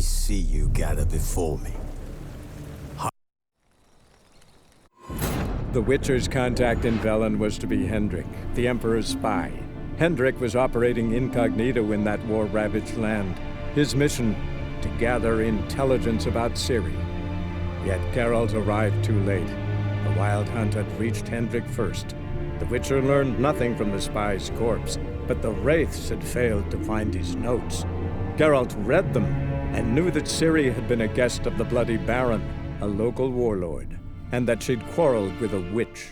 see you gather before me. The Witcher's contact in Velen was to be Hendrik, the Emperor's spy. Hendrik was operating incognito in that war-ravaged land. His mission, to gather intelligence about Ciri. Yet Geralt arrived too late. The Wild Hunt had reached Hendrik first. The Witcher learned nothing from the spy's corpse, but the Wraiths had failed to find his notes. Geralt read them and knew that Ciri had been a guest of the Bloody Baron, a local warlord, and that she'd quarreled with a witch.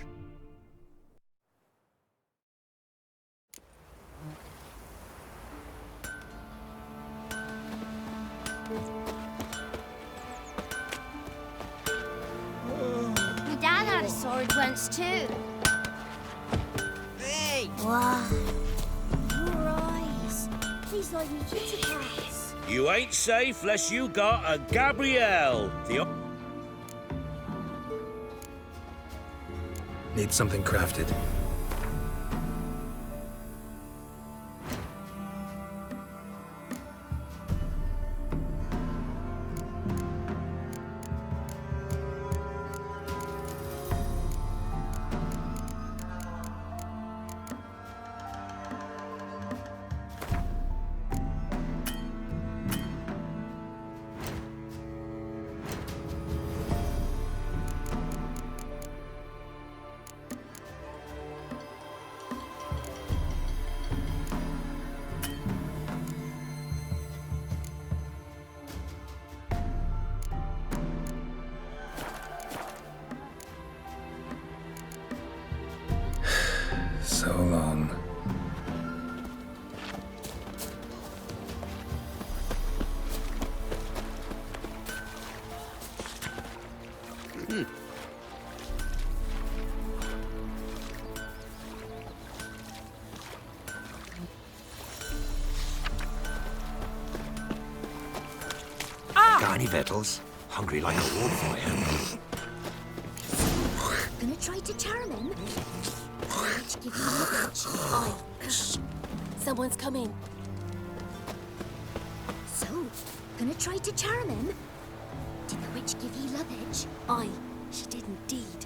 My dad had a sword once too. Hey! Wow. Your eyes. These like me kitty cats. You ain't safe less you got a Gabrielle. Need something crafted. So long. Got any victuals? Hungry like a wolf, I am. Gonna try to charm him? Which give you knowledge? Aye. Someone's coming. So, gonna try to charm him? Did the witch give you luggage? Aye, she did indeed.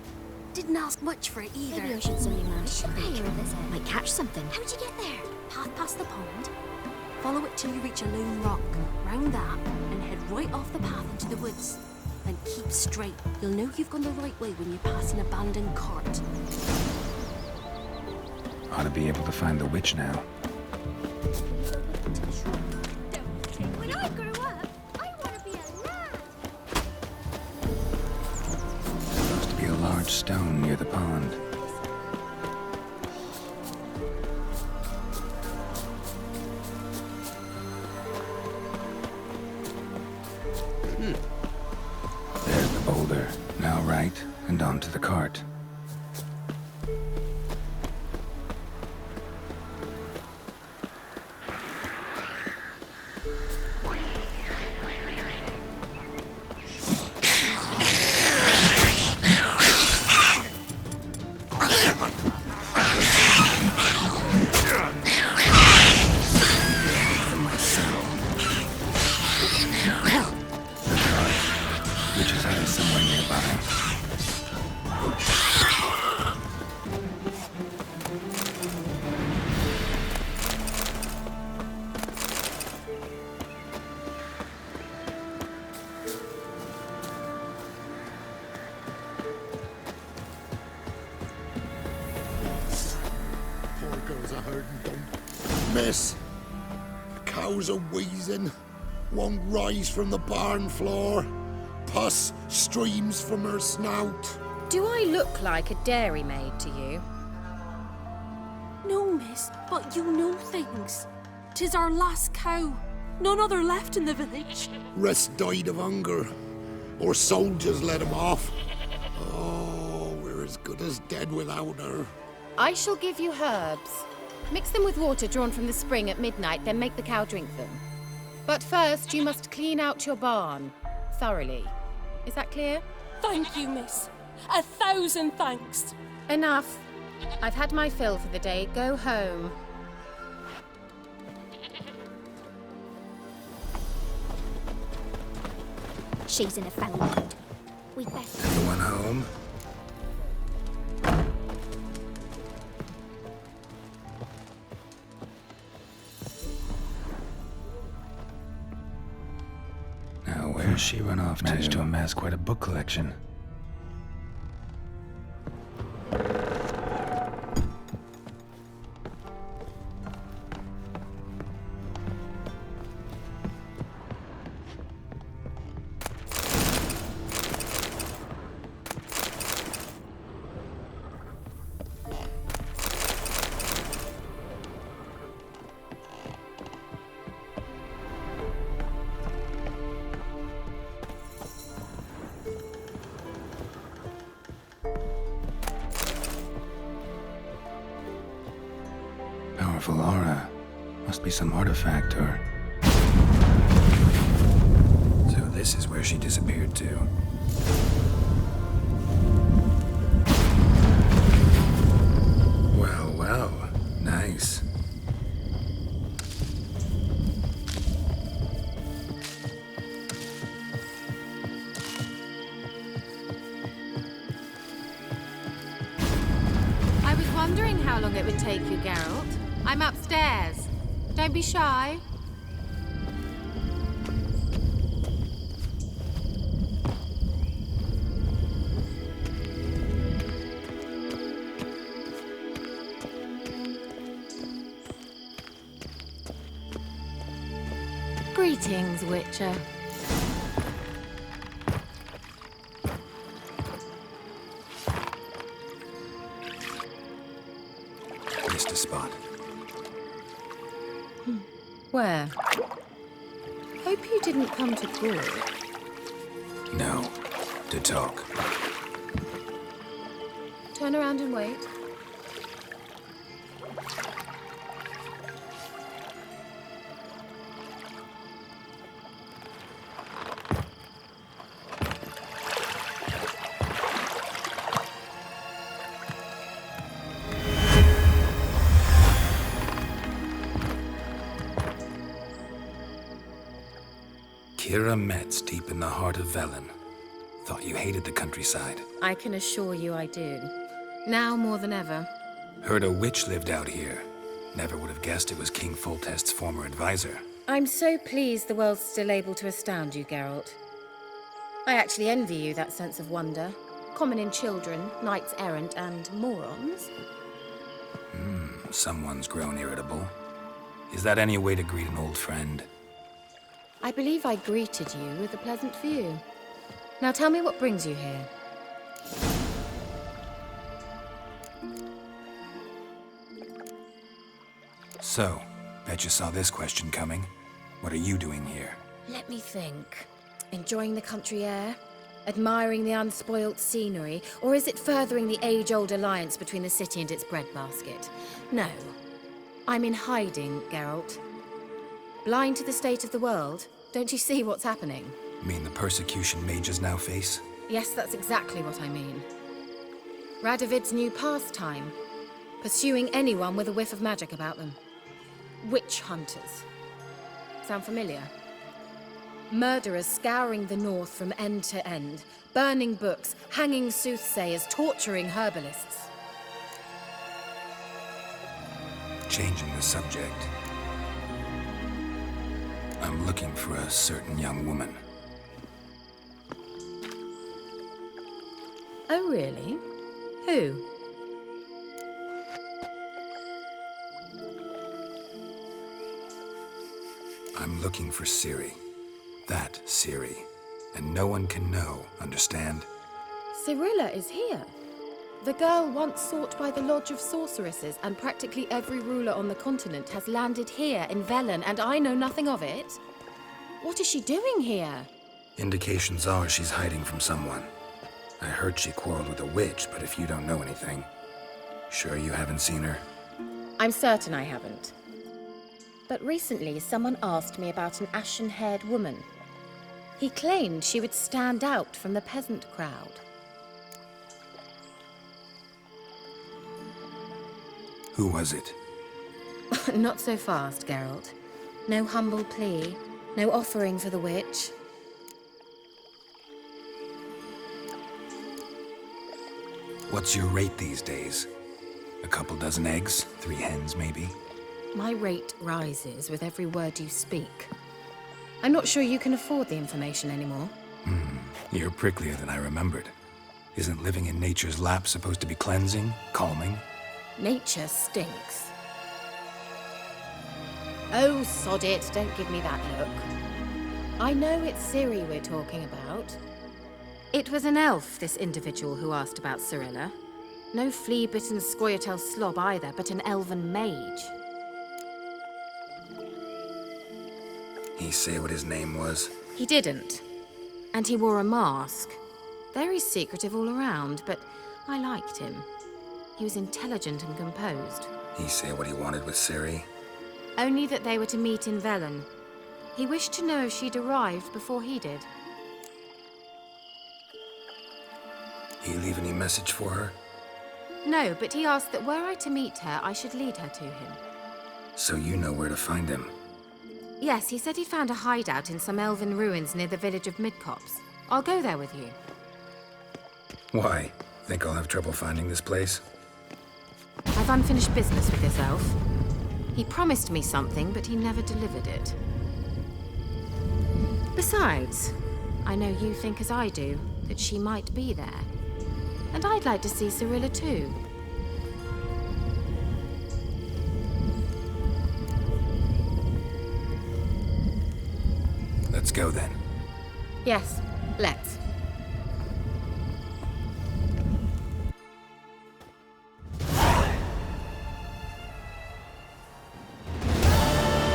Didn't ask much for it either. Maybe I should simply manage to pay her a visit. Might catch something. How'd you get there? Path past the pond. Follow it till you reach a lone rock. Round that, and head right off the path into the woods. Then keep straight. You'll know you've gone the right way when you pass an abandoned cart. Ought to be able to find the witch now. When I grow up, I want to be a lad. Supposed to be a large stone near the pond. There's the boulder. Now right, and onto the cart. Which is headed somewhere nearby. Poor girls are hurting, miss. The cows are wheezing. Won't rise from the barn floor. Pus streams from her snout. Do I look like a dairymaid to you? No, miss, but you know things. 'Tis our last cow. None other left in the village. Rest died of hunger. Or soldiers let him off. Oh, we're as good as dead without her. I shall give you herbs. Mix them with water drawn from the spring at midnight, then make the cow drink them. But first, you must clean out your barn. Thoroughly. Is that clear? Thank you, miss. 1,000 thanks. Enough. I've had my fill for the day. Go home. She's in a foul mood. We'd best... Anyone home? Now, where's she run off to? Managed to amass quite a book collection. Powerful aura. Must be some artifact or... So this is where she disappeared to. Well, well. Nice. I was wondering how long it would take you, Geralt. I'm upstairs. Don't be shy. Greetings, Witcher. Missed a spot. Where? Hope you didn't come to court. No. To talk. Turn around and wait. Kira Metz, deep in the heart of Velen. Thought you hated the countryside. I can assure you I do. Now more than ever. Heard a witch lived out here. Never would have guessed it was King Foltest's former advisor. I'm so pleased the world's still able to astound you, Geralt. I actually envy you that sense of wonder. Common in children, knights errant, and morons. Someone's grown irritable. Is that any way to greet an old friend? I believe I greeted you with a pleasant view. Now tell me what brings you here. So, bet you saw this question coming. What are you doing here? Let me think. Enjoying the country air? Admiring the unspoilt scenery? Or is it furthering the age-old alliance between the city and its breadbasket? No. I'm in hiding, Geralt. Blind to the state of the world? Don't you see what's happening? Mean the persecution mages now face? Yes, that's exactly what I mean. Radovid's new pastime. Pursuing anyone with a whiff of magic about them. Witch hunters. Sound familiar? Murderers scouring the north from end to end. Burning books, hanging soothsayers, torturing herbalists. Changing the subject. I'm looking for a certain young woman. Oh, really? Who? I'm looking for Ciri. That Ciri. And no one can know, understand? Cirilla is here. The girl once sought by the Lodge of Sorceresses, and practically every ruler on the continent has landed here in Velen, and I know nothing of it. What is she doing here? Indications are she's hiding from someone. I heard she quarreled with a witch, but if you don't know anything, sure you haven't seen her? I'm certain I haven't. But recently, someone asked me about an ashen-haired woman. He claimed she would stand out from the peasant crowd. Who was it? Not so fast, Geralt. No humble plea, no offering for the witch. What's your rate these days? A couple dozen eggs? 3 hens, maybe? My rate rises with every word you speak. I'm not sure you can afford the information anymore. You're pricklier than I remembered. Isn't living in nature's lap supposed to be cleansing, calming? Nature stinks. Oh, sod it, don't give me that look. I know it's Ciri we're talking about. It was an elf, this individual who asked about Cirilla. No flea-bitten Scoia'tael slob either, but an elven mage. He say what his name was? He didn't. And he wore a mask. Very secretive all around, but I liked him. He was intelligent and composed. He say what he wanted with Ciri? Only that they were to meet in Velen. He wished to know if she'd arrived before he did. He leave any message for her? No, but he asked that were I to meet her, I should lead her to him. So you know where to find him? Yes, he said he found a hideout in some elven ruins near the village of Midcopse. I'll go there with you. Why? Think I'll have trouble finding this place? I've unfinished business with this elf. He promised me something, but he never delivered it. Besides, I know you think as I do, that she might be there. And I'd like to see Cirilla too. Let's go then. Yes, let's.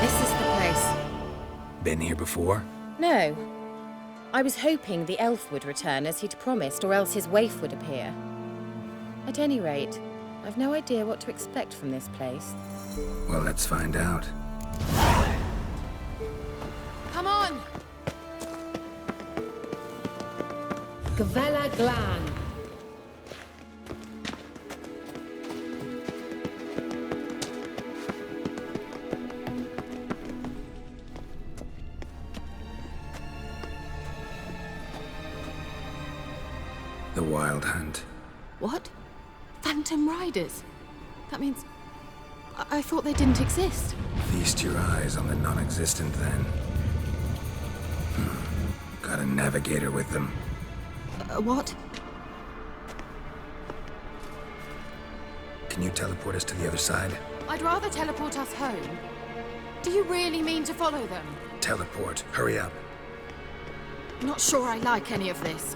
This is the place. Been here before? No. I was hoping the elf would return as he'd promised, or else his waif would appear. At any rate, I've no idea what to expect from this place. Well, let's find out. Come on! Gavella Glan. The Wild Hunt. What? Phantom Riders? That means... I thought they didn't exist. Feast your eyes on the non-existent then. Got a navigator with them. What? Can you teleport us to the other side? I'd rather teleport us home. Do you really mean to follow them? Teleport. Hurry up. Not sure I like any of this.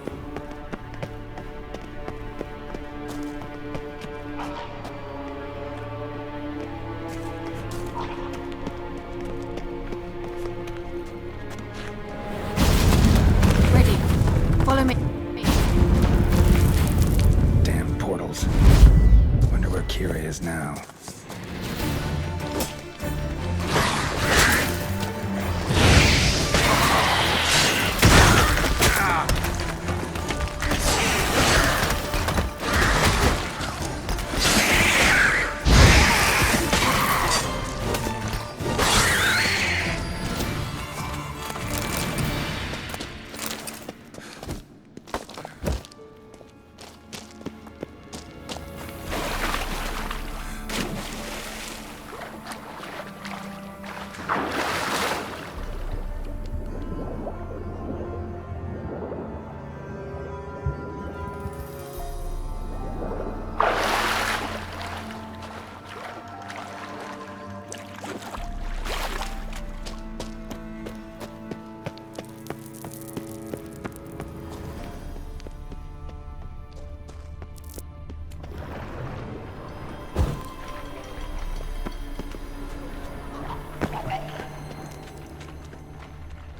Ready. Follow me. Damn portals. Wonder where Kira is now.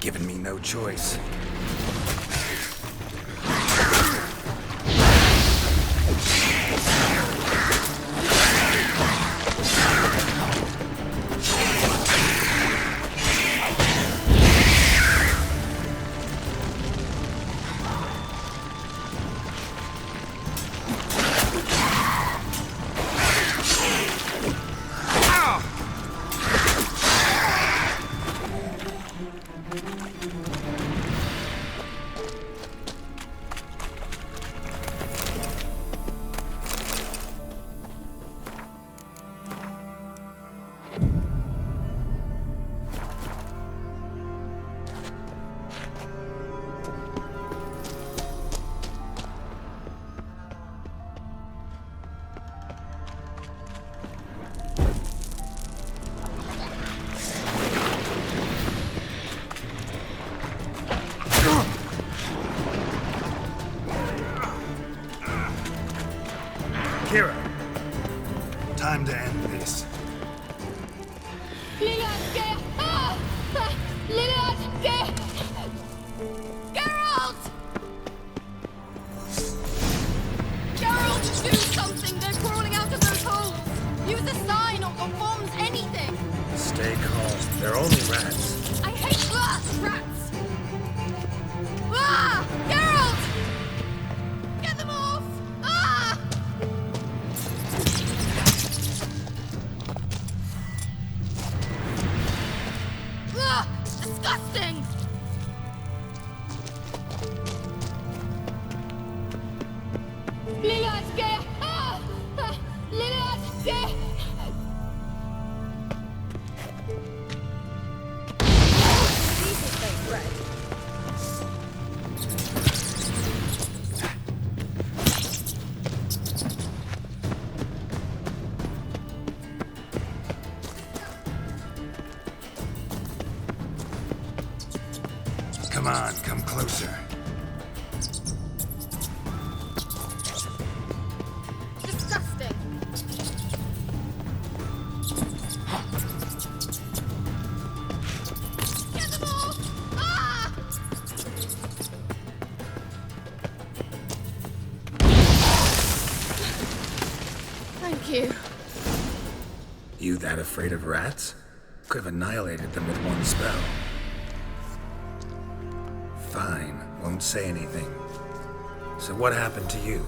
Giving me no choice. rats. Geralt! Geralt, do something! They're crawling out of those holes! Use a sign or bombs, anything! Stay calm. They're only rats. I hate rats! Ah! Geralt! Get them off! Ah! Ah! Disgusting! Come on, come closer. Disgusting! Get them off! Ah! Thank you. You that afraid of rats? Could have annihilated them with one spell. Fine, won't say anything. So what happened to you?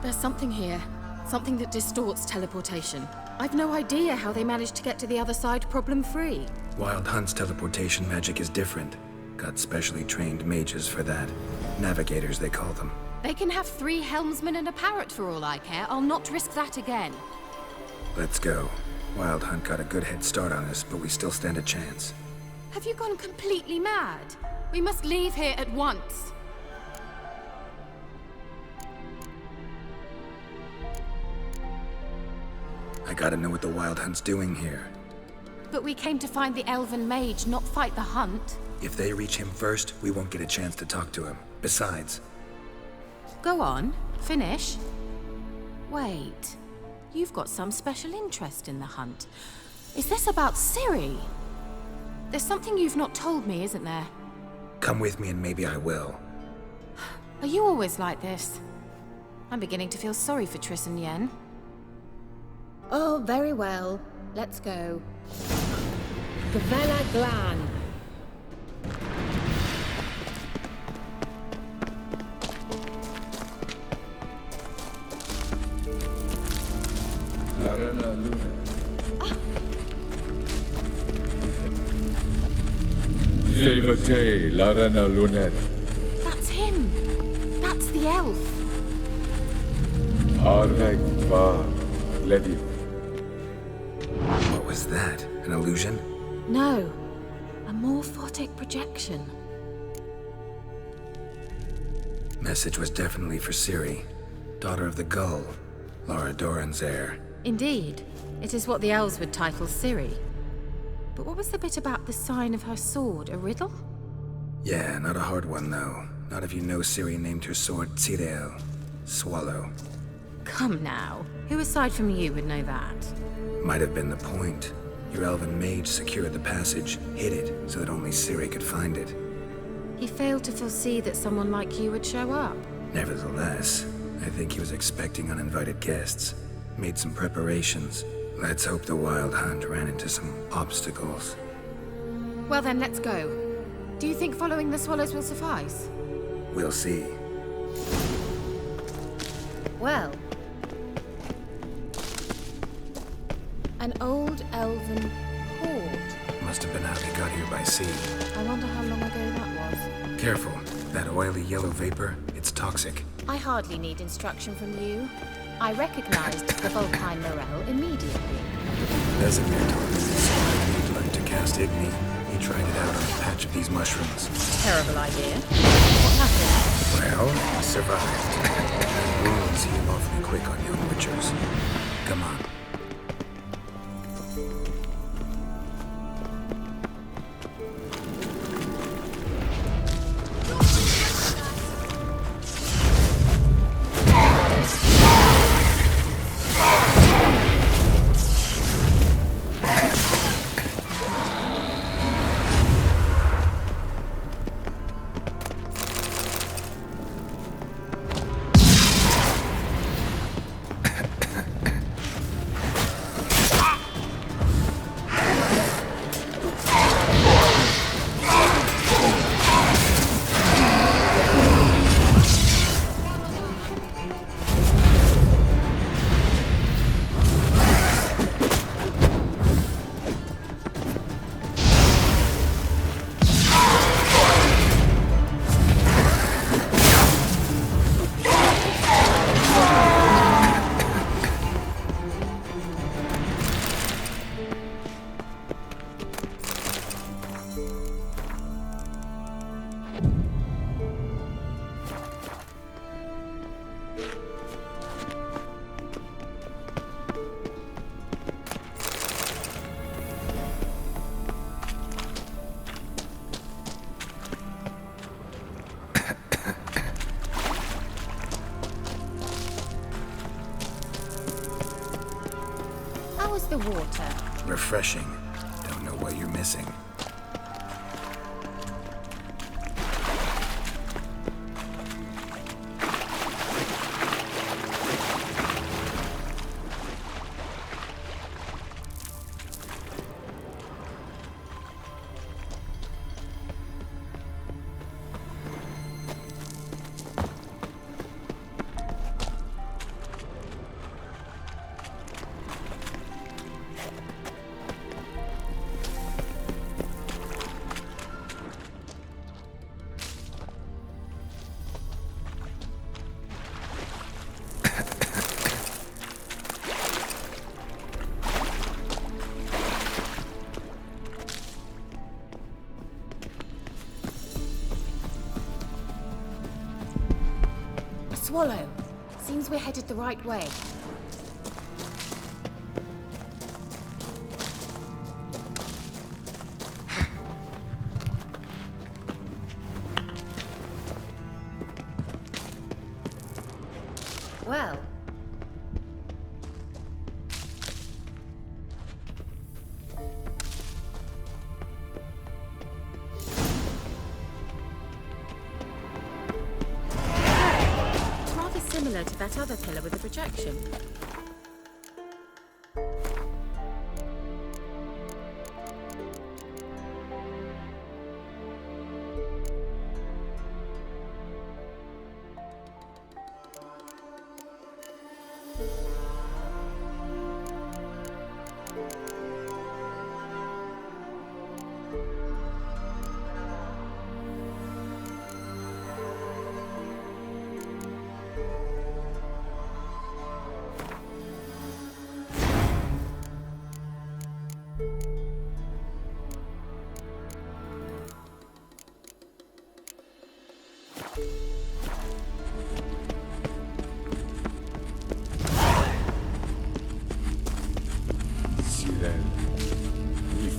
There's something here. Something that distorts teleportation. I've no idea how they managed to get to the other side problem-free. Wild Hunt's teleportation magic is different. Got specially trained mages for that. Navigators, they call them. They can have 3 helmsmen and a parrot for all I care. I'll not risk that again. Let's go. Wild Hunt got a good head start on us, but we still stand a chance. Have you gone completely mad? We must leave here at once. I gotta know what the Wild Hunt's doing here. But we came to find the elven mage, not fight the hunt. If they reach him first, we won't get a chance to talk to him. Besides, Go on, finish. Wait, you've got some special interest in the hunt. Is this about Ciri? There's something you've not told me, isn't there? come with me and maybe I will. Are you always like this? I'm beginning to feel sorry for Triss and Yen. Oh, very well. Let's go. Gavella Glan. Levate, Larena Lunet. That's him. That's the elf. Arvek va Levi. What was that? An illusion? No, a morphotic projection. Message was definitely for Ciri, daughter of the Gull, Lara Doran's heir. Indeed, it is what the elves would title Ciri. But what was the bit about the sign of her sword? A riddle? Yeah, not a hard one though. Not if you know Ciri named her sword Tirel, Swallow. Come now. Who aside from you would know that? Might have been the point. Your elven mage secured the passage, hid it, so that only Ciri could find it. He failed to foresee that someone like you would show up. Nevertheless, I think he was expecting uninvited guests. Made some preparations. Let's hope the Wild Hunt ran into some obstacles. Well then, let's go. Do you think following the swallows will suffice? We'll see. Well. An old elven hoard. Must have been how they got here by sea. I wonder how long ago that was. Careful. That oily yellow vapor, it's toxic. I hardly need instruction from you. I recognized the Vulpine Morel immediately. Designator, so I learned to cast Igni. He tried it out on a patch of these mushrooms. Terrible idea. What happened? Well, he survived. Wounds heal awfully quick on young witchers. Come on. water. Refreshing. Don't know what you're missing. Swallow. Seems we're headed the right way. Well. Similar to that other pillar with the projection.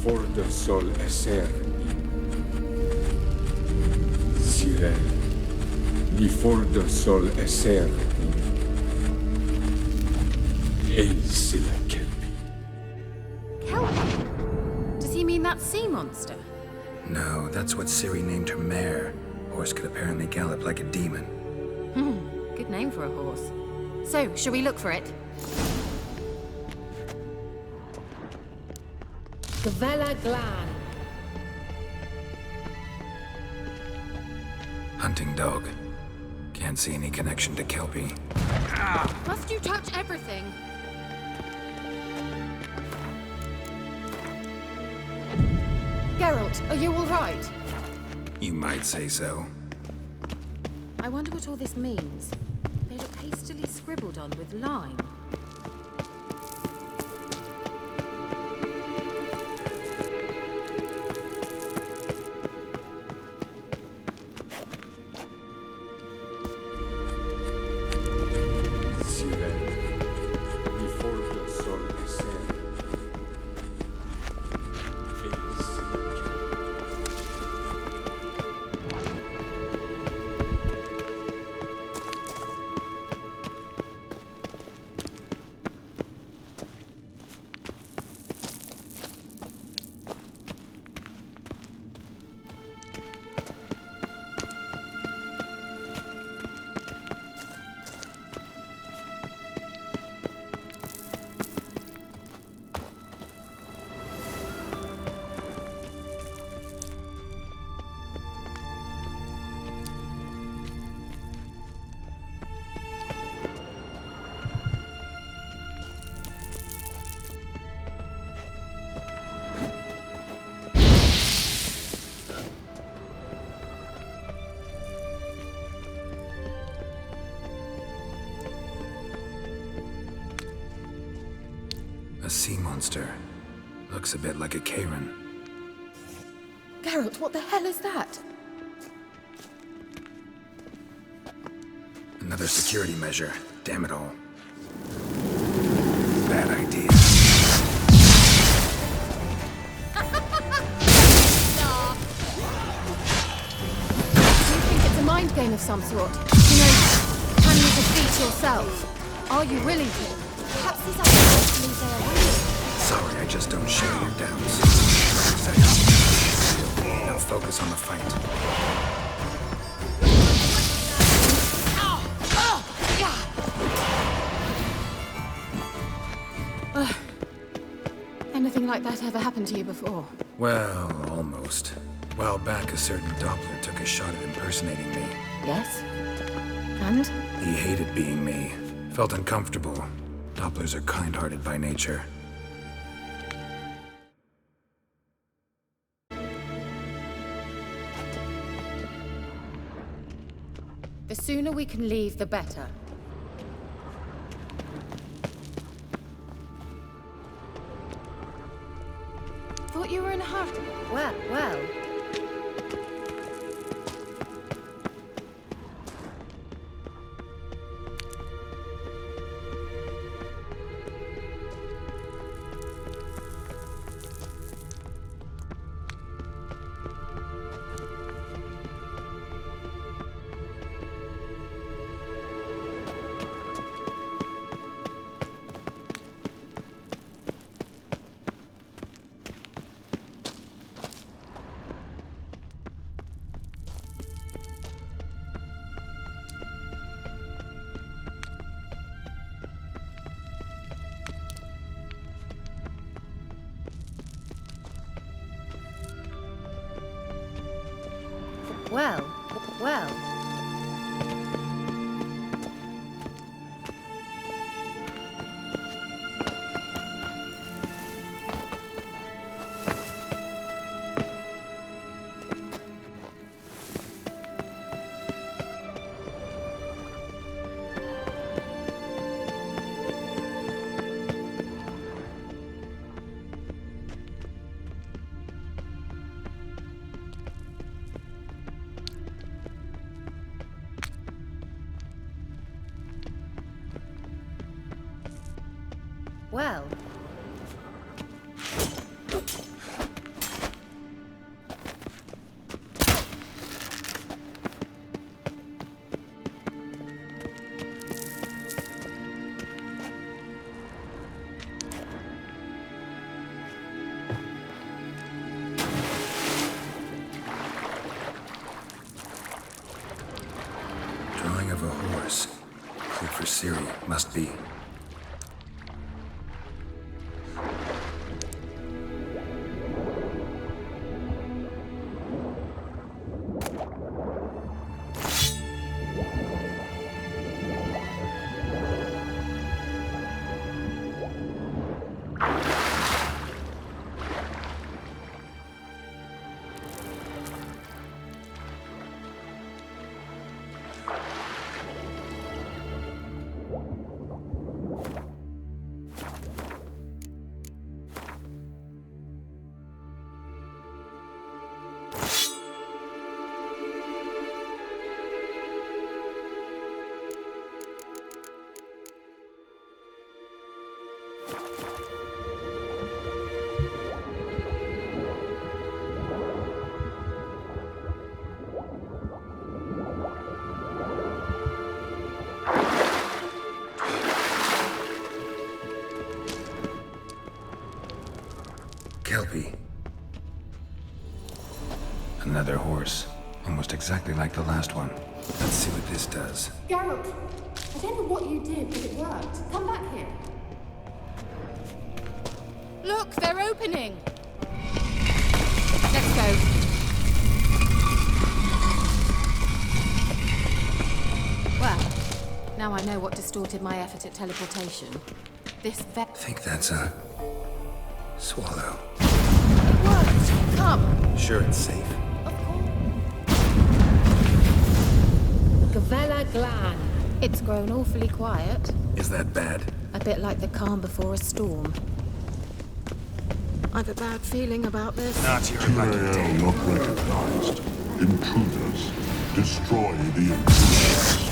For the sol esser. Sirel, ni for the sol esser. El sila kelpi. Kelpie? Does he mean that sea monster? No, that's what Ciri named her mare. Horse could apparently gallop like a demon. Good name for a horse. So, shall we look for it? Gavella Glan. Hunting dog. Can't see any connection to Kelpie. Must you touch everything? Geralt, are you all right? You might say so. I wonder what all this means. They look hastily scribbled on with lime. A sea monster. Looks a bit like a Karen. Geralt, what the hell is that? Another security measure. Damn it all. Bad idea. Do you think it's a mind game of some sort? You know, can you defeat yourself? Are you willing to? Perhaps these other girls believe they are real. Sorry, I just don't share your doubts. Now focus on the fight. Anything like that ever happened to you before? Well, almost. While back, a certain Doppler took a shot at impersonating me. Yes? And? He hated being me. Felt uncomfortable. Dopplers are kind-hearted by nature. The sooner we can leave, the better. Thought you were in a hurry. Well. Well. Well. Drawing of a horse. Good for Ciri, must be. Kelpie. Another horse. Almost exactly like the last one. Let's see what this does. Geralt, I don't know what you did, but it worked. Come back here. Look, they're opening. Let's go. Well, now I know what distorted my effort at teleportation. This I think that's a swallow. It worked. Come. Sure it's safe. Of course. Gavella Glan. It's grown awfully quiet. Is that bad? A bit like the calm before a storm. I've a bad feeling about this. Not your lucky day. Not recognized. Intruders. Destroy the intruders.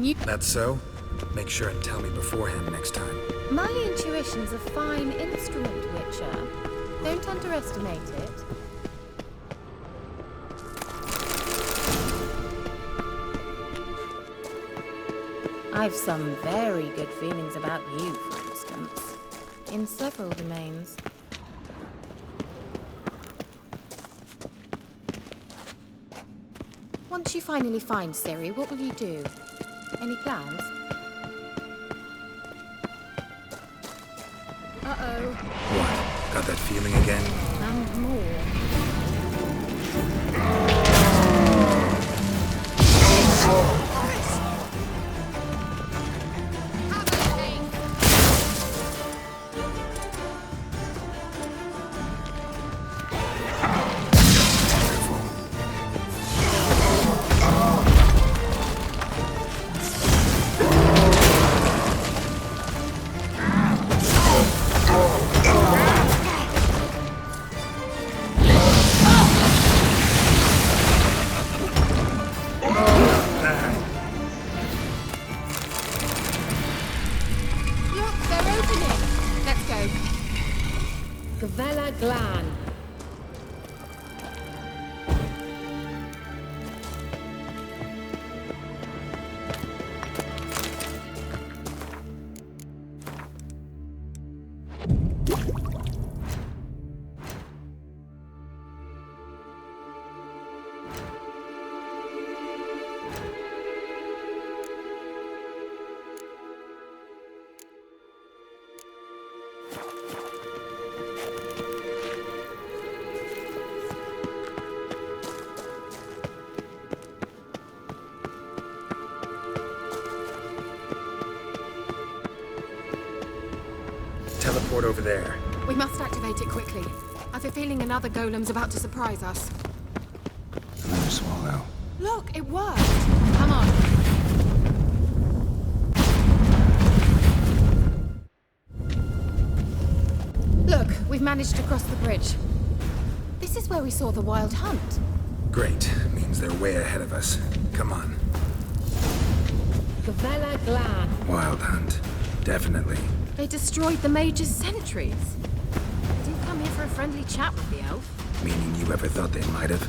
you... That's so? Make sure and tell me beforehand next time. My intuition's a fine instrument, Witcher. Don't underestimate it. I've some very good feelings about you, for instance. In several domains. Once you finally find Ciri, what will you do? Any plans? Uh-oh. What? Got that feeling again? And more. Teleport over there. We must activate it quickly. I've a feeling another golem's about to surprise us. Another swallow. Look, it worked! Come on. Look, we've managed to cross the bridge. This is where we saw the wild hunt. Great. Means they're way ahead of us. Come on. Gavella Glan. Wild hunt. Definitely. They destroyed the mage's sentries. They didn't come here for a friendly chat with the elf. Meaning you ever thought they might have?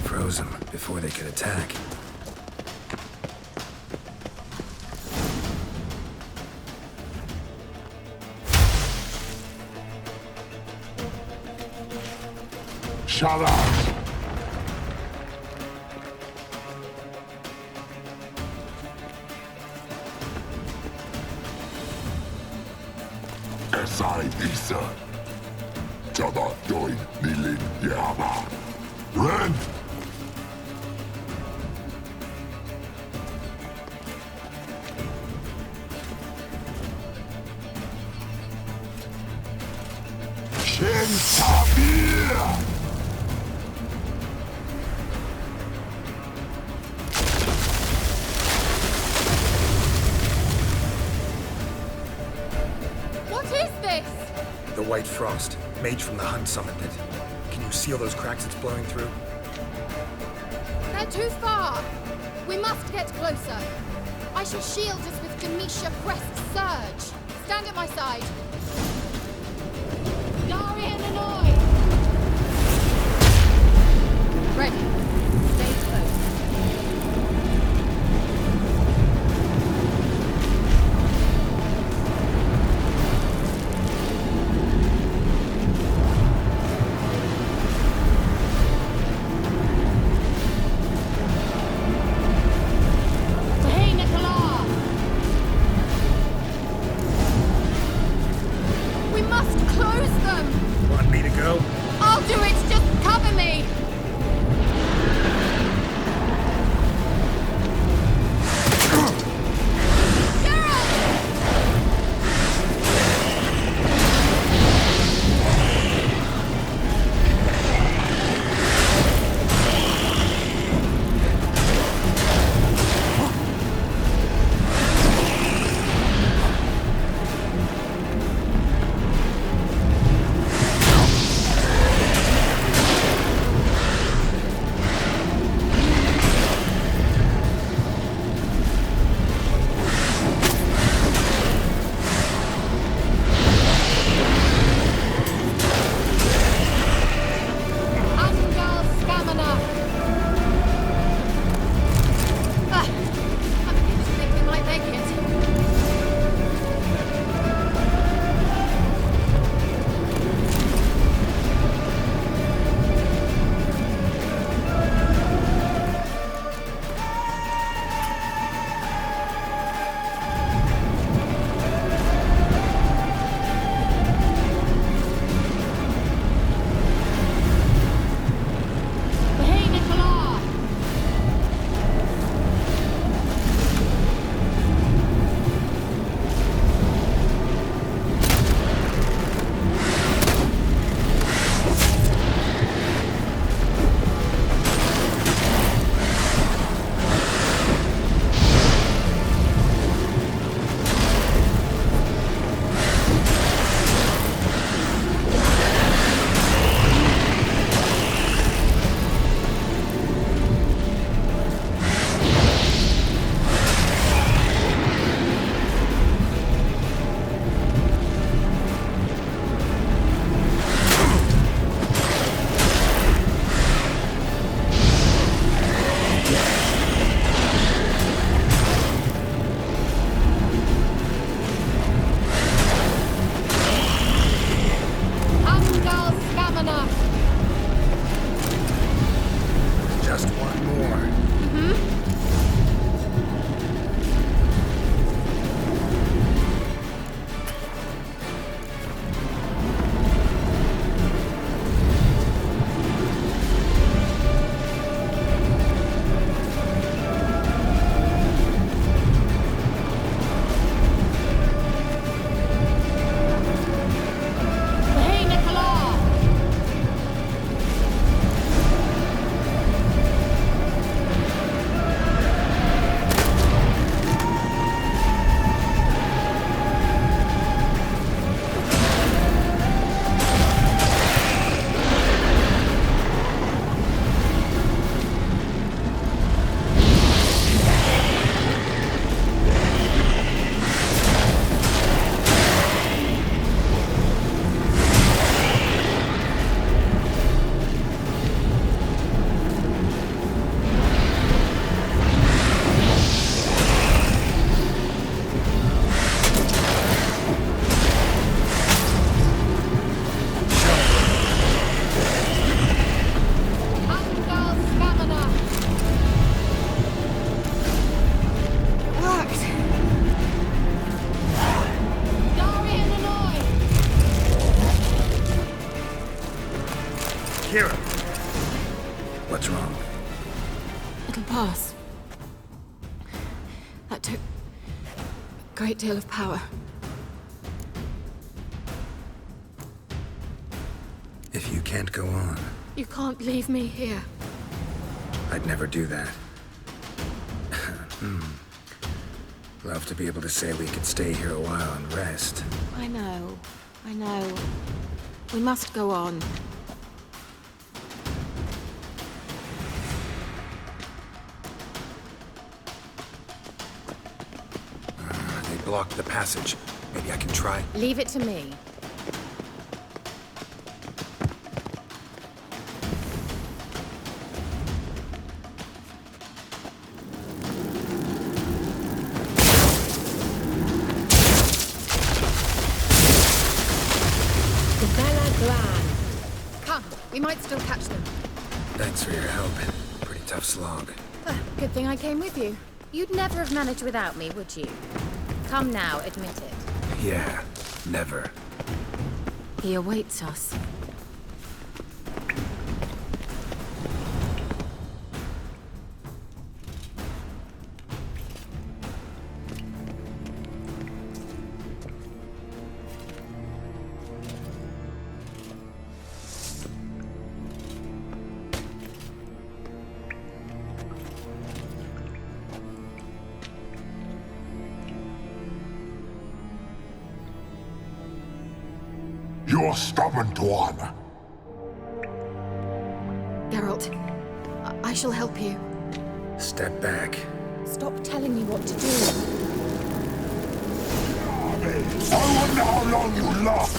Froze them before they could attack. Shut up! Esai Isa. Jada doin nilin yama. Ren! Shen Tabir! The White Frost. Mage from the Hunt summoned it. Can you see all those cracks it's blowing through? They're too far. We must get closer. I shall shield us with Demisha Crest Surge. Stand at my side. Darian and I. Ready. Stay close. Want me to go? I'll do it! Just cover me! little pass. That took a great deal of power. If you can't go on, You can't leave me here. I'd never do that. Love to be able to say we could stay here a while and rest. I know. We must go on. They blocked the passage. Maybe I can try. Leave it to me. Come, we might still catch them. Thanks for your help. Pretty tough slog. Good thing I came with you. You'd never have managed without me, would you? Come now, admit it. Yeah, never. He awaits us. You're stubborn, Tuan. Geralt, I shall help you. Step back. Stop telling me what to do. I wonder how long you last.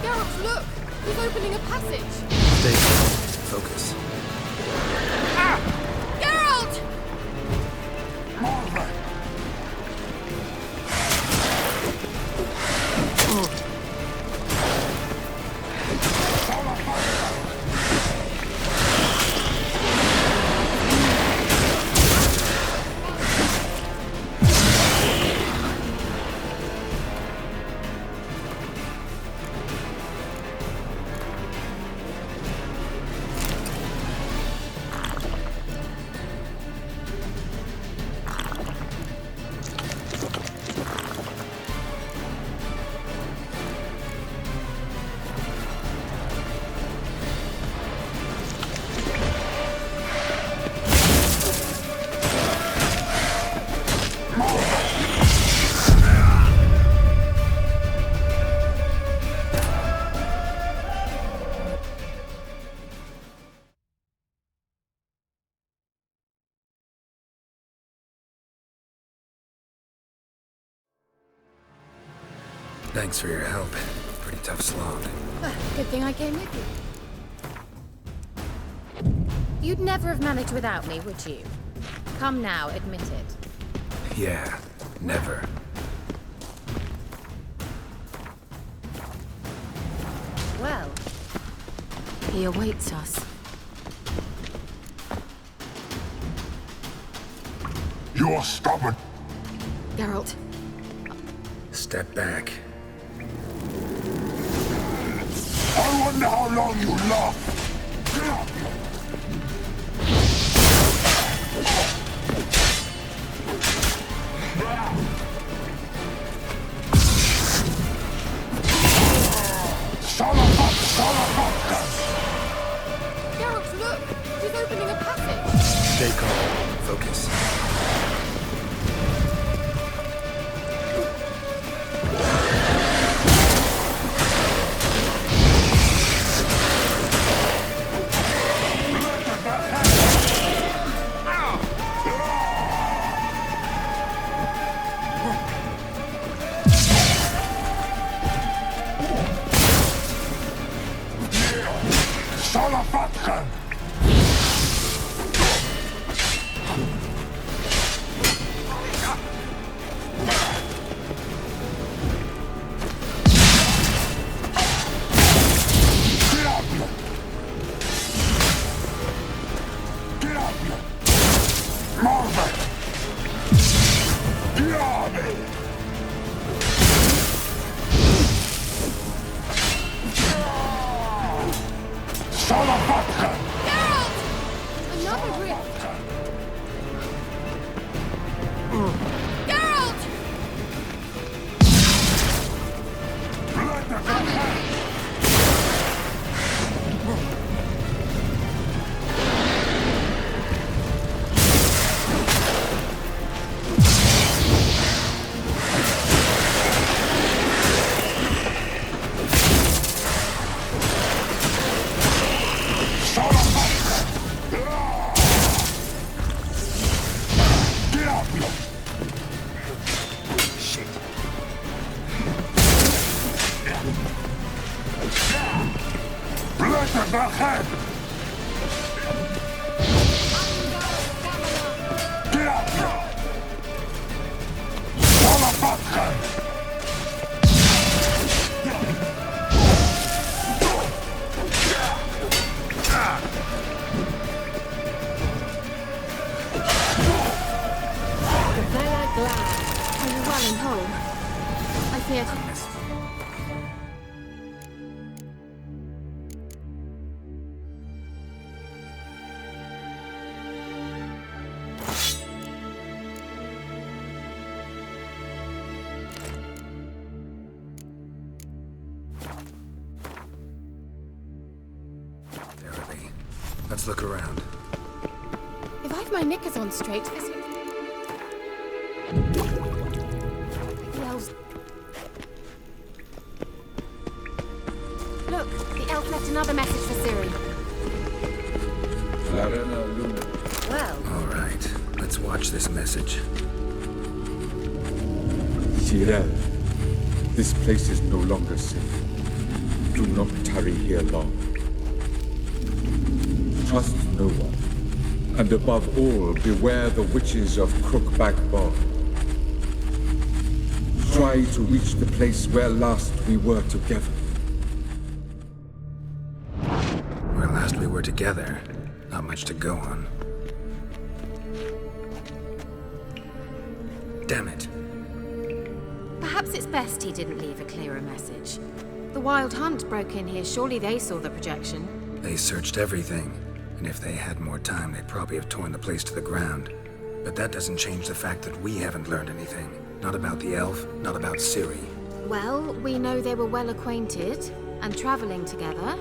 Geralt, look! He's opening a passage! Stay calm. Focus. Geralt! Thanks for your help. Pretty tough slog. Good thing I came with you. You'd never have managed without me, would you? Come now, admit it. Yeah, never. Well, he awaits us. You're stubborn. Geralt, Step back. I wonder how long you last. Geralt, look! He's opening a passage! Stay calm. Focus. Are you well and whole? I feared. Let's look around. If I've my knickers on straight, this looks... The elves... Look, the elf left another message for Ciri. Well... All right, let's watch this message. Ciri, this place is no longer safe. Do not tarry here long. Trust no one. And above all, beware the witches of Crookback Bog. Try to reach the place where last we were together. Where last we were together, not much to go on. Damn it. Perhaps it's best he didn't leave a clearer message. The Wild Hunt broke in here. Surely they saw the projection. They searched everything. And if they had more time, they'd probably have torn the place to the ground. But that doesn't change the fact that we haven't learned anything. Not about the elf, not about Ciri. Well, we know they were well acquainted and traveling together.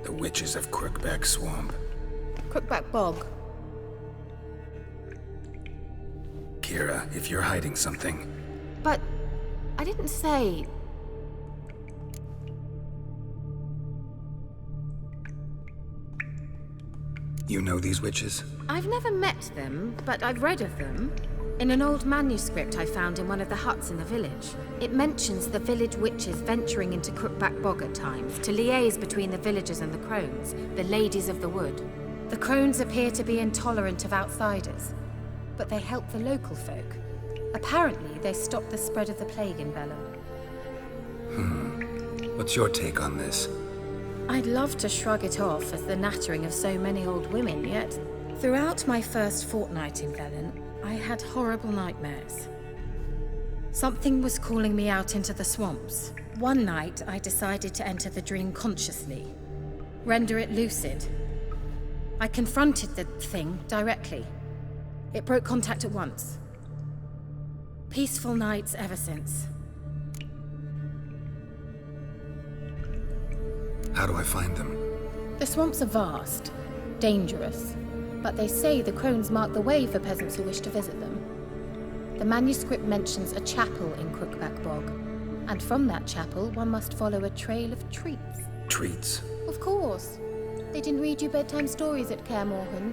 The witches of Crookback Swamp. Crookback Bog. Kira, if you're hiding something... But I didn't say... You know these witches? I've never met them, but I've read of them. In an old manuscript I found in one of the huts in the village. It mentions the village witches venturing into Crookback Bog at times to liaise between the villagers and the crones, the ladies of the wood. The crones appear to be intolerant of outsiders, but they help the local folk. Apparently, they stopped the spread of the plague in Vellum. What's your take on this? I'd love to shrug it off as the nattering of so many old women, yet throughout my first fortnight in Vellum, I had horrible nightmares. Something was calling me out into the swamps. One night, I decided to enter the dream consciously, render it lucid. I confronted the thing directly. It broke contact at once. Peaceful nights ever since. How do I find them? The swamps are vast, dangerous, but they say the crones mark the way for peasants who wish to visit them. The manuscript mentions a chapel in Crookback Bog, and from that chapel one must follow a trail of treats. Treats? Of course. They didn't read you bedtime stories at Kaer Morhen.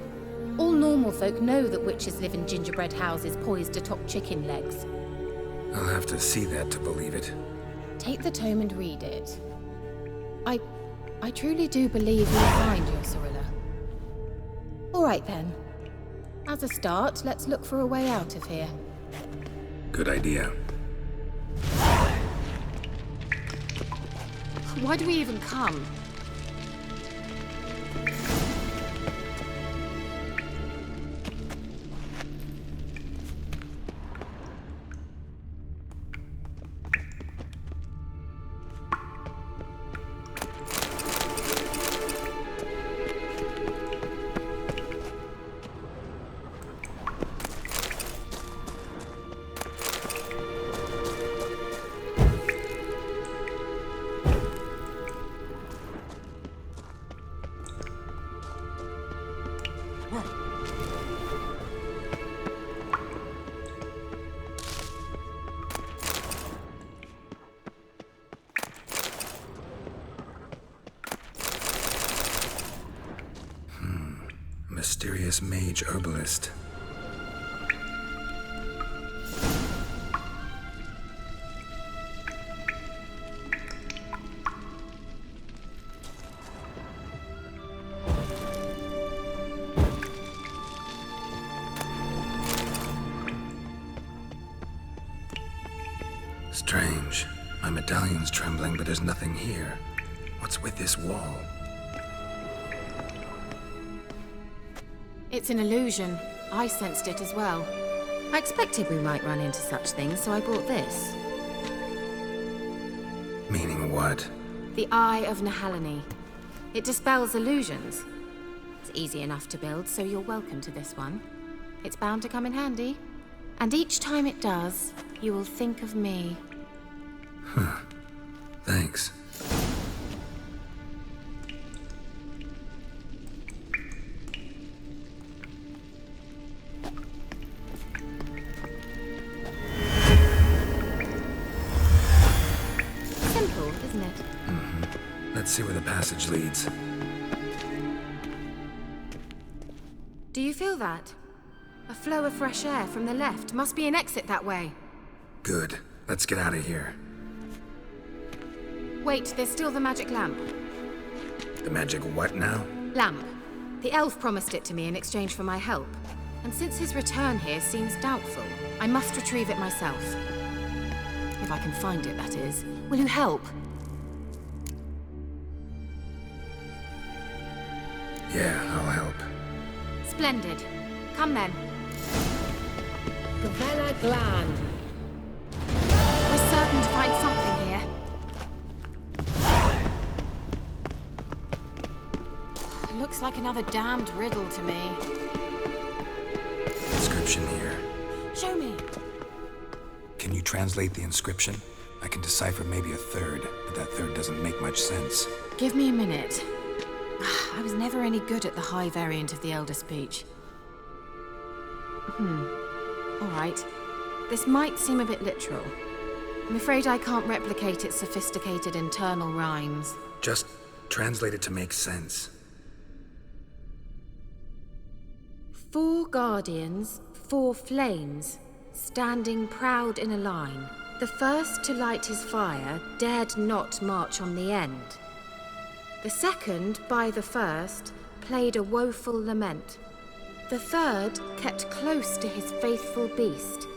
All normal folk know that witches live in gingerbread houses poised atop chicken legs. I'll have to see that to believe it. Take the tome and read it. I truly do believe you'll find your Sorilla. All right then. As a start, let's look for a way out of here. Good idea. Why do we even come? Mysterious mage herbalist. Strange. My medallion's trembling, but there's nothing here. What's with this wall? It's an illusion. I sensed it as well. I expected we might run into such things, so I brought this. Meaning what? The Eye of Nehaleni. It dispels illusions. It's easy enough to build, so you're welcome to this one. It's bound to come in handy. And each time it does, you will think of me. Huh. Thanks. Simple, isn't it? Let's see where the passage leads. Do you feel that? A flow of fresh air from the left. Must be an exit that way. Good. Let's get out of here. Wait, there's still the magic lamp. The magic what now? Lamp. The elf promised it to me in exchange for my help. And since his return here seems doubtful, I must retrieve it myself. If I can find it, that is. Will you help? Yeah, I'll help. Splendid. Come then. Gavella Glan. We're certain to find something here. Looks like another damned riddle to me. Inscription here. Show me. Can you translate the inscription? I can decipher maybe a third, but that third doesn't make much sense. Give me a minute. I was never any good at the high variant of the Elder Speech. All right. This might seem a bit literal. I'm afraid I can't replicate its sophisticated internal rhymes. Just translate it to make sense. 4 guardians, 4 flames, standing proud in a line. The first to light his fire dared not march on the end. The second, by the first, played a woeful lament. The third kept close to his faithful beast.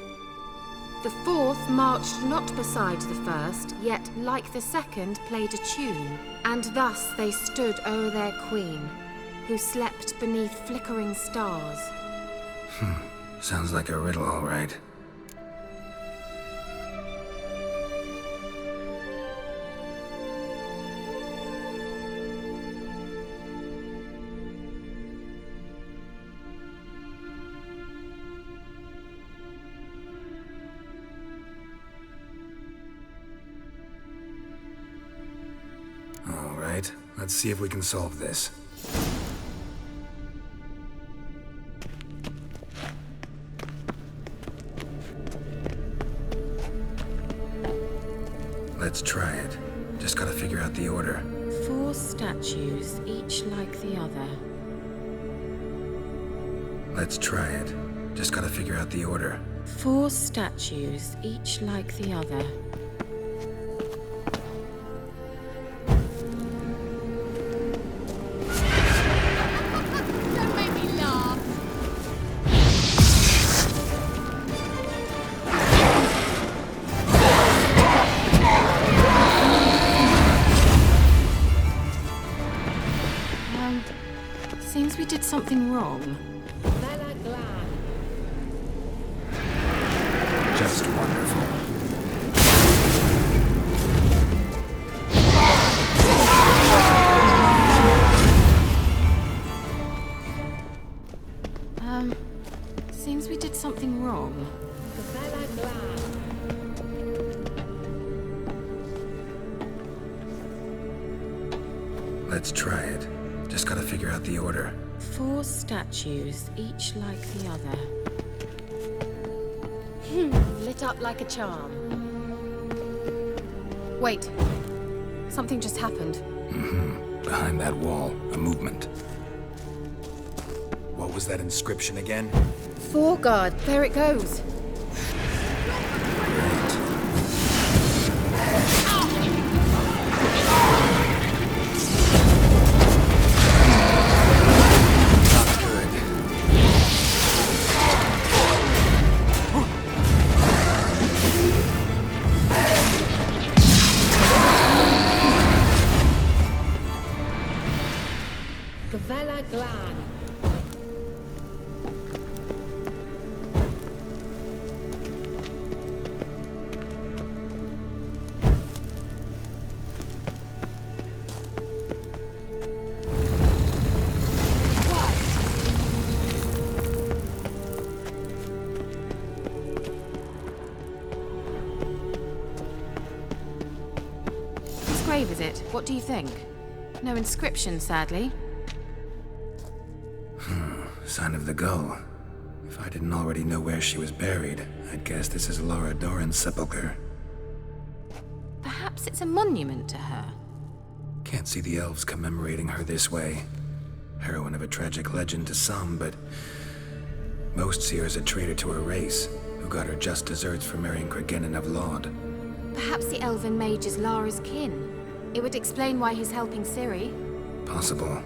The fourth marched not beside the first, yet, like the second, played a tune. And thus they stood o'er their queen, who slept beneath flickering stars. Sounds like a riddle, all right. All right, let's see if we can solve this. Let's try it. Just gotta figure out the order. 4 statues, each like the other. Let's try it. Just gotta figure out the order. 4 statues, each like the other. Don't make me laugh. Seems we did something wrong. Gavella Glan. Just wonderful. Seems we did something wrong. Gavella Glan. Let's try it. Just gotta figure out the order. 4 statues, each like the other. Lit up like a charm. Wait. Something just happened. Behind that wall, a movement. What was that inscription again? 4 guard, there it goes. glan. Grave, is it? What do you think? No inscription, sadly. Sign of the gull. If I didn't already know where she was buried, I'd guess this is Laura Doran's sepulcher. Perhaps it's a monument to her. Can't see the elves commemorating her this way. Heroine of a tragic legend to some, but most see her as a traitor to her race, who got her just desserts for marrying Cregennan of Laud. Perhaps the elven mage is Lara's kin. It would explain why he's helping Ciri. Possible.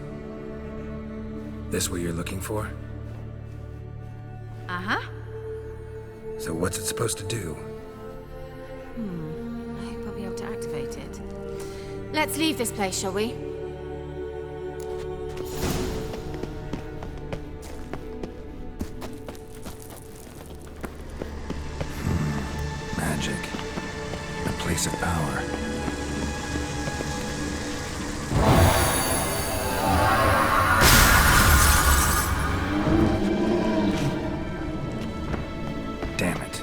This what you're looking for? Uh-huh. So what's it supposed to do? I hope I'll be able to activate it. Let's leave this place, shall we? Magic. A place of power. Damn it.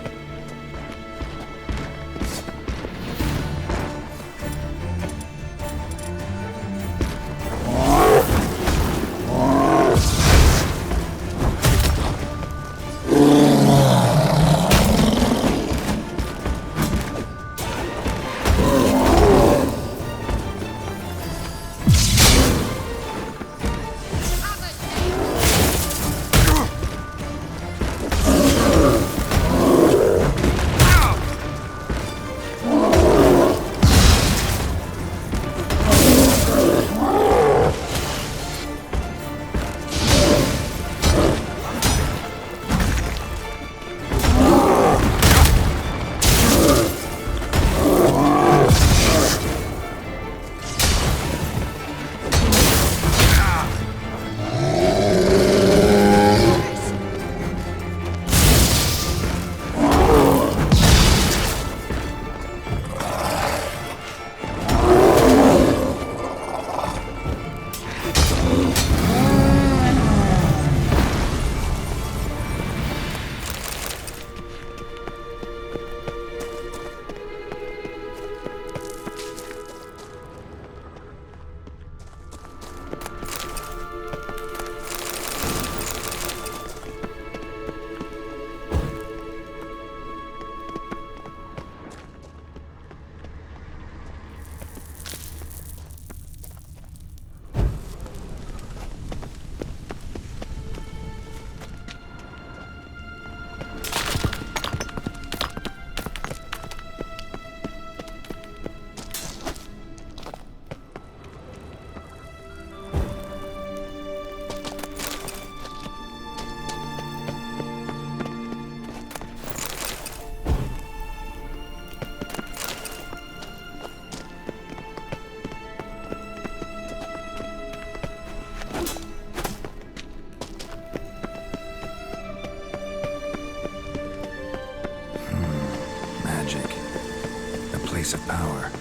Place of power.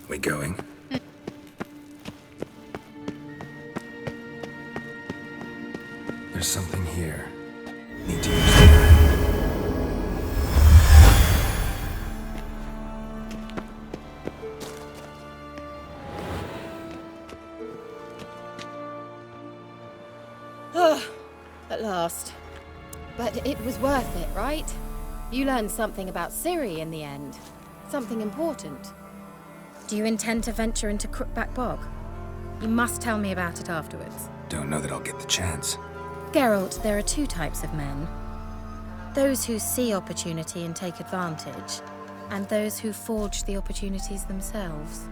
We going? There's something here. Need to use that. At last. But it was worth it, right? You learned something about Ciri in the end. Something important. Do you intend to venture into Crookback Bog? You must tell me about it afterwards. Don't know that I'll get the chance. Geralt, there are two types of men. Those who see opportunity and take advantage, and those who forge the opportunities themselves.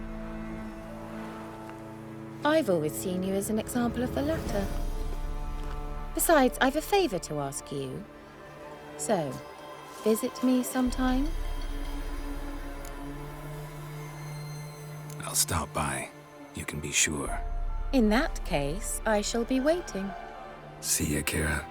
I've always seen you as an example of the latter. Besides, I've a favor to ask you. So, visit me sometime? I'll stop by. You can be sure. In that case, I shall be waiting. See ya, Kira.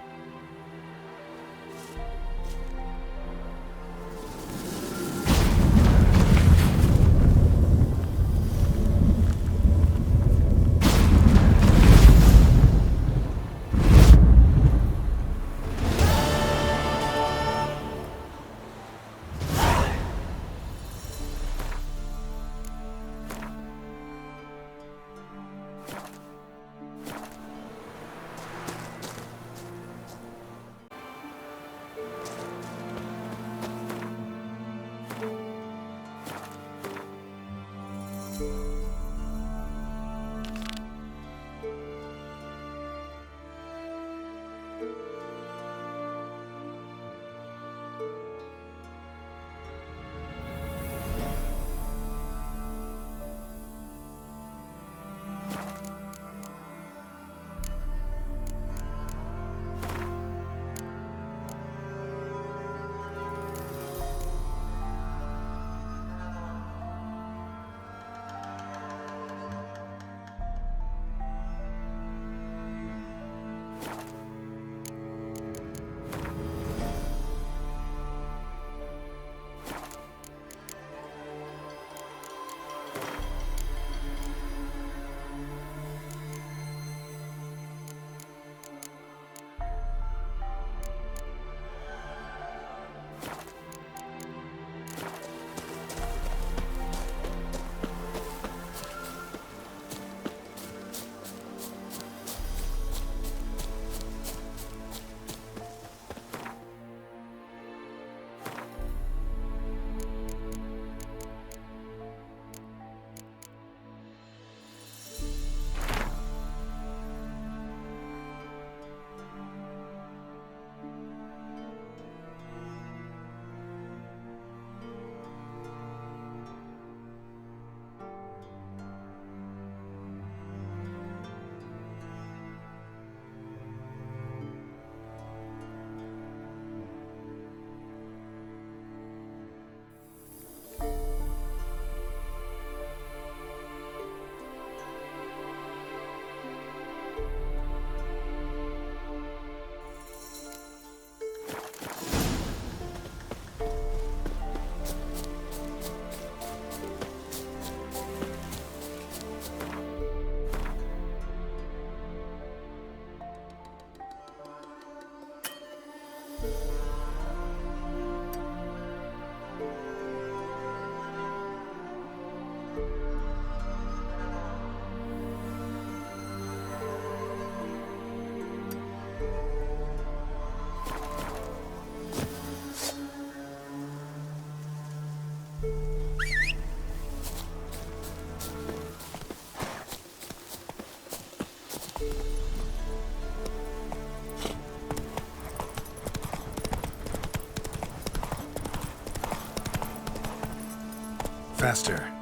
Faster.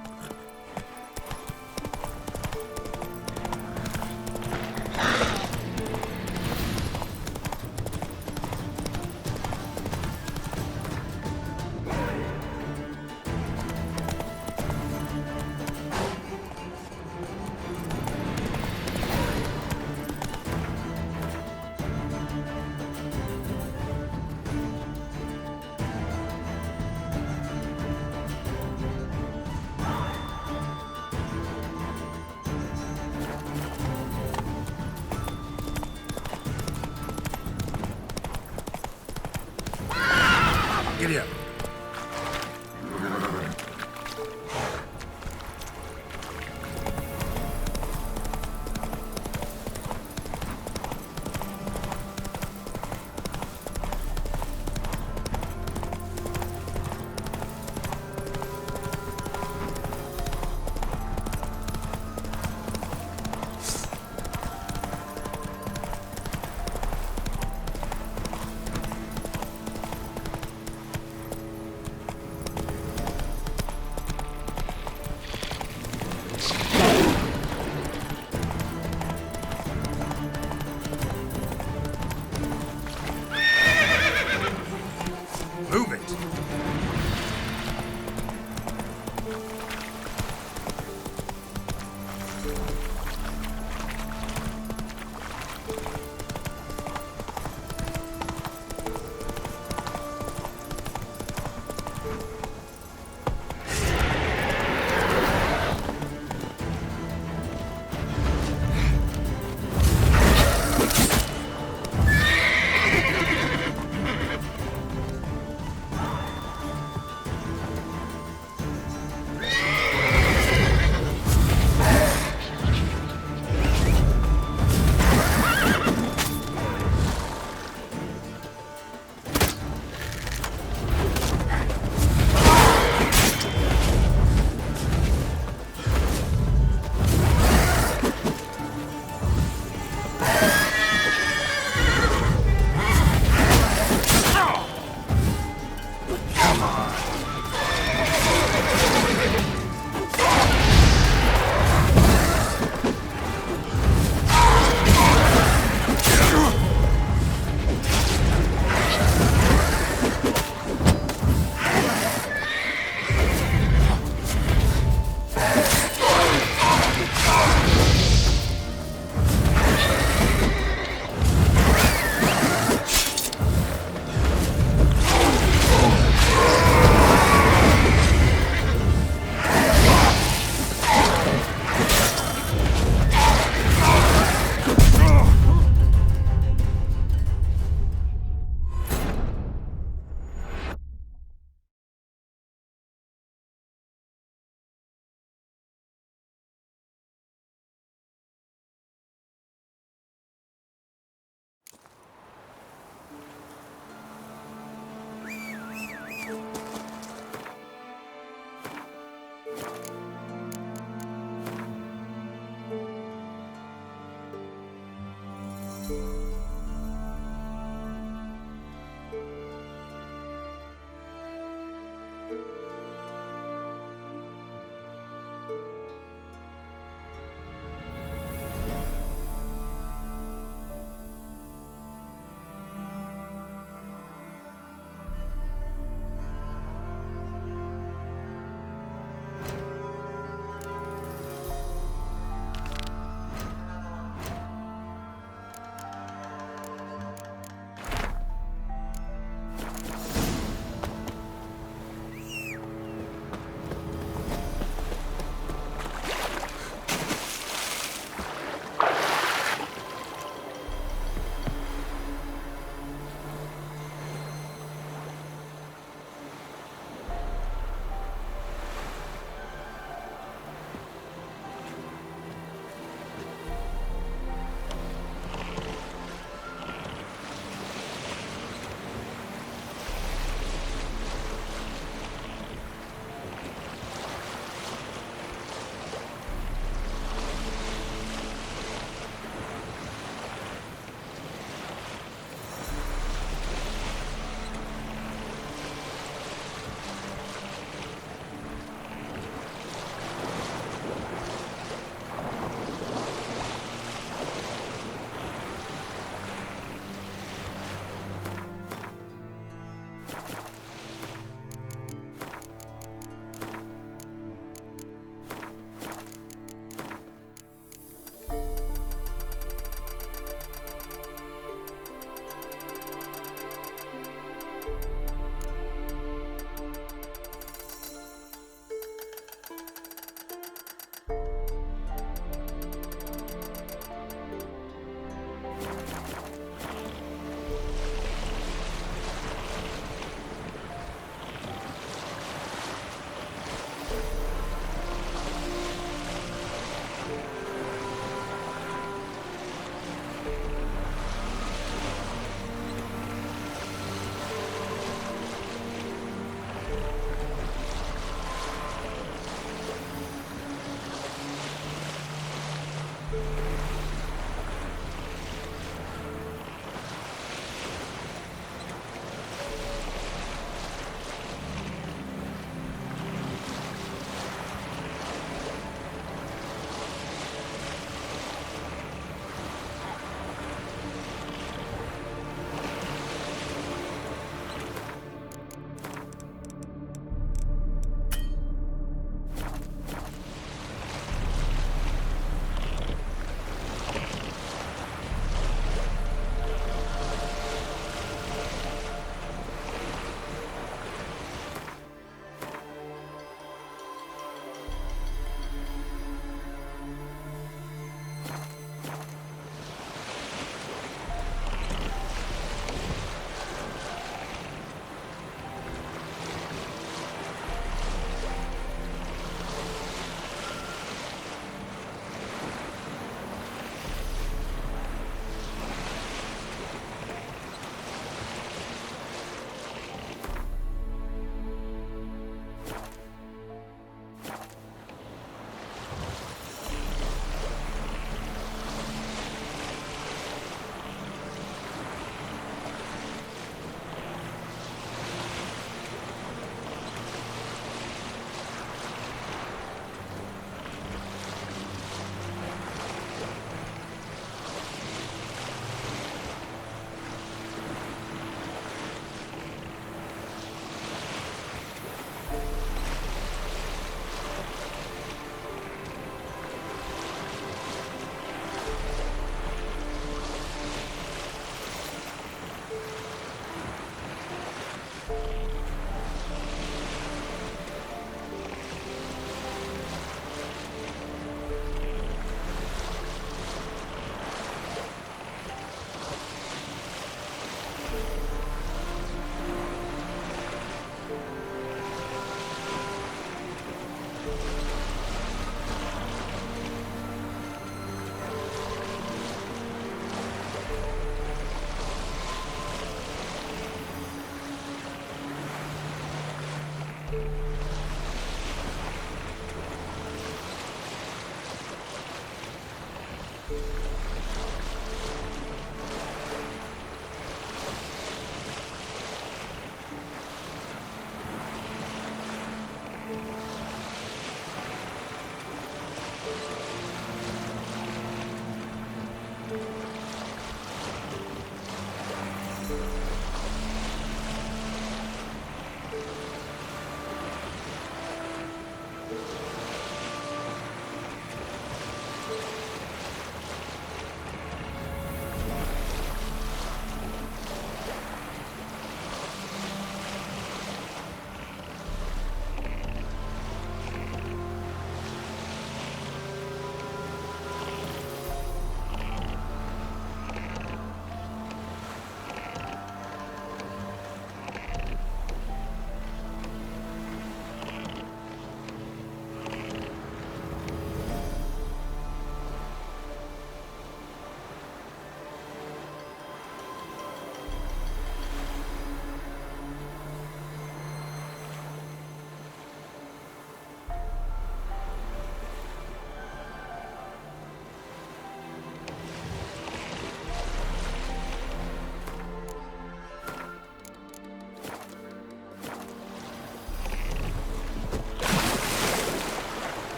Giddy up.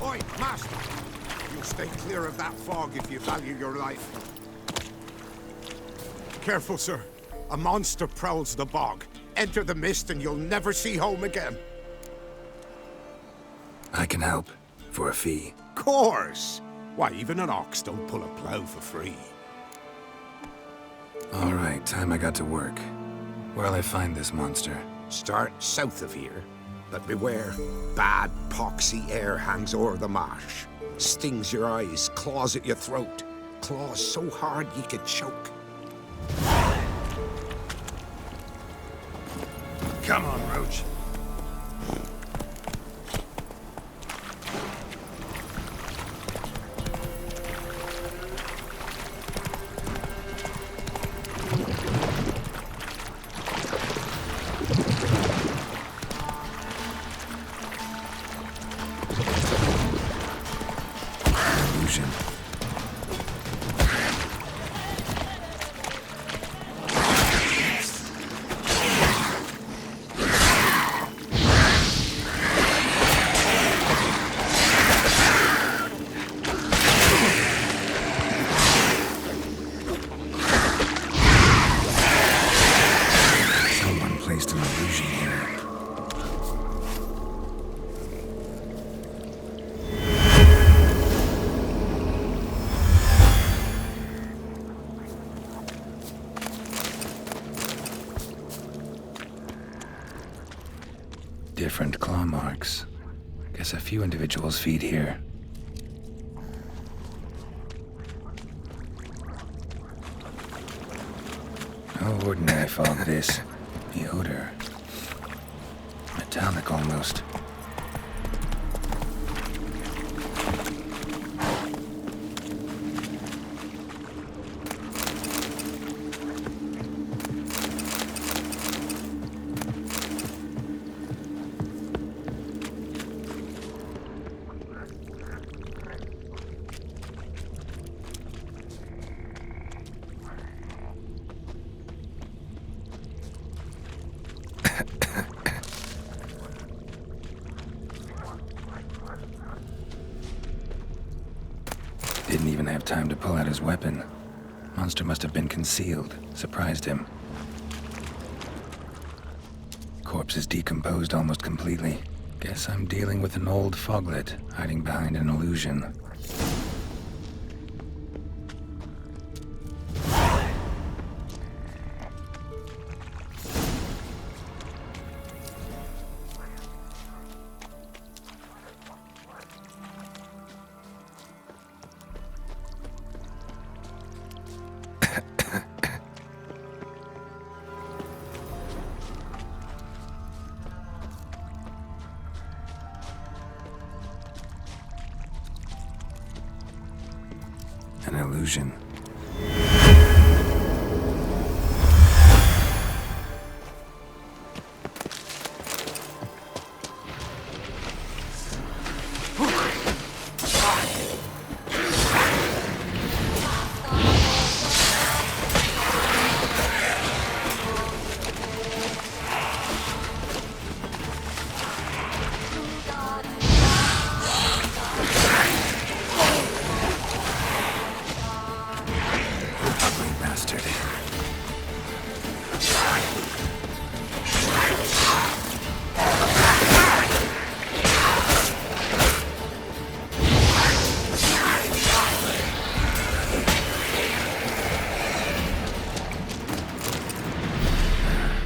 Oi, Master! You'll stay clear of that fog if you value your life. Careful, sir. A monster prowls the bog. Enter the mist and you'll never see home again. I can help. For a fee. Course! Why, even an ox don't pull a plow for free. Alright, time I got to work. Where'll I find this monster? Start south of here. But beware, bad, poxy air hangs o'er the marsh. Stings your eyes, claws at your throat. Claws so hard you could choke. Come on, Roach. Illusion. Someone placed an illusion here. Different claw marks. Guess a few individuals feed here. No ordinary fog this. The odor. Metallic almost. Didn't even have time to pull out his weapon. Monster must have been concealed. Surprised him. Corpse is decomposed almost completely. Guess I'm dealing with an old foglet hiding behind an illusion. An illusion.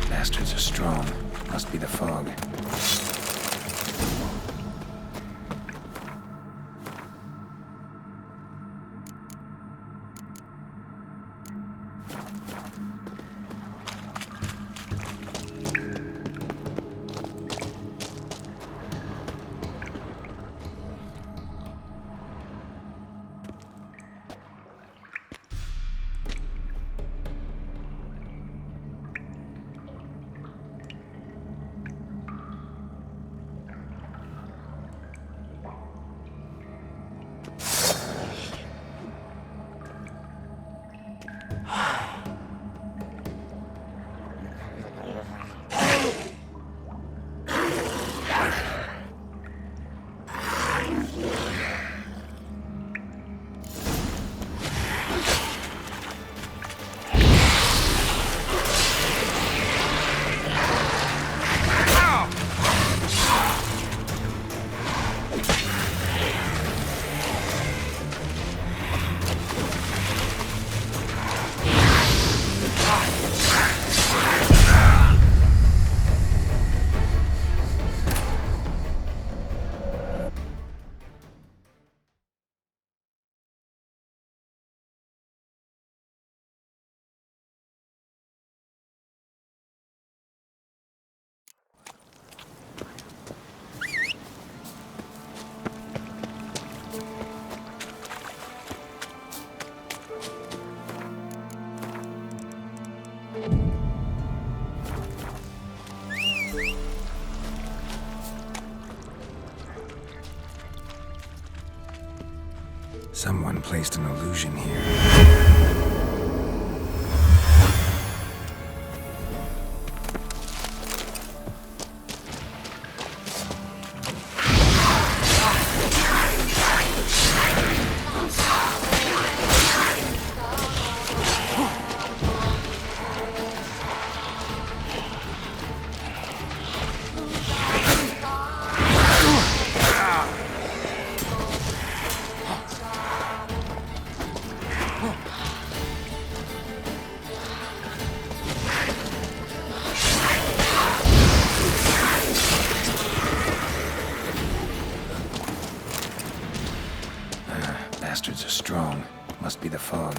Bastards are strong. Must be the fog. Someone placed an illusion here. Bastards are strong. Must be the fog.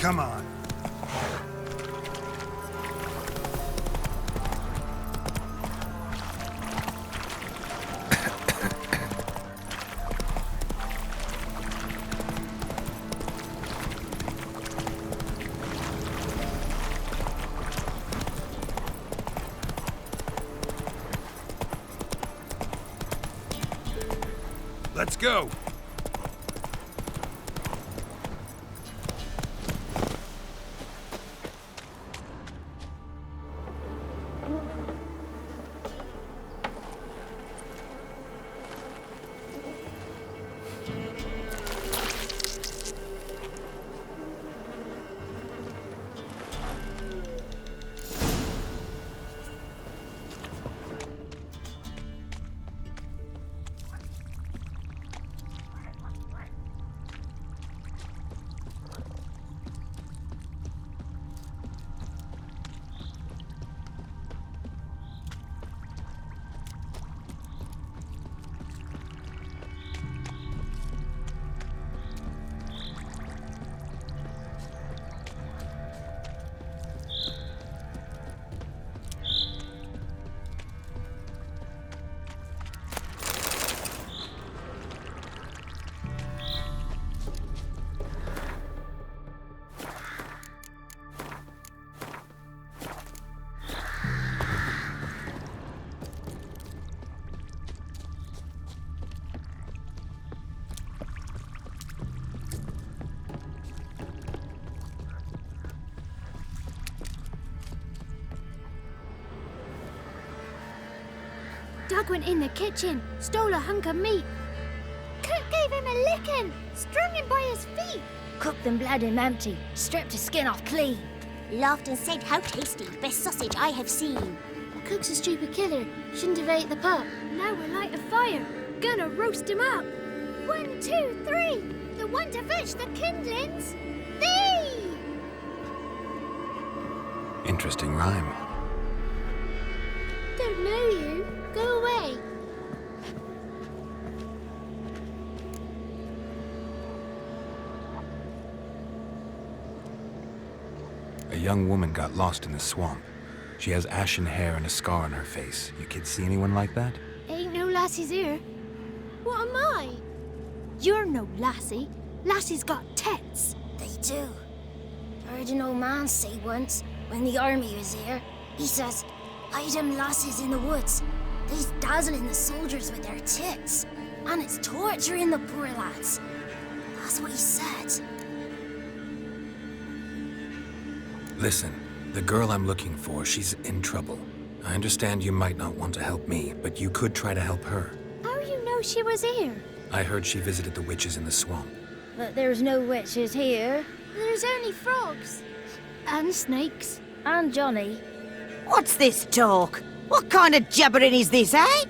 Come on. Let's go. Doug went in the kitchen, stole a hunk of meat. Cook gave him a licking, strung him by his feet. Cooked and bled him empty, stripped his skin off clean. Laughed and said, "How tasty, best sausage I have seen." Cook's a stupid killer, shouldn't have ate the pup. Now we'll light a fire, gonna roast him up. 1, 2, 3, the one to fetch the kindlings, thee! Interesting rhyme. Don't know you. Go away. A young woman got lost in the swamp. She has ashen hair and a scar on her face. You kids see anyone like that? Ain't no lassies here. What am I? You're no lassie. Lassies got tits. They do. I heard an old man say once, when the army was here, he says, "I them lassies in the woods. They's dazzling the soldiers with their tits. And it's torturing the poor lads." That's what he said. Listen, the girl I'm looking for, she's in trouble. I understand you might not want to help me, but you could try to help her. How you know she was here? I heard she visited the witches in the swamp. But there's no witches here. There's only frogs. And snakes. And Johnny. What's this talk? What kind of jabbering is this, eh?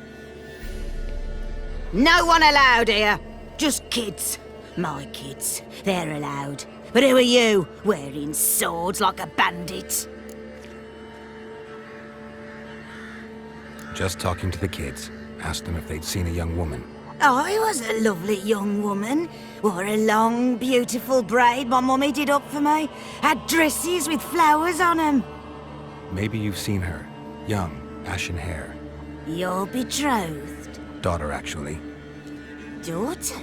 No one allowed here. Just kids. My kids. They're allowed. But who are you, wearing swords like a bandit? Just talking to the kids. Asked them if they'd seen a young woman. I was a lovely young woman. Wore a long, beautiful braid my mummy did up for me. Had dresses with flowers on them. Maybe you've seen her. Young, ashen hair. You're betrothed? Daughter, actually. Daughter?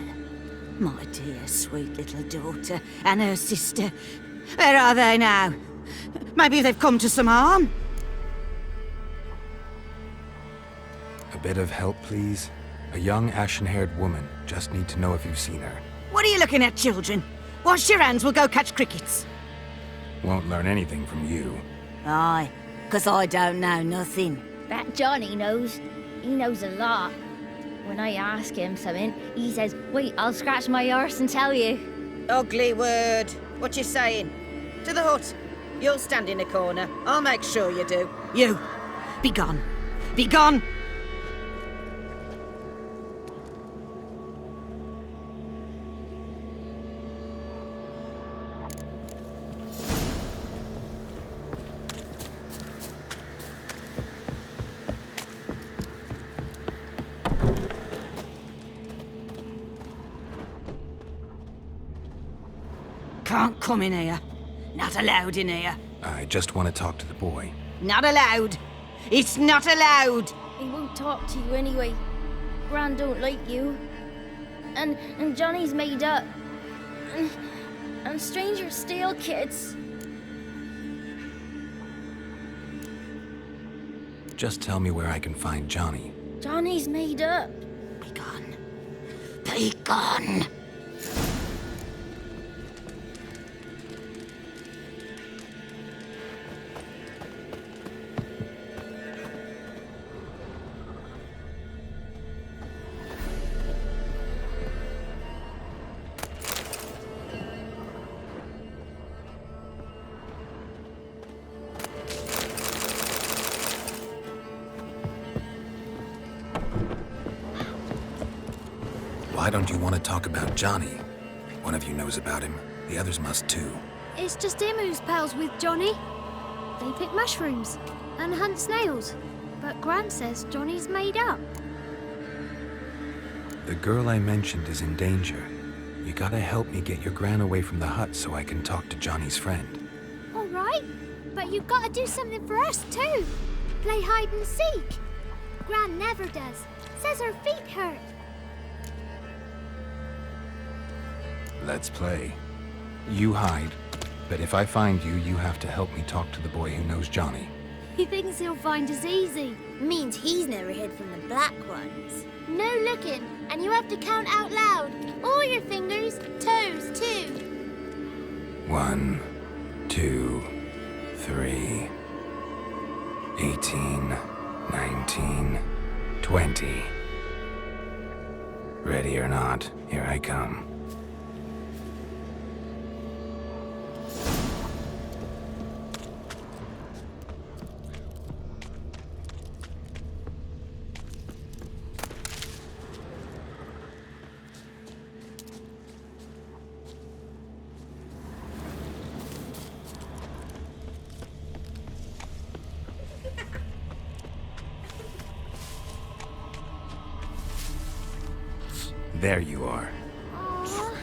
My dear, sweet little daughter and her sister. Where are they now? Maybe they've come to some harm? A bit of help, please? A young, ashen-haired woman. Just need to know if you've seen her. What are you looking at, children? Wash your hands, we'll go catch crickets. Won't learn anything from you. Aye, 'cause I don't know nothing. That Johnny knows. He knows a lot. When I ask him something, he says, "Wait, I'll scratch my arse and tell you." Ugly word. What you saying? To the hut. You'll stand in a corner. I'll make sure you do. You, be gone. Be gone! Can't come in here. Not allowed in here. I just want to talk to the boy. Not allowed. It's not allowed. He won't talk to you anyway. Gran don't like you. And Johnny's made up. And strangers steal kids. Just tell me where I can find Johnny. Johnny's made up. Be gone. Be gone. Why don't you want to talk about Johnny? One of you knows about him. The others must too. It's just him who's pals with Johnny. They pick mushrooms and hunt snails. But Gran says Johnny's made up. The girl I mentioned is in danger. You gotta help me get your gran away from the hut so I can talk to Johnny's friend. All right, but you've got to do something for us too. Play hide and seek. Gran never does. Says her feet hurt. Let's play. You hide, but if I find you, you have to help me talk to the boy who knows Johnny. He thinks he'll find us easy. Means he's never hid from the black ones. No looking, and you have to count out loud. All your fingers, toes too. 1, 2, 3, 18, 19, 20. Ready or not, here I come. There you are. Aww.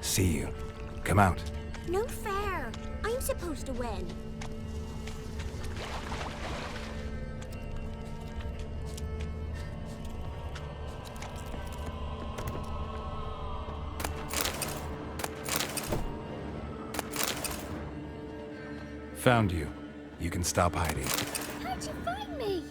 See you. Come out. No fair. I'm supposed to win. Found you. You can stop hiding. How'd you find me?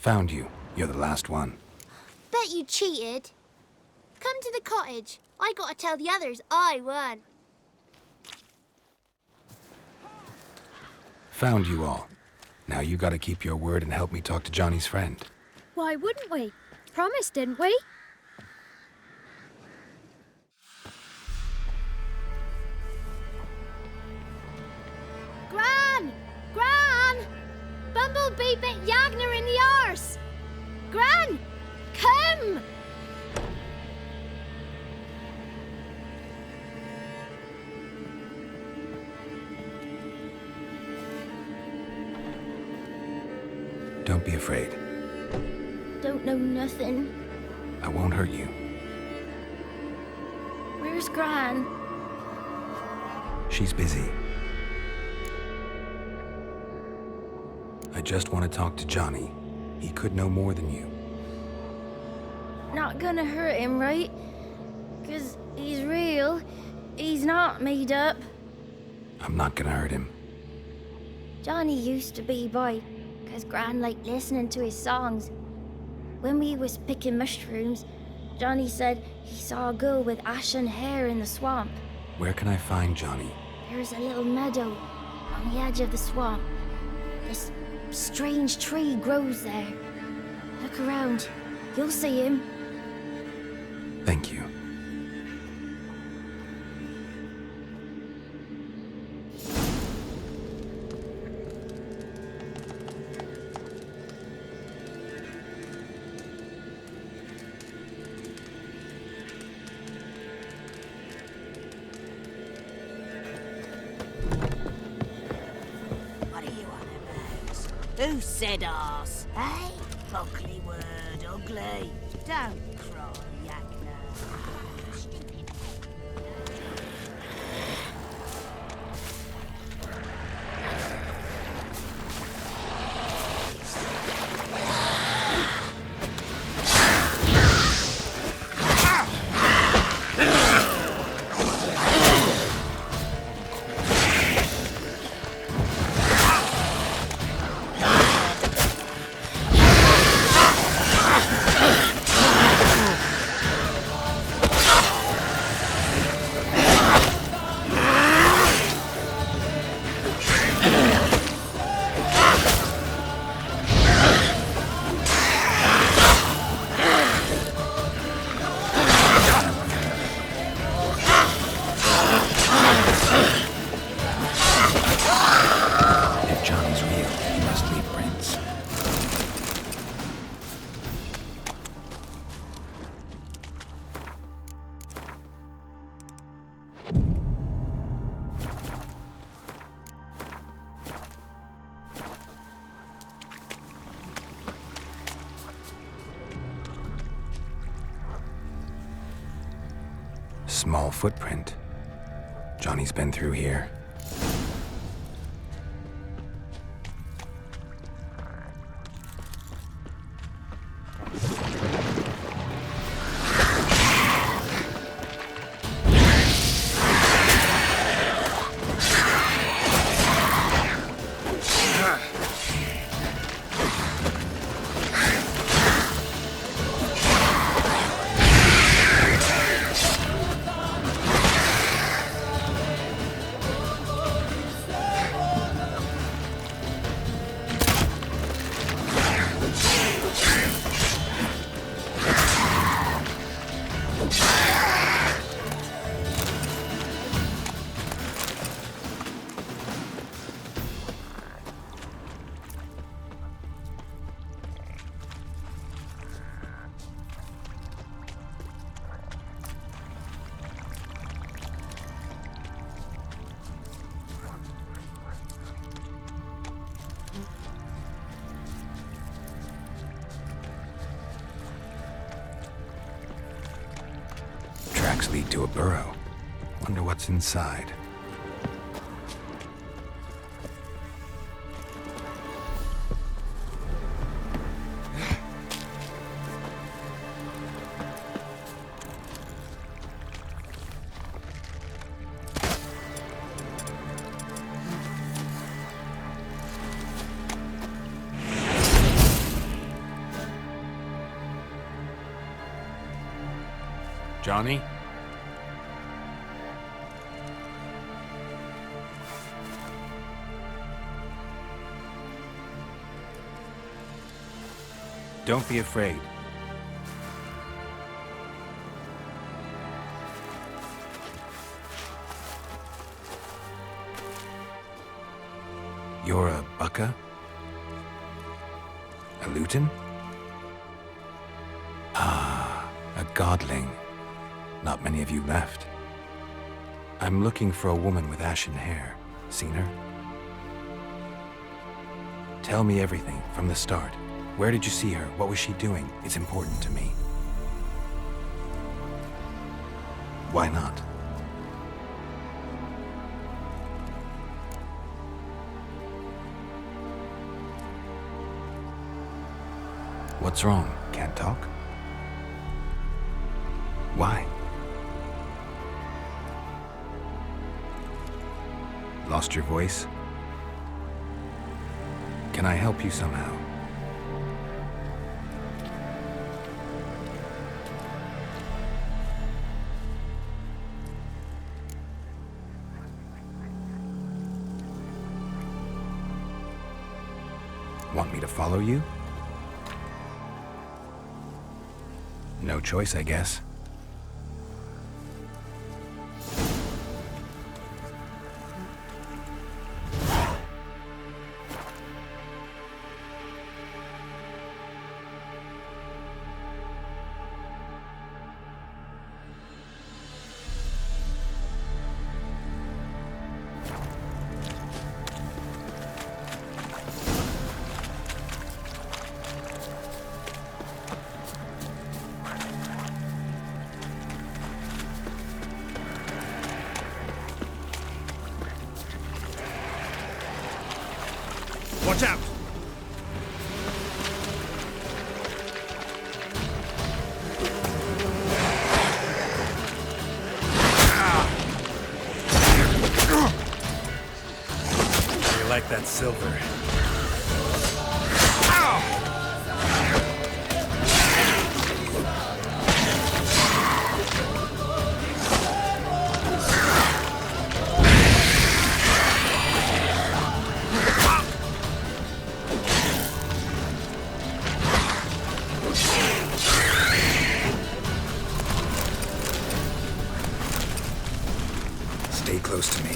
Found you. You're the last one. Bet you cheated. Come to the cottage. I gotta tell the others I won. Found you all. Now you gotta keep your word and help me talk to Johnny's friend. Why wouldn't we? Promised, didn't we? Gran! Gran! Bumblebee bit Yagner in the arse! Gran! Come! Don't be afraid. don't know nothing. I won't hurt you. Where's Gran? She's busy. I just want to talk to Johnny. He could know more than you. Not gonna hurt him, right? 'Cause he's real. He's not made up. I'm not gonna hurt him. Johnny used to be boy, 'cause Gran liked listening to his songs. When we was picking mushrooms, Johnny said he saw a girl with ashen hair in the swamp. Where can I find Johnny? There's a little meadow on the edge of the swamp. This strange tree grows there. Look around. You'll see him. Thank you. What are you on about? Who said arse? Hey? Ugly word, ugly. Don't cry, Yagna. Small footprint. Johnny's been through here. Tracks lead to a burrow. Wonder what's inside. Johnny? Don't be afraid. You're a Bucka? A Luton? Ah, a godling. Not many of you left. I'm looking for a woman with ashen hair. Seen her? Tell me everything from the start. Where did you see her? What was she doing? It's important to me. Why not? What's wrong? Can't talk? Why? Lost your voice? Can I help you somehow? Want me to follow you? No choice, I guess. Watch out! You like that silver? Stay close to me.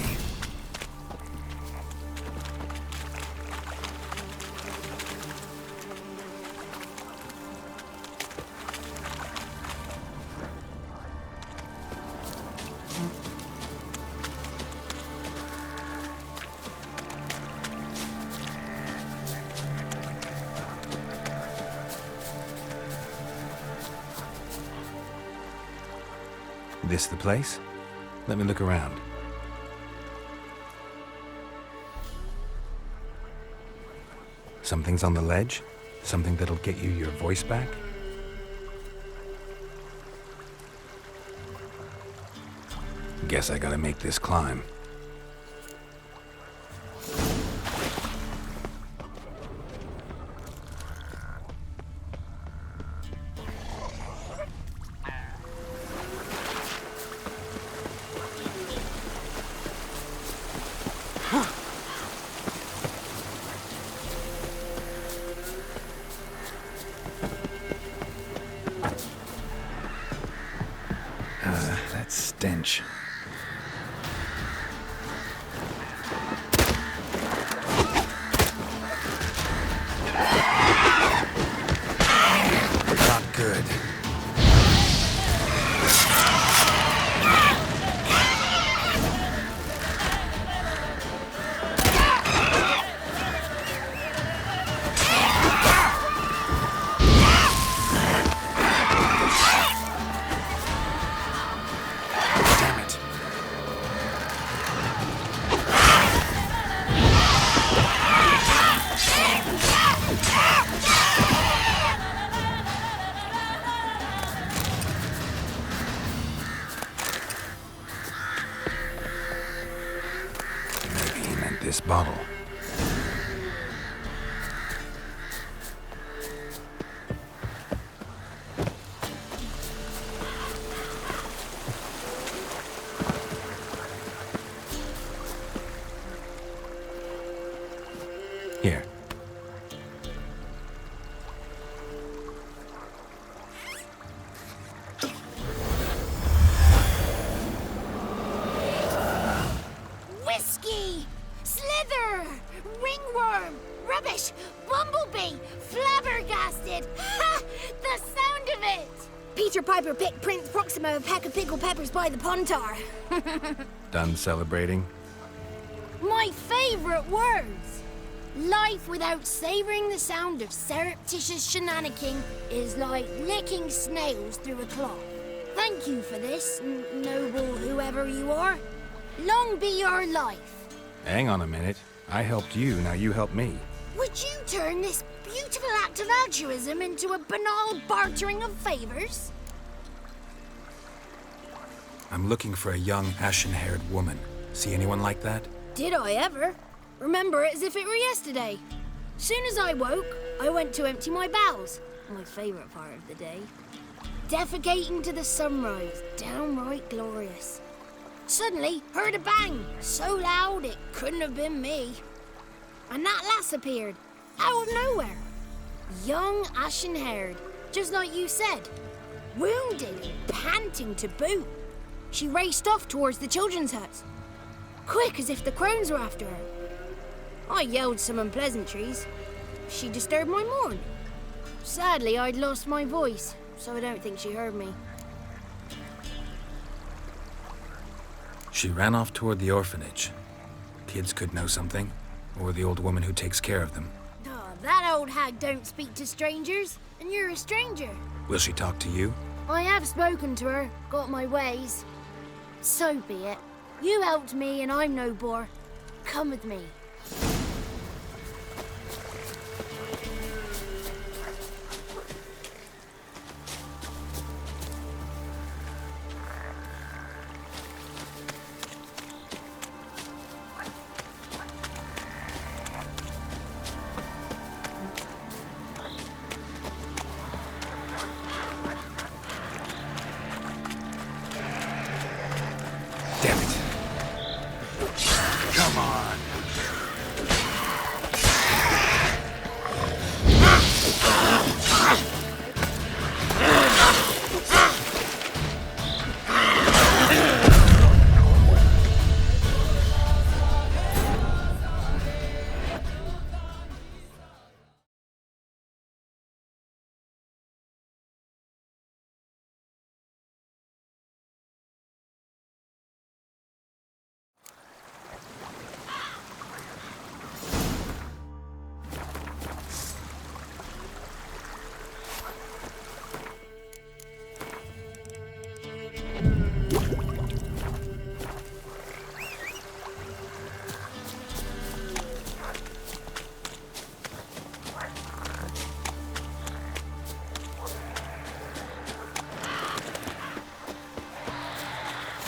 This the place? Let me look around. Something's on the ledge? Something that'll get you your voice back? Guess I gotta make this climb. That stench. Not good. This bottle. Here. Whiskey! Slither! Ringworm! Rubbish! Bumblebee! Flabbergasted! Ha! The sound of it! Peter Piper picked Prince Proxima a pack of pickled peppers by the puntar. Done celebrating? My favorite words! Life without savouring the sound of surreptitious shenanigans is like licking snails through a cloth. Thank you for this, noble whoever you are. Long be your life. Hang on a minute. I helped you, now you help me. Would you turn this beautiful act of altruism into a banal bartering of favours? I'm looking for a young, ashen-haired woman. See anyone like that? Did I ever? Remember it as if it were yesterday. Soon as I woke, I went to empty my bowels. My favourite part of the day. Defecating to the sunrise, downright glorious. Suddenly, heard a bang, so loud it couldn't have been me. And that lass appeared, out of nowhere. Young, ashen-haired, just like you said. Wounded and panting to boot. She raced off towards the children's huts. Quick as if the crones were after her. I yelled some unpleasantries. She disturbed my morn. Sadly, I'd lost my voice, so I don't think she heard me. She ran off toward the orphanage. Kids could know something, or the old woman who takes care of them. Oh, that old hag don't speak to strangers, and you're a stranger. Will she talk to you? I have spoken to her, got my ways. So be it. You helped me, and I'm no bore. Come with me.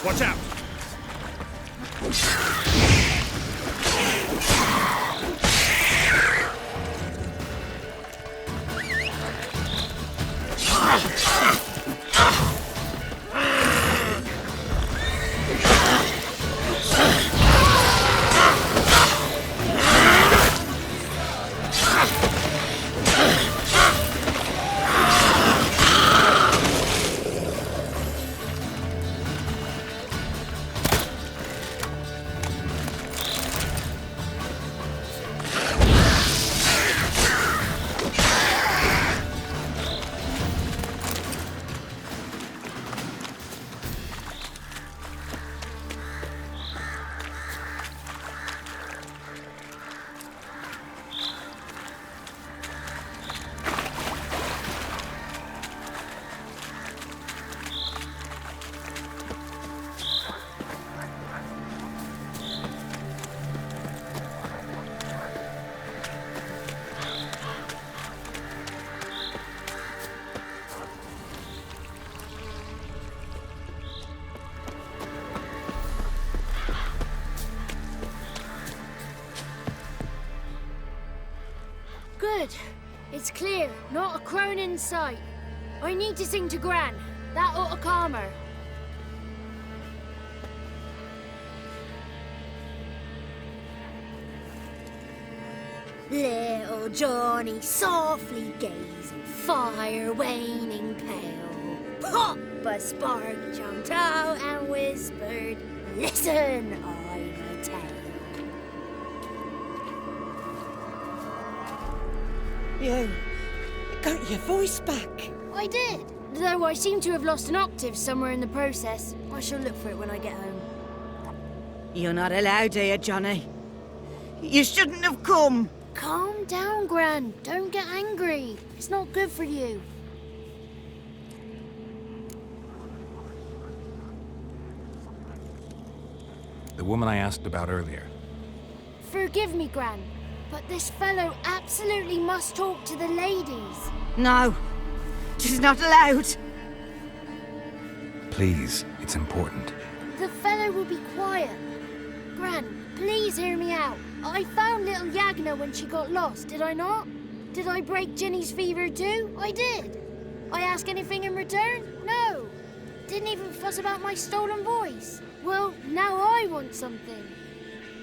Watch out! Good. It's clear. Not a crone in sight. I need to sing to Gran. That ought to calm her. Little Johnny softly gazing, fire waning pale. Pop! A spark jumped out and whispered, "Listen, I've a tale." You got your voice back. I did, though I seem to have lost an octave somewhere in the process. I shall look for it when I get home. You're not allowed here, Johnny. You shouldn't have come. Calm down, Gran. Don't get angry. It's not good for you. The woman I asked about earlier. Forgive me, Gran, but this fellow absolutely must talk to the ladies. No, she's not allowed. Please, it's important. The fellow will be quiet. Gran, please hear me out. I found little Yagna when she got lost, did I not? Did I break Ginny's fever too? I did. I ask anything in return? No. Didn't even fuss about my stolen voice. Well, now I want something.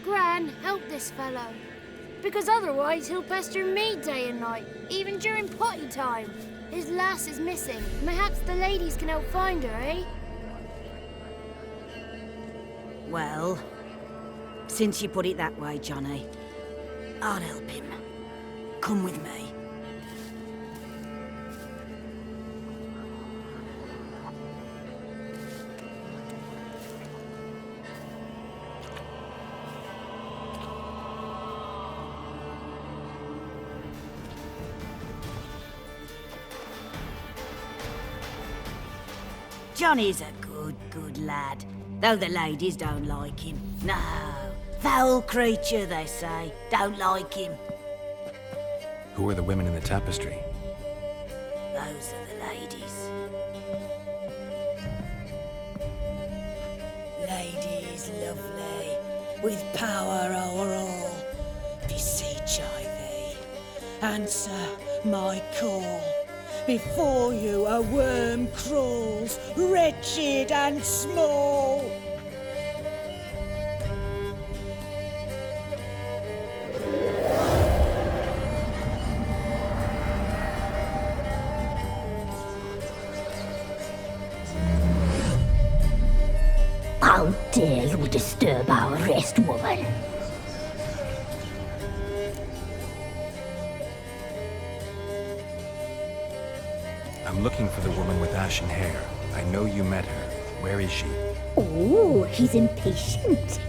Gran, help this fellow. Because otherwise he'll pester me day and night, even during potty time. His lass is missing. Perhaps the ladies can help find her, eh? Well, since you put it that way, Johnny, I'll help him. Come with me. Johnny's a good lad, though the ladies don't like him. No, foul creature, they say. Don't like him. Who are the women in the tapestry? Those are the ladies. Ladies lovely, with power o'er all, beseech I thee, answer my call. Before you a worm crawls, wretched and small. How dare you disturb our rest, woman? I'm looking for the woman with ashen hair. I know you met her. Where is she? Oh, he's impatient.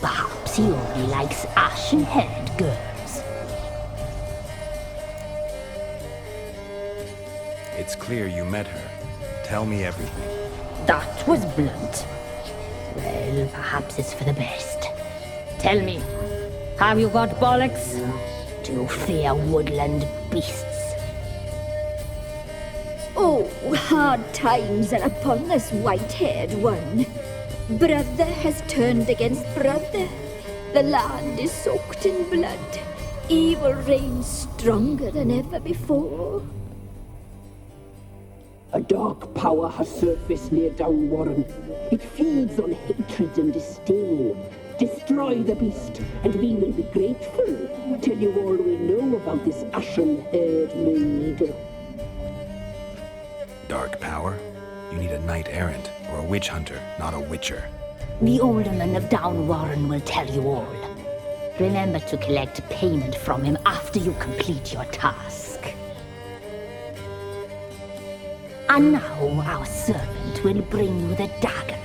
Perhaps he only likes ashen-haired girls. It's clear you met her. Tell me everything. That was blunt. Well, perhaps it's for the best. Tell me, have you got bollocks? Do you fear woodland beasts? Oh, hard times are upon this white-haired one. Brother has turned against brother. The land is soaked in blood. Evil reigns stronger than ever before. A dark power has surfaced near Downwarren. It feeds on hatred and disdain. Destroy the beast, and we will be grateful. Tell you all we know about this ashen-haired maid. Dark power? You need a knight-errant, or a witch hunter, not a witcher. The alderman of Downwarren will tell you all. Remember to collect payment from him after you complete your task. And now our servant will bring you the dagger.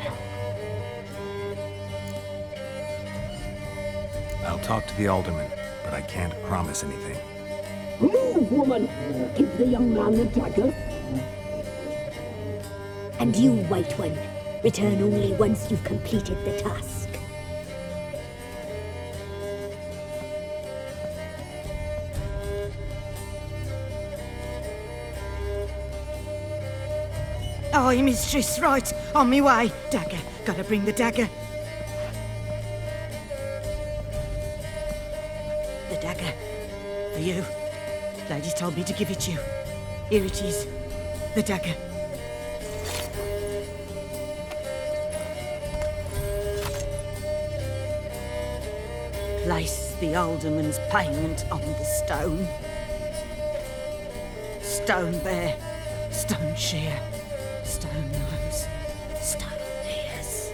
I'll talk to the alderman, but I can't promise anything. Move, woman! Give the young man the dagger. And you, White One, return only once you've completed the task. Aye, mistress, right. On me way. Dagger. Gotta bring the dagger. The dagger. For you. Ladies told me to give it you. Here it is. The dagger. Place the alderman's payment on the stone. Stone bear. Stone shear. Stone nose, stone ears.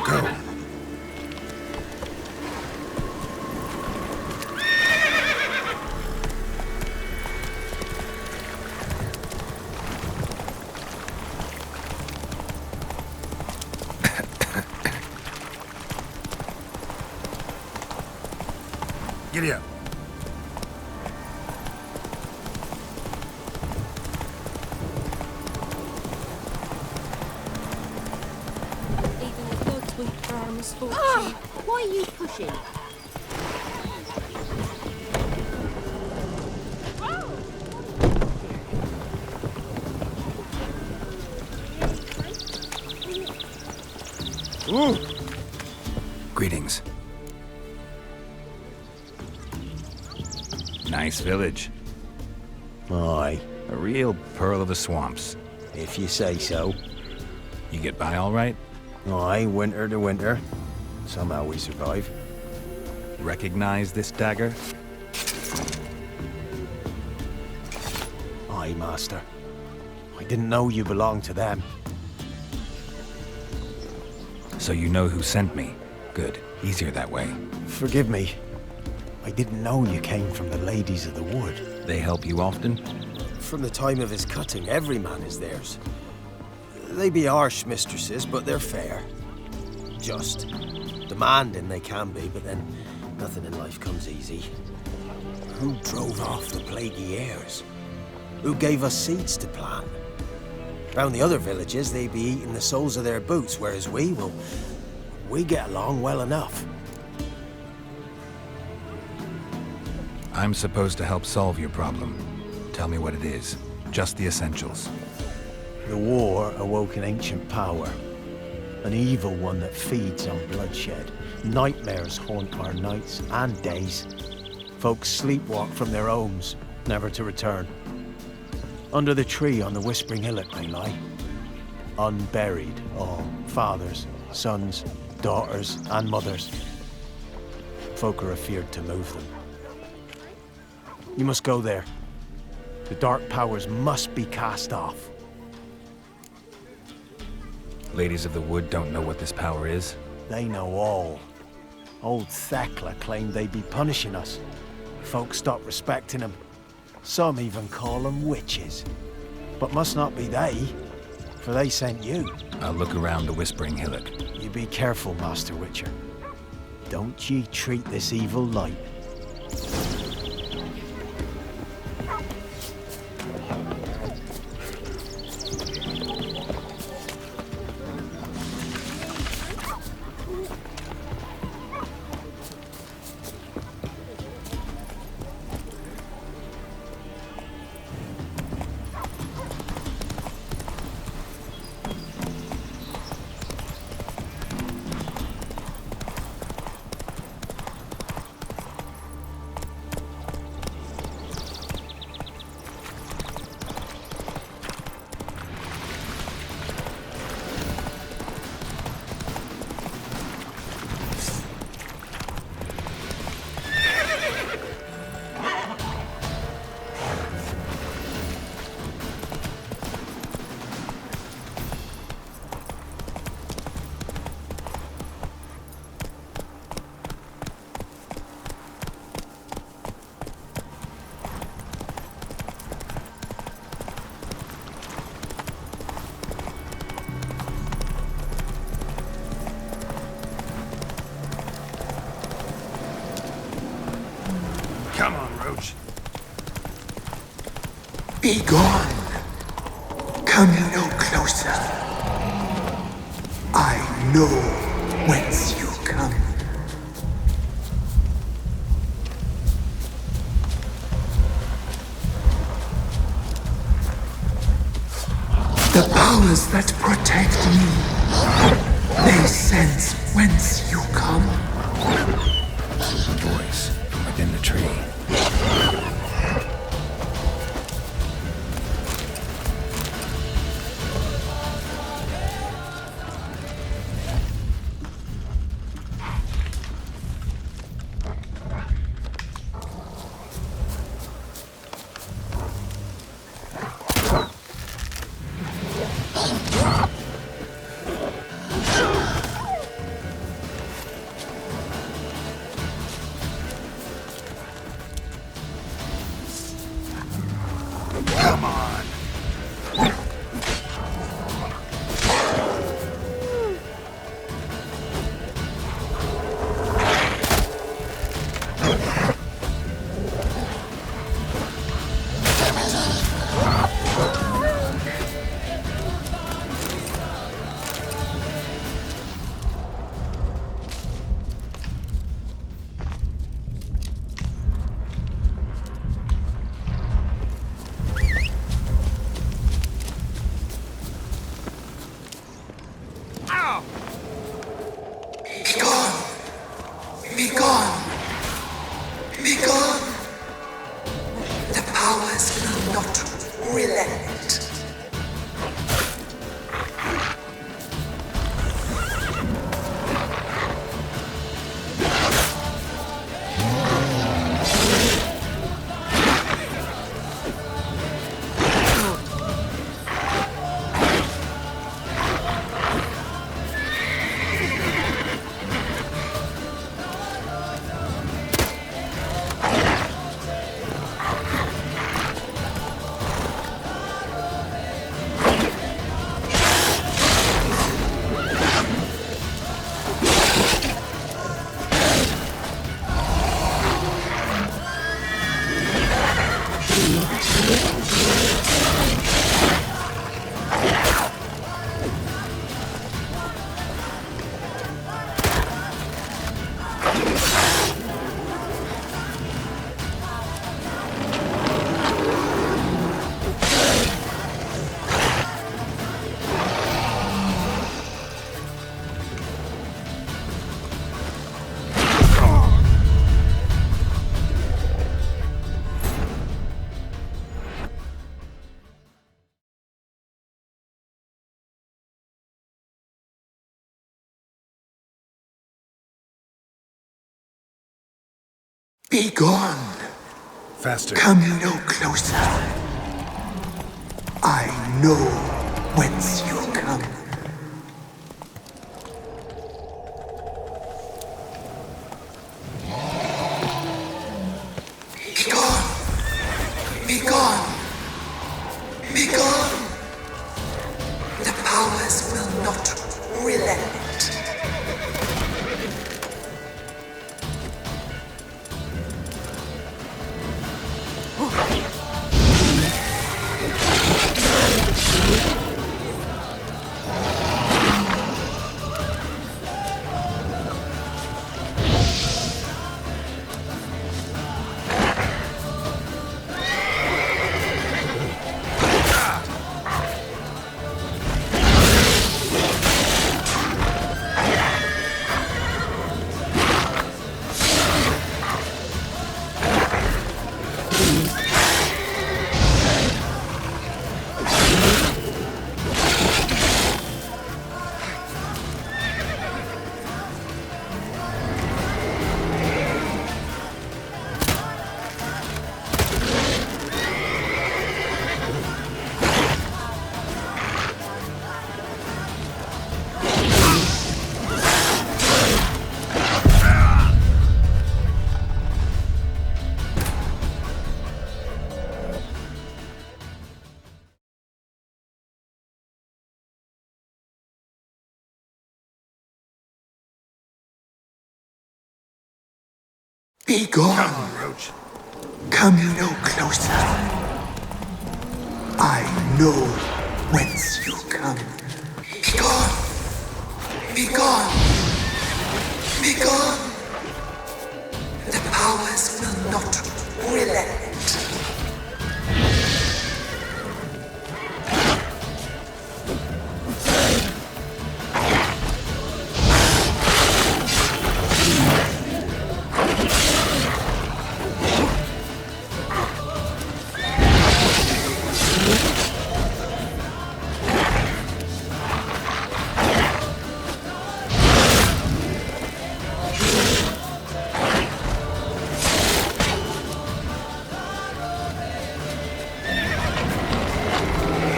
go. Giddy up. Even with no tweak for our misfortune. Why are you pushing? Ooh. Greetings. Nice village. Aye. A real pearl of the swamps. If you say so. You get by all right? Aye, winter to winter. Somehow we survive. Recognize this dagger? Aye, master. I didn't know you belonged to them. So you know who sent me. Good. Easier that way. Forgive me. I didn't know you came from the Ladies of the Wood. They help you often? From the time of his cutting, every man is theirs. They be harsh mistresses, but they're fair. Just. Demanding they can be, but then nothing in life comes easy. Who drove off the plaguey heirs? Who gave us seeds to plant? Round the other villages, they be eating the soles of their boots, whereas we get along well enough. I'm supposed to help solve your problem. Tell me what it is. Just the essentials. The war awoke an ancient power. An evil one that feeds on bloodshed. Nightmares haunt our nights and days. Folks sleepwalk from their homes, never to return. Under the tree on the Whispering Hillock they lie. Unburied, all. Fathers, sons, daughters, and mothers. Folk are afeared to move them. You must go there. The dark powers must be cast off. Ladies of the Wood don't know what this power is? They know all. Old Thekla claimed they'd be punishing us. Folk stopped respecting them. Some even call them witches. But must not be they, for they sent you. I'll look around the Whispering Hillock. You be careful, Master Witcher. Don't ye treat this evil light. Come on, Roach. Be gone. Come no closer. I know whence you come. The powers that protect me, they sense whence you come. A voice from within the tree. Be gone! Be gone! The powers will not relent. Be gone. Faster. Come no closer. I know whence you come. Be gone. Be gone. Be gone. The powers will not relent. Be gone. Come on, Roach. Come no closer. I know whence you come. Be gone. Be gone. Be gone. The powers will not relent.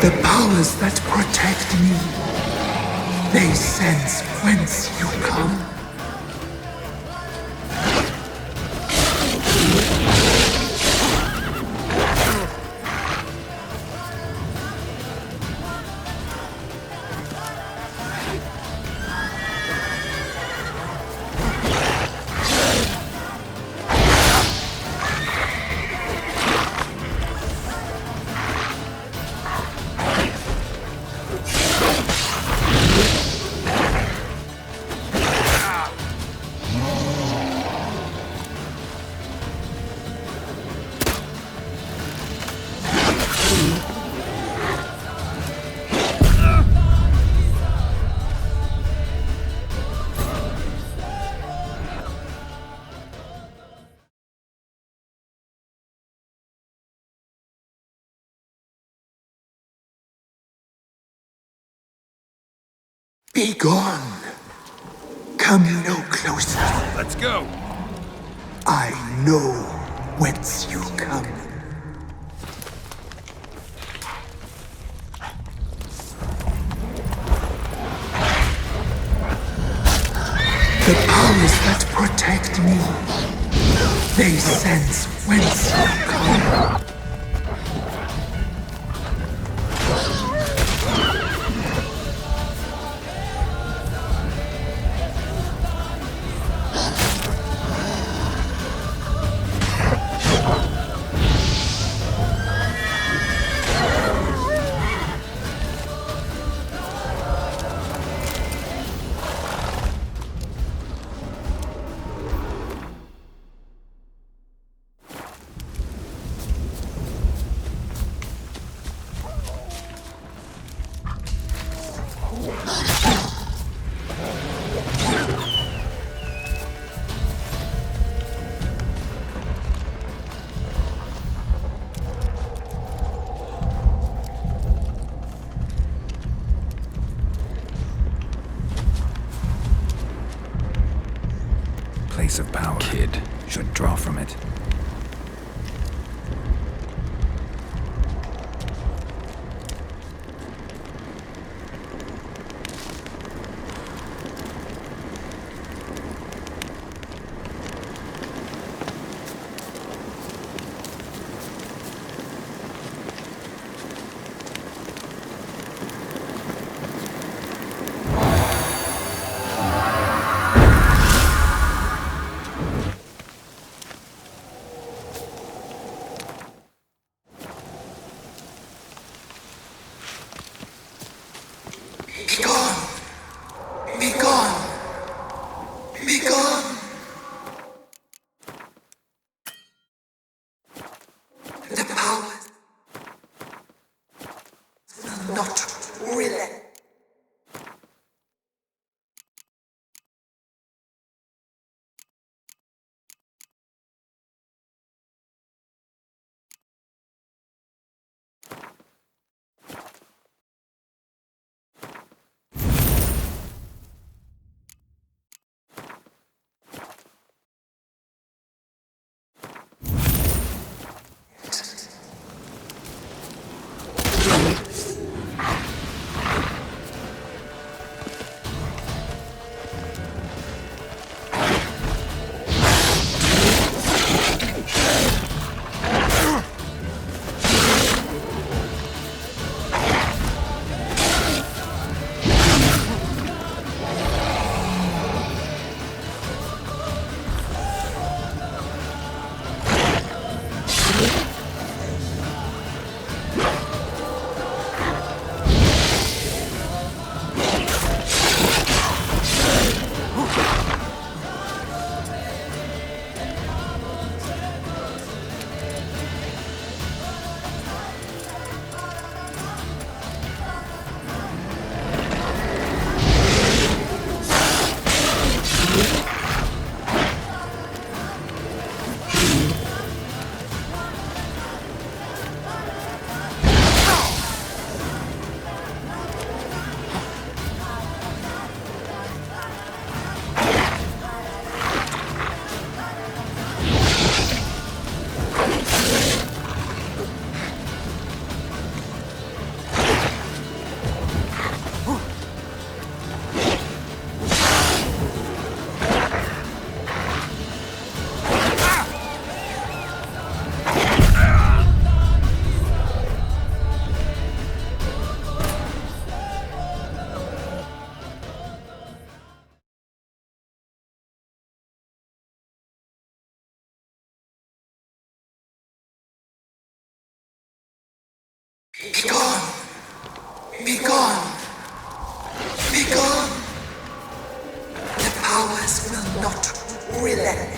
The powers that protect me, they sense whence you come. Be gone. Come no closer. Let's go. I know whence you come. The powers that protect me, they sense whence you come. Place of power. Kid should draw from it. Be gone! Be gone! Be gone! The powers will not relent. Be gone! Be gone! Be gone! The powers will not relent.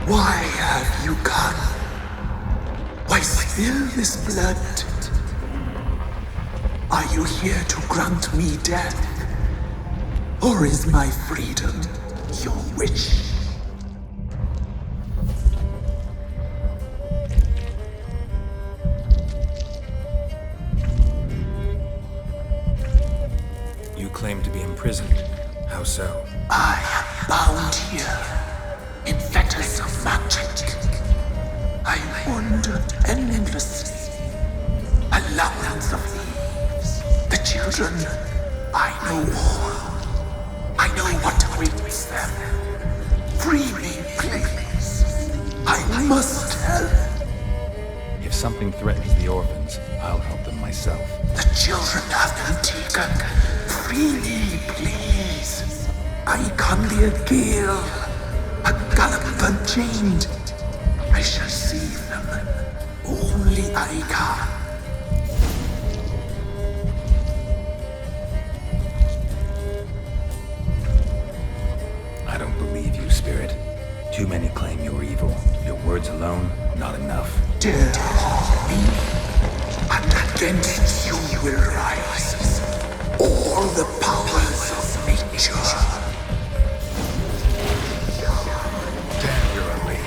Why have you come? Why spill this blood? Are you here to grant me death? Or is my freedom your wish? You claim to be imprisoned. How so? I am bound here in fetters of magic. I wandered endlessly, a labyrinth of leaves. The children, I know all. I know what awaits them. Free me, please. I must help. If something threatens the orphans, I'll help them myself. The children have been taken. Free me, please. I can be a gale, a gallop unchained. I shall save them. Only I can. I don't believe you, Spirit. Too many claim you're evil. Your words alone, not enough. Dare harm me, and against you will rise all the powers of nature. Damn your ugly.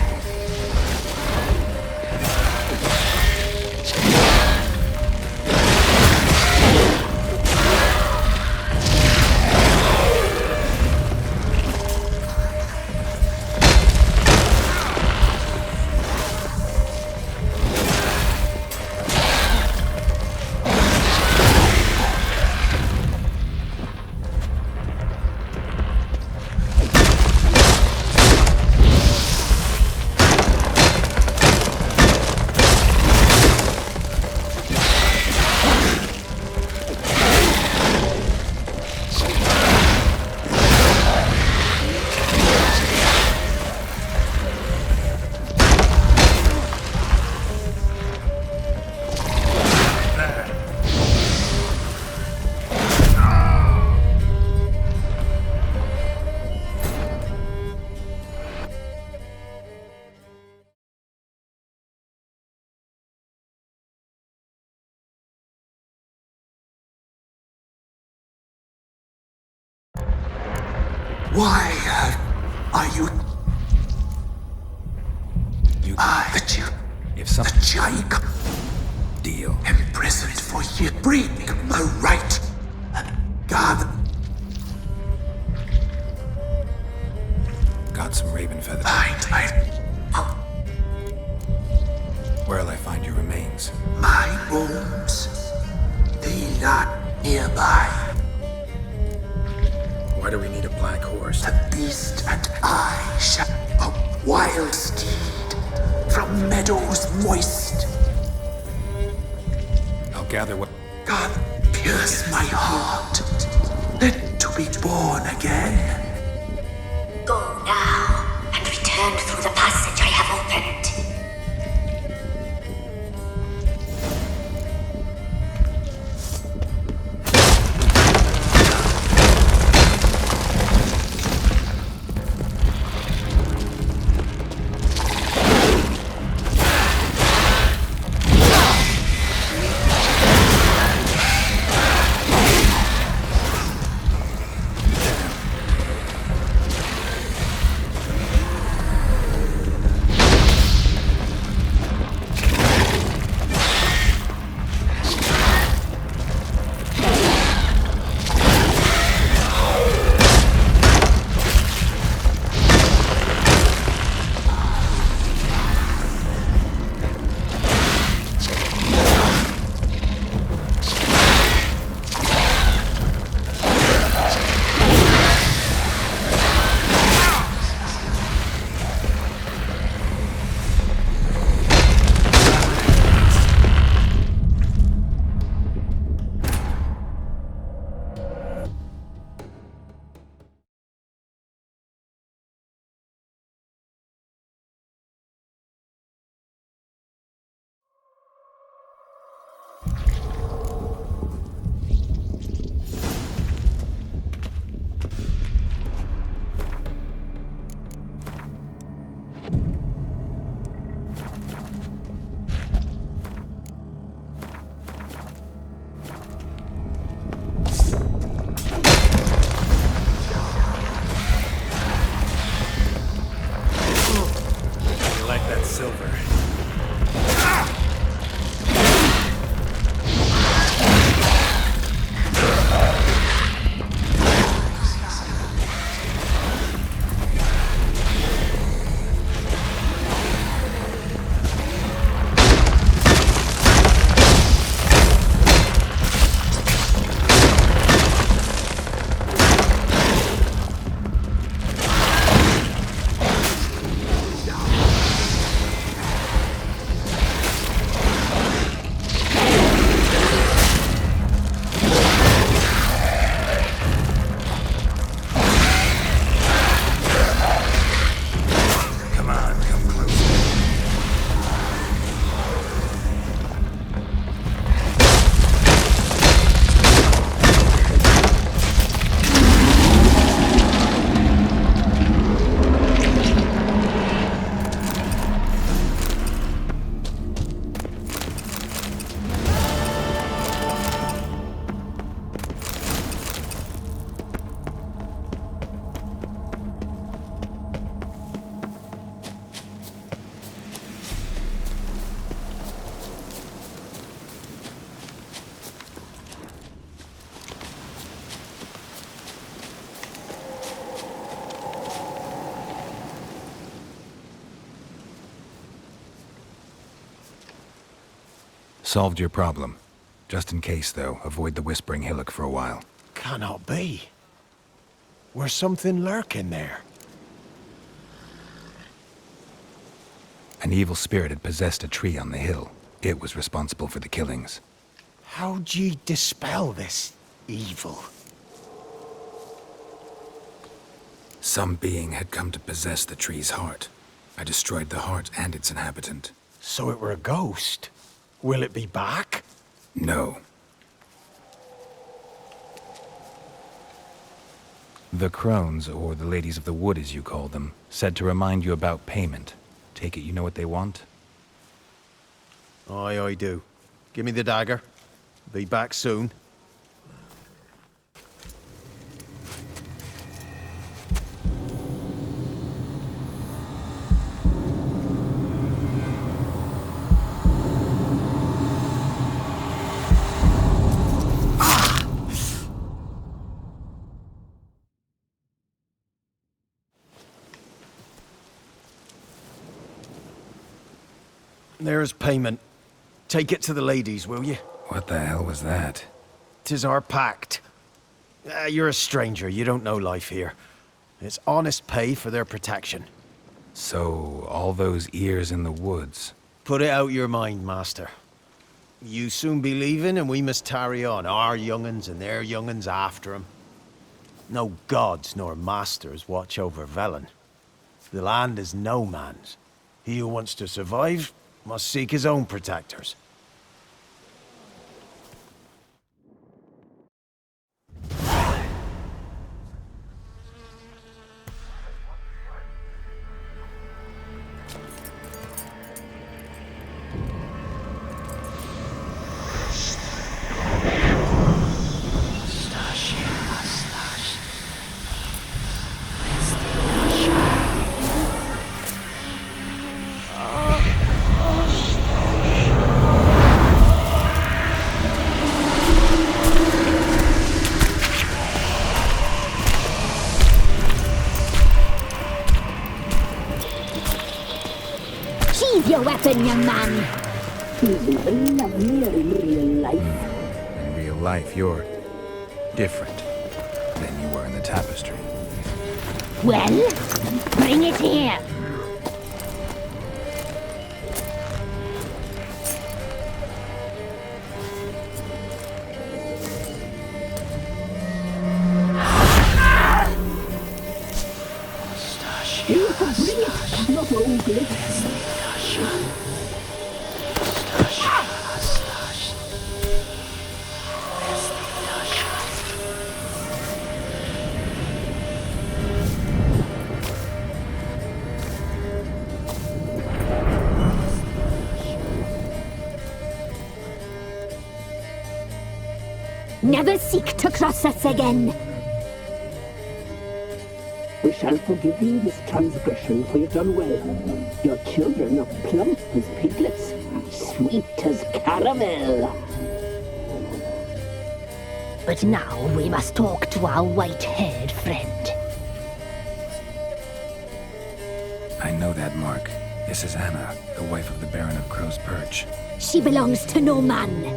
Why are you? The you. If some the Jaik deal imprisoned for years. Bring my right. God. got some raven feathers. Where'll I find your remains? My bones. They lie nearby. Why do we need a black horse? The beast and I shall a wild steed from meadows moist. I'll gather what. God, pierce my heart. Let to be born again. Go now and return through the passage I have opened. Solved your problem. Just in case, though, avoid the Whispering Hillock for a while. Cannot be. Where's something lurking there? An evil spirit had possessed a tree on the hill. It was responsible for the killings. How'd ye dispel this evil? Some being had come to possess the tree's heart. I destroyed the heart and its inhabitant. So it were a ghost. Will it be back? No. The crones, or the ladies of the wood as you call them, said to remind you about payment. Take it you know what they want? Aye, I do. Give me the dagger. Be back soon. There's payment. Take it to the ladies, will you? What the hell was that? 'Tis our pact. You're a stranger, you don't know life here. It's honest pay for their protection. So, all those ears in the woods. Put it out your mind, master. You soon be leaving and we must tarry on, our young'uns and their young'uns after 'em. No gods nor masters watch over Velen. The land is no man's. He who wants to survive must seek his own protectors. Sheathe your weapon, young man. He's lovelier in real life. In real life, you're different than you were in the tapestry. Well, bring it here. You can bring it, not ugly. Never seek to cross us again. We shall forgive you this transgression, for you've done well. Your children are plump as piglets, sweet as caramel. But now we must talk to our white-haired friend. I know that mark. This is Anna, the wife of the Baron of Crow's Perch. She belongs to no man.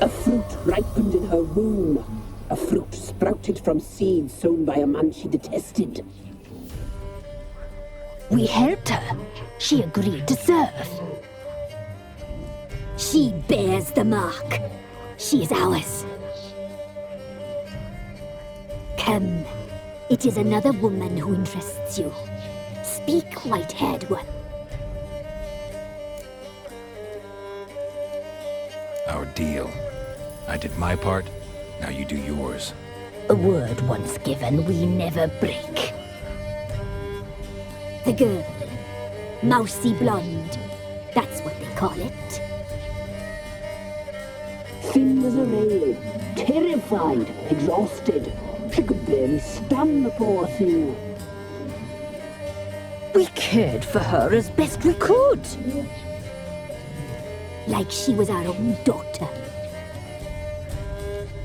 A fruit ripened in her womb. A fruit sprouted from seeds sown by a man she detested. We helped her. She agreed to serve. She bears the mark. She is ours. Come. It is another woman who interests you. Speak, white-haired one. Our deal. I did my part, now you do yours. A word once given, we never break. The girl. Mousy blonde. That's what they call it. Thin as a rail, terrified, exhausted. She could barely stand, the poor thing. We cared for her as best we could. Like she was our own daughter.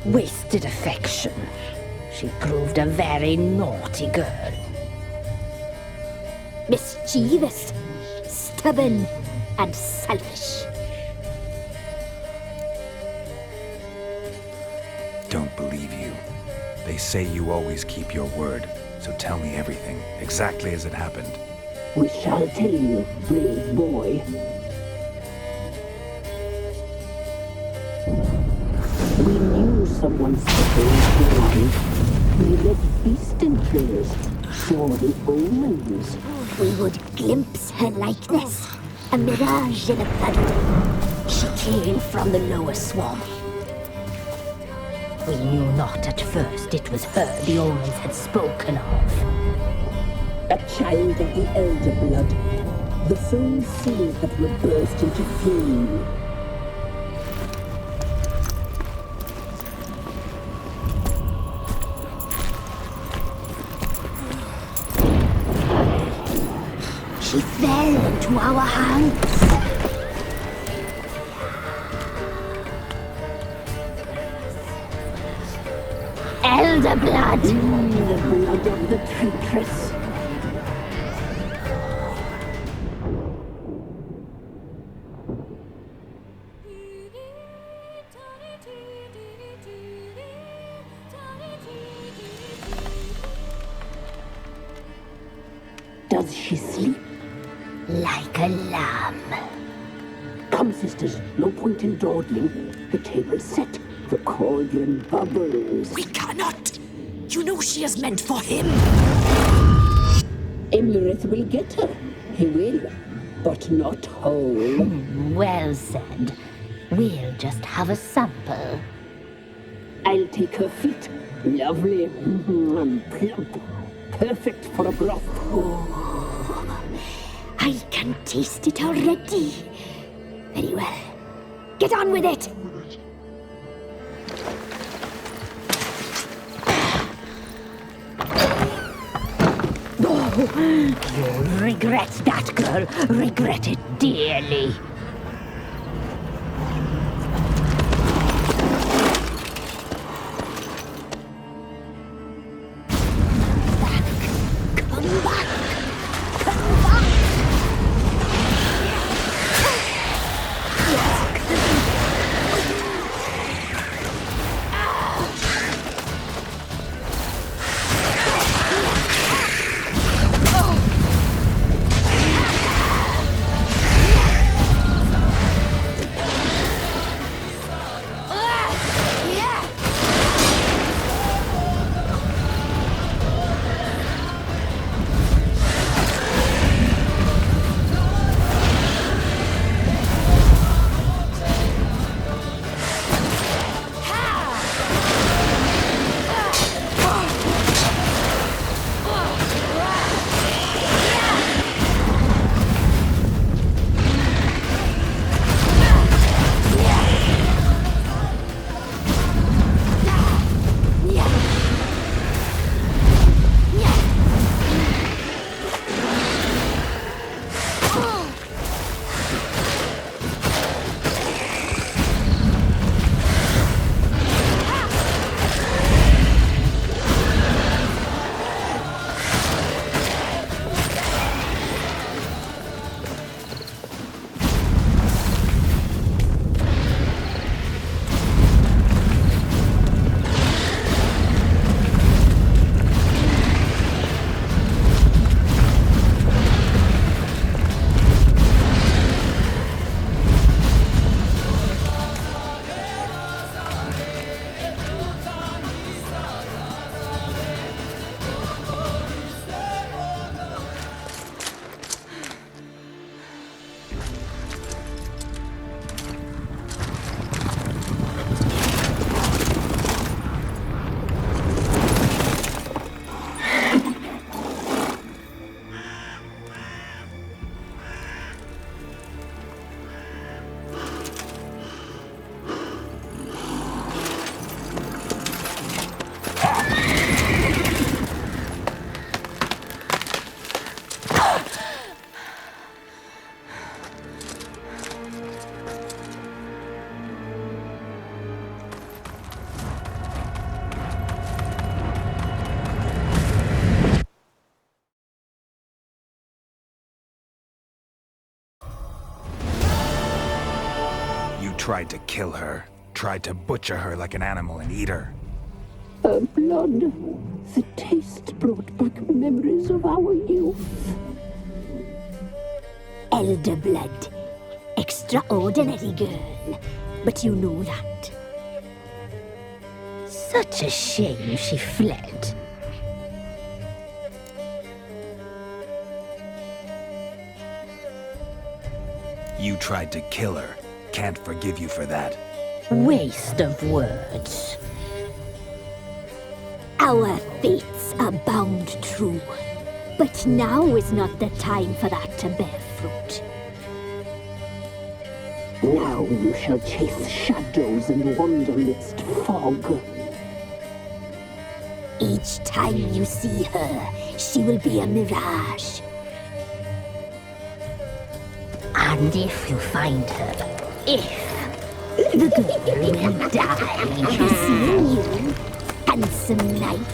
Wasted affection. She proved a very naughty girl. Mischievous. Stubborn. and selfish. Don't believe you. They say you always keep your word, so tell me everything, exactly as it happened. We shall tell you, brave boy. We knew someone suffering. We read beast entrails, saw the omens. We would glimpse her likeness, a mirage in a puddle. She came from the lower swamp. We knew not at first it was her the omens had spoken of. A child of the elder blood, the soul seeds that were burst into flame. She fell into our hands. Elder blood! The blood of the traitress. Does she sleep? Like a lamb. Come, sisters, no point in dawdling. The table's set. The cauldron bubbles. We cannot! You know she is meant for him! Immerse will get her. He will, but not whole. Well said. We'll just have a sample. I'll take her feet. Lovely. Plump. Perfect for a broth. Oh, I can taste it already. Very well. Get on with it! You'll regret that, girl. Regret it dearly. Come back! Come back! tried to kill her. Tried to butcher her like an animal and eat her. Her blood. The taste brought back memories of our youth. Elder blood. Extraordinary girl. But you know that. Such a shame she fled. You tried to kill her. Can't forgive you for that. Waste of words. Our fates are bound true. But now is not the time for that to bear fruit. Now you shall chase shadows and wander midst fog. Each time you see her, she will be a mirage. And if you find her, the girl will die. Seeing you, handsome knight.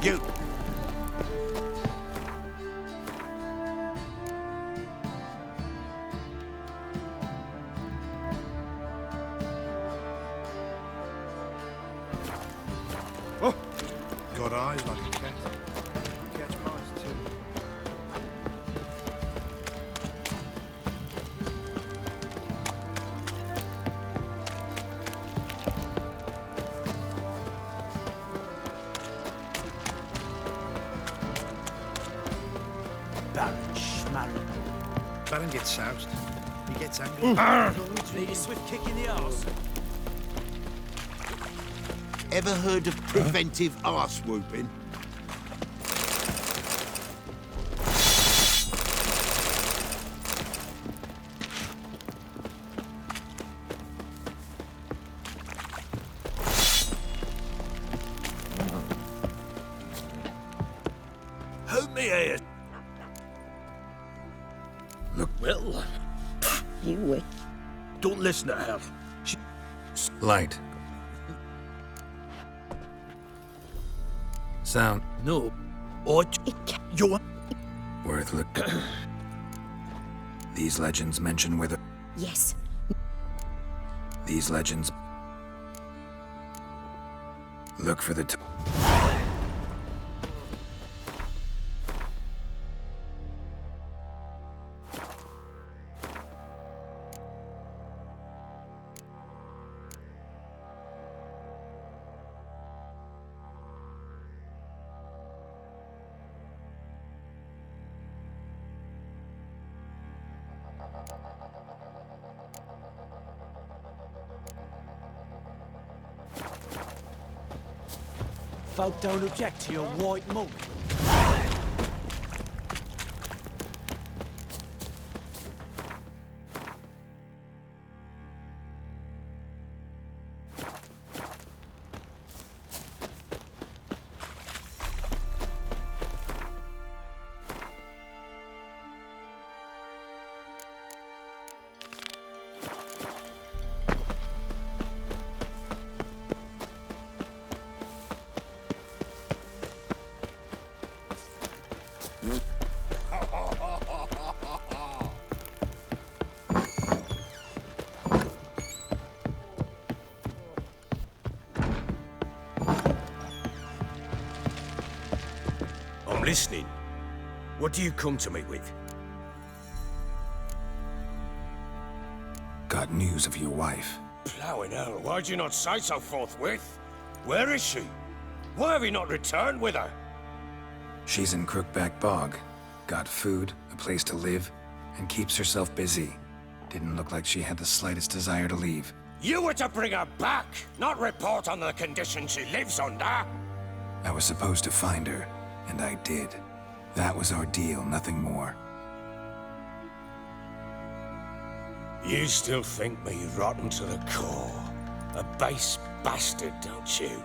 You! Oh! Got eyes like a cat. Catch mice too. Baron gets soused. He gets angry. Need a swift kick in the arse. Ever heard of preventive arse whooping? Hold me here. Look. Well, You wait. don't listen to her. Light. Sound. No. Or you're... Worth look. These legends mention whether... Yes. These legends... Look for the... Folk don't object to your white monk. I'm listening. What do you come to me with? Got news of your wife. Plowing hell, why'd you not say so forthwith? Where is she? Why have you not returned with her? She's in Crookback Bog. Got food, a place to live, and keeps herself busy. Didn't look like she had the slightest desire to leave. You were to bring her back, not report on the conditions she lives under. I was supposed to find her, and I did. That was our deal, nothing more. You still think me rotten to the core. A base bastard, don't you?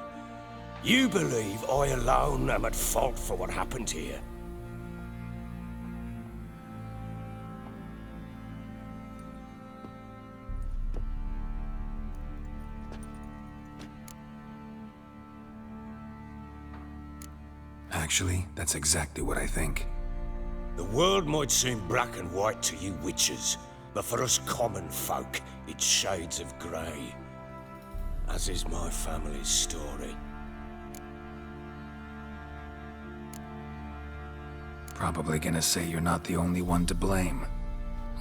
You believe I alone am at fault for what happened here. Actually, that's exactly what I think. The world might seem black and white to you witches, but for us common folk, it's shades of grey. As is my family's story. Probably gonna say you're not the only one to blame.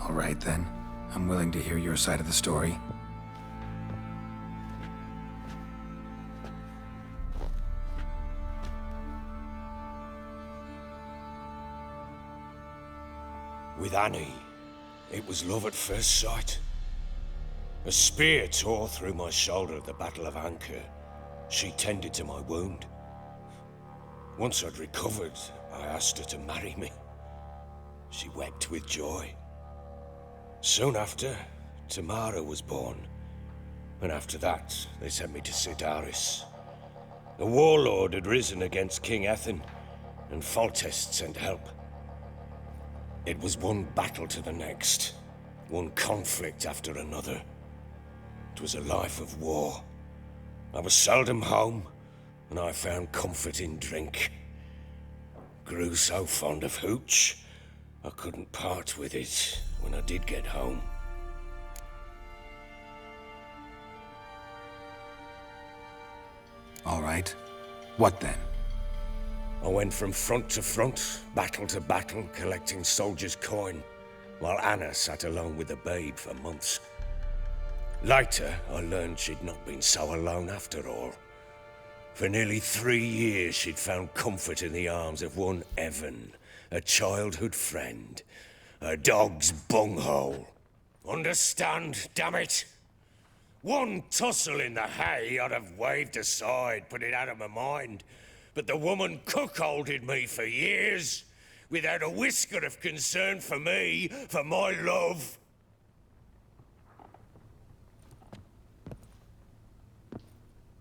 All right then, I'm willing to hear your side of the story. With Annie, it was love at first sight. A spear tore through my shoulder at the Battle of Anchor. She tended to my wound. Once I'd recovered, I asked her to marry me. She wept with joy. Soon after, Tamara was born. And after that, they sent me to Sidaris. The warlord had risen against King Ethan, and Foltest sent help. It was one battle to the next, one conflict after another. It was a life of war. I was seldom home, and I found comfort in drink. Grew so fond of hooch, I couldn't part with it when I did get home. All right. What then? I went from front to front, battle to battle, collecting soldiers' coin, while Anna sat alone with the babe for months. Later, I learned she'd not been so alone after all. For nearly 3 years, she'd found comfort in the arms of one Evan, a childhood friend, a dog's bunghole. Understand, damn it? One tussle in the hay I'd have waved aside, put it out of my mind. But the woman cuckolded me for years, without a whisker of concern for me, for my love.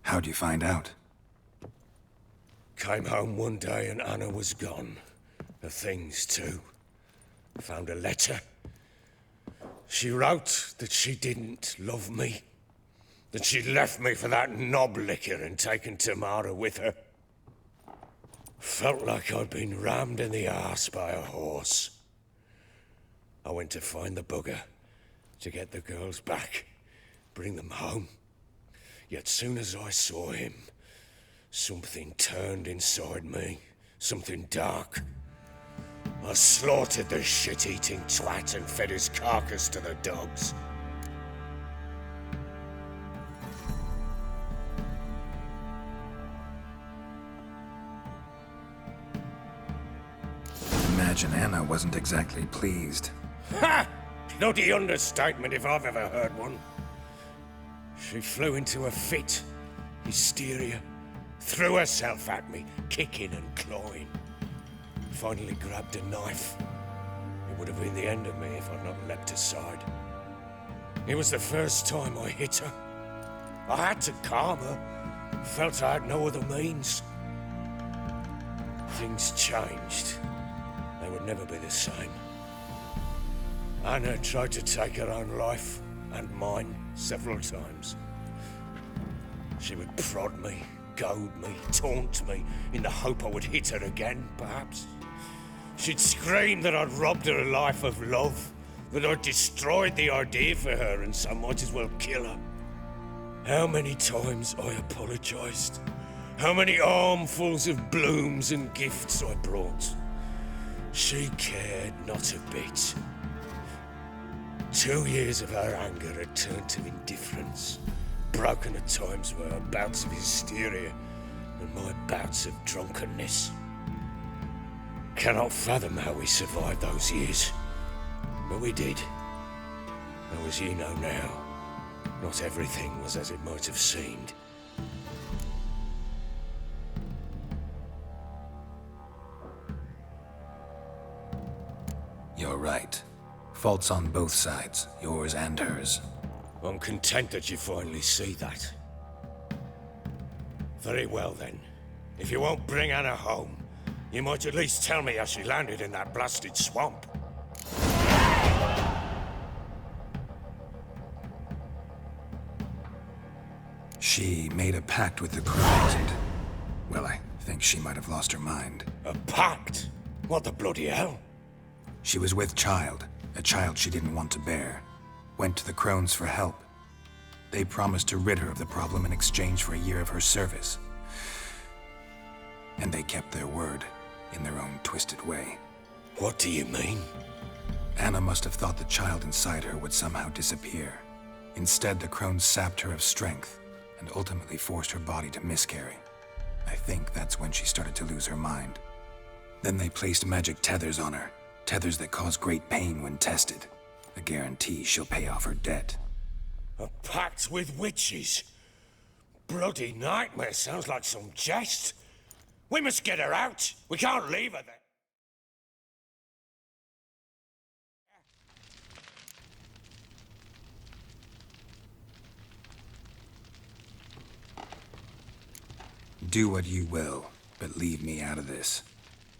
How'd you find out? Came home one day and Anna was gone. Her things too. Found a letter. She wrote that she didn't love me. That she'd left me for that knob licker and taken Tamara with her. Felt like I'd been rammed in the arse by a horse. I went to find the bugger, to get the girls back, bring them home. Yet soon as I saw him, something turned inside me, something dark. I slaughtered the shit-eating twat and fed his carcass to the dogs. Imagine Anna wasn't exactly pleased. Ha! Bloody understatement if I've ever heard one. She flew into a fit, hysteria, threw herself at me, kicking and clawing. Finally grabbed a knife. It would have been the end of me if I'd not leapt aside. It was the first time I hit her. I had to calm her. Felt I had no other means. Things changed. They would never be the same. Anna tried to take her own life, and mine, several times. She would prod me, goad me, taunt me, in the hope I would hit her again, perhaps. She'd scream that I'd robbed her life of love, that I'd destroyed the idea for her, and so might as well kill her. How many times I apologized. How many armfuls of blooms and gifts I brought. She cared not a bit. 2 years of her anger had turned to indifference, broken at times by her bouts of hysteria and my bouts of drunkenness. Cannot fathom how we survived those years, but we did. Though as you know now, not everything was as it might have seemed. You're right. Faults on both sides, yours and hers. I'm content that you finally see that. Very well then. If you won't bring Anna home, you might at least tell me how she landed in that blasted swamp. She made a pact with the crows and... well, I think she might have lost her mind. A pact? What the bloody hell? She was with child, a child she didn't want to bear. Went to the crones for help. They promised to rid her of the problem in exchange for a year of her service. And they kept their word, in their own twisted way. What do you mean? Anna must have thought the child inside her would somehow disappear. Instead, the crones sapped her of strength, and ultimately forced her body to miscarry. I think that's when she started to lose her mind. Then they placed magic tethers on her, tethers that cause great pain when tested. A guarantee she'll pay off her debt. A pact with witches? Bloody nightmare, sounds like some jest. We must get her out. We can't leave her there. Do what you will, but leave me out of this.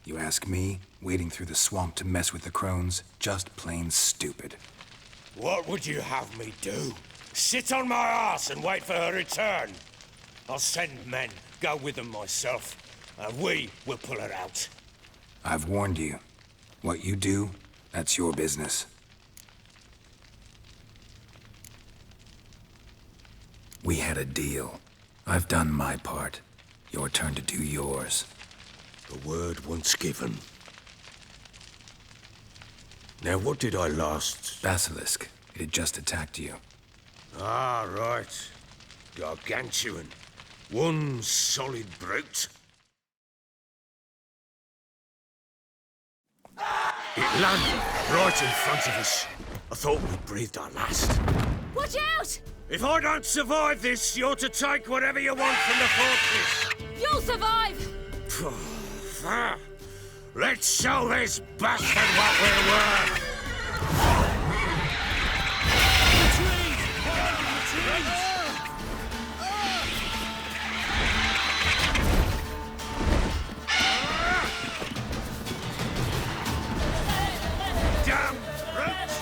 You ask me, wading through the swamp to mess with the crones, just plain stupid. What would you have me do? Sit on my ass and wait for her return? I'll send men, go with them myself, and we will pull her out. I've warned you. What you do, that's your business. We had a deal. I've done my part. Your turn to do yours. The word once given. Now, what did I last... Basilisk. It had just attacked you. Ah, right. Gargantuan. One solid brute. It landed right in front of us. I thought we breathed our last. Watch out! If I don't survive this, you're to take whatever you want from the fortress. You'll survive! Let's show this bastard what we're worth! Damn brute!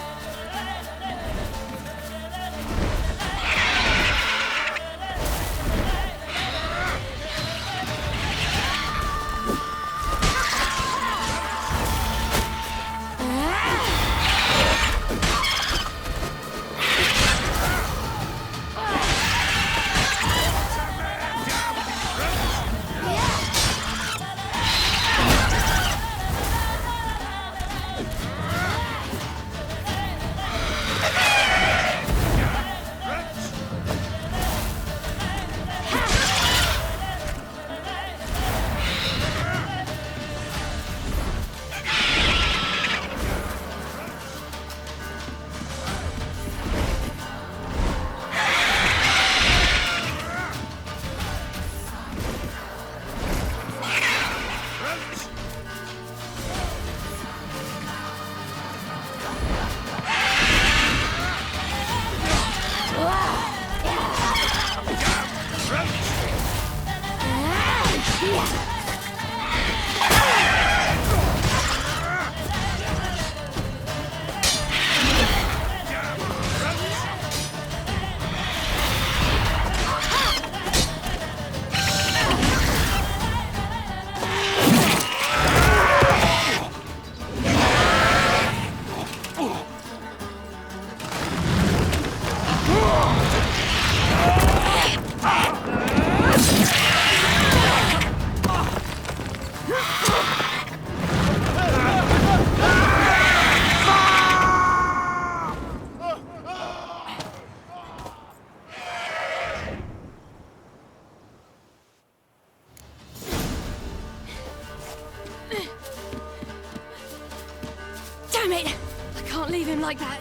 leave him like that.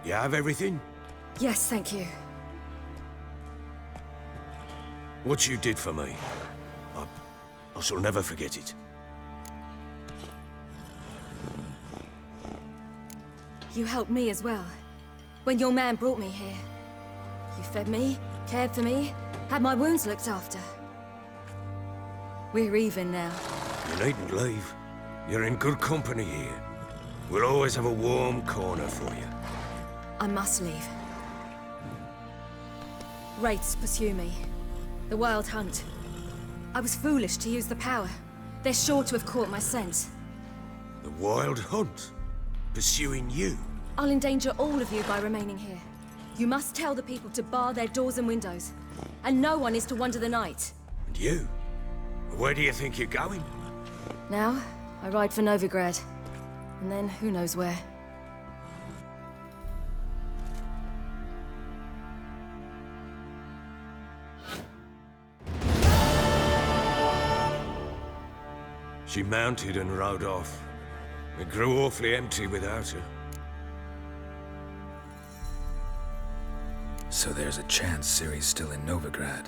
You have everything? Yes, thank you. What you did for me, I shall never forget it. You helped me as well. When your man brought me here. You fed me, cared for me, had my wounds looked after. We're even now. You needn't leave. You're in good company here. We'll always have a warm corner for you. I must leave. Wraiths pursue me. The Wild Hunt. I was foolish to use the power. They're sure to have caught my scent. The Wild Hunt? Pursuing you? I'll endanger all of you by remaining here. You must tell the people to bar their doors and windows. And no one is to wander the night. And you? Where do you think you're going? Now, I ride for Novigrad. And then, who knows where. She mounted and rode off. It grew awfully empty without her. So there's a chance Ciri's still in Novigrad.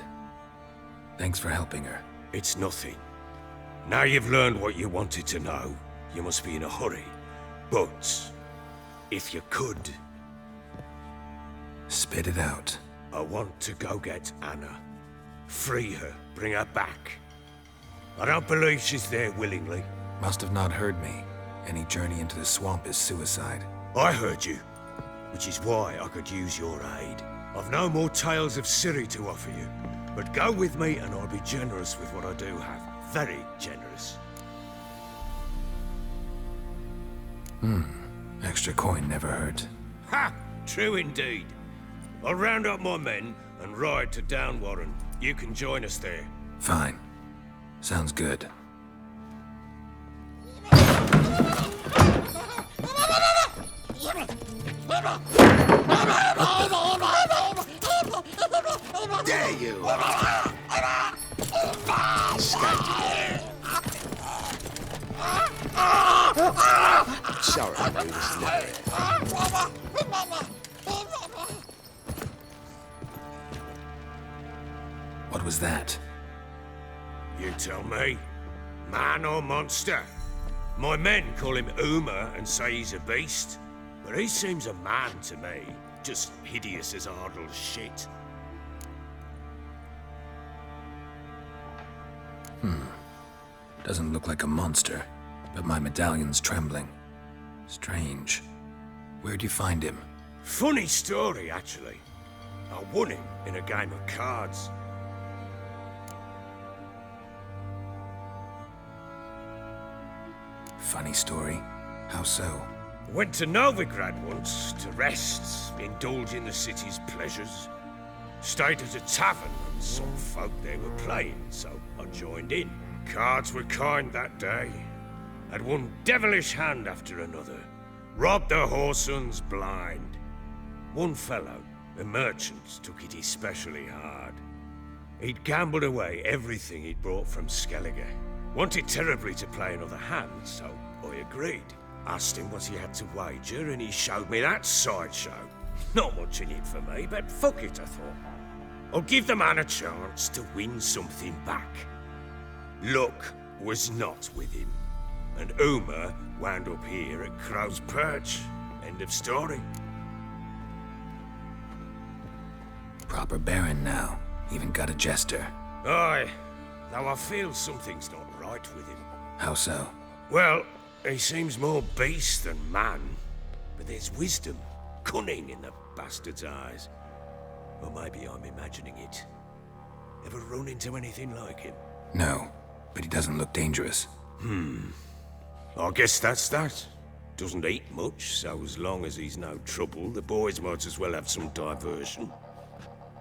Thanks for helping her. It's nothing. Now you've learned what you wanted to know, you must be in a hurry. But, if you could... Spit it out. I want to go get Anna. Free her, bring her back. I don't believe she's there willingly. Must have not heard me. Any journey into the swamp is suicide. I heard you, which is why I could use your aid. I've no more tales of Ciri to offer you, but go with me and I'll be generous with what I do have. Very generous. Extra coin never hurt. Ha! True indeed. I'll round up my men and ride to Downwarren. You can join us there. Fine. Sounds good. Dare you! Sorry, I was never. What was that? You tell me. Man or monster? My men call him Uma and say he's a beast, but he seems a man to me. Just hideous as Ardle's shit. Doesn't look like a monster, but my medallion's trembling. Strange. Where'd you find him? Funny story, actually. I won him in a game of cards. Funny story? How so? Went to Novigrad once to rest, indulge in the city's pleasures. Stayed at a tavern and some folk they were playing, so I joined in. Cards were kind that day. Had one devilish hand after another. Robbed the whoresons blind. One fellow, a merchant, took it especially hard. He'd gambled away everything he'd brought from Skellige. Wanted terribly to play another hand, so I agreed. Asked him what he had to wager, and he showed me that sideshow. Not much in it for me, but fuck it, I thought. I'll give the man a chance to win something back. Luck was not with him, and Uma wound up here at Crow's Perch. End of story. Proper baron now. Even got a jester. Aye, though I feel something's not right with him. How so? Well, he seems more beast than man, but there's wisdom, cunning in the bastard's eyes. Or maybe I'm imagining it. Ever run into anything like him? No, but he doesn't look dangerous. I guess that's that. Doesn't eat much, so as long as he's no trouble, the boys might as well have some diversion.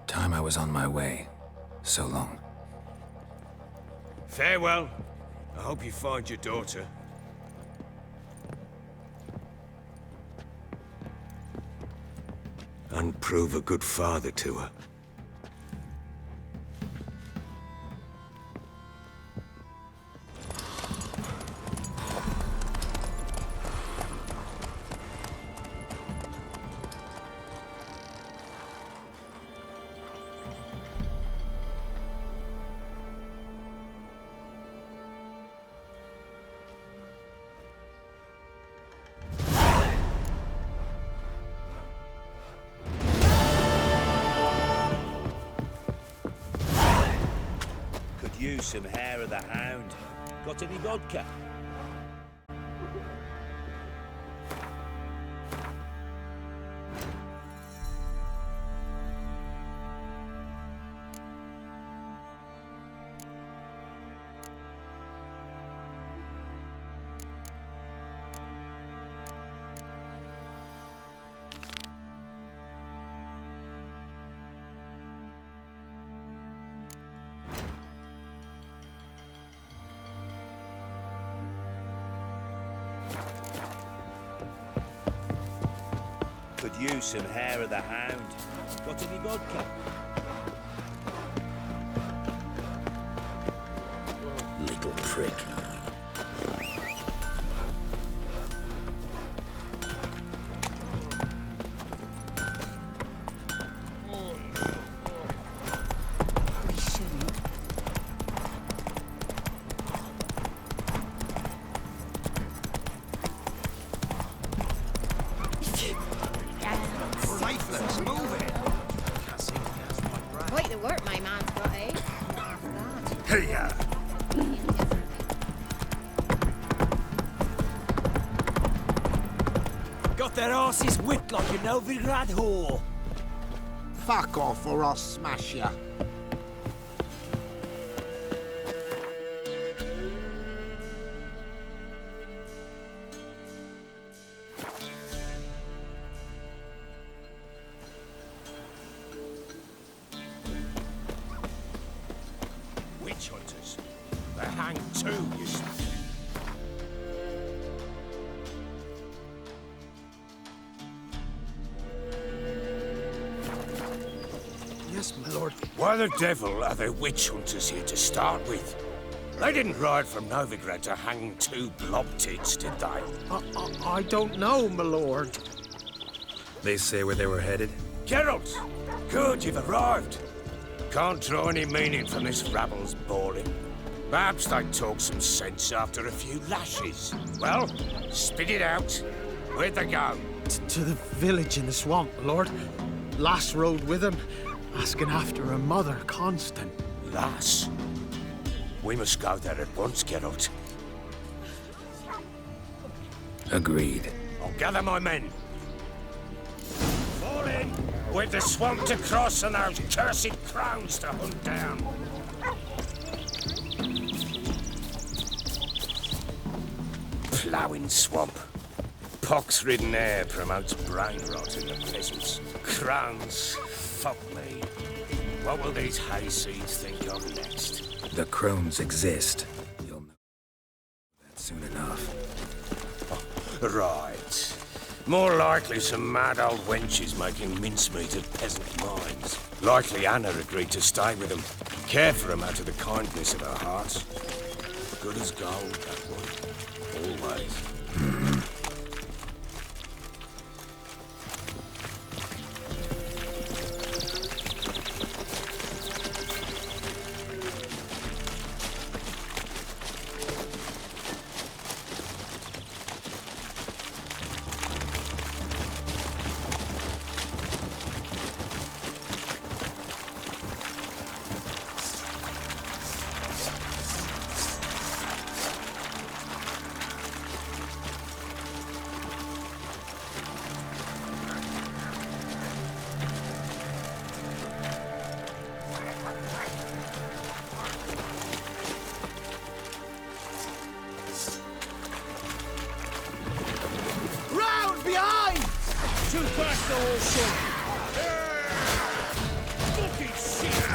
Time I was on my way. So long. Farewell. I hope you find your daughter. And prove a good father to her. Use some hair of the hound. Got any vodka? Could use some hair of the hound. Got any vodka? Little prick. Quite the work my man's got, eh? Hey-ya! Got their asses whipped like a Novigrad whore. Fuck off or I'll smash ya. Witch hunters. They hang too, you see. Yes, my lord. Why the devil are there witch hunters here to start with? They didn't ride from Novigrad to hang two blob tits, did they? I don't know, my lord. They say where they were headed? Geralt! Good, you've arrived. Can't draw any meaning from this rabble's bawling. Perhaps they'd talk some sense after a few lashes. Well, spit it out. Where'd they go? To the village in the swamp, my lord. Lass rode with him, asking after her mother, Constant. Lass? We must go there at once, Geralt. Agreed. I'll gather my men. coming! With the swamp to cross and those cursed crowns to hunt down. Ploughing swamp. Pox-ridden air promotes brain rot in the peasants. Crowns, fuck me. What will these hayseeds think of next? The crones exist. You'll know that soon enough. Right. More likely some mad old wenches making mincemeat of peasant minds. Likely Anna agreed to stay with them, care for them out of the kindness of her heart. Good as gold, that one. Always. Too fast, the whole ship! Fucking shit!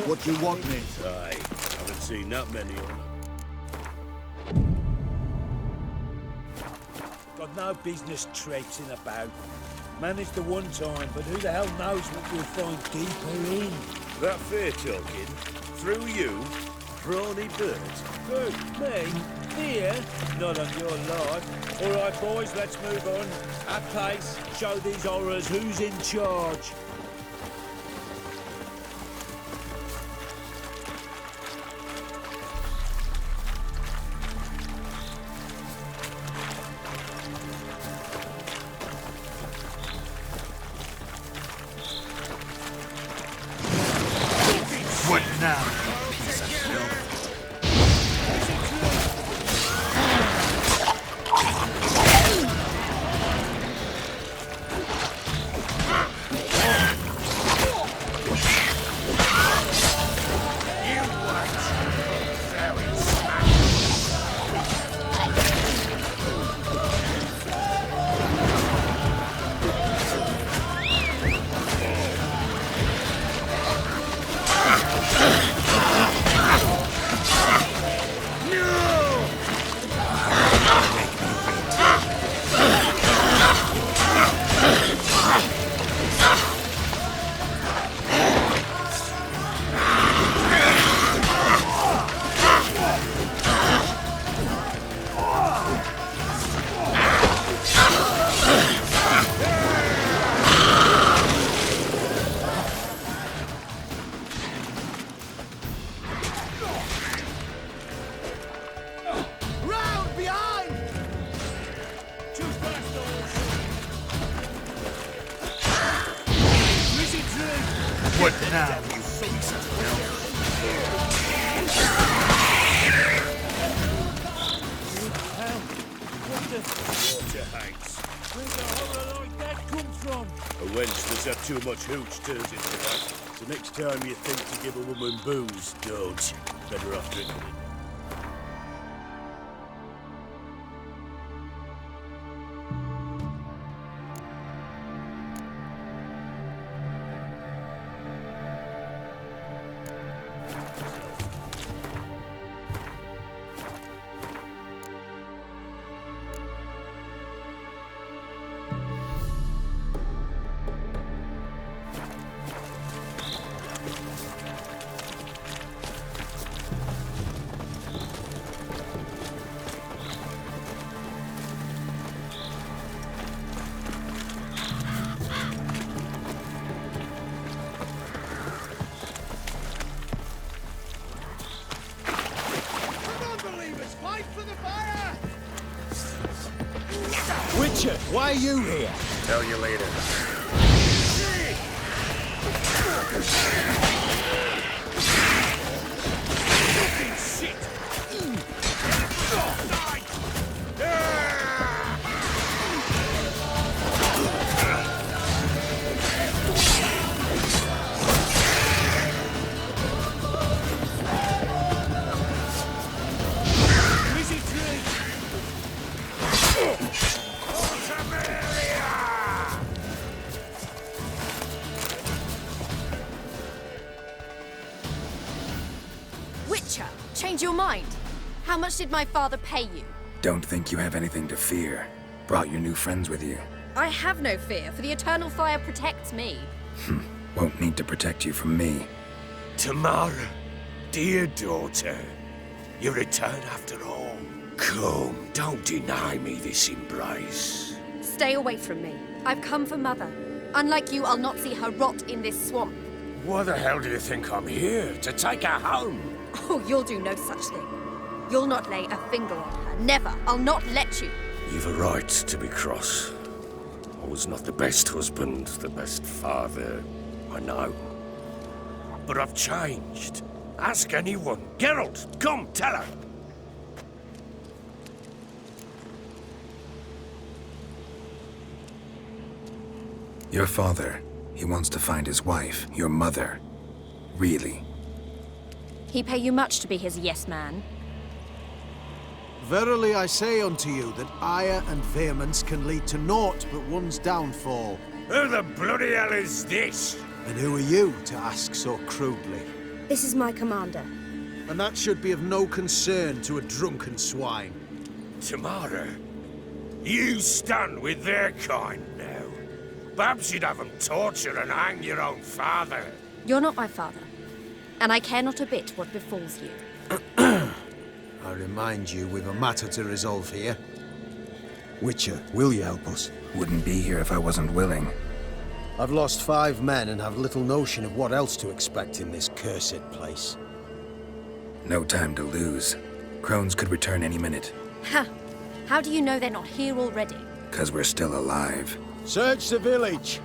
What do you want, mate? Aye, haven't seen that many of them. Got no business traipsing about. Managed the one time, but who the hell knows what you'll find deeper in? That fair talking? Through you? Brawny bird? Who, me? Here? Not on your life. All right, boys, let's move on. At pace, show these horrors who's in charge. What now, you piece of filth? What now, you piece of filth? Water hanks. Where's a horror like that come from? A wench that's had too much hooch turns into that. So next time you think to give a woman booze, don't. Better off drinking it. Why are you here? Tell you later. Witcher, change your mind. How much did my father pay you? Don't think you have anything to fear. Brought your new friends with you. I have no fear, for the eternal fire protects me. Won't need to protect you from me. Tamara, dear daughter, you return after all. Come, don't deny me this embrace. Stay away from me. I've come for Mother. Unlike you, I'll not see her rot in this swamp. Why the hell do you think I'm here? To take her home? Oh, you'll do no such thing. You'll not lay a finger on her. Never. I'll not let you. You've a right to be cross. I was not the best husband, the best father, I know. But I've changed. Ask anyone. Geralt, come, tell her. Your father, he wants to find his wife, your mother. Really? He pay you much to be his yes man. Verily I say unto you that ire and vehemence can lead to naught but one's downfall. Who the bloody hell is this? And who are you to ask so crudely? This is my commander. And that should be of no concern to a drunken swine. Tamara, you stand with their kind now. Perhaps you'd have them torture and hang your own father. You're not my father, and I care not a bit what befalls you. I remind you, we've a matter to resolve here. Witcher, will you help us? Wouldn't be here if I wasn't willing. I've lost 5 men and have little notion of what else to expect in this cursed place. No time to lose. Crones could return any minute. Ha! How do you know they're not here already? 'Cause we're still alive. Search the village!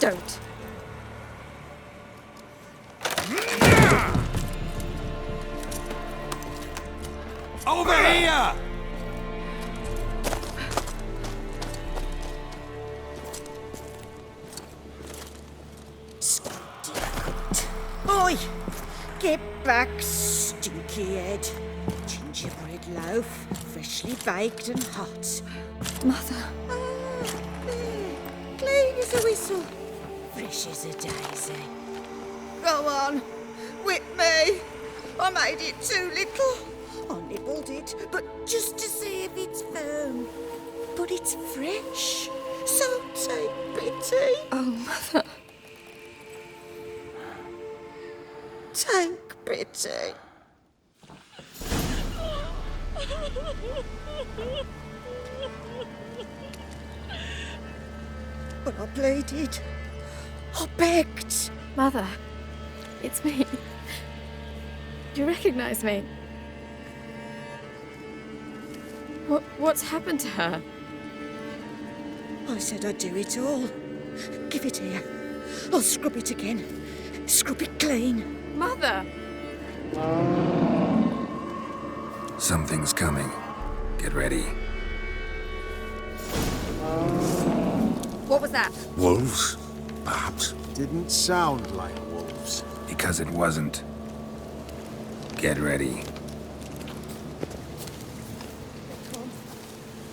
Don't. Over here! Oi! Get back, stinky head. Gingerbread loaf, freshly baked and hot. Mother. Clean as a whistle. Fresh as a daisy. Go on, whip me. I made it too little. I nibbled it, but just to see if it's firm. But it's fresh, so take pity. Oh, Mother. Take pity. But I pleaded. I begged. Mother, it's me. Do you recognize me? What's happened to her? I said I'd do it all. Give it here. I'll scrub it again. Scrub it clean. Mother! Something's coming. Get ready. What was that? Wolves, perhaps? Didn't sound like wolves. Because it wasn't. Get ready.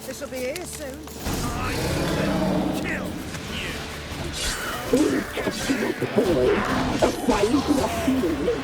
This'll be here soon. Kill We'll catch you, boy. A fight for feeling.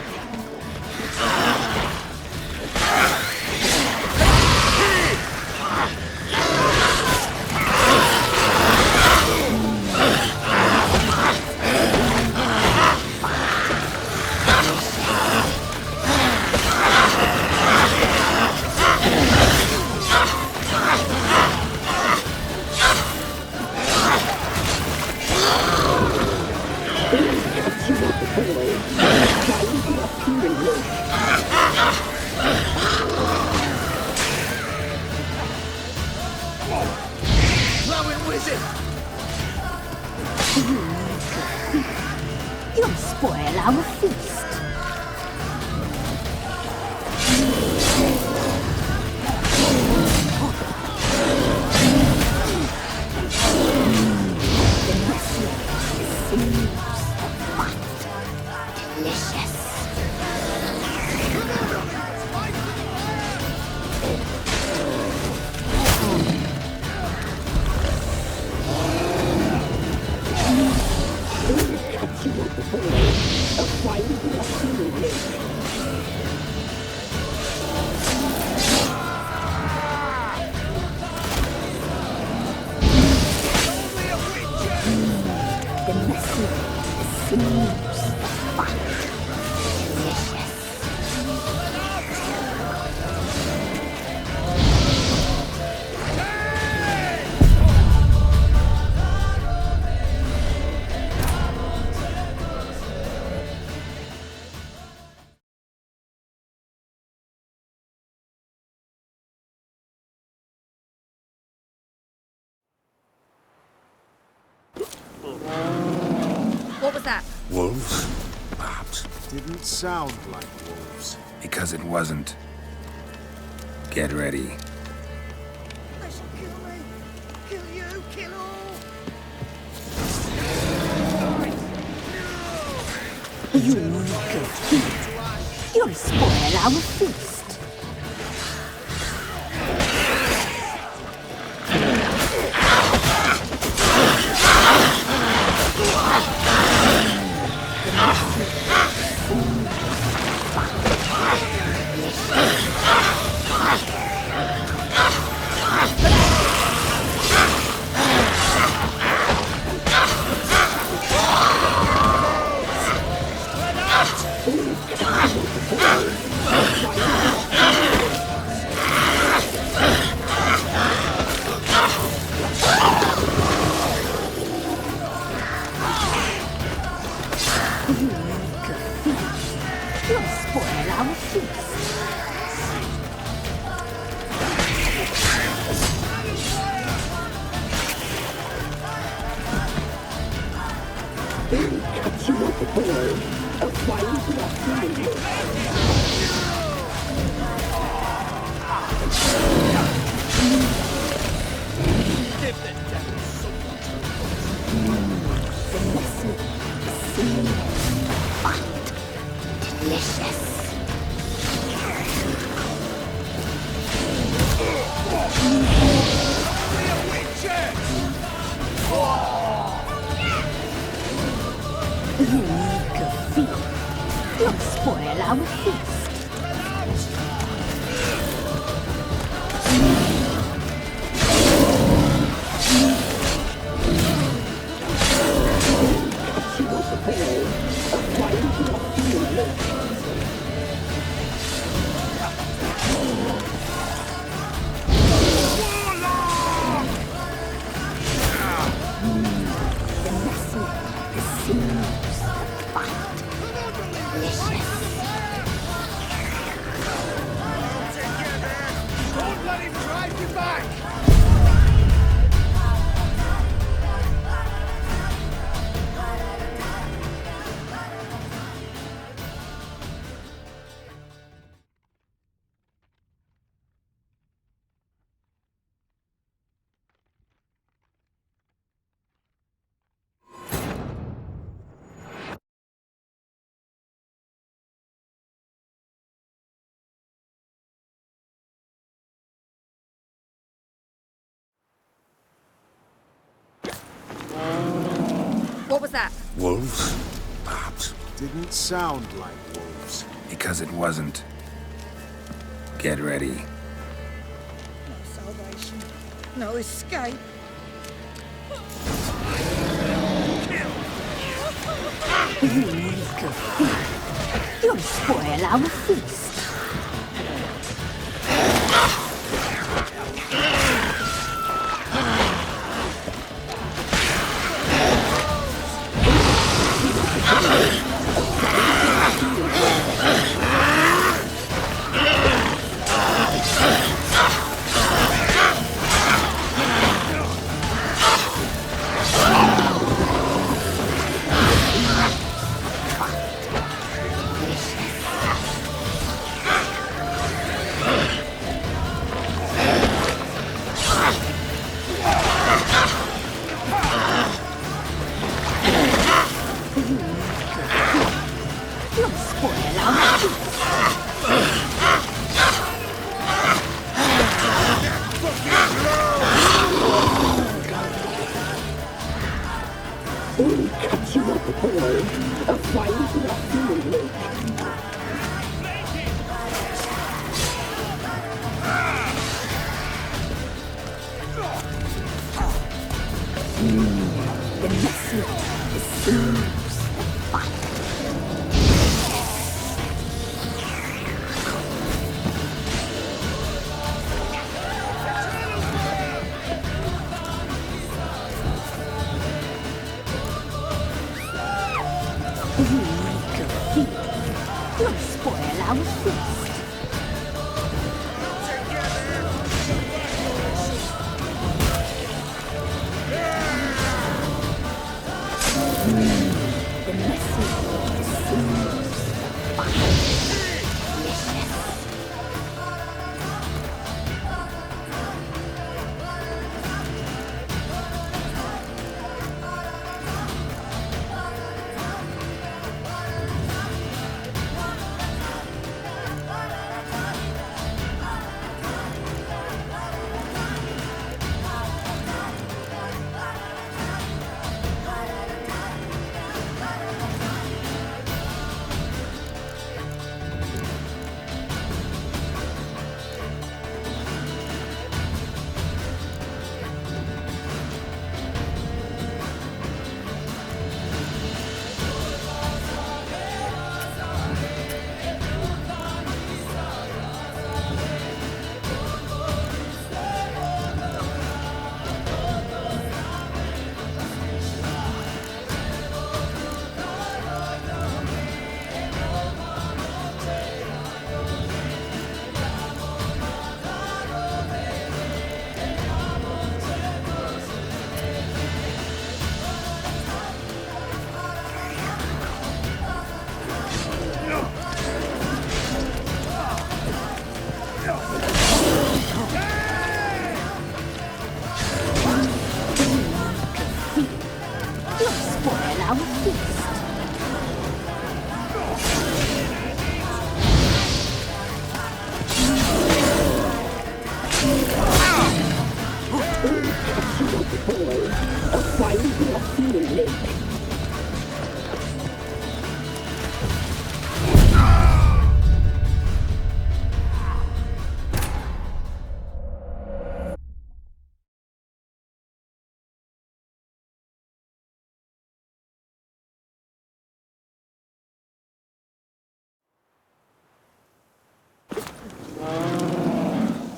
was that? Wolves, perhaps. Didn't sound like wolves. Because it wasn't. Get ready. They shall kill me. Kill you, kill all. You little thief. You'll spoil our feast. What was that? Wolves, perhaps. Didn't sound like wolves. Because it wasn't. Get ready. No salvation. No escape. You little thief. You'll spoil our feast.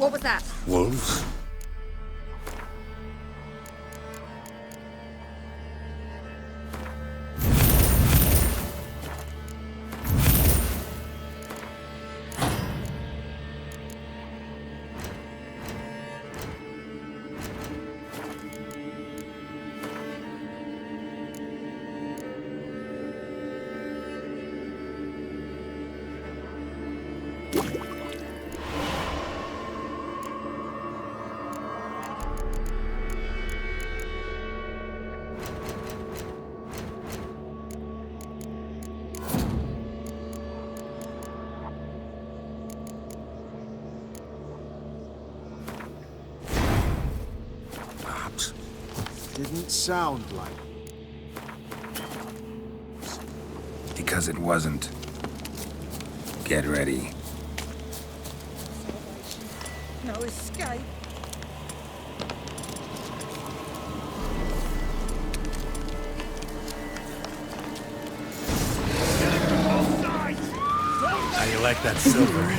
What was that? Wolves? Didn't sound like. Because it wasn't. Get ready. No escape. How you like that silver?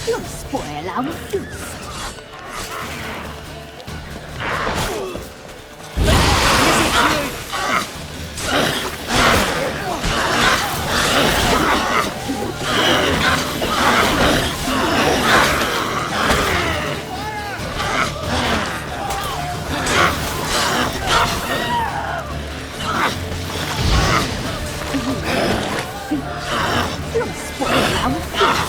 You'll spoil our feast. You'll spoil our feast.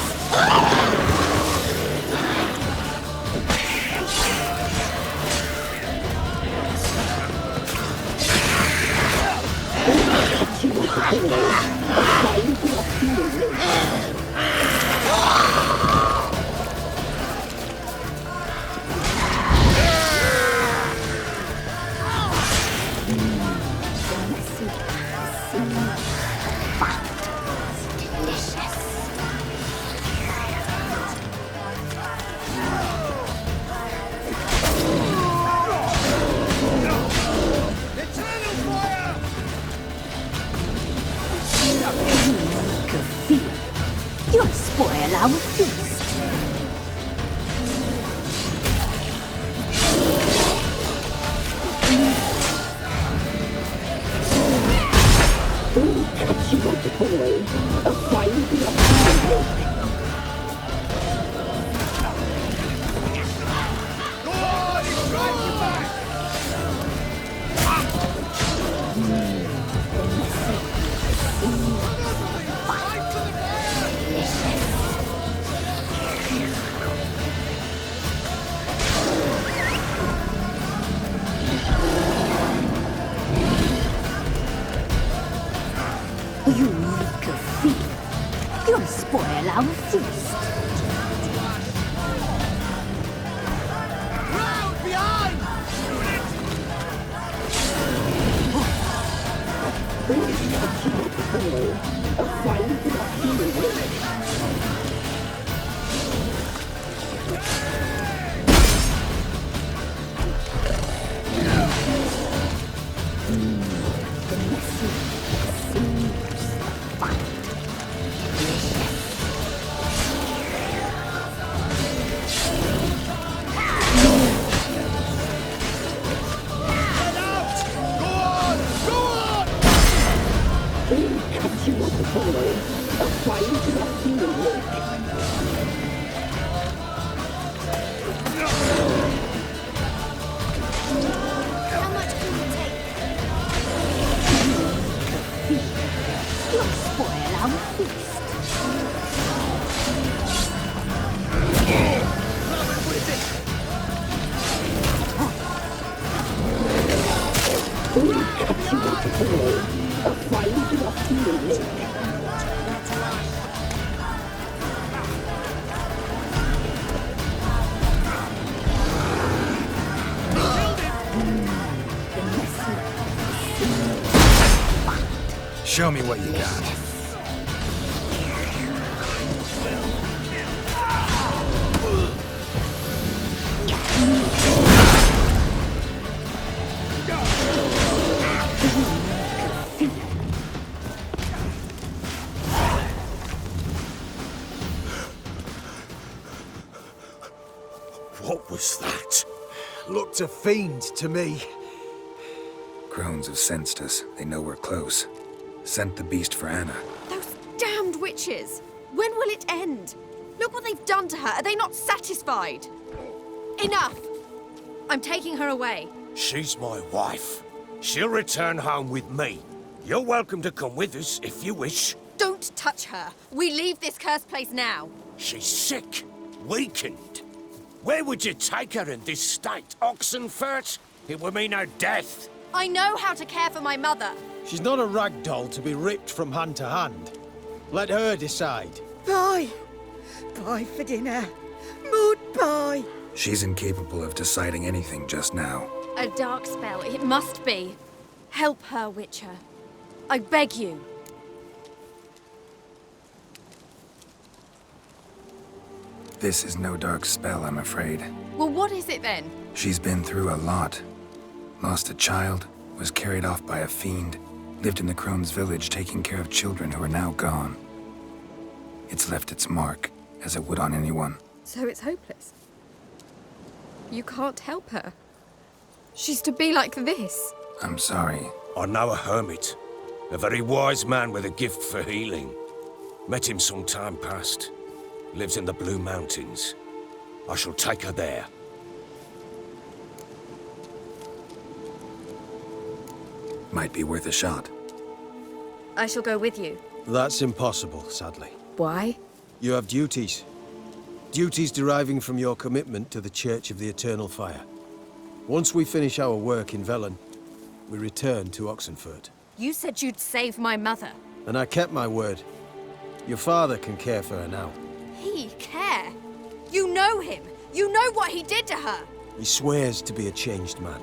You'll spoil our feast. Catch you at the boy. A fine blood. You weak thief. You'll spoil our feast. Crowd behind! How much can you take? You'll spoil our feast. Show me what you got. What was that? Looked a fiend to me. Crones have sensed us. They know we're close. Sent the beast for Anna. Those damned witches! When will it end? Look what they've done to her. Are they not satisfied? Enough! I'm taking her away. She's my wife. She'll return home with me. You're welcome to come with us if you wish. Don't touch her. We leave this cursed place now. She's sick, weakened. Where would you take her in this state? Oxenfurt? It would mean her death. I know how to care for my mother. She's not a rag doll to be ripped from hand to hand. Let her decide. Bye. Bye for dinner. Mood bye. She's incapable of deciding anything just now. A dark spell, it must be. Help her, Witcher. I beg you. This is no dark spell, I'm afraid. Well, what is it then? She's been through a lot. Lost a child, was carried off by a fiend, lived in the Crone's village taking care of children who are now gone. It's left its mark, as it would on anyone. So it's hopeless. You can't help her. She's to be like this. I'm sorry. I know a hermit. A very wise man with a gift for healing. Met him some time past. Lives in the Blue Mountains. I shall take her there. Might be worth a shot. I shall go with you. That's impossible, sadly. Why? You have duties. Duties deriving from your commitment to the Church of the Eternal Fire. Once we finish our work in Velen, we return to Oxenfurt. You said you'd save my mother. And I kept my word. Your father can care for her now. He care? You know him. You know what he did to her. He swears to be a changed man.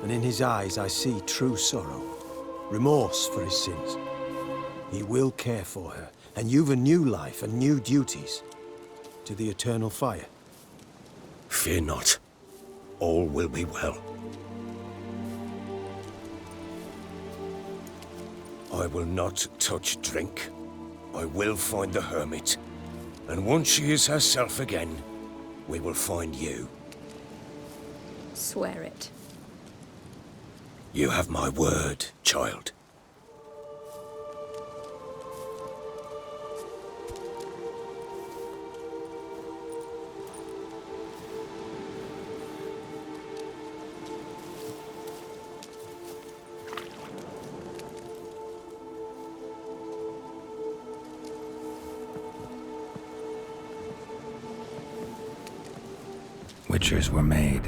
And in his eyes I see true sorrow. Remorse for his sins. He will care for her. And you've a new life and new duties. To the Eternal Fire. Fear not. All will be well. I will not touch drink. I will find the hermit. And once she is herself again, we will find you. Swear it. You have my word, child. Witchers were made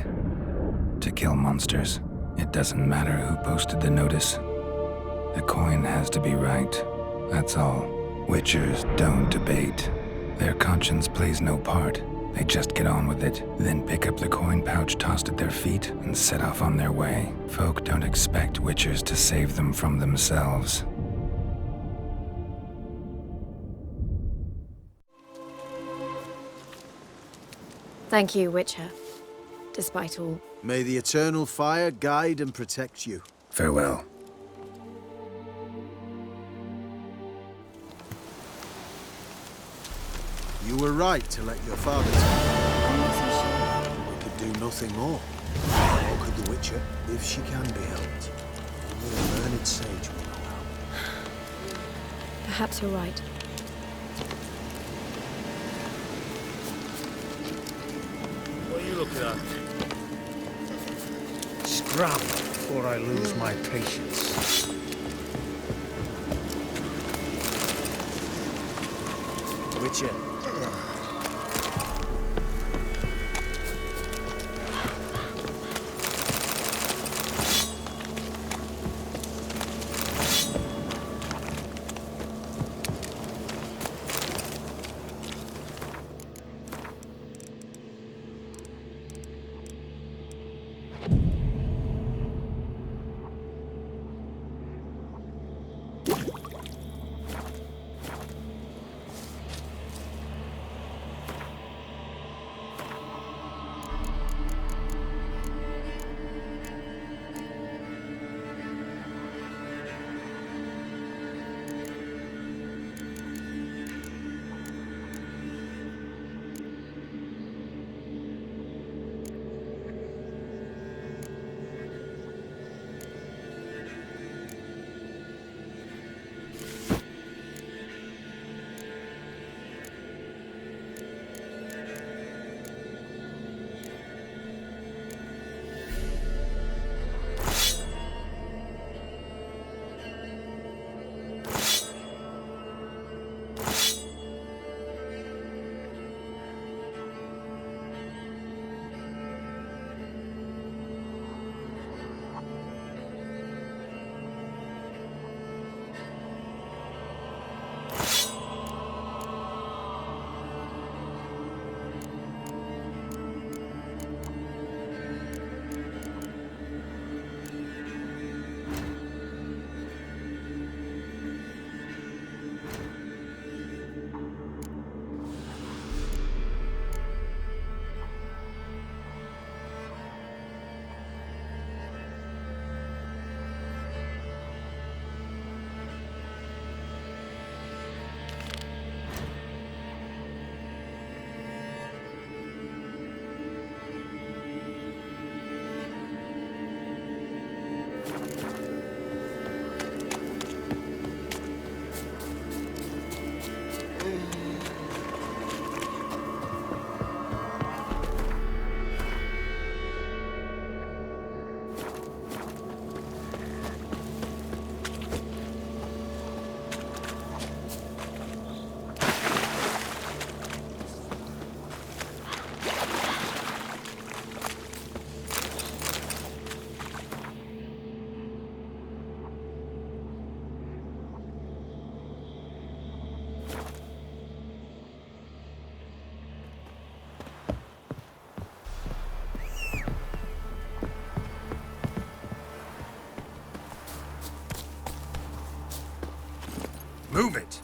to kill monsters. It doesn't matter who posted the notice. The coin has to be right. That's all. Witchers don't debate. Their conscience plays no part. They just get on with it, then pick up the coin pouch tossed at their feet and set off on their way. Folk don't expect witchers to save them from themselves. Thank you, Witcher. Despite all. May the Eternal Fire guide and protect you. Farewell. You were right to let your father take you. We could do nothing more. Nor could the Witcher, if she can be helped. Only a learned sage will know how. Perhaps you're right. What are you looking at? Scram before I lose my patience. Witcher. Move it!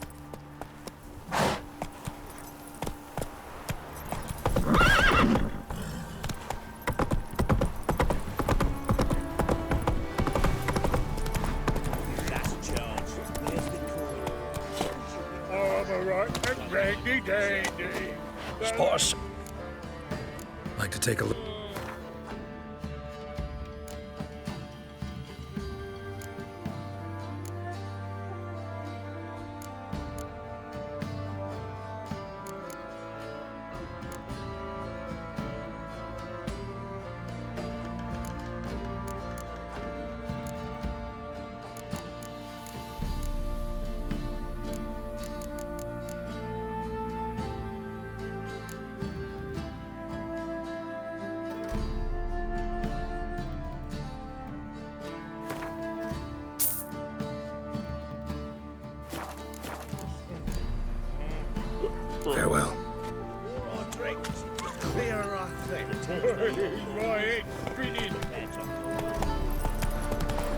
Last chance. Where's the coin? Oh, I'm alright and ready, dandy. Sposs. Like to take a look. Farewell.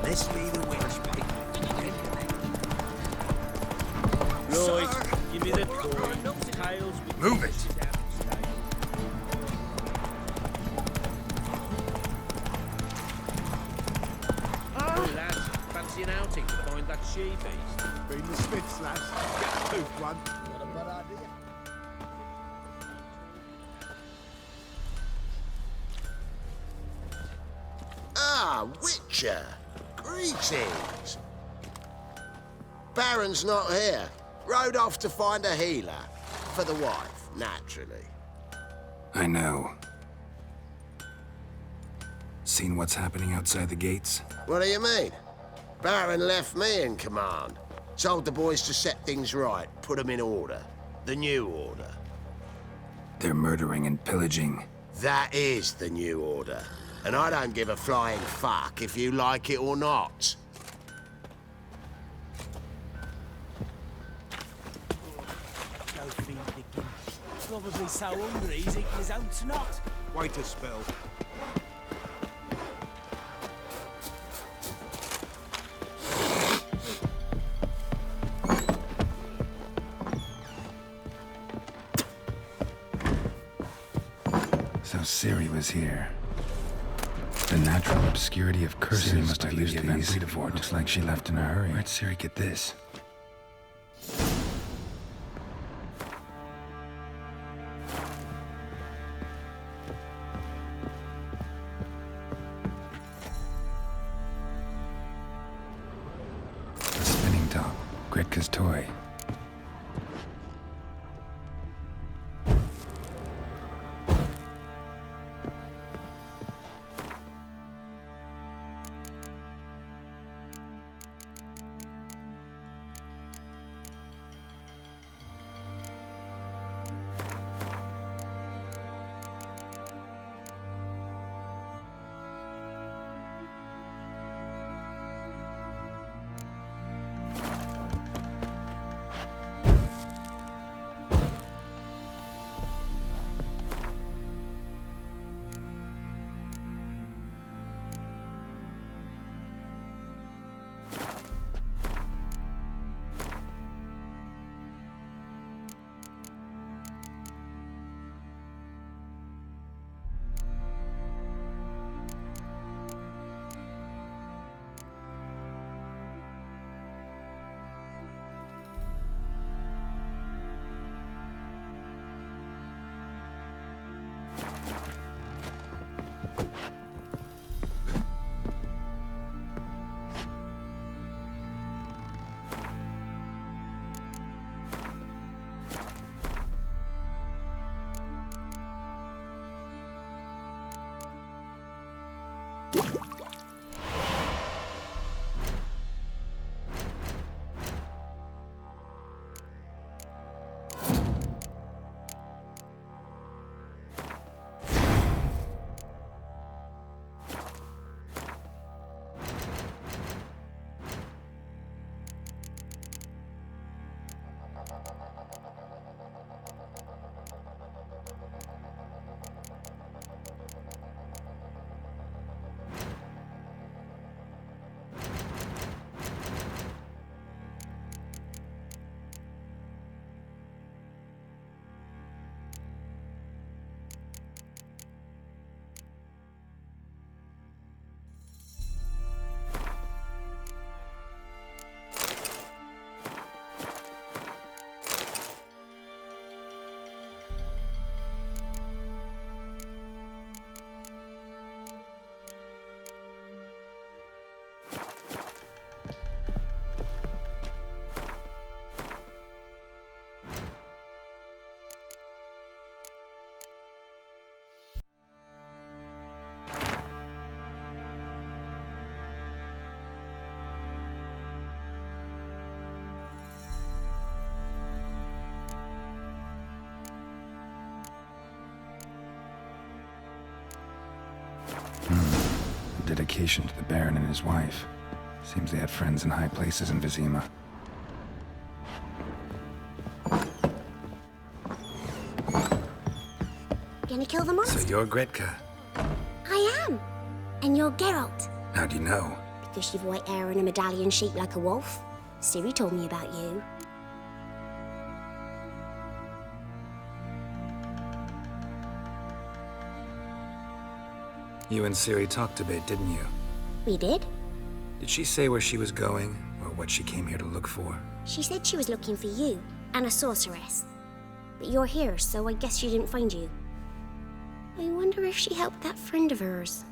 Let's leave the witch pig. Right, give me the coin. Tails. Move it! Oh, lads, fancy an outing to find that she-beast? Been the Smiths, lads. Get a tooth one. What a bad idea. Ah, Witcher! Greetings! Baron's not here. Rode off to find a healer. For the wife, naturally. I know. Seen what's happening outside the gates? What do you mean? Baron left me in command. Told the boys to set things right, put them in order. The new order. They're murdering and pillaging. That is the new order. And I don't give a flying fuck if you like it or not. Go feed the king. Probably so hungry he's eating his own snot. Wait a spell. So Ciri was here. The natural obscurity of curses Ciri must have used the event Breedavort. Looks like she left in a hurry. Where'd Ciri get this? A spinning top. Gretka's toy. dedication to the Baron and his wife. Seems they had friends in high places in Vizima. Gonna kill the monster? So you're Gretka. I am. And you're Geralt. How do you know? Because you've white hair and a medallion shaped like a wolf. Siri told me about you. You and Ciri talked a bit, didn't you? We did. Did she say where she was going, or what she came here to look for? She said she was looking for you, and a sorceress. But you're here, so I guess she didn't find you. I wonder if she helped that friend of hers.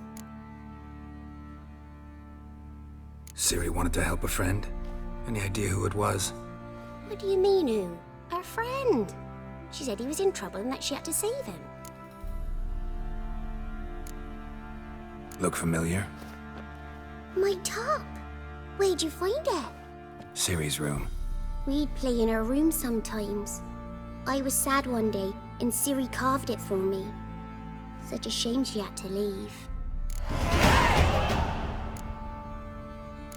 Ciri wanted to help a friend? Any idea who it was? What do you mean, who? Her friend. She said he was in trouble and that she had to save him. Look familiar? My top. Where'd you find it? Ciri's room. We'd play in her room sometimes. I was sad one day, and Ciri carved it for me. Such a shame she had to leave.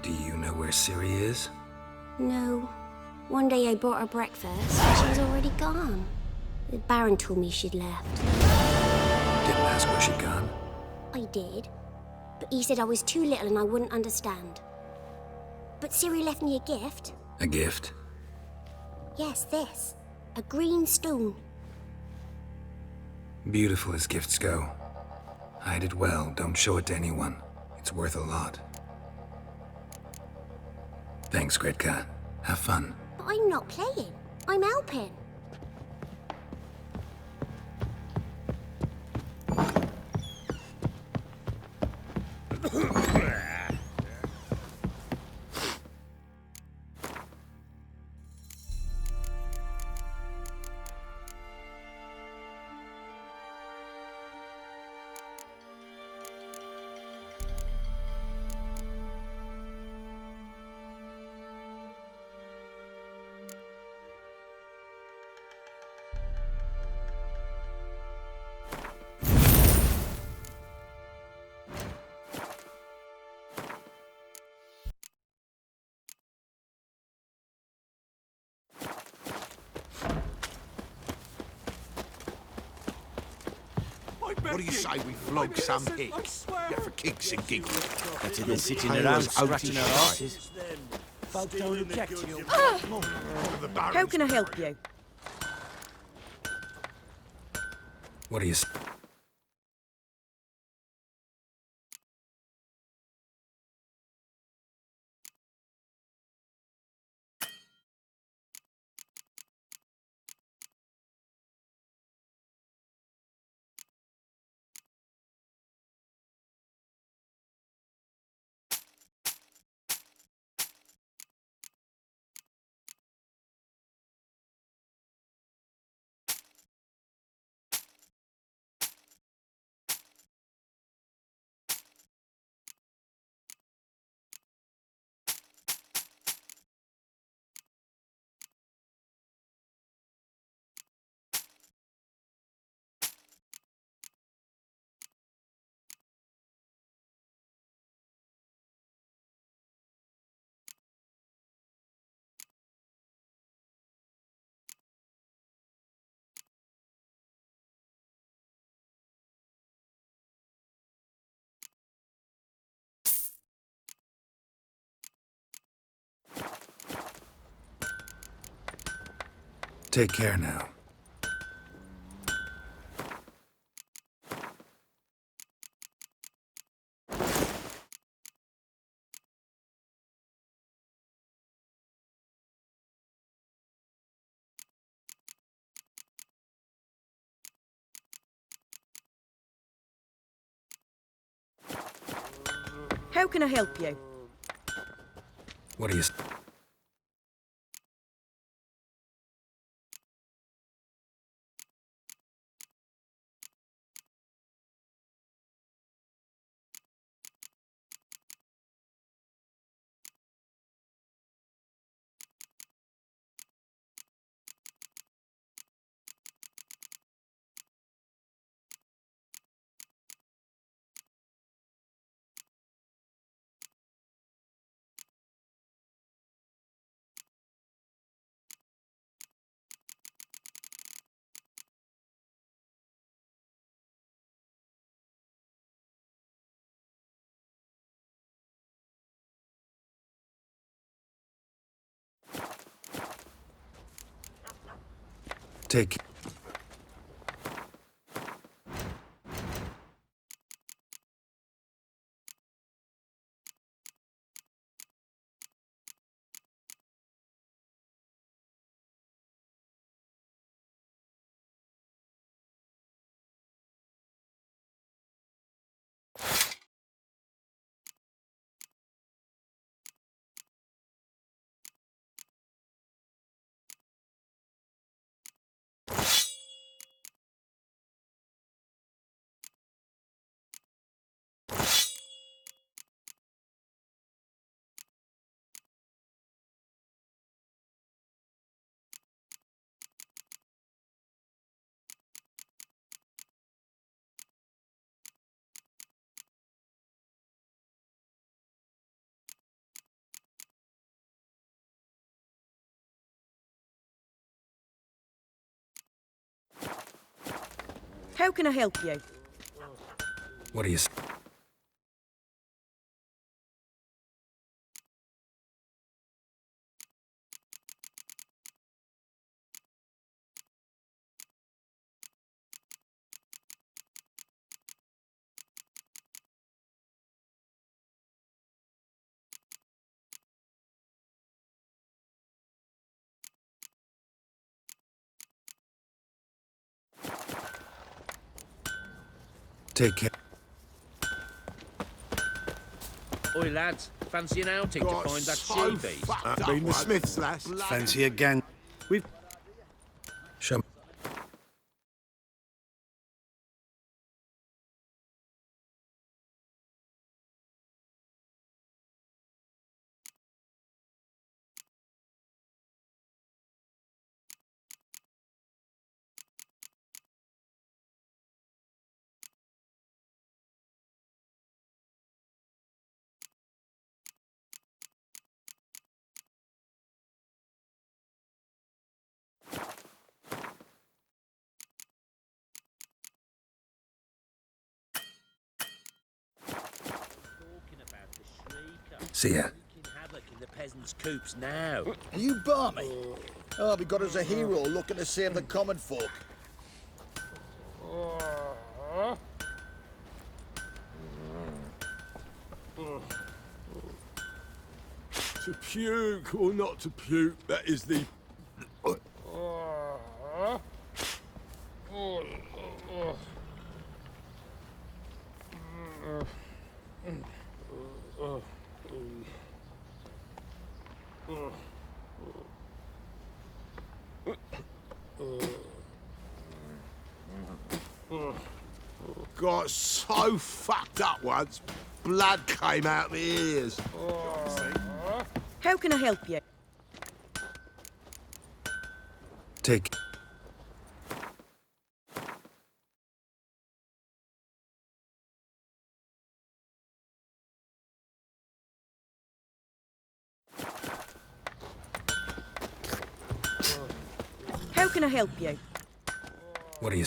Do you know where Ciri is? No. One day I bought her breakfast, and she was already gone. The Baron told me she'd left. Didn't ask where she'd gone? I did, but he said I was too little and I wouldn't understand. But Ciri left me a gift. A gift? Yes, this. A green stone. Beautiful as gifts go. Hide it well, don't show it to anyone. It's worth a lot. Thanks, Gretka. Have fun. But I'm not playing. I'm helping. What do you say we flog some hick? Yeah, for kicks and giggles. Better than sitting around scratching our asses. Folks don't object to you. How can I help you? What do you... Take care now. How can I help you? What do you... Take... How can I help you? What do you... Take care. Oi, lads. Fancy an outing to find that she-beast? Been the Smiths, lass. Fancy a gang? We've... Show... See ya. Havoc in the peasants' coops now. Are you balmy? Oh, we got us a hero looking to save the common folk. To puke or not to puke, that is the... Got so fucked up once, blood came out my ears. How can I help you? Take... How can I help you? What do you...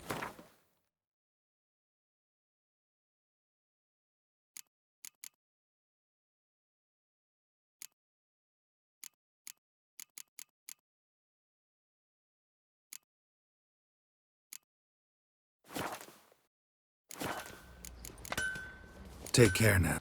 Take care now.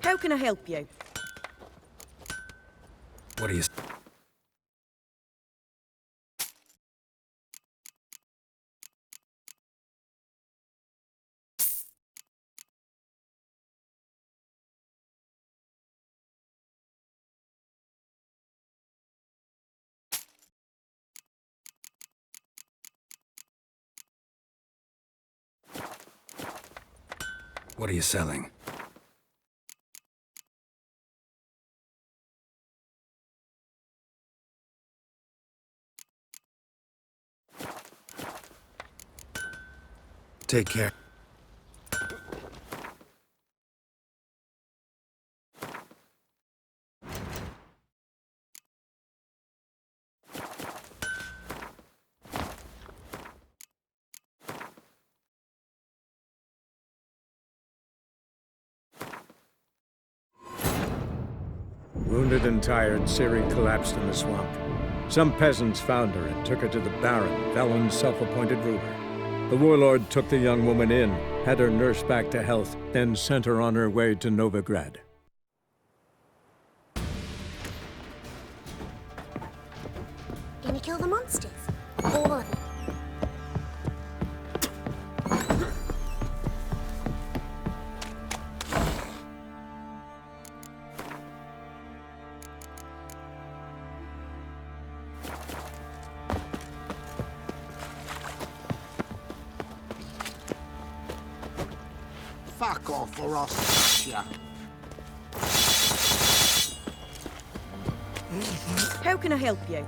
How can I help you? What do you... What are you selling? Take care. Wounded and tired, Ciri collapsed in the swamp. Some peasants found her and took her to the Baron, Velen's self-appointed ruler. The warlord took the young woman in, had her nursed back to health, then sent her on her way to Novigrad. Gonna kill the monsters? All of them. Fuck off or I'll smash ya. How can I help you?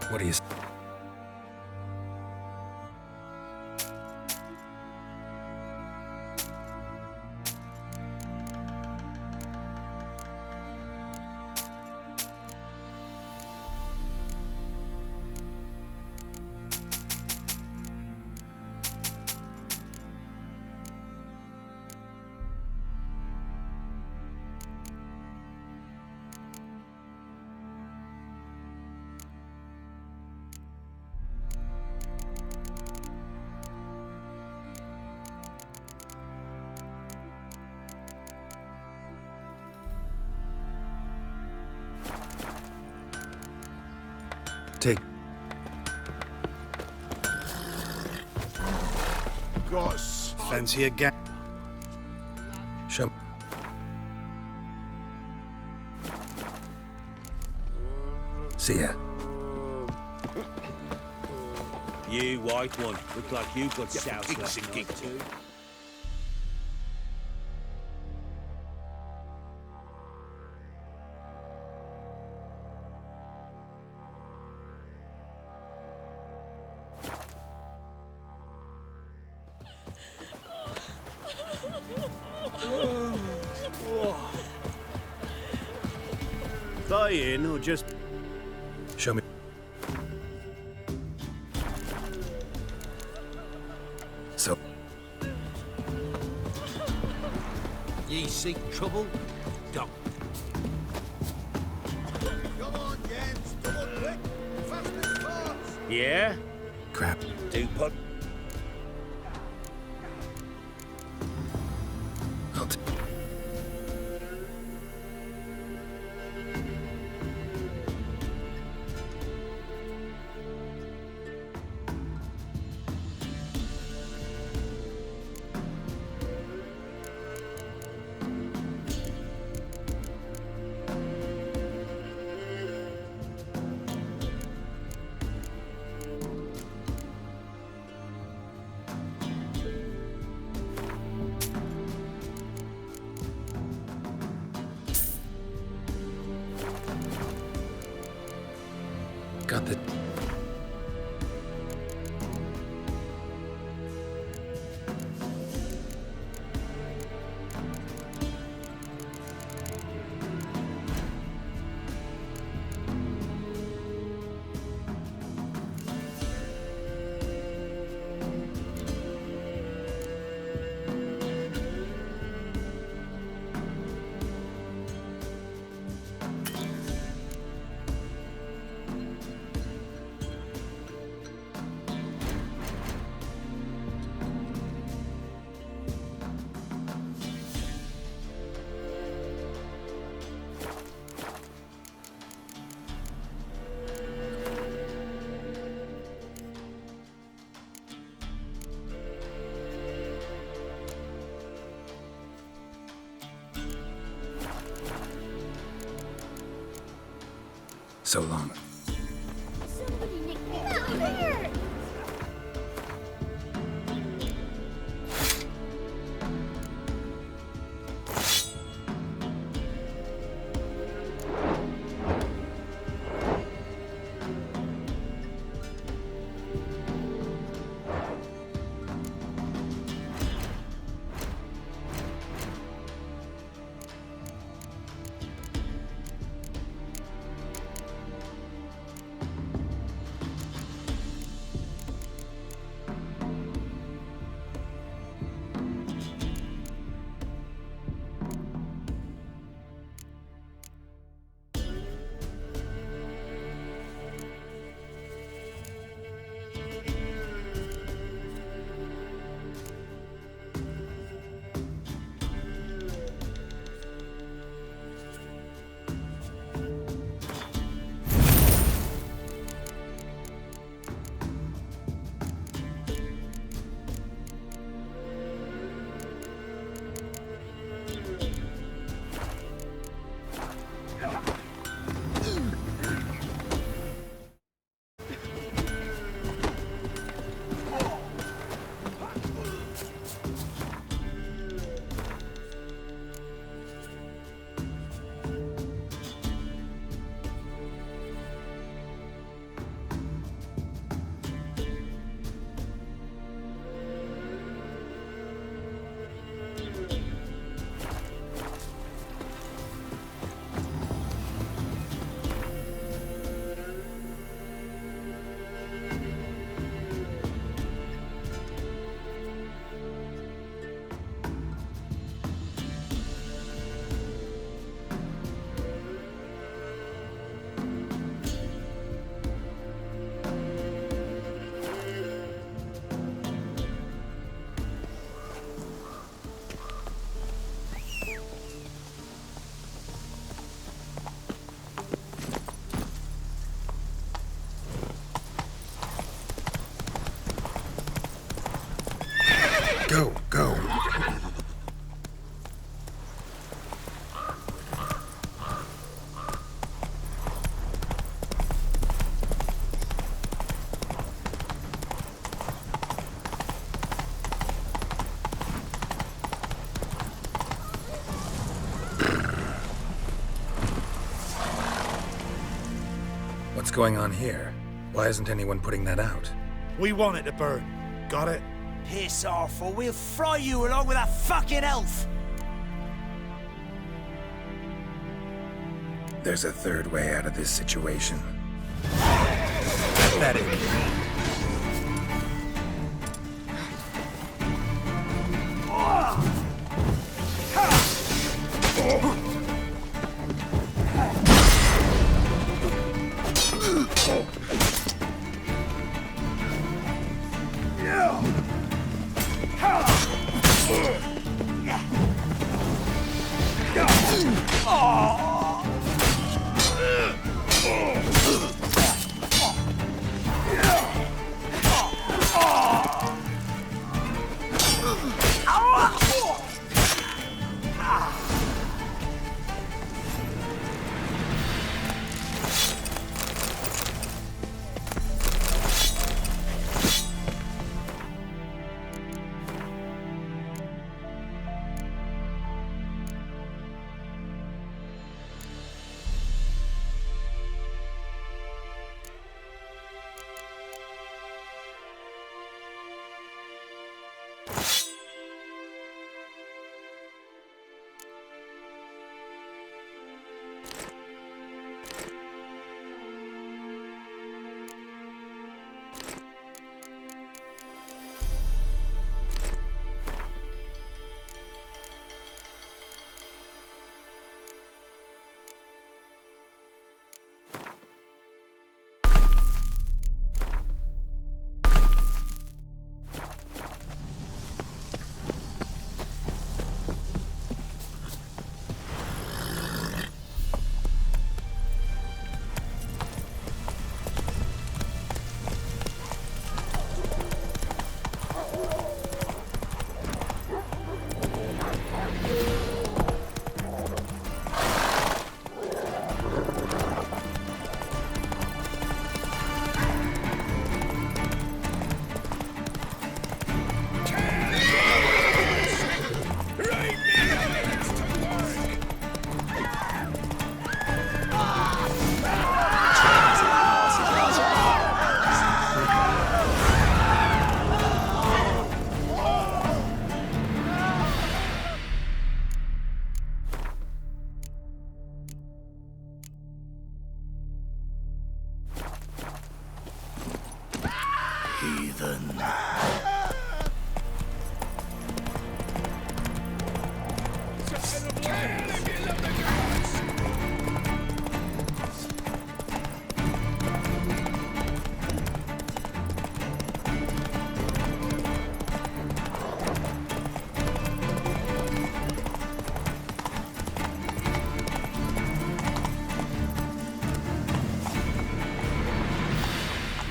What do you... Take. Goss. Fancy a gap. Show. See ya. You white one, look like you've got souse last night too. Die in or just... Show me. So. Ye seek trouble? Don't. Come on, Jens, double quick, fast as thoughts. Yeah? Crap. Do put... I'll t- Got the... So long. Somebody nicked me out of here! What's going on here? Why isn't anyone putting that out? We want it to burn. Got it? Piss off, or we'll fry you along with a fucking elf! There's a third way out of this situation. Pathetic.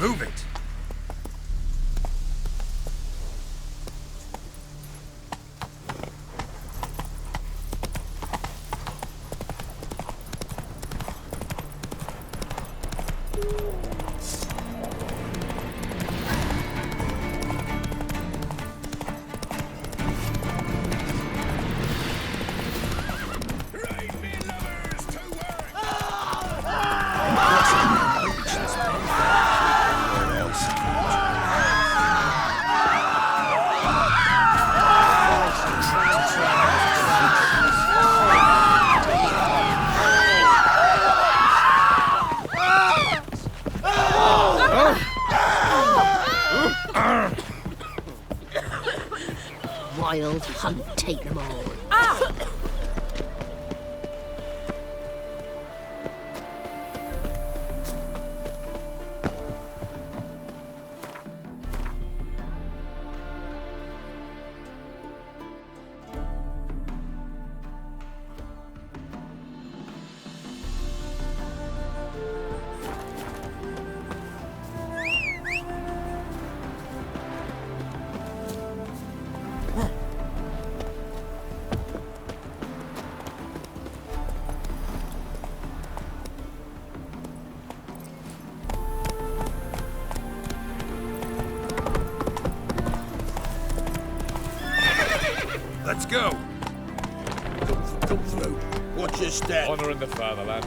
Move it! Wild hunt, take them all. Let's go! Come through. Watch your step. Honor in the fatherland.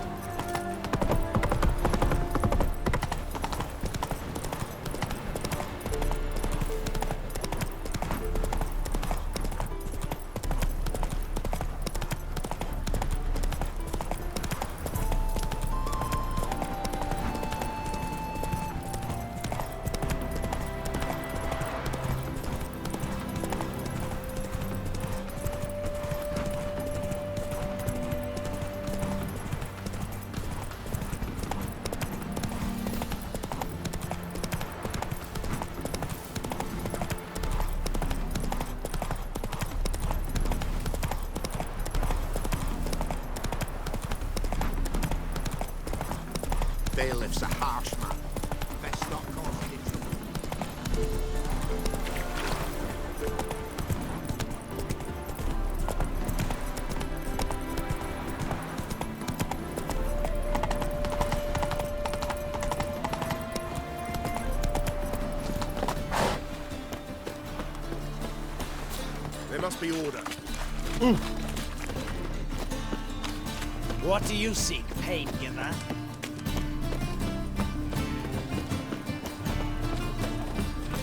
Bailiff's a harsh man. Best not cause any trouble. There must be order. What do you seek, pain giver?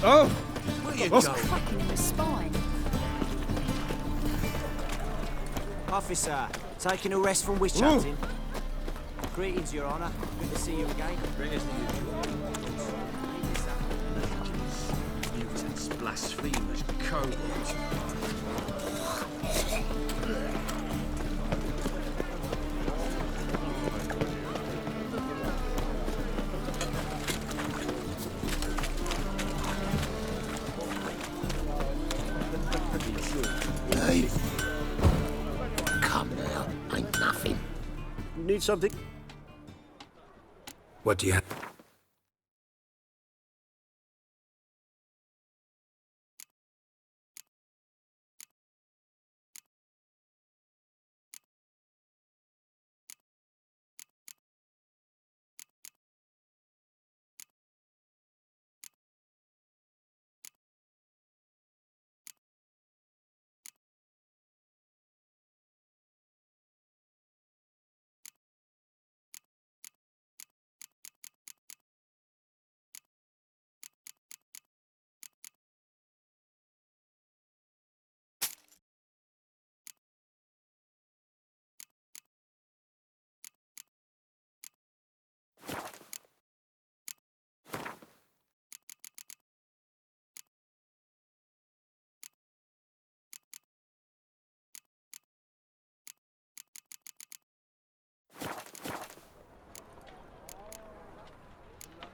Oh! Where you Oh. going? Cracking in the spine. Officer, taking a rest from witch hunting. Greetings, Your Honor. Good to see you again. Bring us the usual. Mutants, blasphemers, kobolds. Hey. Come now, ain't nothing. Need something? What do you have?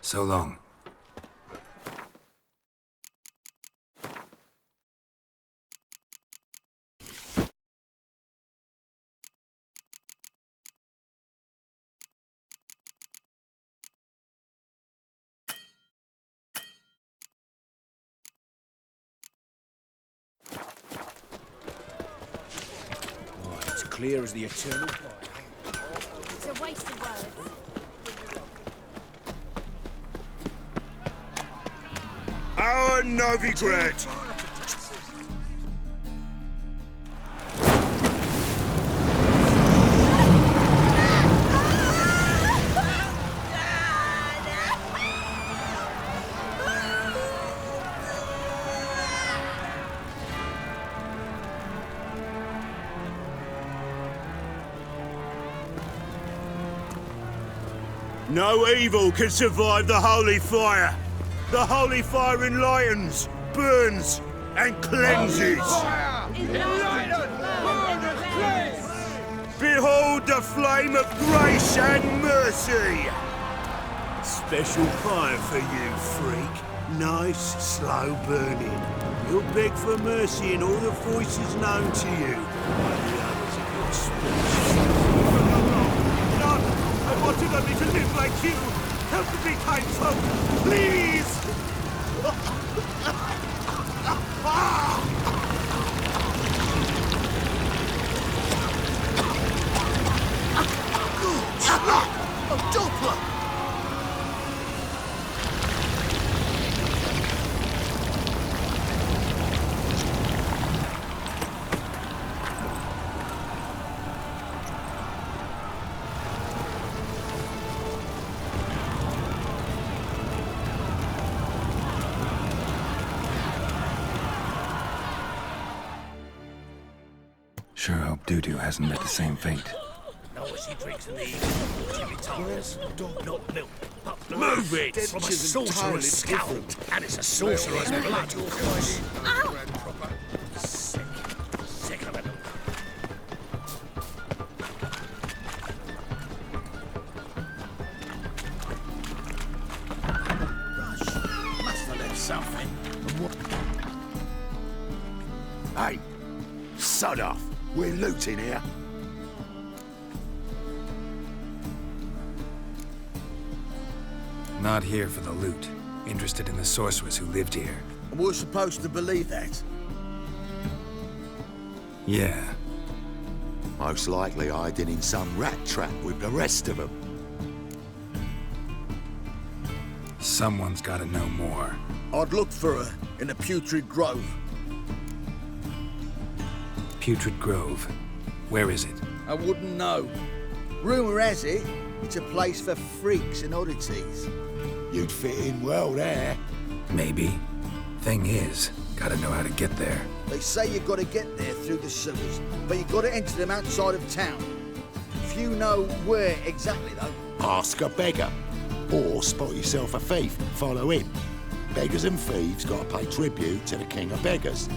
So long. Oh, it's clear as the eternal fire. It's a waste of words. Our Novigrad! No evil can survive the holy fire. The holy fire enlightens, burns, and cleanses. Behold the flame of grace and mercy. Special fire for you, freak. Nice, slow burning. You'll beg for mercy in all the voices known to you. Like the others of your species. None! I wanted only to live like you. Help me, kind folk, please! A Doppler! Sure hope Doo-Doo hasn't met the same fate. Noisy drinks in the evening. Jimmy Thomas, not milk, but blood. Move it! From a sorcerer's skull, and it's a sorcerer's blood, of course. Ow! Sick. Sick of it. Must have left something. Hey, sod off. We're looting here. Not here for the loot. Interested in the sorceress who lived here. And we're supposed to believe that? Yeah. Most likely hiding in some rat trap with the rest of them. Someone's gotta know more. I'd look for her in the Putrid Grove. Putrid Grove. Where is it? I wouldn't know. Rumour has it, it's a place for freaks and oddities. You'd fit in well there. Maybe. Thing is, gotta know how to get there. They say you've got to get there through the sewers, but you've got to enter them outside of town. Few know where exactly, though. Ask a beggar. Or spot yourself a thief, follow him. Beggars and thieves gotta pay tribute to the king of beggars.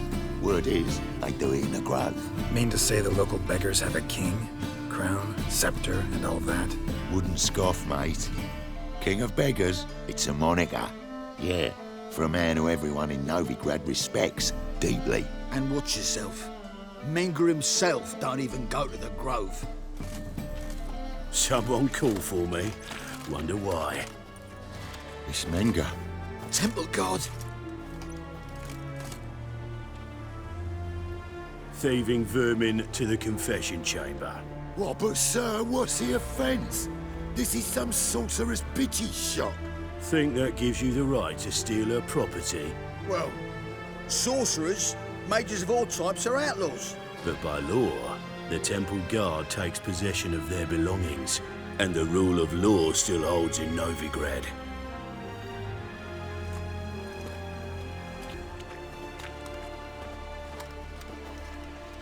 Word is, they do it in the grove. Mean to say the local beggars have a king, crown, scepter, and all that? Wouldn't scoff, mate. King of beggars, it's a moniker. Yeah, for a man who everyone in Novigrad respects deeply. And watch yourself. Menger himself don't even go to the grove. Someone call for me. Wonder why. It's Menger. Temple God. Thieving vermin to the confession chamber. What, but sir, what's the offence? This is some sorcerer's bitch's shop. Think that gives you the right to steal her property? Well, sorcerers, mages of all types are outlaws. But by law, the temple guard takes possession of their belongings, and the rule of law still holds in Novigrad.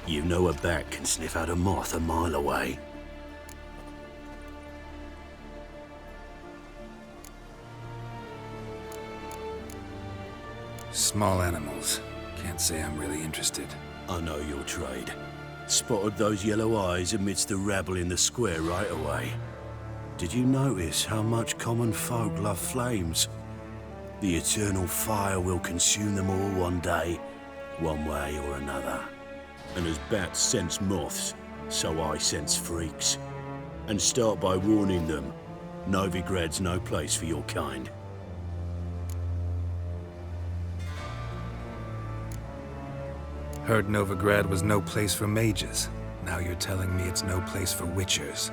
You know a bat can sniff out a moth a mile away. Small animals. Can't say I'm really interested. I know your trade. Spotted those yellow eyes amidst the rabble in the square right away. Did you notice how much common folk love flames? The eternal fire will consume them all one day, one way or another. And as bats sense moths, so I sense freaks. And start by warning them, Novigrad's no place for your kind. Heard Novigrad was no place for mages. Now you're telling me it's no place for witchers.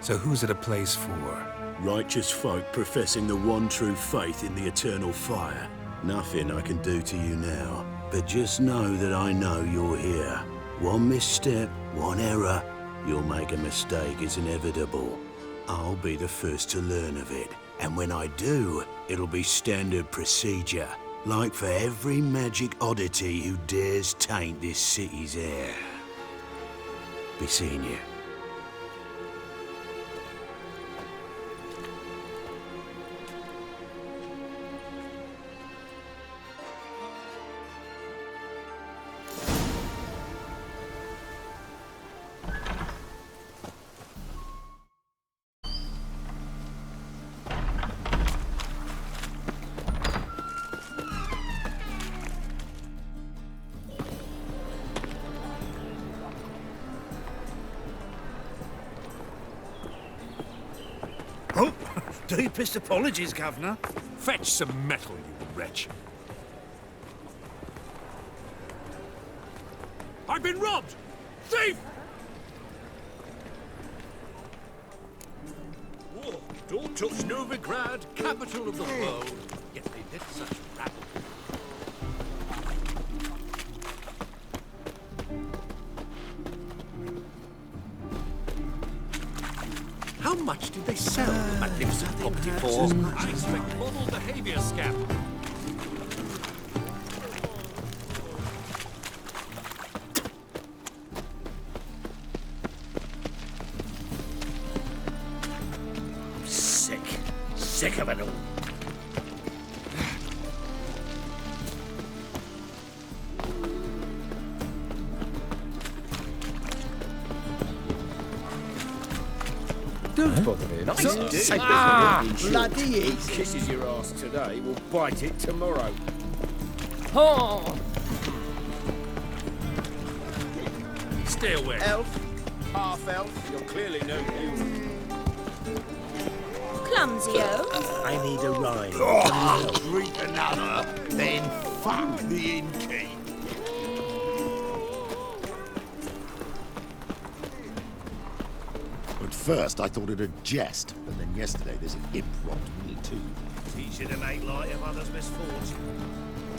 So who's it a place for? Righteous folk professing the one true faith in the eternal fire. Nothing I can do to you now, but just know that I know you're here. One misstep, one error, you'll make a mistake is inevitable. I'll be the first to learn of it, and when I do, it'll be standard procedure. Like for every magic oddity who dares taint this city's air. Be seeing you. Oh, deepest apologies, Governor. Fetch some metal, you wretch. I've been robbed! Thief! Whoa, don't touch Novigrad, capital of the world. Yet they did such rabble. How much did they sell the magnificent property for? I expect model behavior scam. I'm sick. Sick of it all. Don't bother me. Bloody easy. Kisses your ass today, will bite it tomorrow. Oh! Stay away. Elf, half elf, you're clearly no use. Clumsy-o. I need a ride. Oh, drink another, then fuck the innkeep. At first, I thought it a jest, but then yesterday there's an imp robbed me too. It's easy to make light of others' misfortune.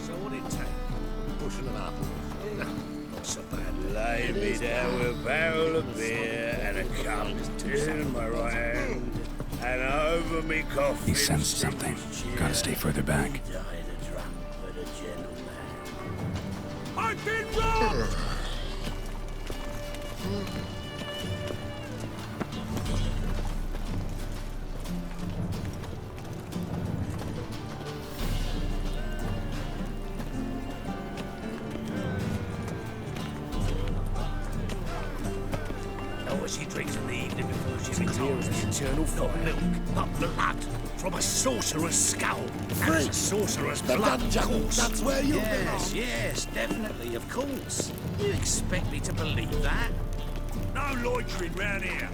So what it take? Pushing an apple. Not so bad. Lay me down with a barrel of beer and a cup in my right hand, and over me coffin. He sensed something. Gotta stay further back. Died a drunk but a gentleman. I've been robbed! She drinks in the evening before she retires. The eternal fire. Milk, not blood, from a sorcerer's skull. And it's a sorcerer's blood, of course. That's where you Yes, yes, definitely, of course. You expect me to believe that? No loitering round here.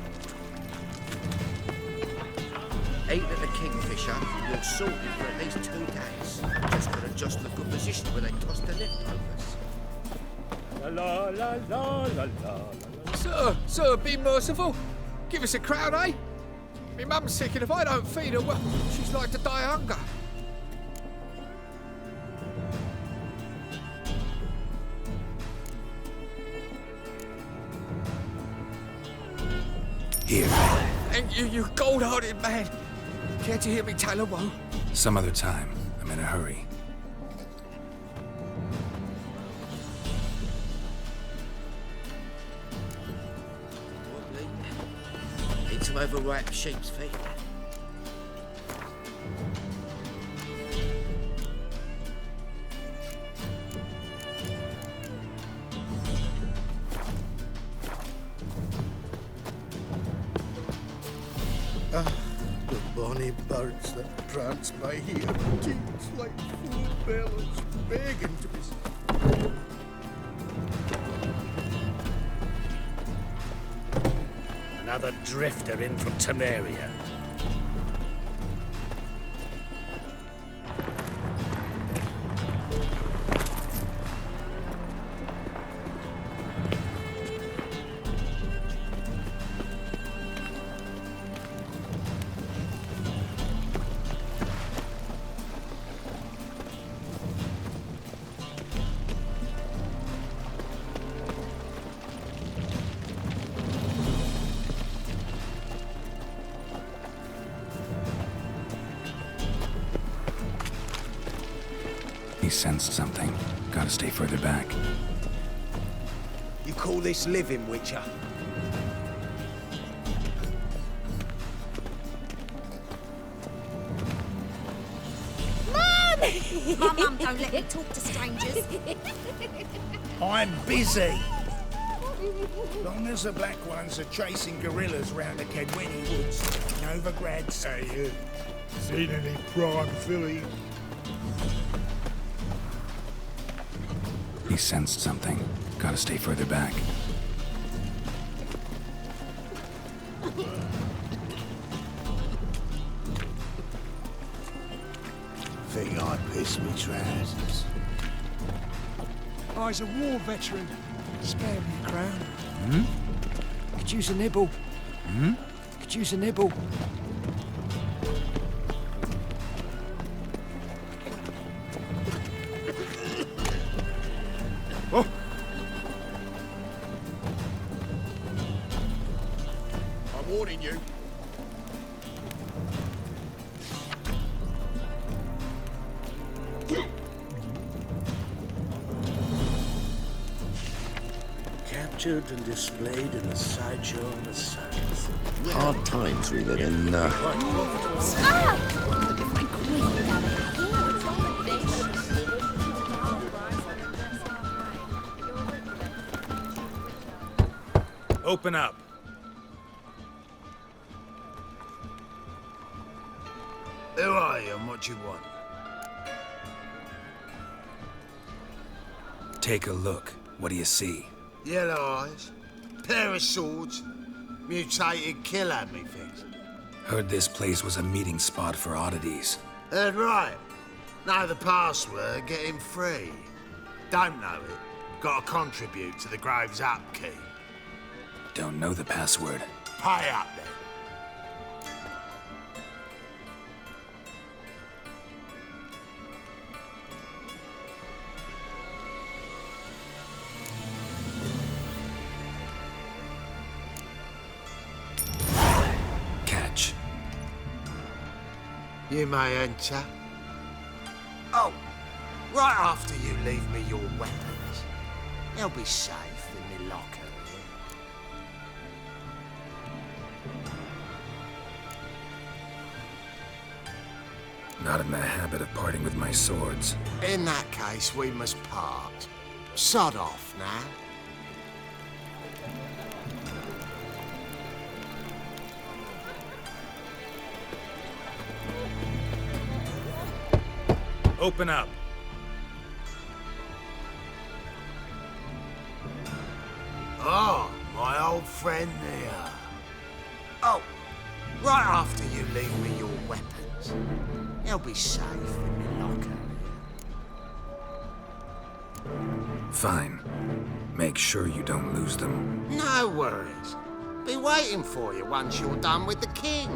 Ate at the Kingfisher, you're sorted for at least 2 days. Just got to adjust the good position where they toss the leftovers. La la la la la la. Sir, be merciful. Give us a crown, eh? Me mum's sick, and if I don't feed her, well, she's like to die of hunger. Here. Thank you, you gold-hearted man. Care to hear me tell a woe? Some other time. I'm in a hurry. Some overripe sheep's feet. The bonny birds that prance by here, teats like full bellows, begging to be... Another drifter in from Temeria. He sensed something. Gotta stay further back. You call this living, Witcher? Mum! My mum don't let me talk to strangers. I'm busy. Long as the black ones are chasing gorillas round the Kedweni woods, Novigrad. Hey, you. Seen any prime filly? He sensed something. Gotta stay further back. Think I pissed me trousers. I's a war veteran. Spare me a crown. Hmm? Could use a nibble. Hmm? Could use a nibble. Oh. I'm warning you. Captured and displayed in the sideshow on the circus. Hard times we live in. Open up. Who are you and what you want? Take a look. What do you see? Yellow eyes, pair of swords, mutated killer, methinks. Heard this place was a meeting spot for oddities. Heard right. Know the password, get him free. Don't know it, gotta contribute to the Grove's upkeep. Don't know the password. Pay up then. Catch. You may enter. Oh, right after you leave me your weapons. They'll be safe in my locker here. Not in the habit of parting with my swords. In that case, we must part. Sod off now. Open up. Oh, my old friend there. Oh, right after you leave me your weapons. They'll be safe in my locker. Fine. Make sure you don't lose them. No worries. Be waiting for you once you're done with the king.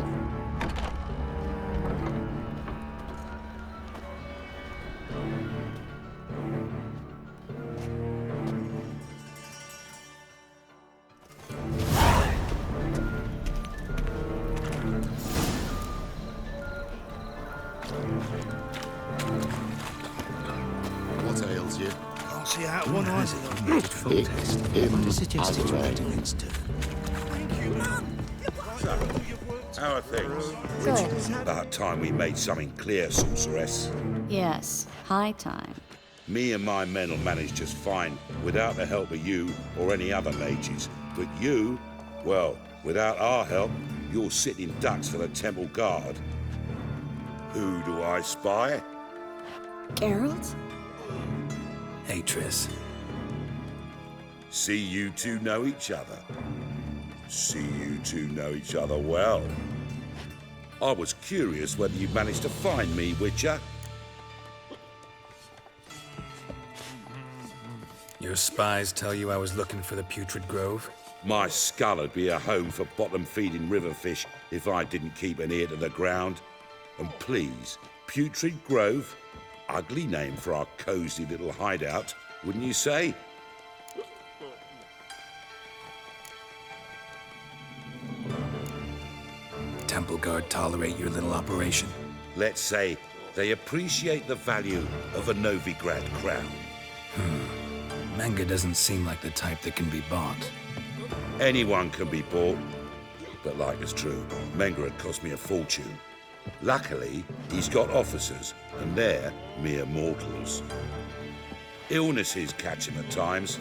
What ails you? Can't see out one eye. I suggested you wait its turn. How are things? Good. About time we made something clear, sorceress. Yes, high time. Me and my men will manage just fine without the help of you or any other mages. But you, well, without our help, you're sitting ducks for the temple guard. Who do I spy? Geralt? Hey, Triss. See you two know each other. See you two know each other well. I was curious whether you managed to find me, Witcher. Your spies tell you I was looking for the Putrid Grove? My skull would be a home for bottom-feeding river fish if I didn't keep an ear to the ground. And please, Putrid Grove? Ugly name for our cozy little hideout, wouldn't you say? Temple Guard tolerate your little operation? Let's say they appreciate the value of a Novigrad crown. Manga doesn't seem like the type that can be bought. Anyone can be bought. But like it's true, Menga had cost me a fortune. Luckily, he's got officers, and they're mere mortals. Illnesses catch him at times.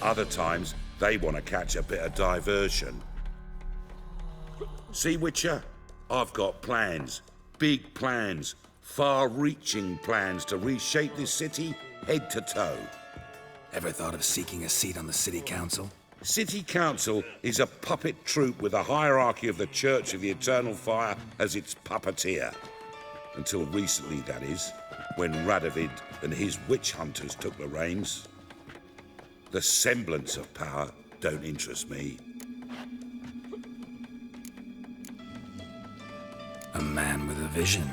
Other times, they want to catch a bit of diversion. See, Witcher? I've got plans. Big plans. Far-reaching plans to reshape this city head to toe. Ever thought of seeking a seat on the city council? City Council is a puppet troupe with a hierarchy of the Church of the Eternal Fire as its puppeteer. Until recently, that is, when Radovid and his witch hunters took the reins. The semblance of power don't interest me. A man with a vision.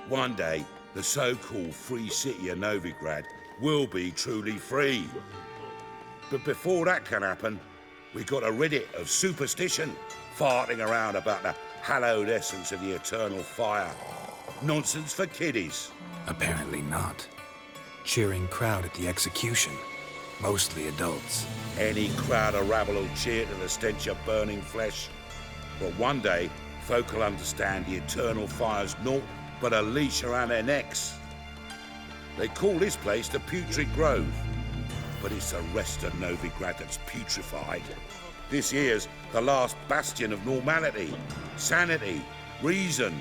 One day, the so-called free city of Novigrad will be truly free. But before that can happen, we got to rid it of superstition, farting around about the hallowed essence of the eternal fire. Nonsense for kiddies. Apparently not. Cheering crowd at the execution. Mostly adults. Any crowd of rabble will cheer to the stench of burning flesh. But one day, folk will understand the eternal fire's naught but a leash around their necks. They call this place the Putrid Grove. But it's the rest of Novigrad that's putrefied. This here's the last bastion of normality, sanity, reason.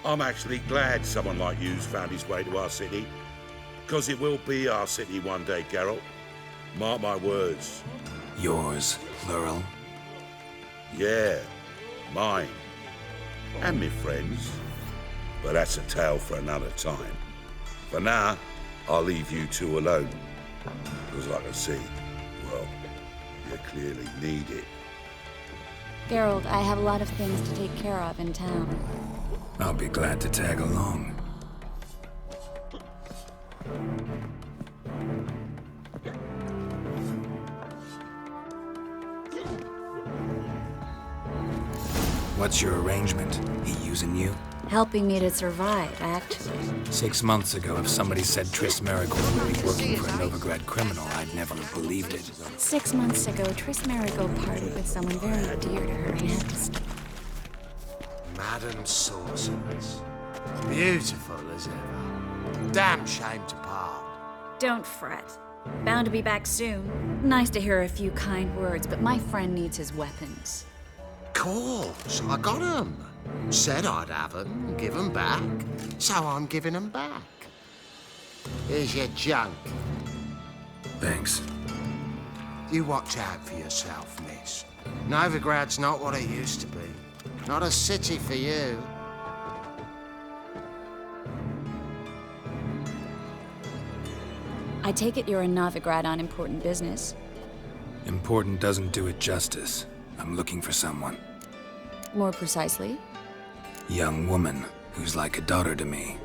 I'm actually glad someone like you's found his way to our city. Because it will be our city one day, Geralt. Mark my words. Yours, plural. Yeah, mine, and me friends. But that's a tale for another time. For now, I'll leave you two alone. Because like I see, well, you clearly need it. Geralt, I have a lot of things to take care of in town. I'll be glad to tag along. What's your arrangement? He using you? Helping me to survive, actually. 6 months ago, if somebody said Triss Marigold would be working for a Novigrad criminal, I'd never have believed it. 6 months ago, Triss Marigold parted with someone very dear to her and had to stop. Madam Sorceress. Beautiful as ever. Damn shame to part. Don't fret. Bound to be back soon. Nice to hear a few kind words, but my friend needs his weapons. Course, I got 'em. Said I'd have 'em, give 'em back. So I'm giving 'em back. Here's your junk. Thanks. You watch out for yourself, miss. Novigrad's not what it used to be. Not a city for you. I take it you're in Novigrad on important business. Important doesn't do it justice. I'm looking for someone. More precisely? Young woman who's like a daughter to me.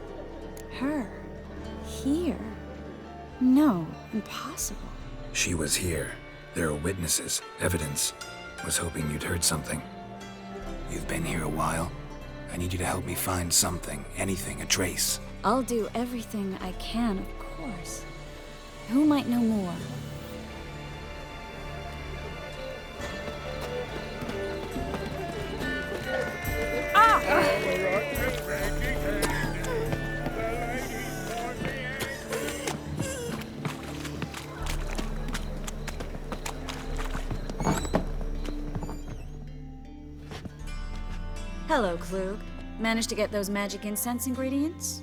Her? Here? No, impossible. She was here. There are witnesses, evidence. Was hoping you'd heard something. You've been here a while. I need you to help me find something, anything, a trace. I'll do everything I can, of course. Who might know more? Hello, Klug. Managed to get those magic incense ingredients?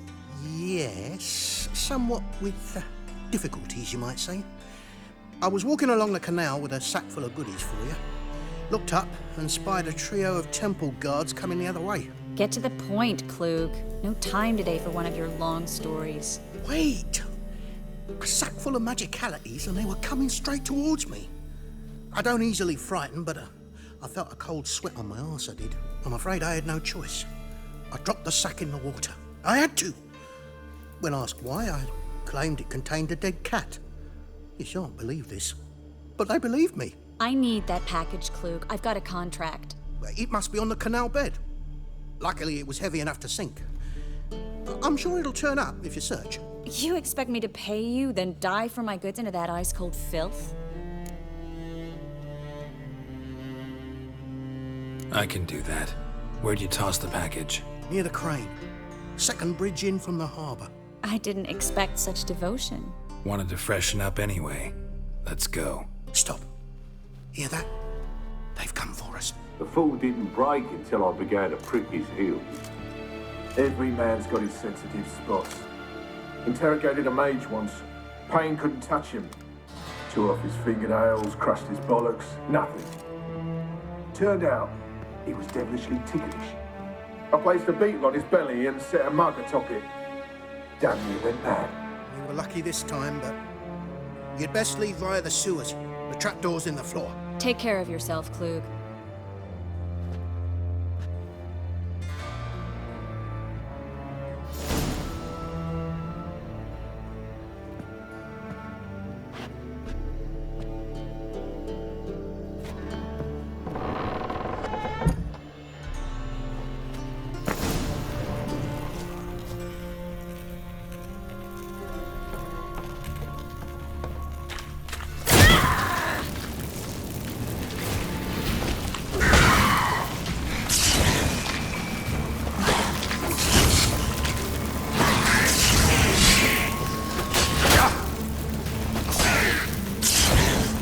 Yes, somewhat with difficulties, you might say. I was walking along the canal with a sack full of goodies for you. Looked up and spied a trio of temple guards coming the other way. Get to the point, Klug. No time today for one of your long stories. Wait! A sack full of magicalities and they were coming straight towards me. I don't easily frighten, but I felt a cold sweat on my arse, I did. I'm afraid I had no choice. I dropped the sack in the water. I had to. When asked why, I claimed it contained a dead cat. You shan't believe this, but they believed me. I need that package, Klug. I've got a contract. It must be on the canal bed. Luckily, it was heavy enough to sink. I'm sure it'll turn up if you search. You expect me to pay you, then dive for my goods into that ice-cold filth? I can do that. Where'd you toss the package? Near the crane. Second bridge in from the harbour. I didn't expect such devotion. Wanted to freshen up anyway. Let's go. Stop. Hear that? They've come for us. The fall didn't break until I began to prick his heels. Every man's got his sensitive spots. Interrogated a mage once. Pain couldn't touch him. Tore off his fingernails, crushed his bollocks, nothing. Turned out, he was devilishly ticklish. I placed a beetle on his belly and set a mug atop it. Damn, he went mad. You were lucky this time, but you'd best leave via the sewers. The trapdoor's in the floor. Take care of yourself, Klug.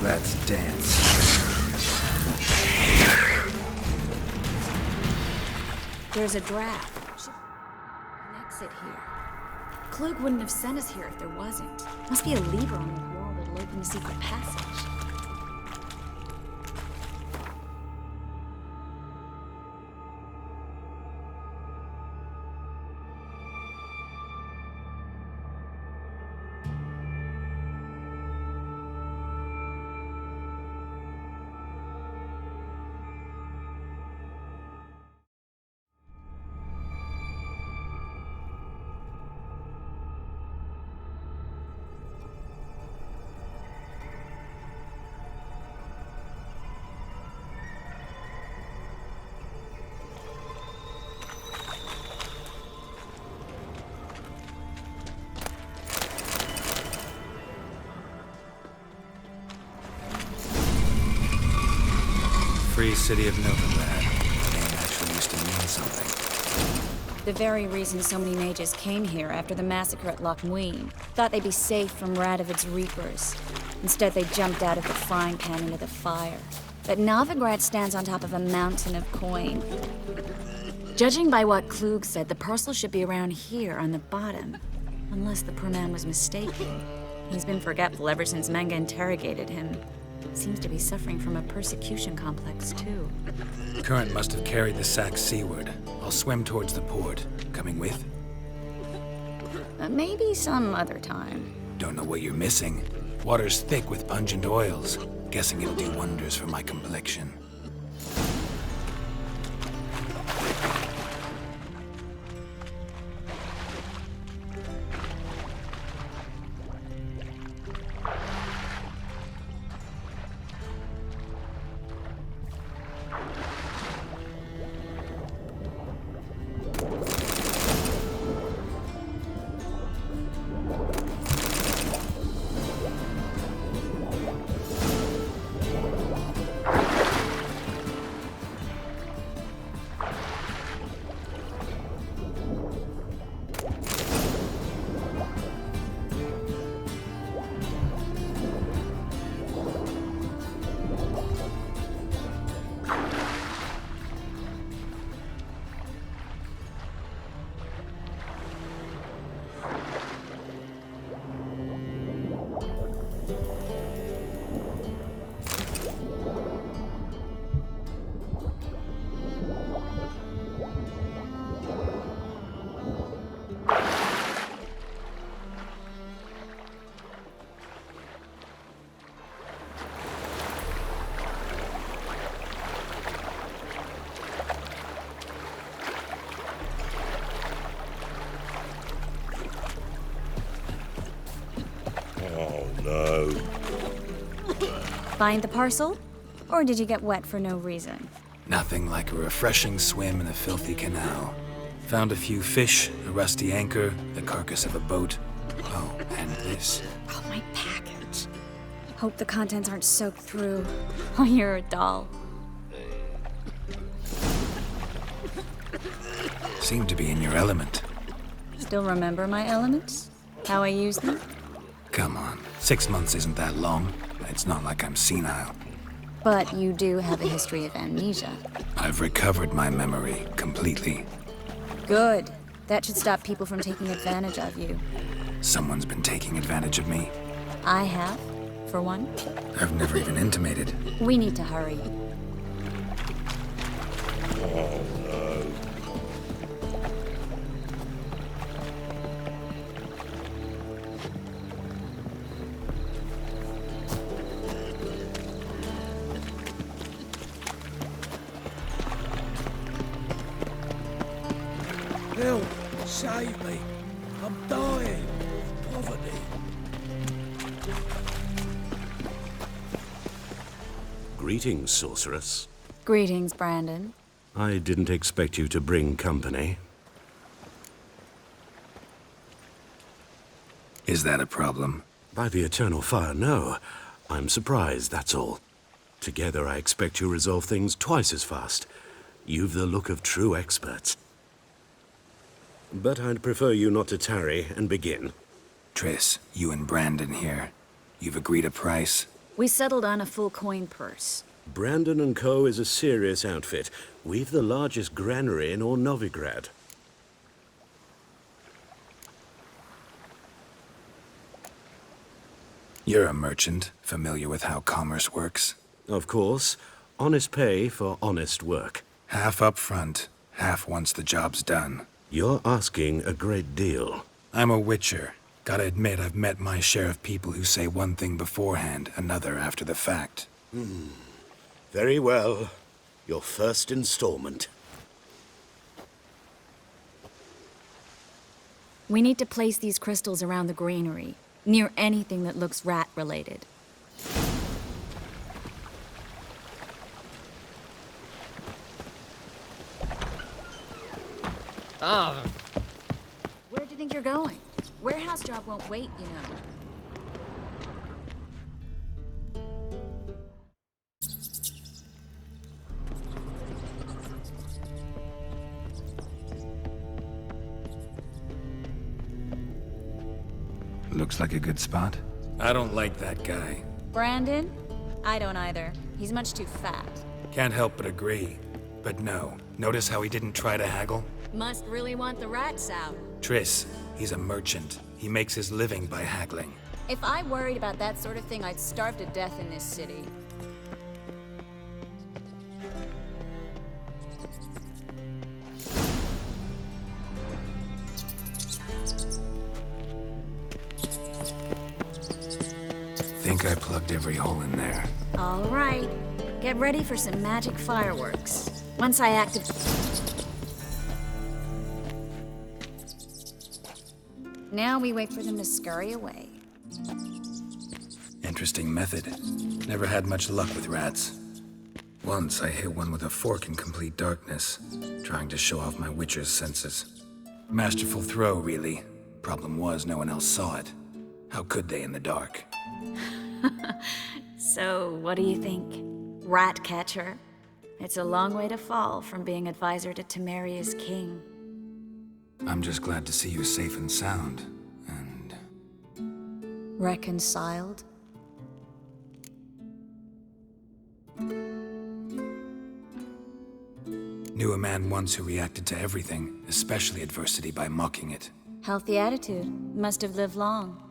Let's dance. There's a draft. An exit here. Klug wouldn't have sent us here if there wasn't. Must be a lever on the wall that'll open the secret passage. Free city of Novigrad. The name actually used to mean something. The very reason so many mages came here after the massacre at Loch Muin. Thought they'd be safe from Radovid's reapers. Instead, they jumped out of the frying pan into the fire. But Novigrad stands on top of a mountain of coin. Judging by what Klug said, the parcel should be around here on the bottom. Unless the poor man was mistaken. He's been forgetful ever since Manga interrogated him. Seems to be suffering from a persecution complex, too. Current must have carried the sack seaward. I'll swim towards the port. Coming with? Maybe some other time. Don't know what you're missing. Water's thick with pungent oils. Guessing it'll do wonders for my complexion. Find the parcel? Or did you get wet for no reason? Nothing like a refreshing swim in a filthy canal. Found a few fish, a rusty anchor, the carcass of a boat. Oh, and this. Oh, my package. Hope the contents aren't soaked through. Oh, you're a doll. Seem to be in your element. Still remember my elements? How I use them? Come on, 6 months isn't that long. It's not like I'm senile. But you do have a history of amnesia. I've recovered my memory completely. Good. That should stop people from taking advantage of you. Someone's been taking advantage of me. I have, for one. I've never even intimated. We need to hurry. Oh, no. Help! Save me! I'm dying of poverty. Greetings, sorceress. Greetings, Brandon. I didn't expect you to bring company. Is that a problem? By the eternal fire, no. I'm surprised, that's all. Together, I expect you resolve things twice as fast. You've the look of true experts. But I'd prefer you not to tarry and begin. Triss, you and Brandon here. You've agreed a price? We settled on a full coin purse. Brandon & Co. is a serious outfit. We've the largest granary in all Novigrad. You're a merchant, familiar with how commerce works? Of course. Honest pay for honest work. Half up front, half once the job's done. You're asking a great deal. I'm a witcher. Gotta admit, I've met my share of people who say one thing beforehand, another after the fact. Very well. Your first installment. We need to place these crystals around the granary, near anything that looks rat-related. Where do you think you're going? Warehouse job won't wait, you know. Looks like a good spot. I don't like that guy. Brandon? I don't either. He's much too fat. Can't help but agree. But no, notice how he didn't try to haggle? Must really want the rats out. Triss, he's a merchant. He makes his living by haggling. If I worried about that sort of thing, I'd starve to death in this city. Think I plugged every hole in there. All right. Get ready for some magic fireworks. Once I activate... Now we wait for them to scurry away. Interesting method. Never had much luck with rats. Once I hit one with a fork in complete darkness, trying to show off my witcher's senses. Masterful throw, really. Problem was, no one else saw it. How could they in the dark? So, what do you think? Rat catcher? It's a long way to fall from being advisor to Temeria's king. I'm just glad to see you safe and sound, and... Reconciled? Knew a man once who reacted to everything, especially adversity, by mocking it. Healthy attitude. Must have lived long.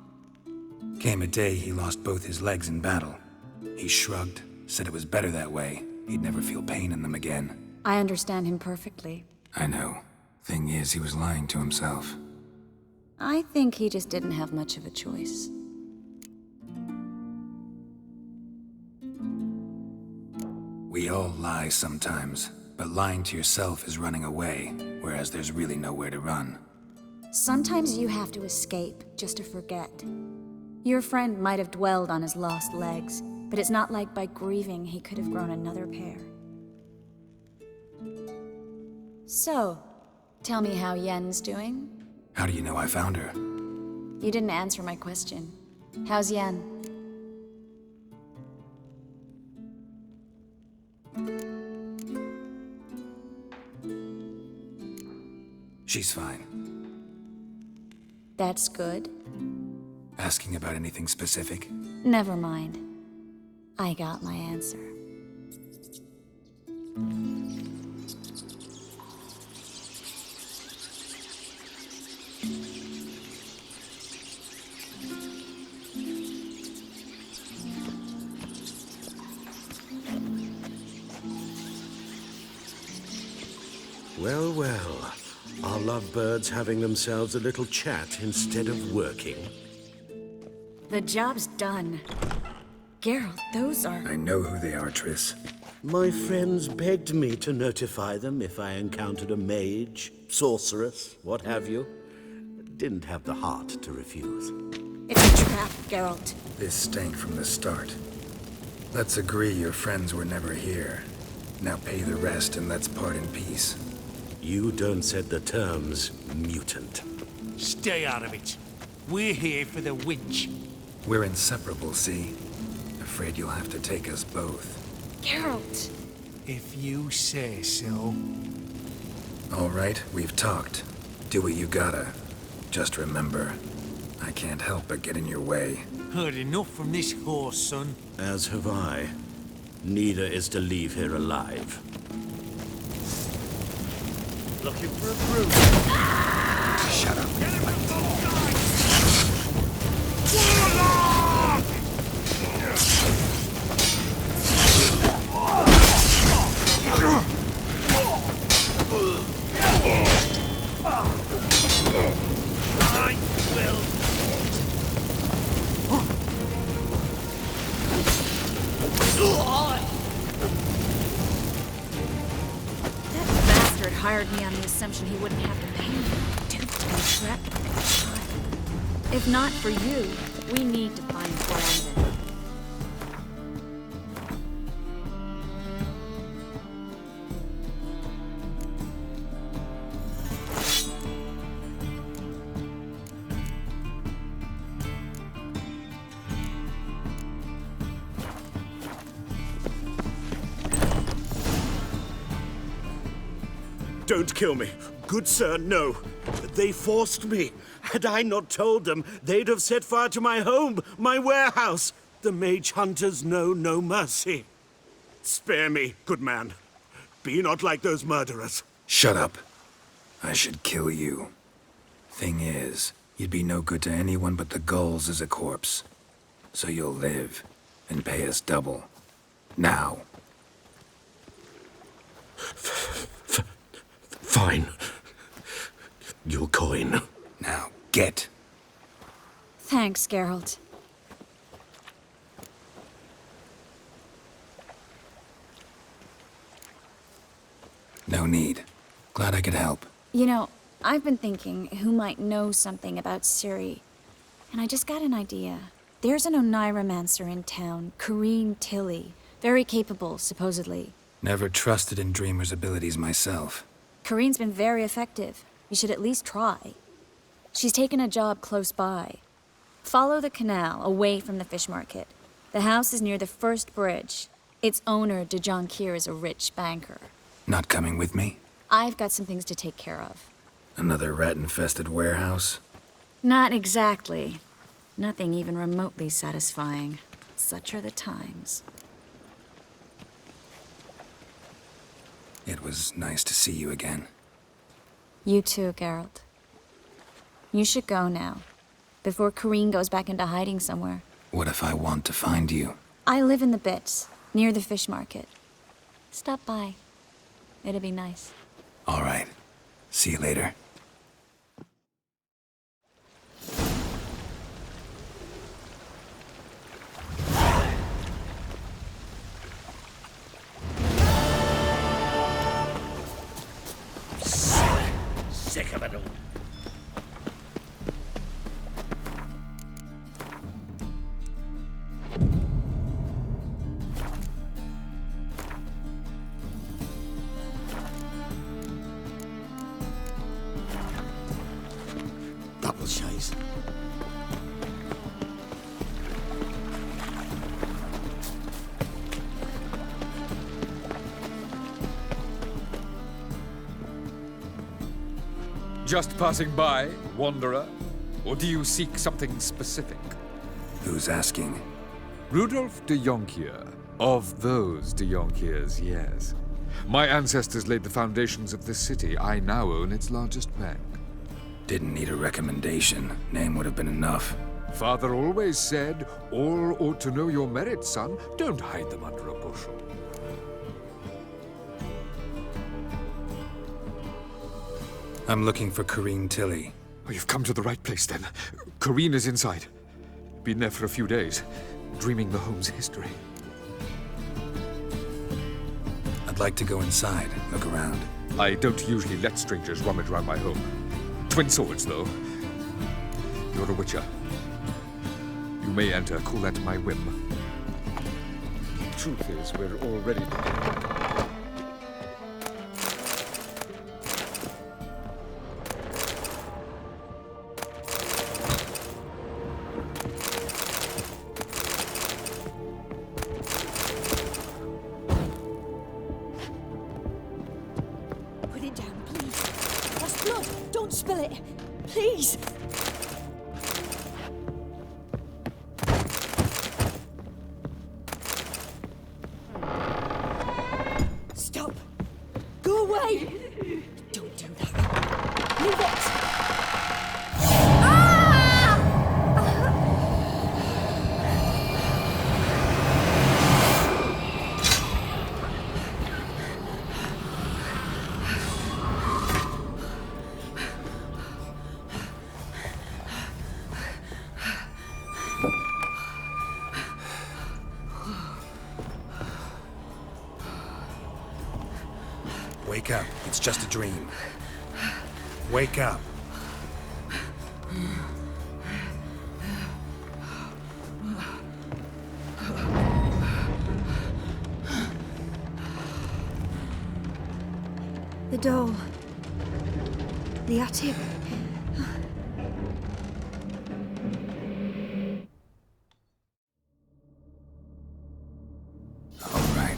Came a day he lost both his legs in battle. He shrugged, said it was better that way. He'd never feel pain in them again. I understand him perfectly. I know. Thing is, he was lying to himself. I think he just didn't have much of a choice. We all lie sometimes, but lying to yourself is running away, whereas there's really nowhere to run. Sometimes you have to escape just to forget. Your friend might have dwelled on his lost legs, but it's not like by grieving he could have grown another pair. So, tell me how Yen's doing? How do you know I found her? You didn't answer my question. How's Yen? She's fine. That's good. Asking about anything specific? Never mind. I got my answer. Well, well. Are lovebirds having themselves a little chat instead of working? The job's done. Geralt, those are... I know who they are, Triss. My friends begged me to notify them if I encountered a mage, sorceress, what have you. Didn't have the heart to refuse. It's a trap, Geralt. This stank from the start. Let's agree your friends were never here. Now pay the rest and let's part in peace. You don't set the terms, mutant. Stay out of it. We're here for the winch. We're inseparable, see? Afraid you'll have to take us both. Geralt! If you say so. All right, we've talked. Do what you gotta. Just remember, I can't help but get in your way. Heard enough from this horse, son. As have I. Neither is to leave here alive. Looking for a brew. Shut up. Get him, guys! I will. That bastard hired me on the assumption he wouldn't have to pay me. Duped and trapped by a child. If not for you, we need to find Brandon. Don't kill me. Good sir, no. They forced me. Had I not told them, they'd have set fire to my home, my warehouse. The mage hunters know no mercy. Spare me, good man. Be not like those murderers. Shut up. I should kill you. Thing is, you'd be no good to anyone but the gulls as a corpse. So you'll live, and pay us double. Now. Fine. Your coin. Now, get. Thanks, Geralt. No need. Glad I could help. You know, I've been thinking who might know something about Ciri. And I just got an idea. There's an Oneiromancer in town, Corrine Tilly. Very capable, supposedly. Never trusted in Dreamer's abilities myself. Corrine's been very effective. You should at least try. She's taken a job close by. Follow the canal, away from the fish market. The house is near the first bridge. Its owner, de Jonquier, is a rich banker. Not coming with me? I've got some things to take care of. Another rat-infested warehouse? Not exactly. Nothing even remotely satisfying. Such are the times. It was nice to see you again. You too, Geralt. You should go now, before Corrine goes back into hiding somewhere. What if I want to find you? I live in the Bits, near the fish market. Stop by. It'll be nice. All right. See you later. Sick of it all. Double chase. Just passing by, wanderer? Or do you seek something specific? Who's asking? Rudolf de Jonquier. Of those de Jonquiers, yes. My ancestors laid the foundations of this city. I now own its largest bank. Didn't need a recommendation. Name would have been enough. Father always said, all ought to know your merits, son. Don't hide them under a bushel. I'm looking for Corrine Tilly. Oh, you've come to the right place, then. Corrine is inside. Been there for a few days, dreaming the home's history. I'd like to go inside, look around. I don't usually let strangers rummage around my home. Twin swords, though. You're a witcher. You may enter, cool at my whim. Truth is, we're already beginning. Put it down, please. That's blood. Don't spill it. Please. Stop. Go away. Don't do that. Leave it. Wake up. It's just a dream. Wake up. The doll. The attic. All right.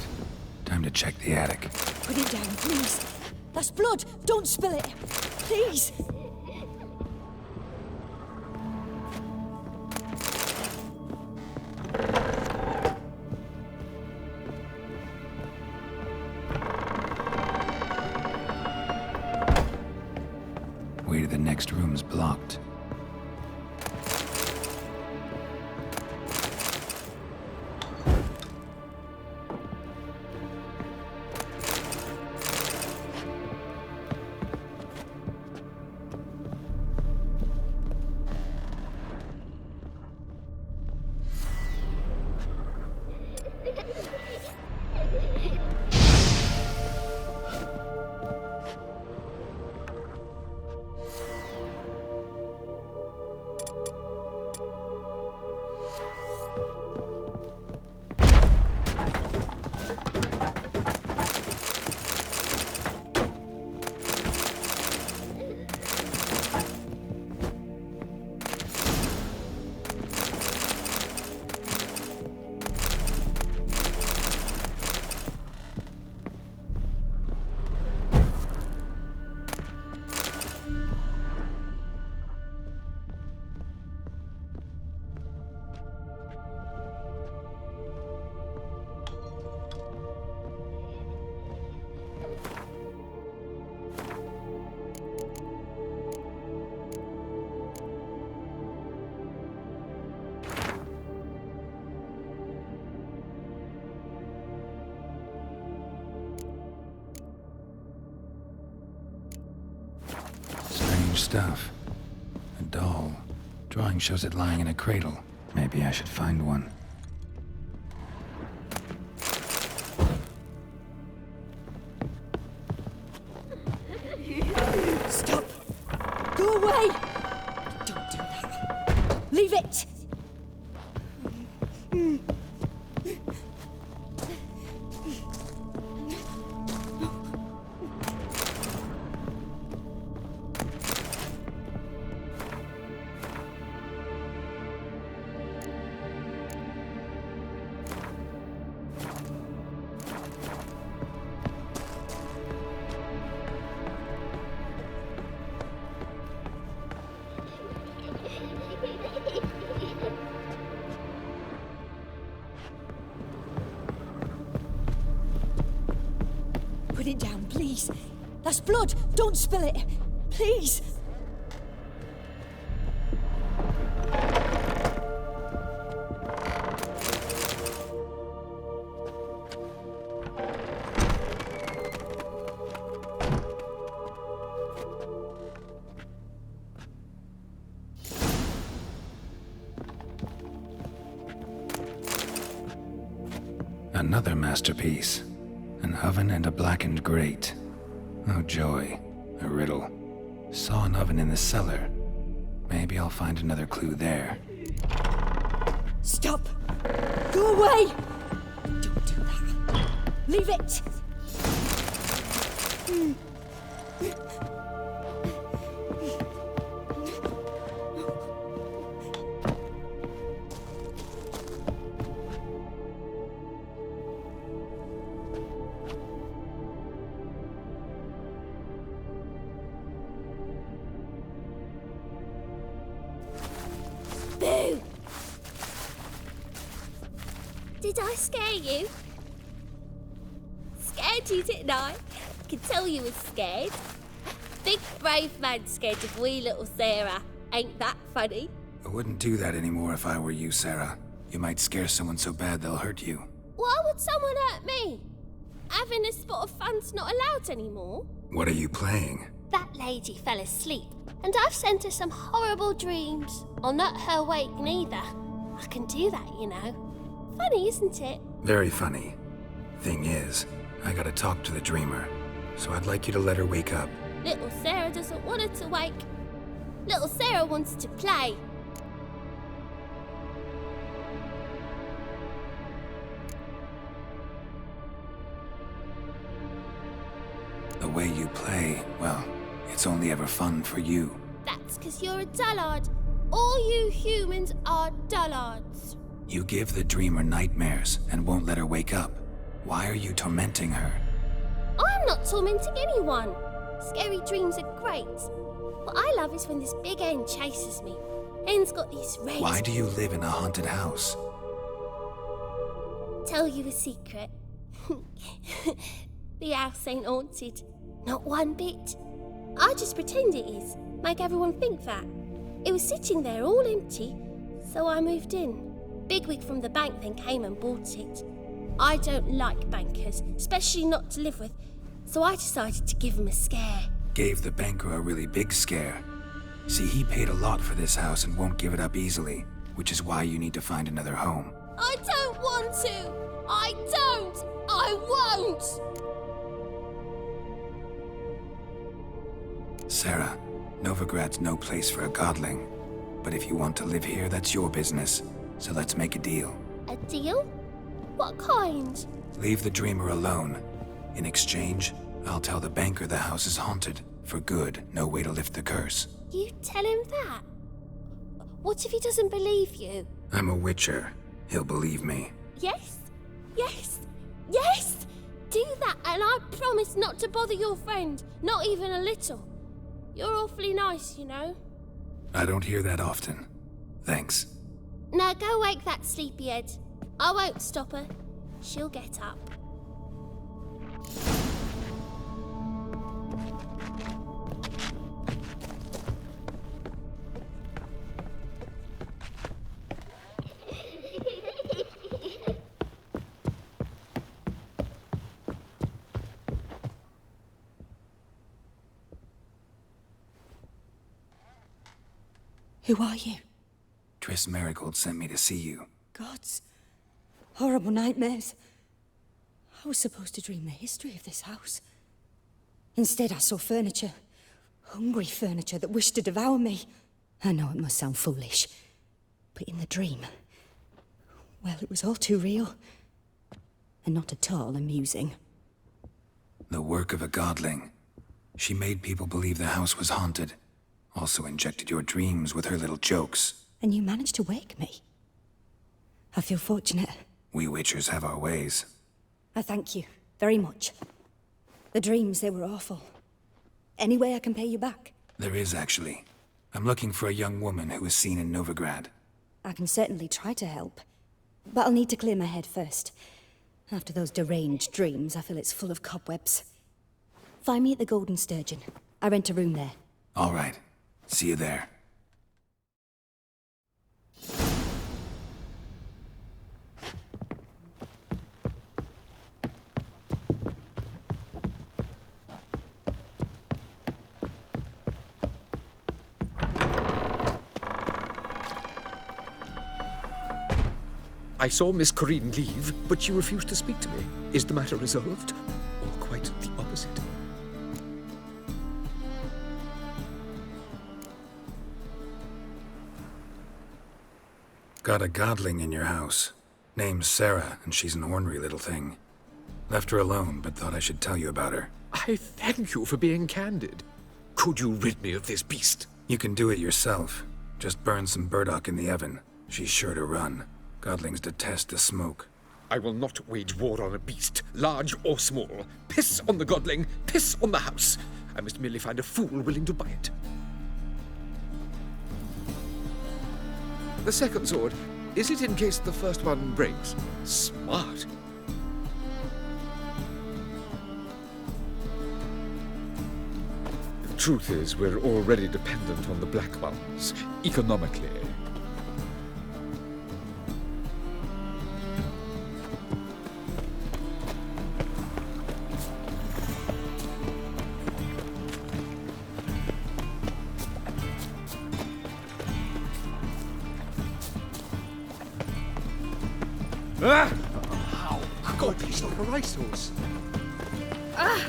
Time to check the attic. Put it down, please. That's blood! Don't spill it! Please! Way to the next room's blocked. Stuff. A doll. Drawing shows it lying in a cradle. Maybe I should find one. Stop! Go away! Don't do that. Leave it! Put it down, please. That's blood. Don't spill it. Please. Another masterpiece. An oven and a blackened grate. Oh joy, a riddle. Saw an oven in the cellar. Maybe I'll find another clue there. Stop! Go away! Don't do that. Leave it! Boo! Did I scare you? Scared you, didn't I? Can tell you was scared. Big brave man scared of wee little Sarah. Ain't that funny? I wouldn't do that anymore if I were you, Sarah. You might scare someone so bad they'll hurt you. Why would someone hurt me? Having a spot of fun's not allowed anymore. What are you playing? That lady fell asleep, and I've sent her some horrible dreams. I'll not her wake neither. I can do that, you know. Funny, isn't it? Very funny. Thing is, I gotta talk to the dreamer, so I'd like you to let her wake up. Little Sarah doesn't want her to wake. Little Sarah wants to play. The way you play, well, it's only ever fun for you. That's 'cause you're a dullard. All you humans are dullards. You give the dreamer nightmares and won't let her wake up. Why are you tormenting her? I'm not tormenting anyone. Scary dreams are great. What I love is when this big end chases me. End's got these rays. Why do you live in a haunted house? Tell you a secret. The house ain't haunted. Not one bit. I just pretend it is. Make everyone think that. It was sitting there all empty, so I moved in. Bigwig from the bank then came and bought it. I don't like bankers, especially not to live with, so I decided to give him a scare. Gave the banker a really big scare. See, he paid a lot for this house and won't give it up easily, which is why you need to find another home. I don't want to! I don't! I won't! Sarah, Novigrad's no place for a godling. But if you want to live here, that's your business. So let's make a deal. A deal? What kind? Leave the dreamer alone. In exchange, I'll tell the banker the house is haunted. For good, no way to lift the curse. You tell him that? What if he doesn't believe you? I'm a witcher. He'll believe me. Yes? Yes? Yes! Do that and I promise not to bother your friend. Not even a little. You're awfully nice, you know. I don't hear that often. Thanks. Now go wake that sleepyhead. I won't stop her. She'll get up. Who are you? Triss Marigold sent me to see you. Gods. Horrible nightmares. I was supposed to dream the history of this house. Instead, I saw furniture. Hungry furniture that wished to devour me. I know it must sound foolish, but in the dream, well, it was all too real. And not at all amusing. The work of a godling. She made people believe the house was haunted. Also injected your dreams with her little jokes. And you managed to wake me. I feel fortunate. We witchers have our ways. I thank you very much. The dreams, they were awful. Any way I can pay you back? There is, actually. I'm looking for a young woman who was seen in Novigrad. I can certainly try to help. But I'll need to clear my head first. After those deranged dreams, I feel it's full of cobwebs. Find me at the Golden Sturgeon. I rent a room there. All right. See you there. I saw Miss Corinne leave, but she refused to speak to me. Is the matter resolved? Or quite the opposite? Got a godling in your house. Name's Sarah, and she's an ornery little thing. Left her alone, but thought I should tell you about her. I thank you for being candid. Could you rid me of this beast? You can do it yourself. Just burn some burdock in the oven. She's sure to run. Godlings detest the smoke. I will not wage war on a beast, large or small. Piss on the godling, piss on the house. I must merely find a fool willing to buy it. The second sword, is it in case the first one breaks? Smart. The truth is, we're already dependent on the Black Ones, economically. Ah! Ow! God, he's like a racehorse. I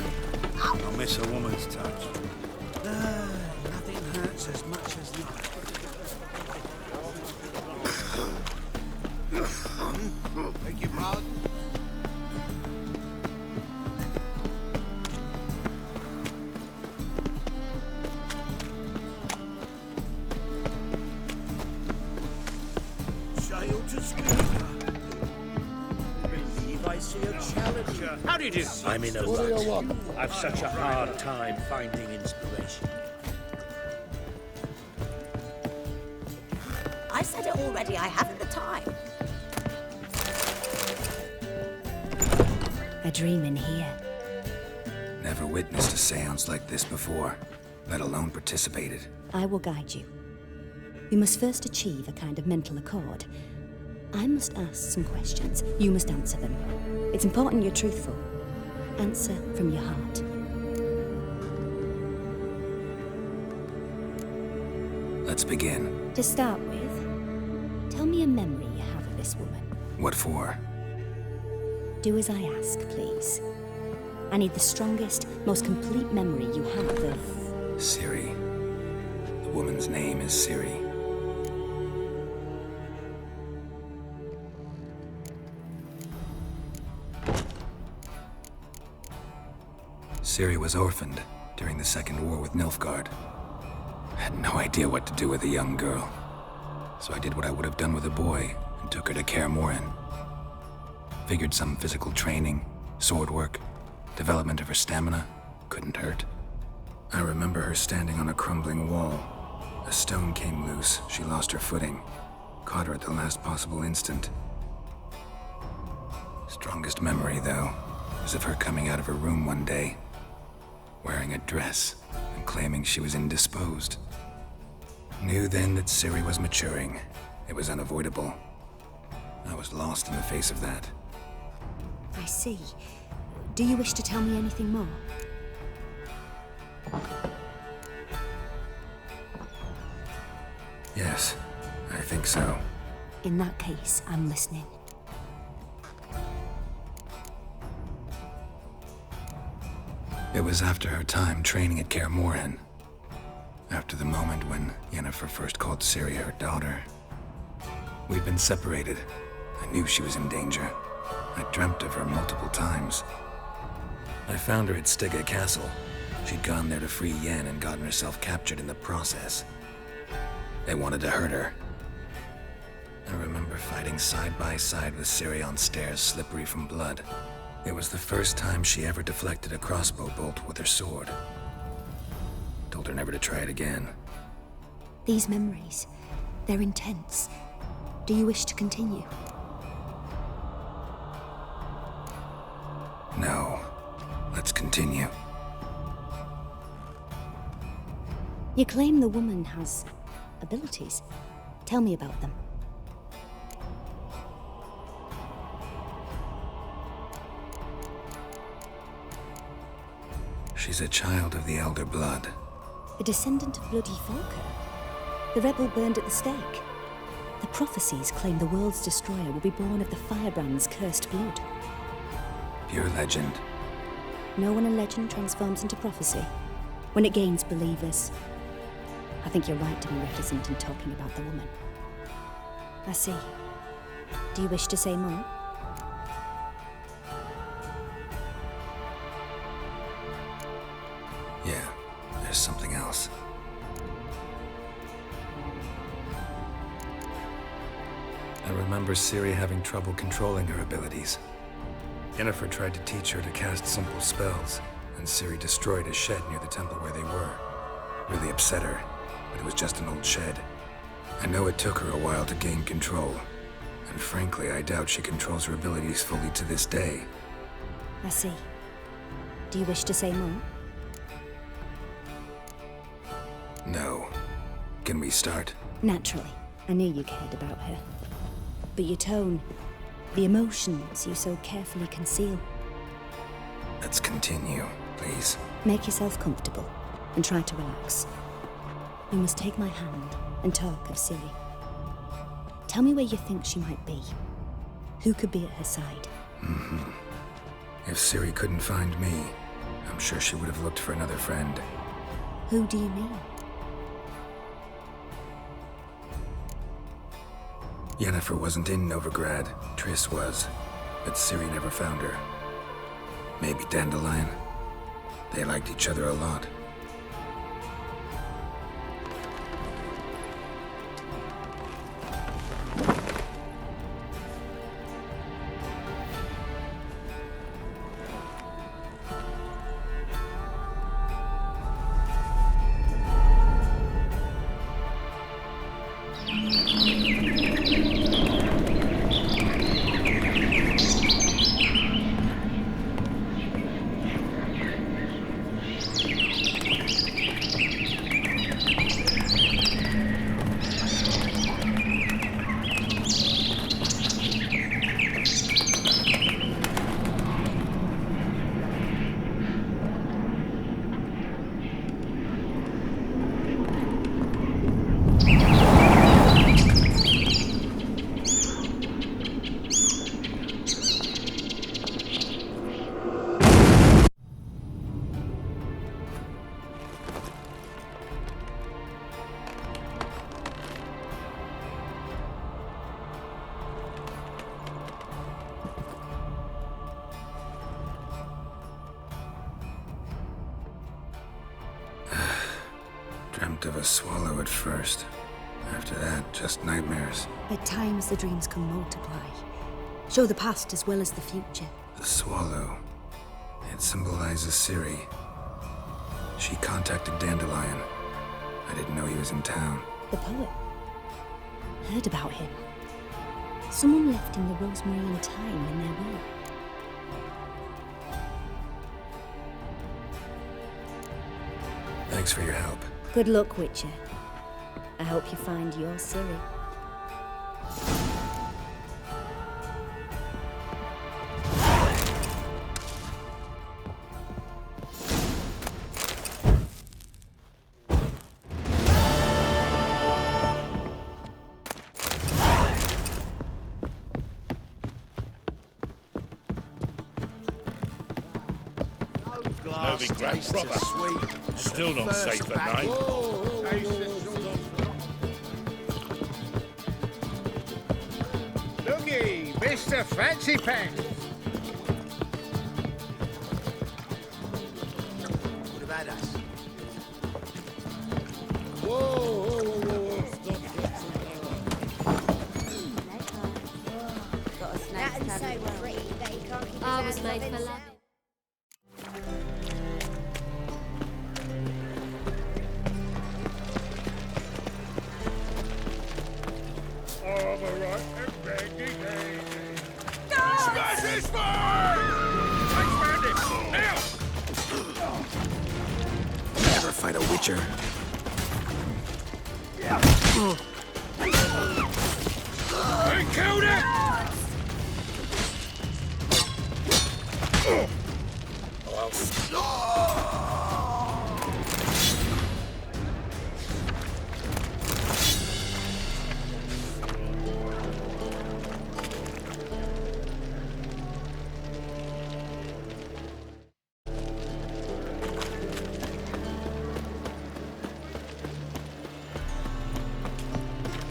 miss a woman's touch. Nothing hurts as much as life. Beg your pardon? Sail to Splendor. Believe I see a challenger. How do you do? I'm in a What do you rut. want? I've such a hard time finding inspiration. I said it already, I haven't the time. A dream in here. Never witnessed a seance like this before, let alone participated. I will guide you. We must first achieve a kind of mental accord. I must ask some questions. You must answer them. It's important you're truthful. Answer from your heart. Let's begin. To start with, tell me a memory you have of this woman. What for? Do as I ask, please. I need the strongest, most complete memory you have of... Ciri. The woman's name is Ciri. Ciri was orphaned during the Second War with Nilfgaard. I had no idea what to do with a young girl, so I did what I would have done with a boy and took her to Kaer Morhen. Figured some physical training, sword work, development of her stamina couldn't hurt. I remember her standing on a crumbling wall. A stone came loose, she lost her footing, caught her at the last possible instant. Strongest memory, though, is of her coming out of her room one day, wearing a dress and claiming she was indisposed. Knew then that Ciri was maturing. It was unavoidable. I was lost in the face of that. I see. Do you wish to tell me anything more? Yes, I think so. In that case, I'm listening. It was after her time training at Kaer Morhen. After the moment when Yennefer first called Ciri her daughter. We'd been separated. I knew she was in danger. I dreamt of her multiple times. I found her at Stygga Castle. She'd gone there to free Yen and gotten herself captured in the process. They wanted to hurt her. I remember fighting side by side with Ciri on stairs slippery from blood. It was the first time she ever deflected a crossbow bolt with her sword. Told her never to try it again. These memories, they're intense. Do you wish to continue? No. Let's continue. You claim the woman has abilities. Tell me about them. She's a child of the Elder Blood. A descendant of bloody Falker. The rebel burned at the stake. The prophecies claim the world's destroyer will be born of the firebrand's cursed blood. Pure legend. No one in legend transforms into prophecy when it gains believers. I think you're right to be reticent in talking about the woman. I see. Do you wish to say more? Yeah, there's something else. I remember Ciri having trouble controlling her abilities. Yennefer tried to teach her to cast simple spells, and Ciri destroyed a shed near the temple where they were. Really upset her, but it was just an old shed. I know it took her a while to gain control, and frankly, I doubt she controls her abilities fully to this day. I see. Do you wish to say more? No. Can we start? Naturally. I knew you cared about her. But your tone, the emotions you so carefully conceal. Let's continue, please. Make yourself comfortable and try to relax. You must take my hand and talk of Ciri. Tell me where you think she might be. Who could be at her side? If Ciri couldn't find me, I'm sure she would have looked for another friend. Who do you mean? Yennefer wasn't in Novigrad. Triss was, but Ciri never found her. Maybe Dandelion. They liked each other a lot. Dreamt of a swallow at first. After that, just nightmares. At times, the dreams can multiply. Show the past as well as the future. The swallow. It symbolizes Ciri. She contacted Dandelion. I didn't know he was in town. The poet. Heard about him. Someone left him the rosemary thyme in their will. Thanks for your help. Good luck, Witcher. I hope you find your Ciri. Moving ground proper. Still not safe at night. Looky, Mr. Fancy Pants. What about us? Whoa. Stop. Got a snake. That so pretty that you can't keep I was made for love. Smash his fire! Never fight a Witcher. They killed it!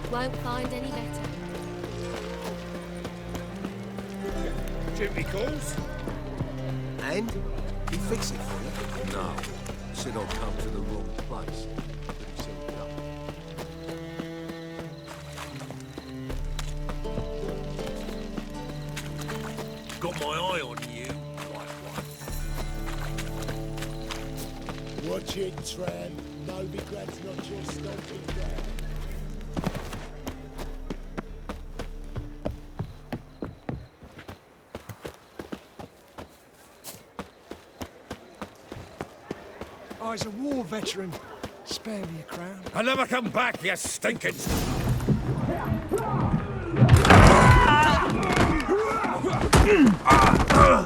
Won't find any better. Jimmy calls? And? He fix it for you? No. Said I'll come to the wrong place. But he said no. Got my eye on you, Watch it, Tram. Novigrad's not your stomping ground. I's a war veteran. Spare me a crown. I'll never come back, you stinking...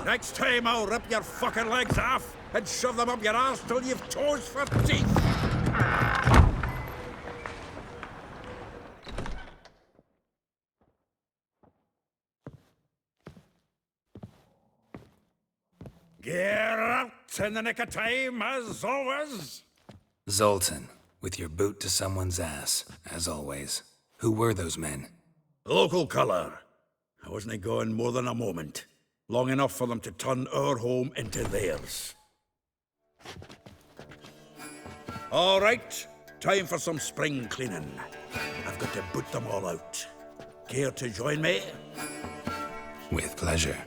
Next time I'll rip your fucking legs off and shove them up your arse till you've toes for teeth. Geralt in the nick of time, as always. Zoltan, with your boot to someone's ass, as always. Who were those men? Local colour. I wasn't gone more than a moment. Long enough for them to turn our home into theirs. All right, time for some spring cleaning. I've got to boot them all out. Care to join me? With pleasure.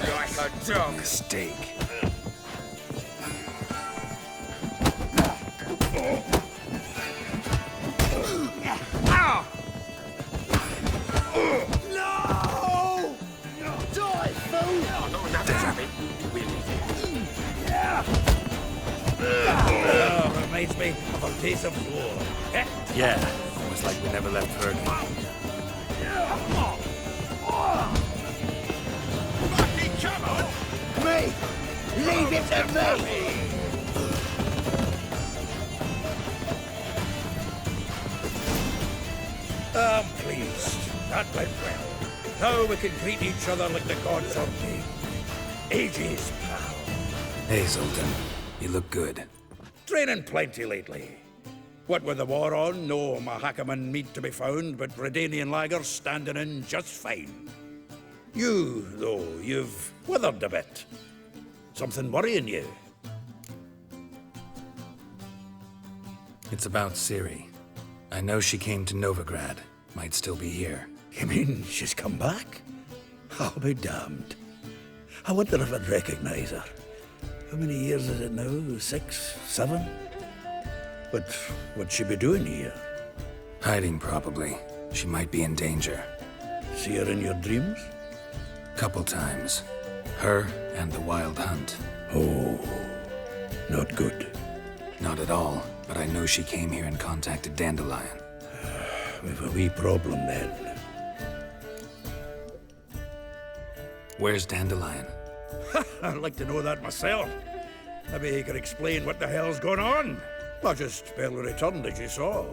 Like a dog. Mistake. Oh, reminds me of our days of war. Yeah, almost like we never left Verdun. Fucking come on! Me! Leave it to me! I'm pleased. That went well. Now we can greet each other like the gods ordained. Ages, pal. Hey, Zoltan. You look good. Training plenty lately. What with the war on, no Mahakaman meat to be found, but Redanian lagers standing in just fine. You, though, you've withered a bit. Something worrying you? It's about Ciri. I know she came to Novigrad. Might still be here. You mean she's come back? I'll be damned. I wonder if I'd recognize her. How many years is it now? 6, 7? But what'd she be doing here? Hiding, probably. She might be in danger. See her in your dreams? Couple times. Her and the Wild Hunt. Oh, not good. Not at all, but I know she came here and contacted Dandelion. We've a wee problem then. Where's Dandelion? I'd like to know that myself. Maybe he could explain what the hell's going on. I just barely returned, as you saw.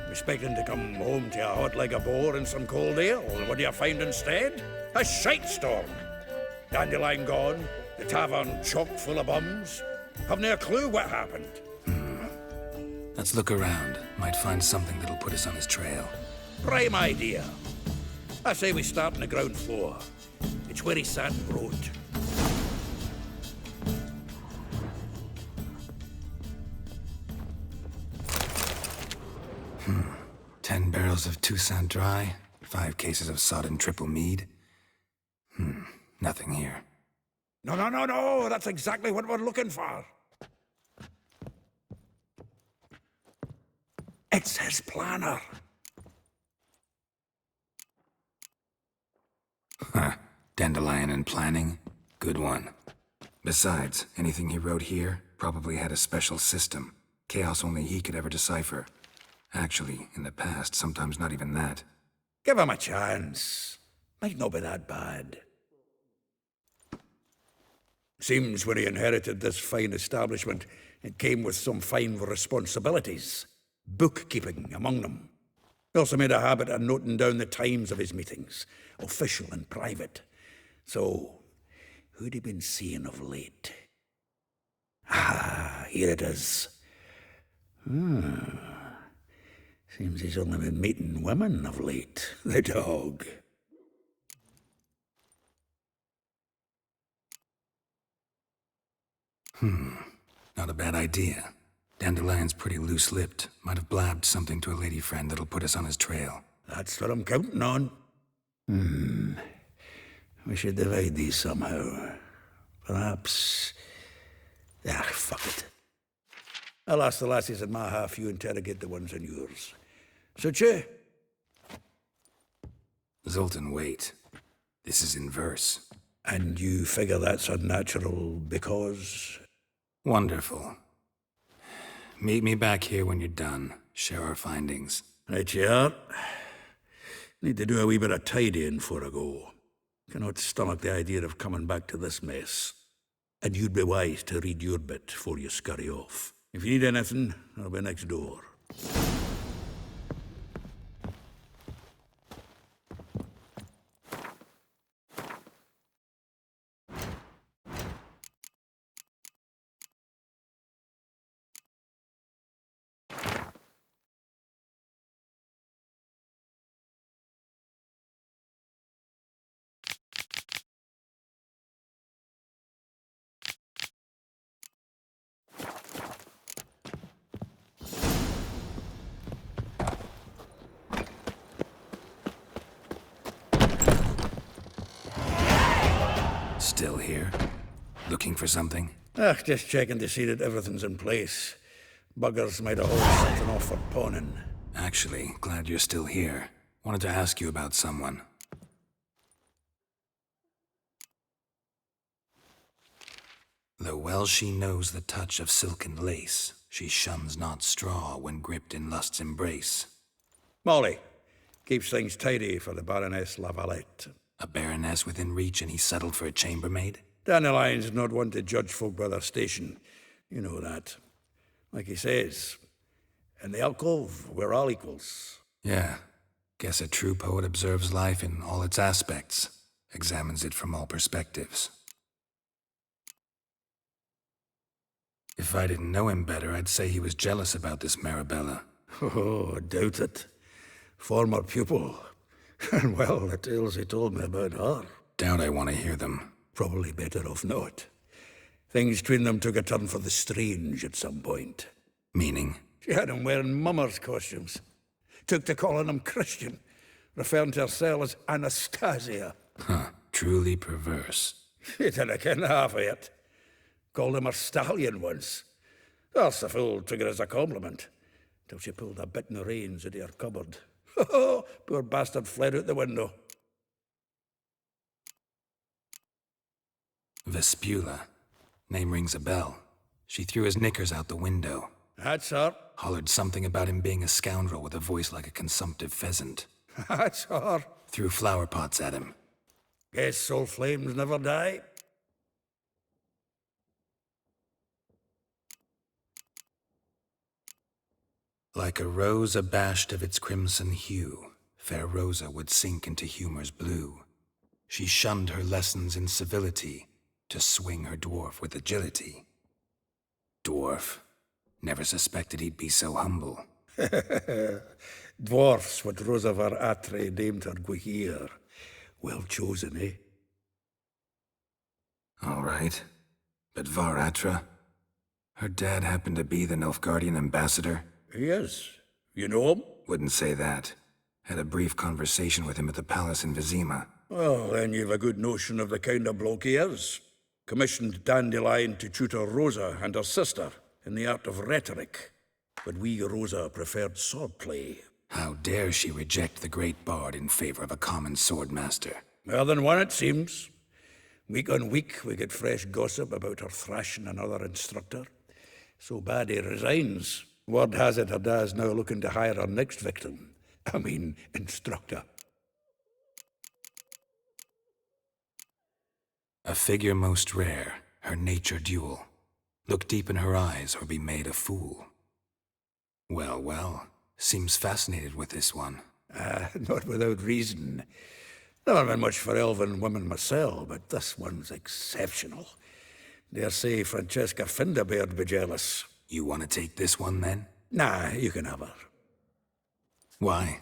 Expecting to come home to a hot like a boar and some cold ale. What do you find instead? A shite storm. Dandelion gone, the tavern chock full of bums. Have no clue what happened. Let's look around. Might find something that'll put us on his trail. Prime idea. I say we start on the ground floor. It's where he sat and wrote. Hmm. 10 barrels of Toussaint Dry, 5 cases of sodden triple mead. Nothing here. No. That's exactly what we're looking for. It's his planner. Huh. Dandelion and planning? Good one. Besides, anything he wrote here probably had a special system. Chaos only he could ever decipher. Actually, in the past, sometimes not even that. Give him a chance. Might not be that bad. Seems when he inherited this fine establishment, it came with some fine responsibilities. Bookkeeping among them. He also made a habit of noting down the times of his meetings, official and private. So, who'd he been seeing of late? Ah, here it is. Seems he's only been meeting women of late, the dog. Not a bad idea. Dandelion's pretty loose-lipped. Might have blabbed something to a lady friend that'll put us on his trail. That's what I'm counting on. We should divide these somehow. Perhaps... fuck it. I'll ask the lassies in my half, you interrogate the ones in yours. Suit you? Zoltan, wait. This is in verse. And you figure that's unnatural because... Wonderful. Meet me back here when you're done. Share our findings. Right you are. Need to do a wee bit of tidying before I go. Cannot stomach the idea of coming back to this mess. And you'd be wise to read your bit before you scurry off. If you need anything, I'll be next door. Still here? Looking for something? Just checking to see that everything's in place. Buggers might have hauled something off for pawning. Actually, glad you're still here. Wanted to ask you about someone. Though well she knows the touch of silken lace, she shuns not straw when gripped in lust's embrace. Molly. Keeps things tidy for the Baroness Lavalette. A baroness within reach and he settled for a chambermaid? Dandelion's not one to judge folk by their station. You know that. Like he says, in the alcove, we're all equals. Yeah. Guess a true poet observes life in all its aspects, examines it from all perspectives. If I didn't know him better, I'd say he was jealous about this Marabella. Oh, doubt it. Former pupil. And well, the tales he told me about her. Doubt I want to hear them. Probably better off not. Things between them took a turn for the strange at some point. Meaning? She had him wearing mummers' costumes. Took to calling him Christian, referring to herself as Anastasia. Huh, truly perverse. She didn't ken half of it. Called him her stallion once. That's the fool took it as a compliment, till she pulled a bit in the reins out of her cupboard. Poor bastard fled out the window. Vespula. Name rings a bell. She threw his knickers out the window. That's her. Hollered something about him being a scoundrel with a voice like a consumptive pheasant. That's her. Threw flower pots at him. Guess soul flames never die. Like a rose abashed of its crimson hue, fair Rosa would sink into humor's blue. She shunned her lessons in civility to swing her dwarf with agility. Dwarf. Never suspected he'd be so humble. Dwarfs what Rosa var Atre named her Guihir. Well chosen, eh? All right. But Var Atra? Her dad happened to be the Nilfgaardian ambassador? He is. You know him? Wouldn't say that. Had a brief conversation with him at the palace in Vizima. Well, then you've a good notion of the kind of bloke he is. Commissioned Dandelion to tutor Rosa and her sister in the art of rhetoric. But we Rosa preferred swordplay. How dare she reject the great bard in favor of a common swordmaster? More than one, it seems. Week on week, we get fresh gossip about her thrashing another instructor. So bad he resigns. Word has it her dad's now looking to hire her next victim. I mean, instructor. A figure most rare, her nature dual. Look deep in her eyes or be made a fool. Well, well, seems fascinated with this one. Not without reason. Never been much for elven women myself, but this one's exceptional. Dare say Francesca Finderbeard be jealous. You want to take this one, then? Nah, you can have her. Why?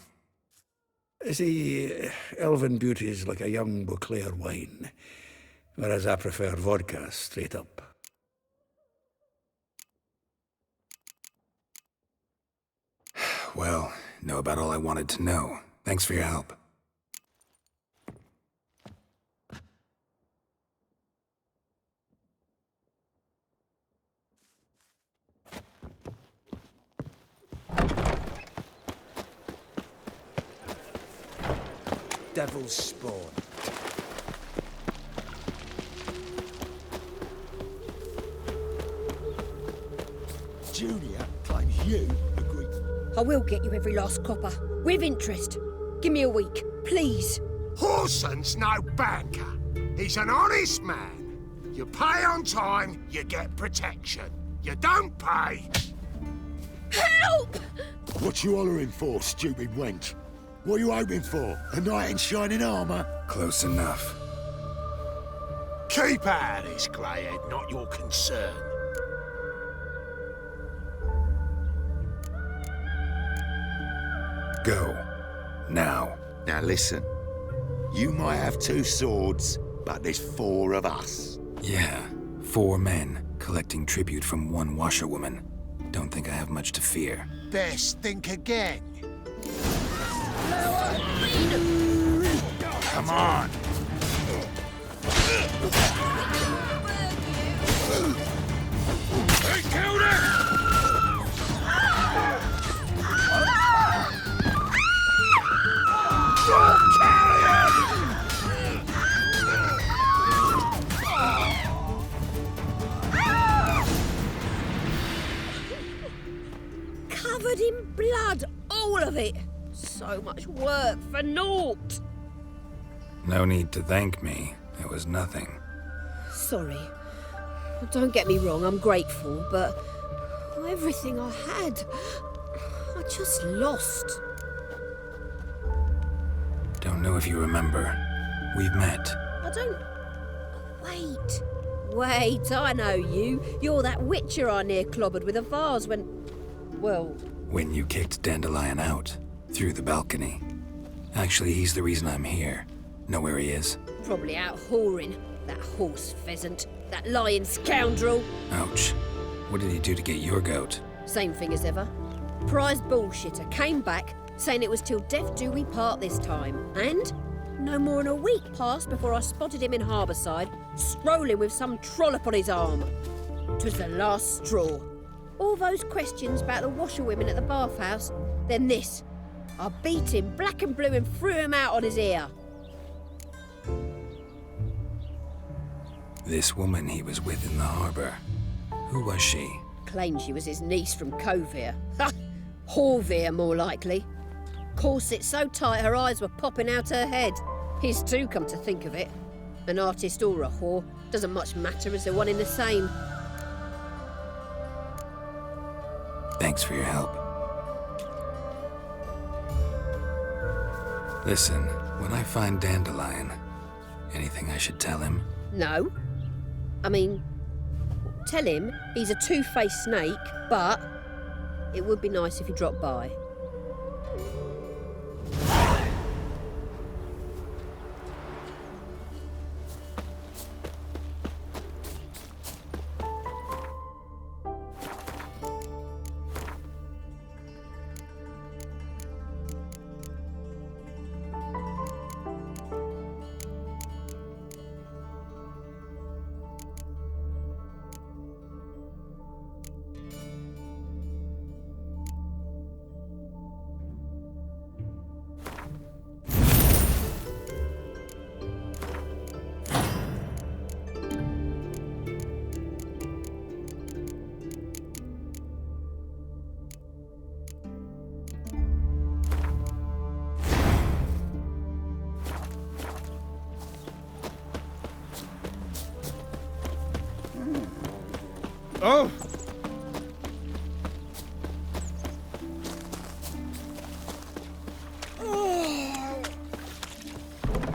See, elven beauty's like a young Beauclair wine, whereas I prefer vodka straight up. Well, know about all I wanted to know. Thanks for your help. Devil's spawn. Julia claims you agree. I will get you every last copper, with interest. Give me a week, please. Horson's no banker. He's an honest man. You pay on time, you get protection. You don't pay... Help! What you hollering for, stupid wench? What are you hoping for? A knight in shining armour? Close enough. Keep out of this, greyhead, not your concern. Go. Now. Now listen. You might have 2 swords, but there's 4 of us. Yeah, 4 men collecting tribute from 1 washerwoman. Don't think I have much to fear. Best think again. Come on! They killed Covered in blood, all of it. So much work for naught. No need to thank me. It was nothing. Sorry. Don't get me wrong, I'm grateful, but everything I had, I just lost. Don't know if you remember. We've met. I don't... Wait, I know you. You're that witcher I near clobbered with a vase when... Well... When you kicked Dandelion out. Through the balcony. Actually, he's the reason I'm here. Know where he is? Probably out whoring. That horse pheasant. That lying scoundrel. Ouch. What did he do to get your goat? Same thing as ever. Prize bullshitter came back saying it was till death do we part this time. And no more than a week passed before I spotted him in Harbourside, strolling with some trollop on his arm. 'Twas the last straw. All those questions about the washerwomen at the bathhouse, then this. I beat him black and blue and threw him out on his ear. This woman he was with in the harbour. Who was she? Claimed she was his niece from Covere. Ha! Horvere, more likely. Corset so tight her eyes were popping out her head. His too, come to think of it. An artist or a whore doesn't much matter as they're one in the same. Thanks for your help. Listen, when I find Dandelion, anything I should tell him? No. I mean, tell him he's a two-faced snake, but it would be nice if he dropped by. Oh!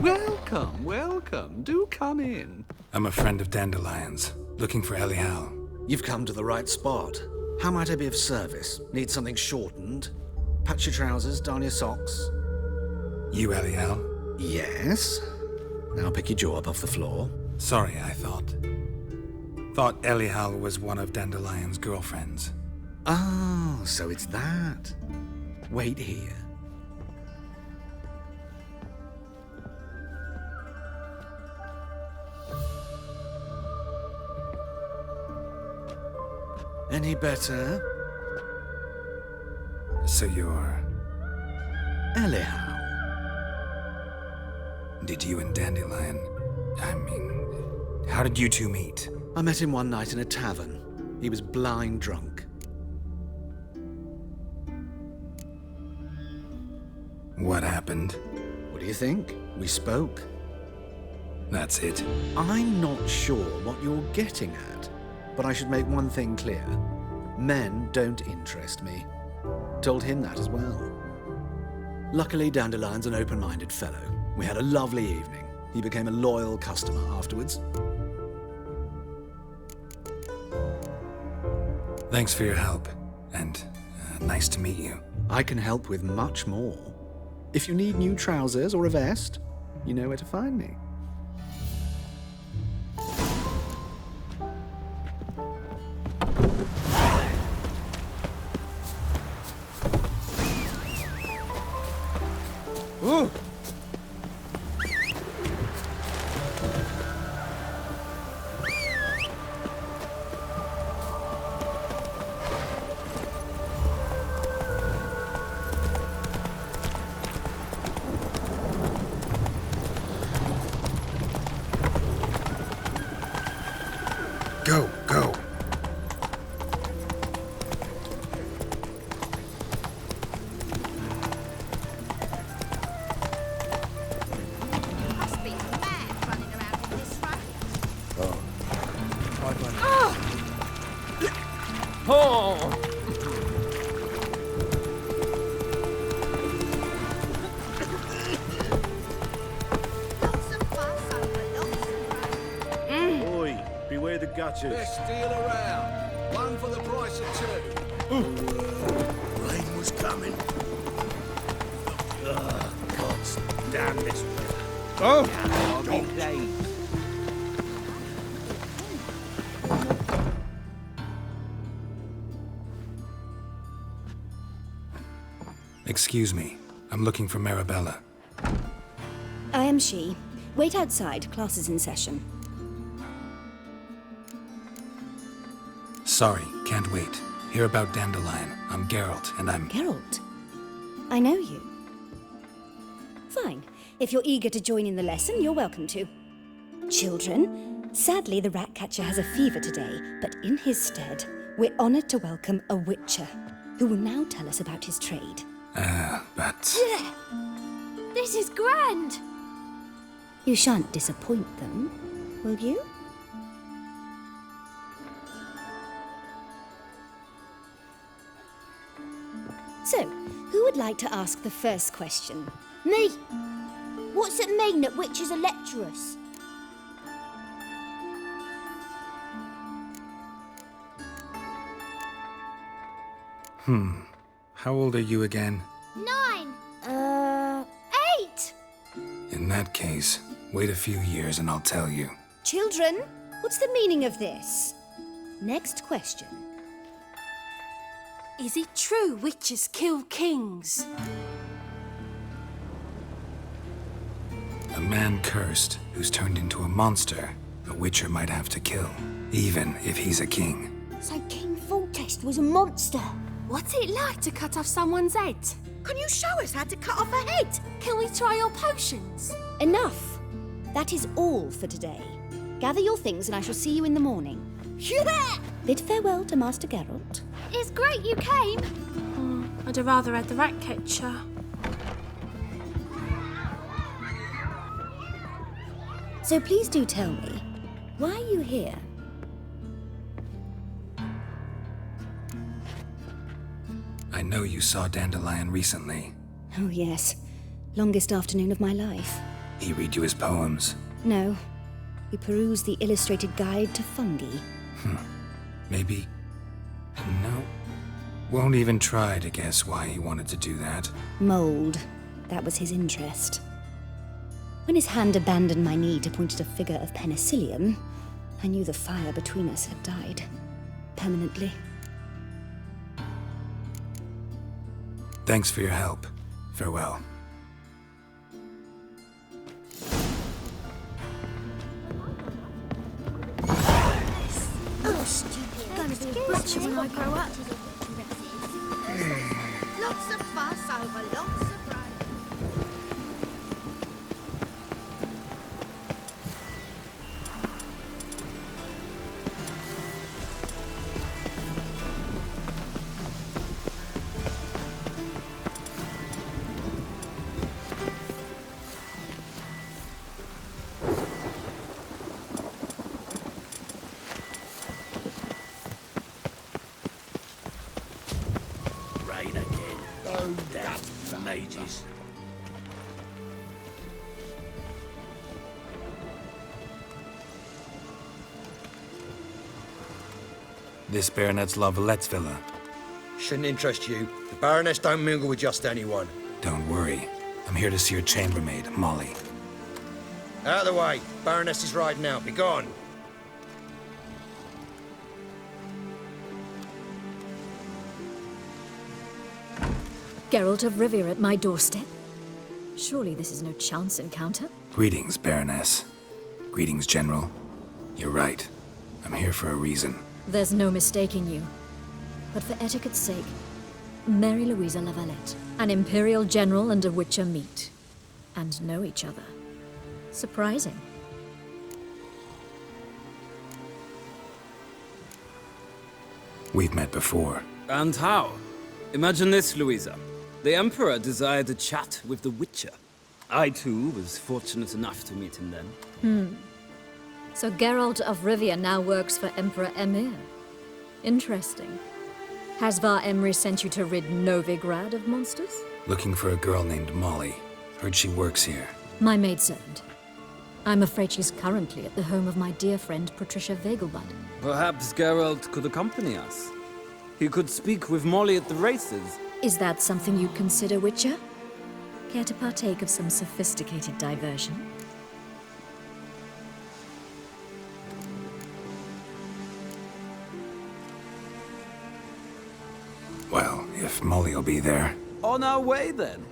Welcome, welcome. Do come in. I'm a friend of Dandelion's, looking for Elial. You've come to the right spot. How might I be of service? Need something shortened? Patch your trousers, darn your socks. You Elial? Yes. Now pick your jaw up off the floor. Sorry, I thought Elial was one of Dandelion's girlfriends. Oh, so it's that. Wait here. Any better? So you're... Elial. Did you and Dandelion... how did you two meet? I met him one night in a tavern. He was blind drunk. What happened? What do you think? We spoke. That's it. I'm not sure what you're getting at, but I should make one thing clear. Men don't interest me. Told him that as well. Luckily, Dandelion's an open-minded fellow. We had a lovely evening. He became a loyal customer afterwards. Thanks for your help, and nice to meet you. I can help with much more. If you need new trousers or a vest, you know where to find me. Ooh! Go, go. Must be mad running around in this rain. Oh! Lots of fuss over lots of rain. Oi, beware the gutters. Best deal around. One for the price of two. Rain was coming. Ugh, God damn this weather. Oh! Don't. Excuse me. I'm looking for Marabella. I am she. Wait outside. Class is in session. Sorry, can't wait. Hear about Dandelion. I'm Geralt, and I'm... Geralt? I know you. Fine. If you're eager to join in the lesson, you're welcome to. Children, sadly the rat catcher has a fever today, but in his stead, we're honoured to welcome a witcher, who will now tell us about his trade. But... This is grand! You shan't disappoint them, will you? So, who would like to ask the first question? Me! What's it mean that witches are lecturers? How old are you again? 9. 8. In that case, wait a few years and I'll tell you. Children, what's the meaning of this? Next question. Is it true witches kill kings? A man cursed who's turned into a monster, a witcher might have to kill, even if he's a king. So King Foltest was a monster. What's it like to cut off someone's head? Can you show us how to cut off a head? Can we try your potions? Enough! That is all for today. Gather your things and I shall see you in the morning. Yeah! Bid farewell to Master Geralt. It's great you came. I'd have rather had the rat catcher. So please do tell me, why are you here? I know you saw Dandelion recently. Oh yes, longest afternoon of my life. He read you his poems. No, we perused the illustrated guide to fungi. Maybe... No. Won't even try to guess why he wanted to do that. Mold, that was his interest. When his hand abandoned my knee to point at a figure of penicillium, I knew the fire between us had died. Permanently. Thanks for your help. Farewell. Oh, stupid. Gonna be a butcher when I grow up. Lots of fuss over lots of rain. Rain again. Oh, damn mages. This Baronet's La Valette's villa. Shouldn't interest you. The Baroness don't mingle with just anyone. Don't worry. I'm here to see your chambermaid, Molly. Out of the way. Baroness is riding out. Be gone. Geralt of Rivia at my doorstep? Surely this is no chance encounter? Greetings, Baroness. Greetings, General. You're right. I'm here for a reason. There's no mistaking you. But for etiquette's sake, Mary Louisa La Valette, an Imperial General and a Witcher meet. And know each other. Surprising. We've met before. And how? Imagine this, Louisa. The Emperor desired a chat with the Witcher. I, too, was fortunate enough to meet him then. So Geralt of Rivia now works for Emperor Emir. Interesting. Has Var Emry sent you to rid Novigrad of monsters? Looking for a girl named Molly. Heard she works here. My maidservant. I'm afraid she's currently at the home of my dear friend Patricia Vegelbud. Perhaps Geralt could accompany us. He could speak with Molly at the races. Is that something you'd consider, Witcher? Care to partake of some sophisticated diversion? Well, if Molly'll be there. On our way then.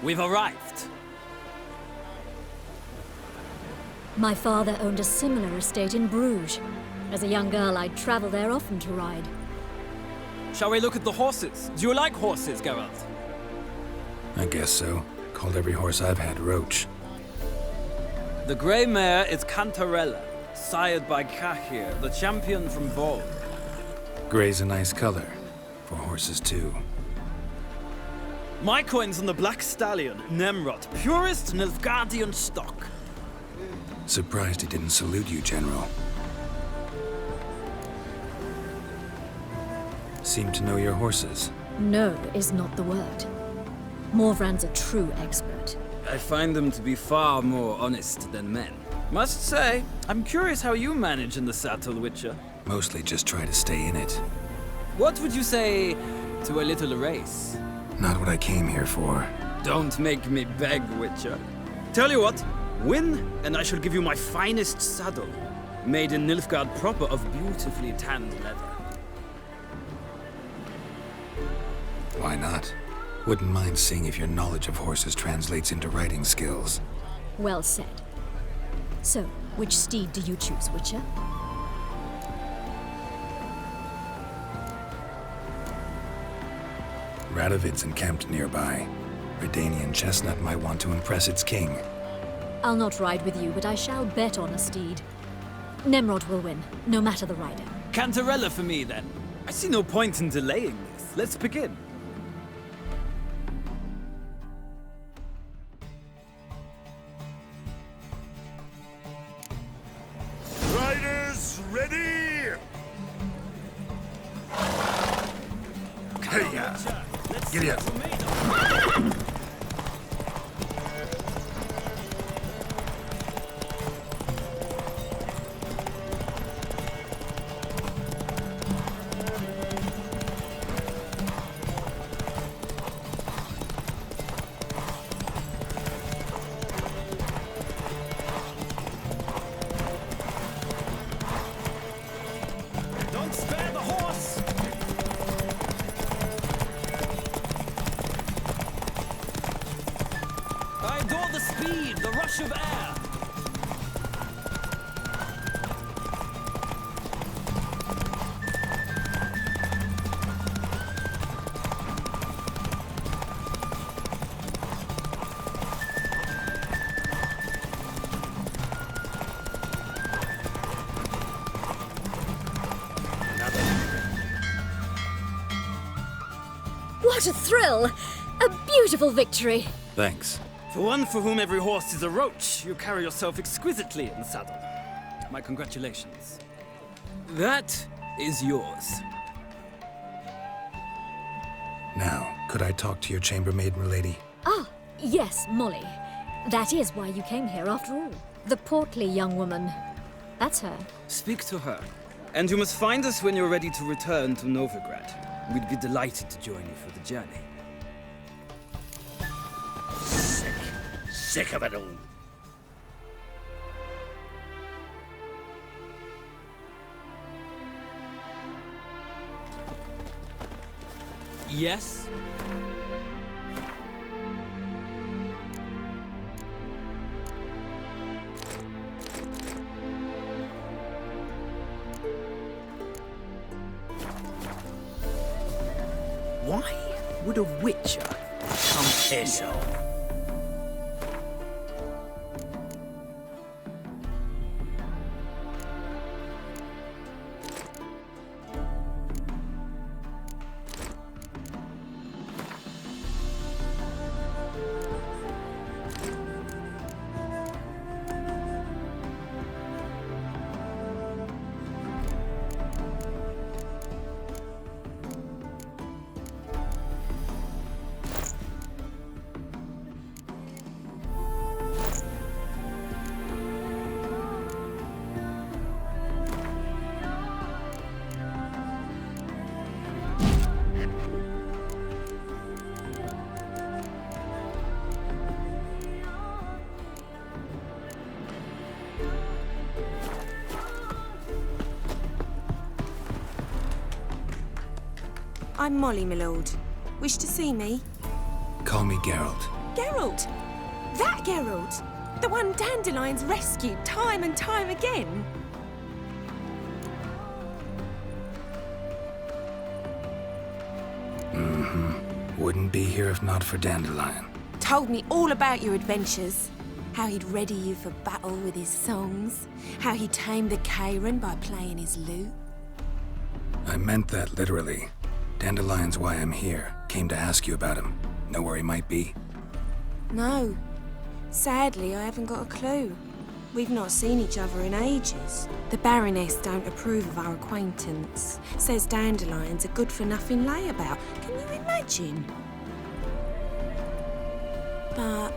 We've arrived. My father owned a similar estate in Bruges. As a young girl, I'd travel there often to ride. Shall we look at the horses? Do you like horses, Geralt? I guess so. Called every horse I've had Roach. The grey mare is Cantarella, sired by Cahir, the champion from Vol. Grey's a nice color. For horses, too. My coin's on the black stallion, Nemrod, purest Nilfgaardian stock. Surprised he didn't salute you, General. Seem to know your horses. No is not the word. Morvran's a true expert. I find them to be far more honest than men. Must say, I'm curious how you manage in the saddle, Witcher. Mostly just try to stay in it. What would you say to a little race? Not what I came here for. Don't make me beg, Witcher. Tell you what, win, and I shall give you my finest saddle, made in Nilfgaard proper of beautifully tanned leather. Why not? Wouldn't mind seeing if your knowledge of horses translates into riding skills. Well said. So, which steed do you choose, Witcher? Radovid's encamped nearby. Redanian chestnut might want to impress its king. I'll not ride with you, but I shall bet on a steed. Nemrod will win, no matter the rider. Cantarella for me, then. I see no point in delaying this. Let's begin. Riders, ready? Hey, giddy up. Don't spare the horse! I adore the speed, the rush of air. What a thrill! A beautiful victory! Thanks. For one for whom every horse is a roach, you carry yourself exquisitely in the saddle. My congratulations. That is yours. Now, could I talk to your chambermaid, milady? Ah, yes, Molly. That is why you came here after all. The portly young woman. That's her. Speak to her. And you must find us when you're ready to return to Novigrad. We'd be delighted to join you for the journey. Sick of it all. Yes? Why would a witcher come here? I'm Molly, my lord. Wish to see me? Call me Geralt. Geralt! That Geralt! The one Dandelion's rescued time and time again. Wouldn't be here if not for Dandelion. Told me all about your adventures. How he'd ready you for battle with his songs. How he tamed the Karen by playing his lute. I meant that literally. Dandelion's why I'm here. Came to ask you about him. Know where he might be? No. Sadly, I haven't got a clue. We've not seen each other in ages. The Baroness don't approve of our acquaintance. Says Dandelion's a good-for-nothing layabout. Can you imagine? But...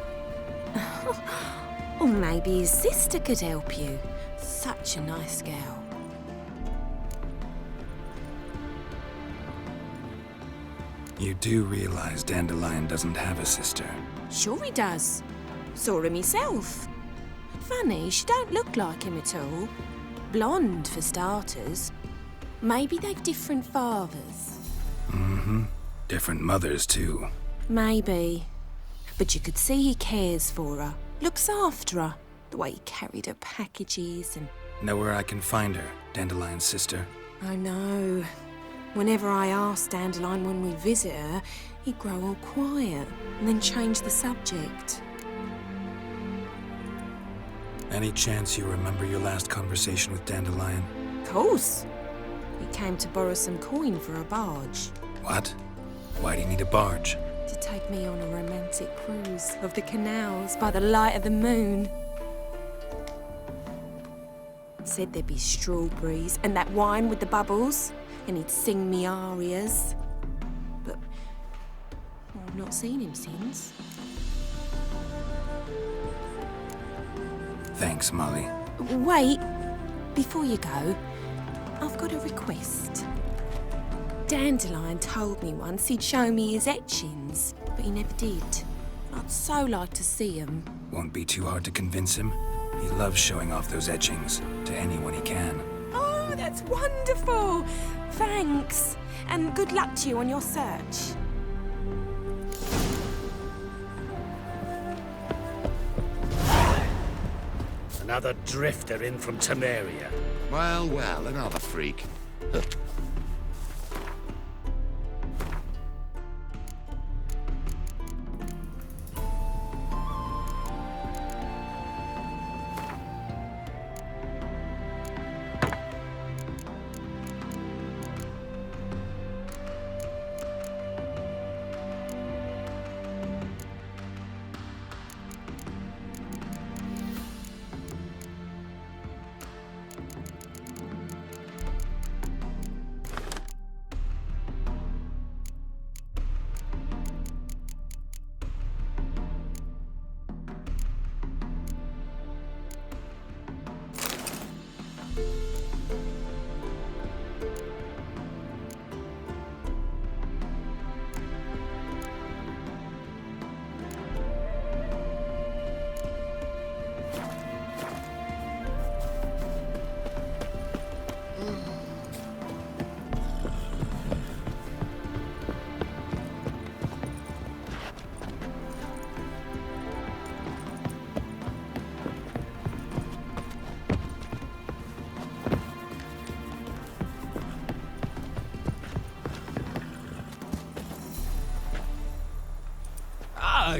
or maybe his sister could help you. Such a nice girl. You do realize Dandelion doesn't have a sister. Sure he does. Saw him himself. Funny, she don't look like him at all. Blonde, for starters. Maybe they've different fathers. Different mothers, too. Maybe. But you could see he cares for her. Looks after her. The way he carried her packages and... Know where I can find her, Dandelion's sister? I know. Whenever I asked Dandelion when we visit her, he'd grow all quiet and then change the subject. Any chance you remember your last conversation with Dandelion? Of course. He came to borrow some coin for a barge. What? Why do you need a barge? To take me on a romantic cruise of the canals by the light of the moon. Said there'd be strawberries and that wine with the bubbles, and he'd sing me arias. But I've not seen him since. Thanks, Molly. Wait, before you go, I've got a request. Dandelion told me once he'd show me his etchings, but he never did. I'd so like to see them. Won't be too hard to convince him. He loves showing off those etchings to anyone he can. Oh, that's wonderful! Thanks, and good luck to you on your search. Another drifter in from Temeria. Well, well, another freak.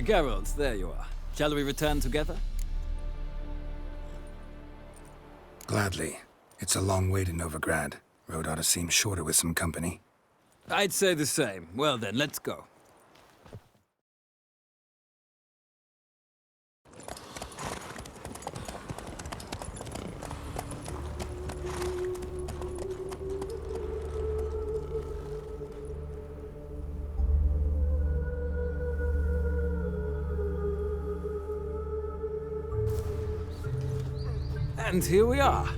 Geralt, there you are. Shall we return together? Gladly. It's a long way to Novigrad. Road ought to seem shorter with some company. I'd say the same. Well then, let's go. And here we are.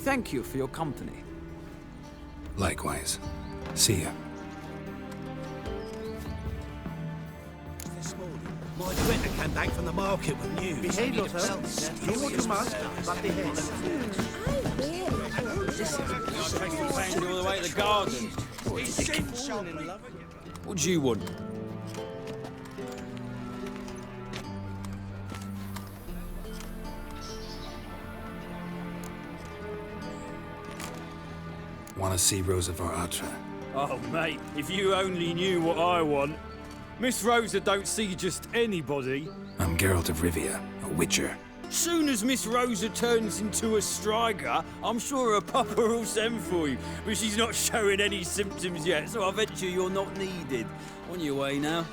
Thank you for your company. Likewise. See ya. This morning, my director came back from the market with news. Behave yourself. Do what you must, but behave. All the way to the garden. What do you want? Want to see Rosa Varatra? Oh, mate, if you only knew what I want. Miss Rosa don't see just anybody. I'm Geralt of Rivia, a witcher. Soon as Miss Rosa turns into a striker, I'm sure her papa will send for you. But she's not showing any symptoms yet, so I venture you're not needed. On your way now.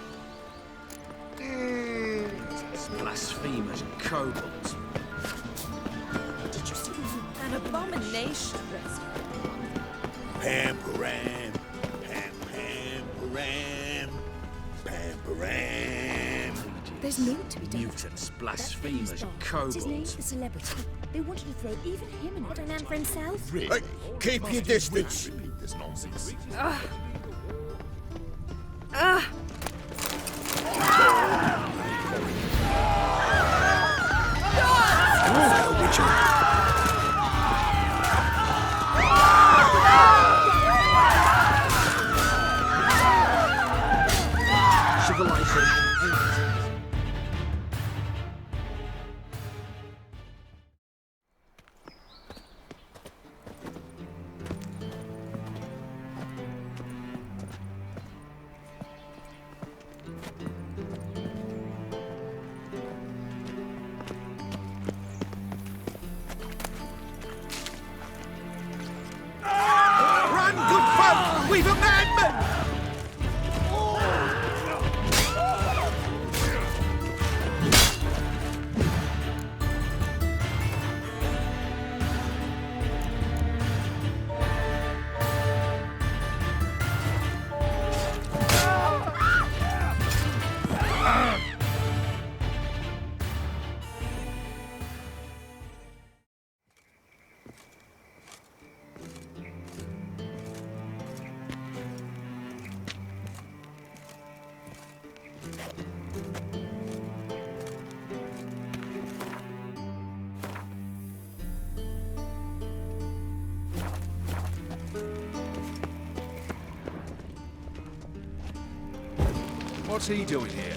Blasphemers and kobolds. Did you see an abomination? Pam-param, pam-pam-param, pam-param. There's no to be done. Mutants, blasphemers, His name's kobolds. the celebrity. They wanted to throw even him in. What a man for himself. Hey, keep your distance. This nonsense. Run, good folk! We've a madman! What's he doing here?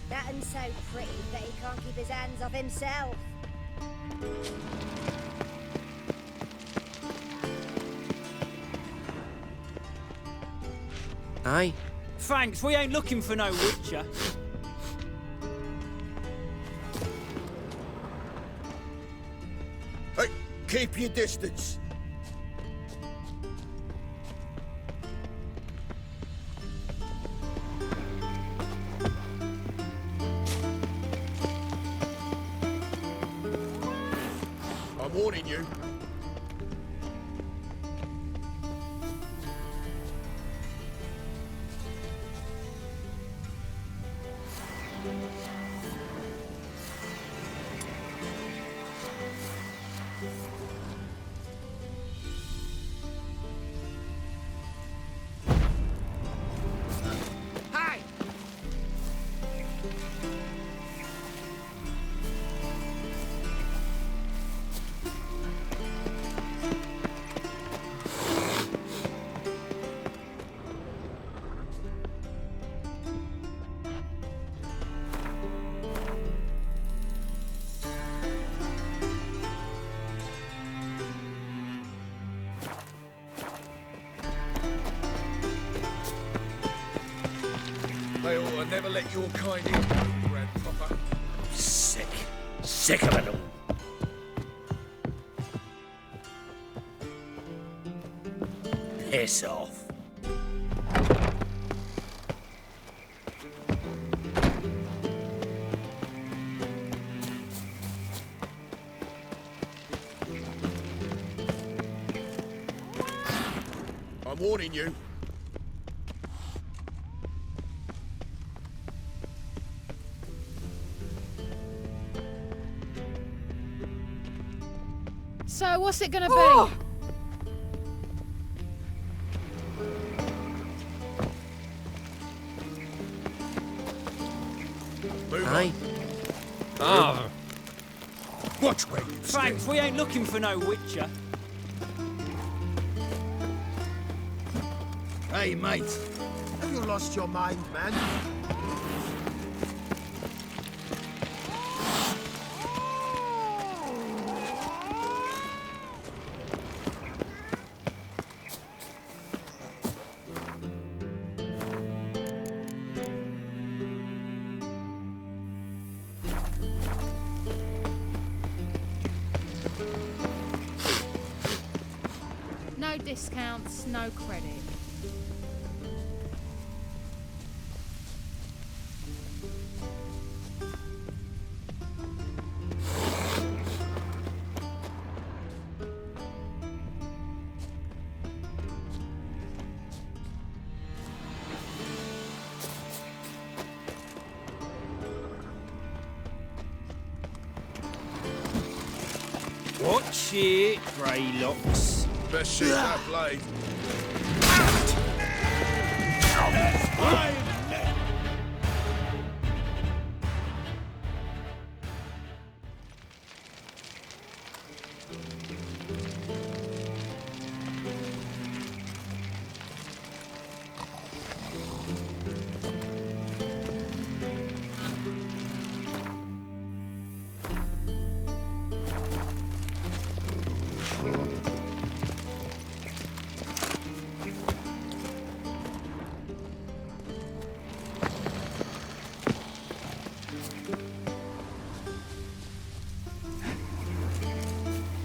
That one's so pretty that he can't keep his hands off himself. Aye? Thanks, we ain't looking for no witcher. Hey, keep your distance. I'm warning you. Hey! They ought to never let your kind in, Grandpapa. Sick. Sick of it all. Piss off. I'm warning you. So what's it gonna be? Watch where you Thanks, we ain't looking for no witcher. Hey, mate. Have you lost your mind, man? No discounts, no credit. Watch it, Greylocks. Best shoot that blade.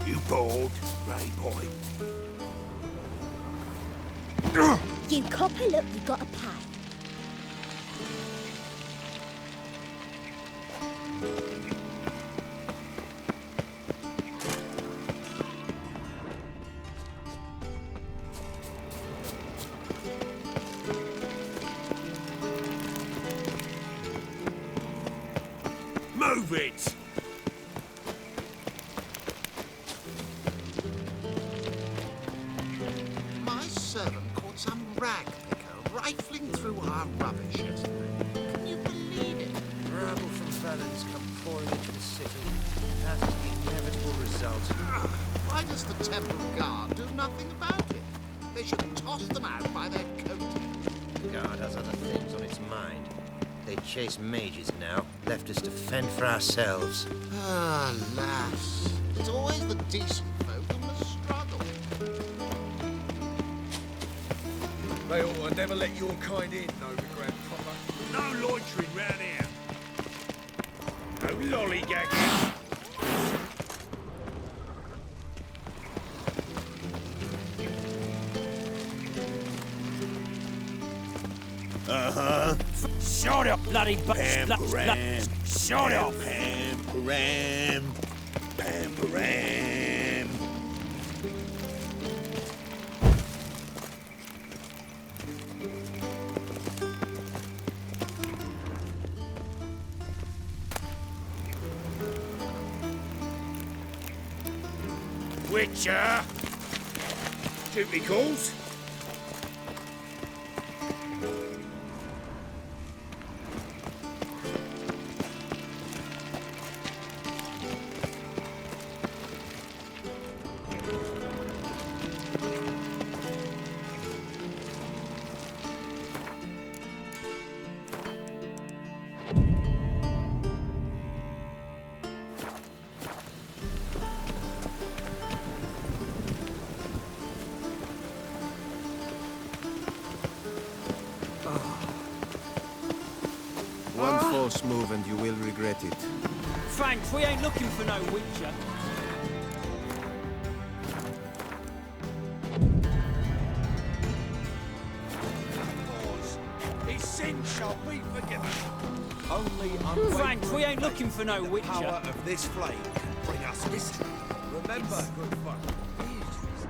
You bored, Ray boy? You copper, look, you gotta pay. Move it! My servant caught some rag picker rifling through our rubbish yesterday. Can you believe it? Rabble from Valens come pouring into the city. That is the inevitable result. Why does the Temple Guard do nothing about it? They should toss them out by their coattails. The guard has other things on its mind. They chase mages now, left us to fend for ourselves. Ah, lass. It's always the decent folk who must struggle. They ought to never let your kind in, Novigrad proper. No loitering round here. No lollygagging. Uh-huh. Shut up, bloody Pam-param. Shut up! Pam-param. Pam-param. Witcher! Duty calls. One false move and you will regret it. Thanks, we ain't looking for no witcher. His sin shall be forgiven. Only Thanks, we ain't looking for no witcher. Power of this flame can bring us history. Remember, good folk,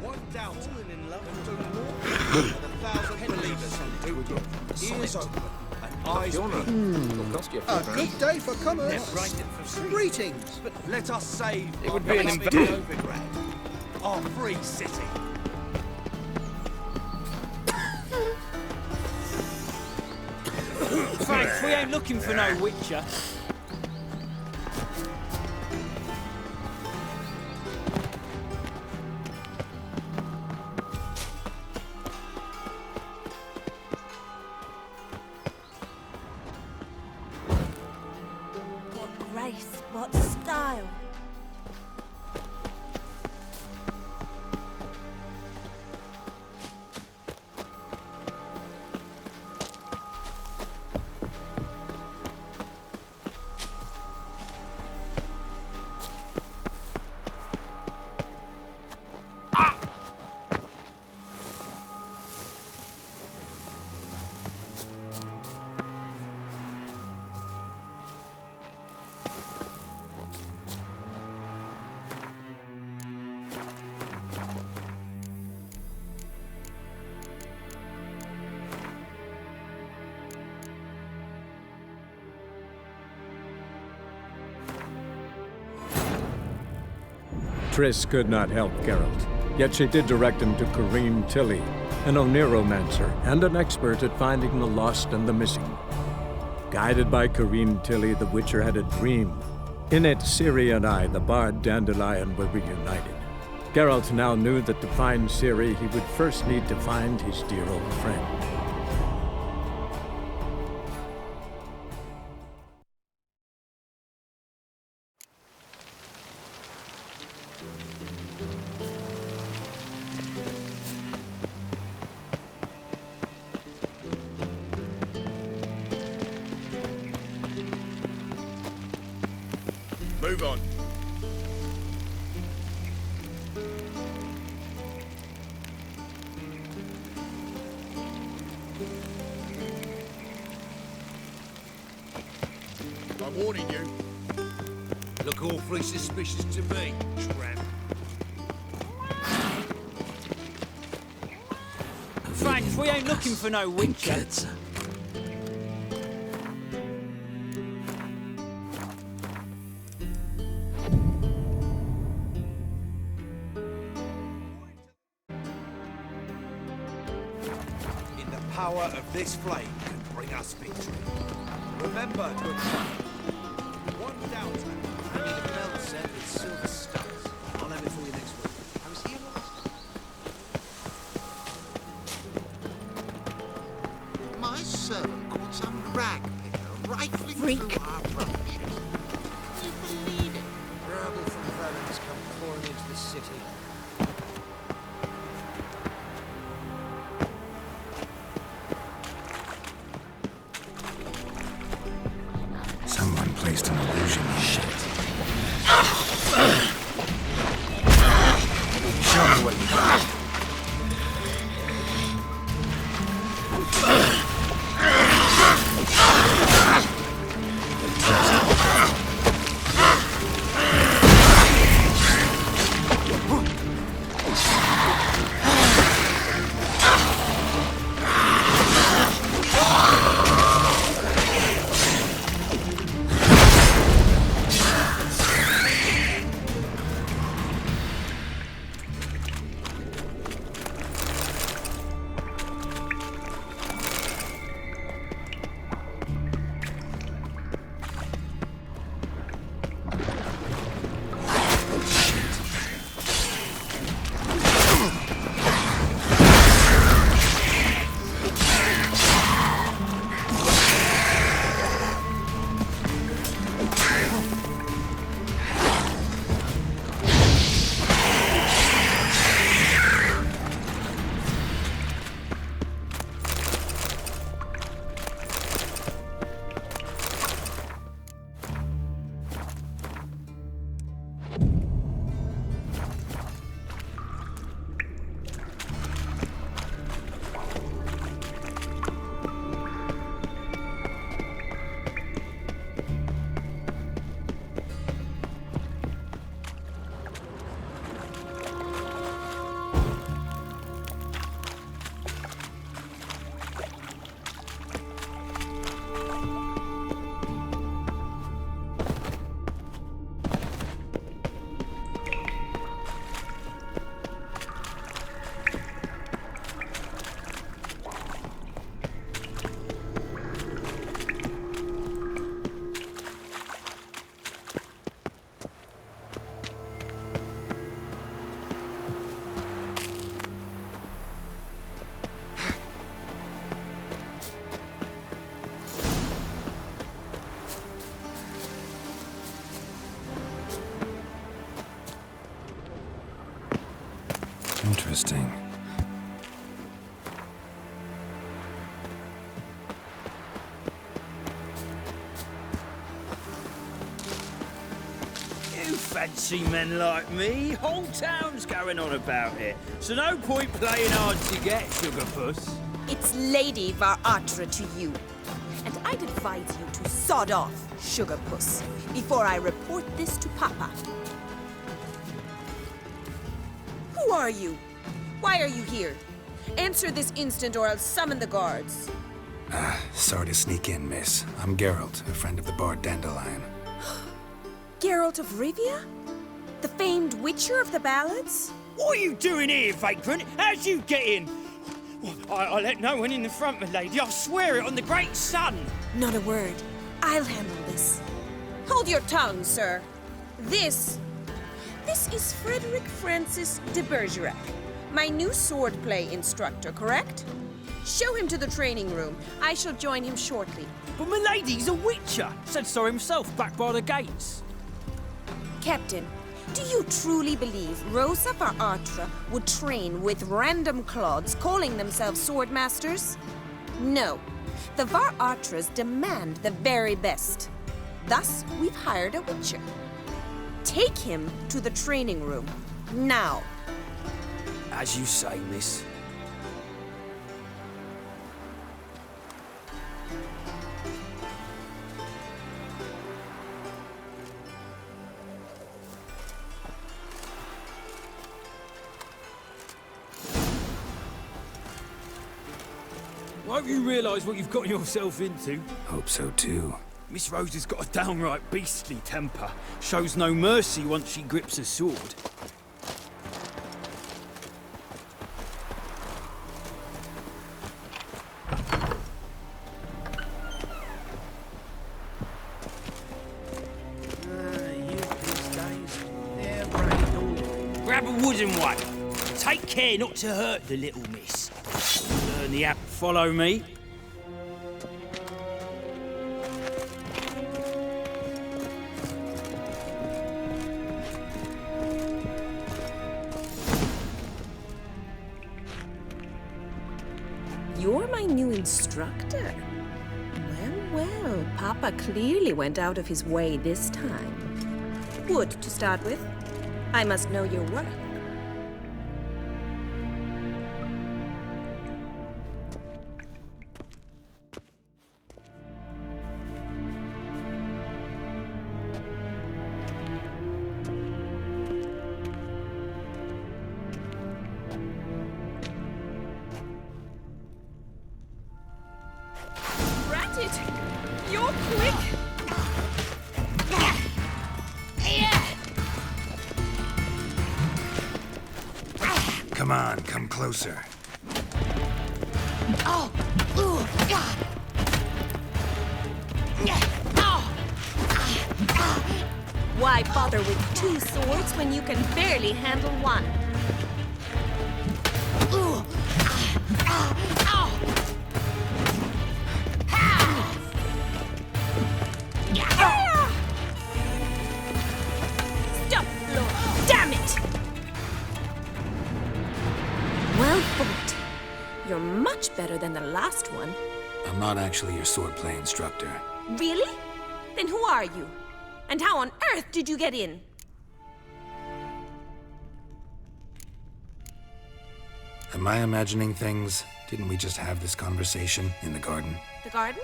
one doubter in love and do more than 1,000 believers who do good. Ears open and eyes peeled. A good day for commerce. Greetings, but let us save It would be an Novigrad, our free city. Thanks, we ain't looking for no witcher. grace, what style. Triss could not help Geralt, yet she did direct him to Corrine Tilly, an oneiromancer and an expert at finding the lost and the missing. Guided by Corrine Tilly, the Witcher had a dream. In it, Ciri and I, the bard Dandelion, were reunited. Geralt now knew that to find Ciri, he would first need to find his dear old friend. Move on. I'm warning you. Look awfully suspicious to me, tramp. Thanks, we ain't looking for no Witcher. Power of this flame can bring us victory. Remember, good friend, one downturn. I need a belt set with silver studs. I'll have it for you next week. I was here last. My servant caught some rag picker rifling through our branches. Do you believe it? Rabble from Valens come pouring into the city. Someone placed an illusion. Shit. Show me what you got. Interesting. You fancy men like me? Whole town's going on about it. So no point playing hard to get, sugar puss. It's Lady Varatra to you. And I'd advise you to sod off, sugar puss, before I report this to Papa. Who are you? Why are you here? Answer this instant or I'll summon the guards. Sorry to sneak in, miss. I'm Geralt, a friend of the bard Dandelion. Geralt of Rivia? The famed witcher of the ballads? What are you doing here, vagrant? How'd you get in? Well, I let no one in the front, my lady. I swear it on the great sun. Not a word. I'll handle this. Hold your tongue, sir. This is Frederick Francis de Bergerac, my new swordplay instructor, correct? Show him to the training room. I shall join him shortly. But my lady's a witcher. Said so himself back by the gates. Captain, do you truly believe Rosa Varatra would train with random clods calling themselves swordmasters? No. The Varatras demand the very best. Thus, we've hired a witcher. Take him to the training room. Now. As you say, miss. Hope you realise what you've got yourself into. Hope so too. Miss Rose has got a downright beastly temper. Shows no mercy once she grips a sword. Grab a wooden one. Take care not to hurt the little miss. Learn the app, follow me. You're my new instructor. Well, Papa clearly went out of his way this time. Wood, to start with. I must know your worth. You're quick! Come on, come closer. Oh! Ooh! Yeah! Why bother with two swords when you can barely handle one? Ooh! Stop, Lord! Damn it! Well fought. You're much better than the last one. I'm not actually your swordplay instructor. Really? Then who are you? And how on earth did you get in? Am I imagining things? Didn't we just have this conversation in the garden? The garden?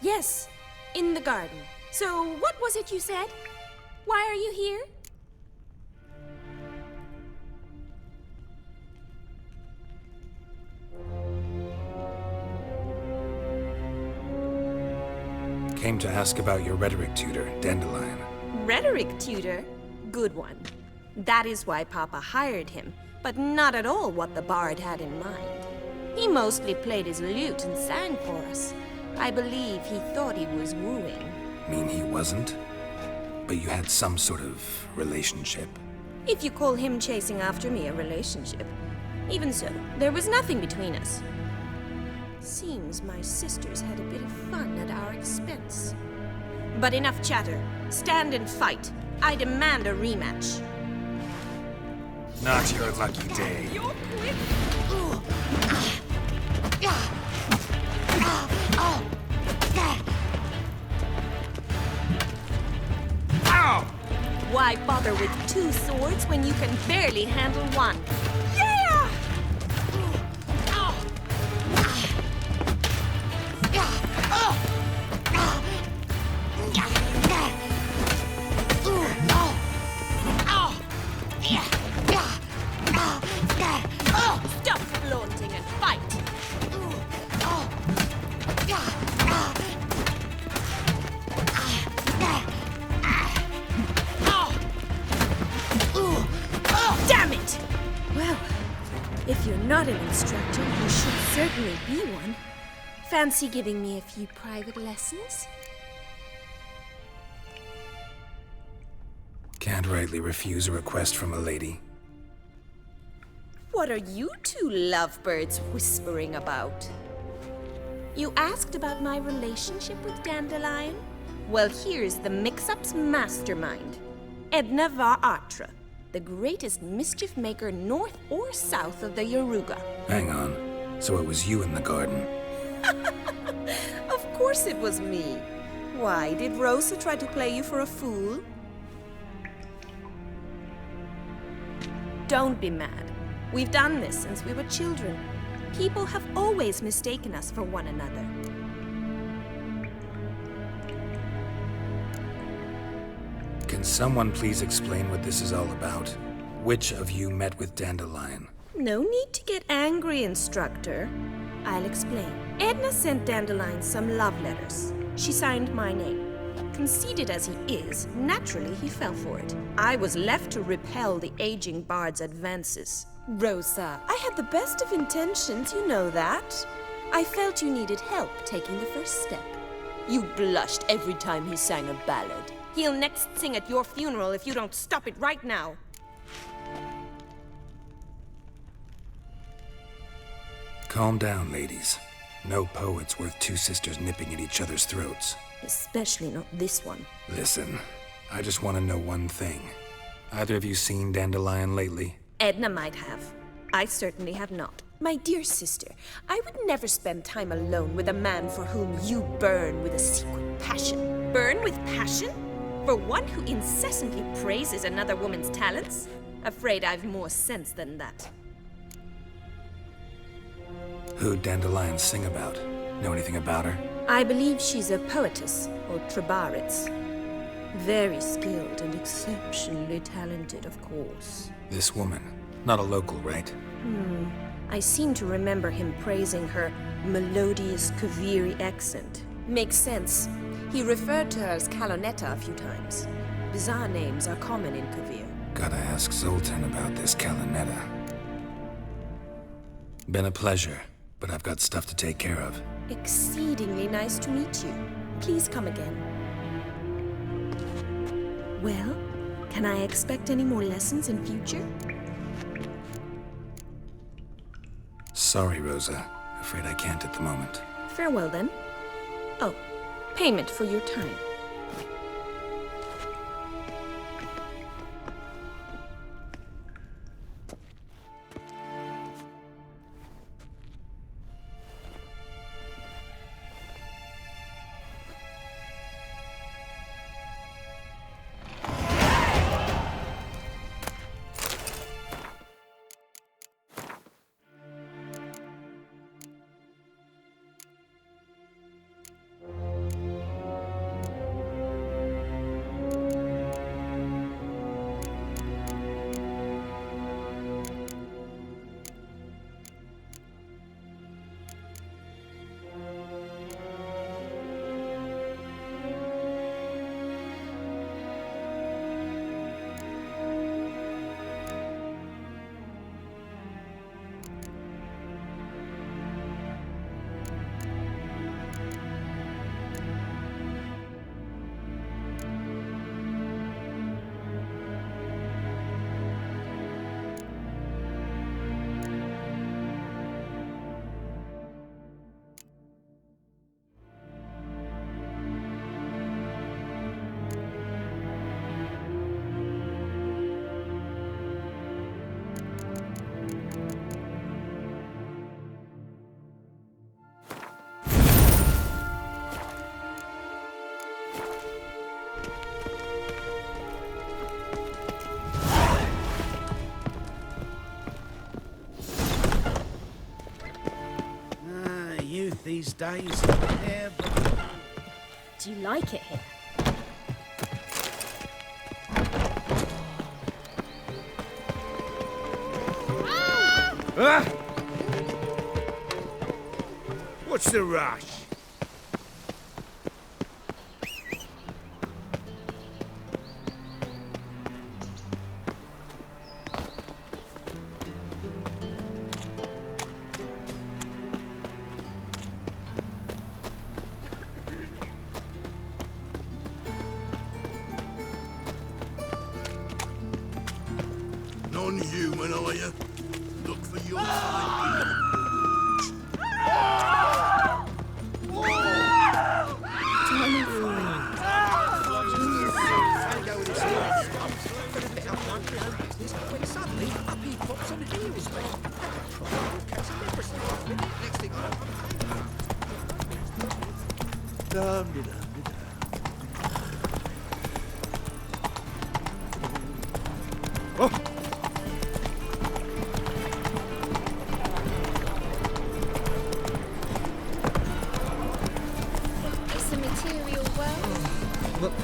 Yes. In the garden. So, what was it you said? Why are you here? Came to ask about your rhetoric tutor, Dandelion. Rhetoric tutor? Good one. That is why Papa hired him, but not at all what the bard had in mind. He mostly played his lute and sang for us. I believe he thought he was wooing. Mean he wasn't? But you had some sort of relationship. If you call him chasing after me a relationship. Even so, there was nothing between us. Seems my sisters had a bit of fun at our expense. But enough chatter. Stand and fight. I demand a rematch. Not your lucky day. You're quick. Ow! Why bother with two swords when you can barely handle one? Yeah! Stop flaunting and fight! Damn it! Well, if you're not an instructor, you should certainly be one. Fancy giving me a few private lessons? Can't rightly refuse a request from a lady. What are you two lovebirds whispering about? You asked about my relationship with Dandelion? Well, here's the mix-up's mastermind. Edna Va Atra, the greatest mischief maker north or south of the Yaruga. Hang on. So it was you in the garden. Of course it was me. Why, did Rosa try to play you for a fool? Don't be mad. We've done this since we were children. People have always mistaken us for one another. Can someone please explain what this is all about? Which of you met with Dandelion? No need to get angry, instructor. I'll explain. Edna sent Dandelion some love letters. She signed my name. Conceited as he is, naturally he fell for it. I was left to repel the aging bard's advances. Rosa, I had the best of intentions, you know that. I felt you needed help taking the first step. You blushed every time he sang a ballad. He'll next sing at your funeral if you don't stop it right now. Calm down, ladies. No poet's worth two sisters nipping at each other's throats. Especially not this one. Listen, I just want to know one thing. Either of you seen Dandelion lately? Edna might have. I certainly have not. My dear sister, I would never spend time alone with a man for whom you burn with a secret passion. Burn with passion? For one who incessantly praises another woman's talents? Afraid I've more sense than that. Who'd Dandelion sing about? Know anything about her? I believe she's a poetess, or trebarits. Very skilled and exceptionally talented, of course. This woman. Not a local, right? I seem to remember him praising her melodious Kaviri accent. Makes sense. He referred to her as Kalonetta a few times. Bizarre names are common in Kavir. Gotta ask Zoltan about this Kalonetta. Been a pleasure, but I've got stuff to take care of. Exceedingly nice to meet you. Please come again. Well, can I expect any more lessons in future? Sorry, Rosa. Afraid I can't at the moment. Farewell, then. Oh, payment for your time. these days. Yeah, but... Do you like it here? Ah! What's the rush? Non-human, are you? Look for your kind. Suddenly, up he pops and heals me. Probably catch a leprosy. Next thing I know... Oh! Is the material well? Look.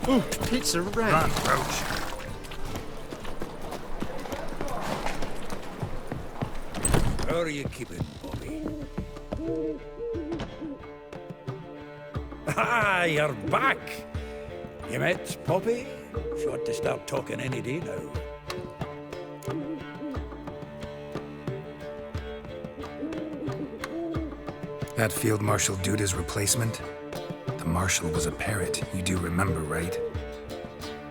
Oh, it's a rat. Run, Roach. How are you keeping, Bobby? Ah, you're back! You met Poppy? She ought to start talking any day now. That Field Marshal Duda's replacement? The Marshal was a parrot, you do remember, right?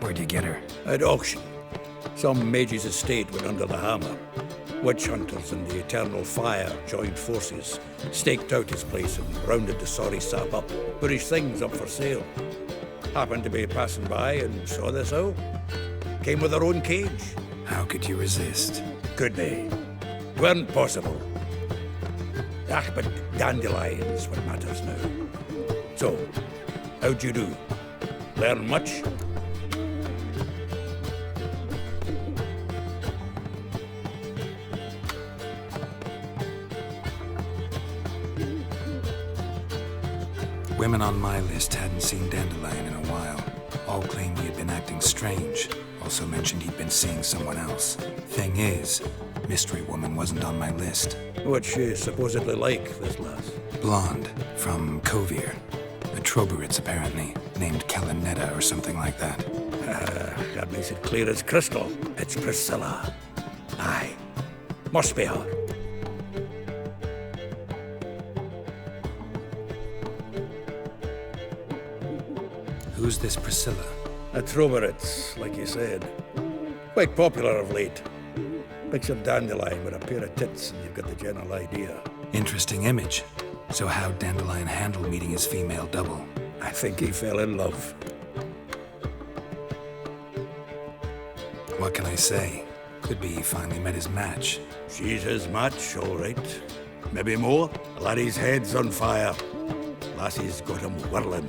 Where'd you get her? At auction. Some mage's estate went under the hammer. Witch hunters and the Eternal Fire joined forces, staked out his place and rounded the sorry sap up, put his things up for sale. Happened to be passing by and saw this out. Came with her own cage. How could you resist? Could they? Weren't possible. Ah, but dandelions what matters now. So, how'd you do? Learn much? Women on my list hadn't seen Dandelion in a while. All claimed he had been acting strange. Also mentioned he'd been seeing someone else. Thing is, Mystery Woman wasn't on my list. What's she supposedly like, this lass? Blonde, from Kovir. A Troberitz, apparently, named Kellanetta or something like that. That makes it clear as crystal. It's Priscilla. Aye. Must be her. Who's this Priscilla? A Troberitz, like you said. Quite popular of late. Picture Dandelion with a pair of tits and you've got the general idea. Interesting image. So how'd Dandelion handle meeting his female double? I think he fell in love. What can I say? Could be he finally met his match. She's his match, all right. Maybe more. Laddie's head's on fire. Lassie's got him whirling.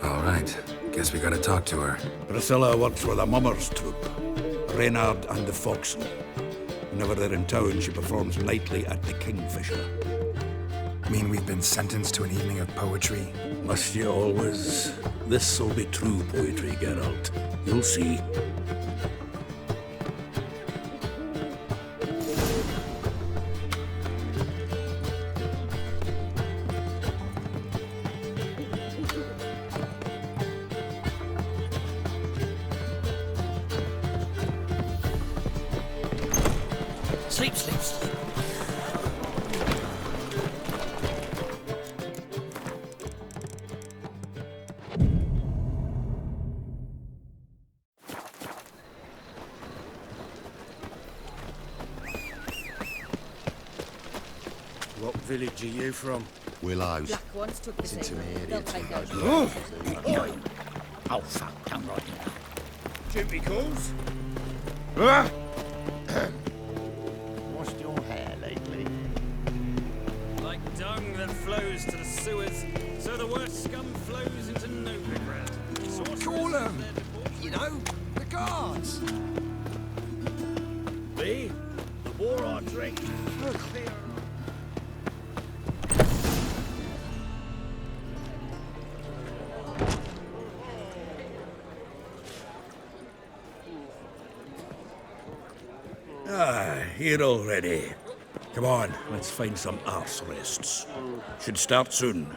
All right. Guess we gotta talk to her. Priscilla works with a mummers troupe. Reynard and the Foxen. Whenever they're in town, she performs nightly at the Kingfisher. Mean we've been sentenced to an evening of poetry? Must you always? This'll be true poetry, Geralt. You'll see. Sleep, sleep, sleep. What village are you from? Willows. Black ones took the It's into signal. me, They'll it's take me. those. Oh, fuck, come right now. Duty calls. Washed your hair lately? Like dung that flows to the sewers, so the worst scum flows into Novigrad. Call them! You know, the guards! Me? The more I drink, the clearer. Here already. Come on, let's find some arse rests. Should start soon.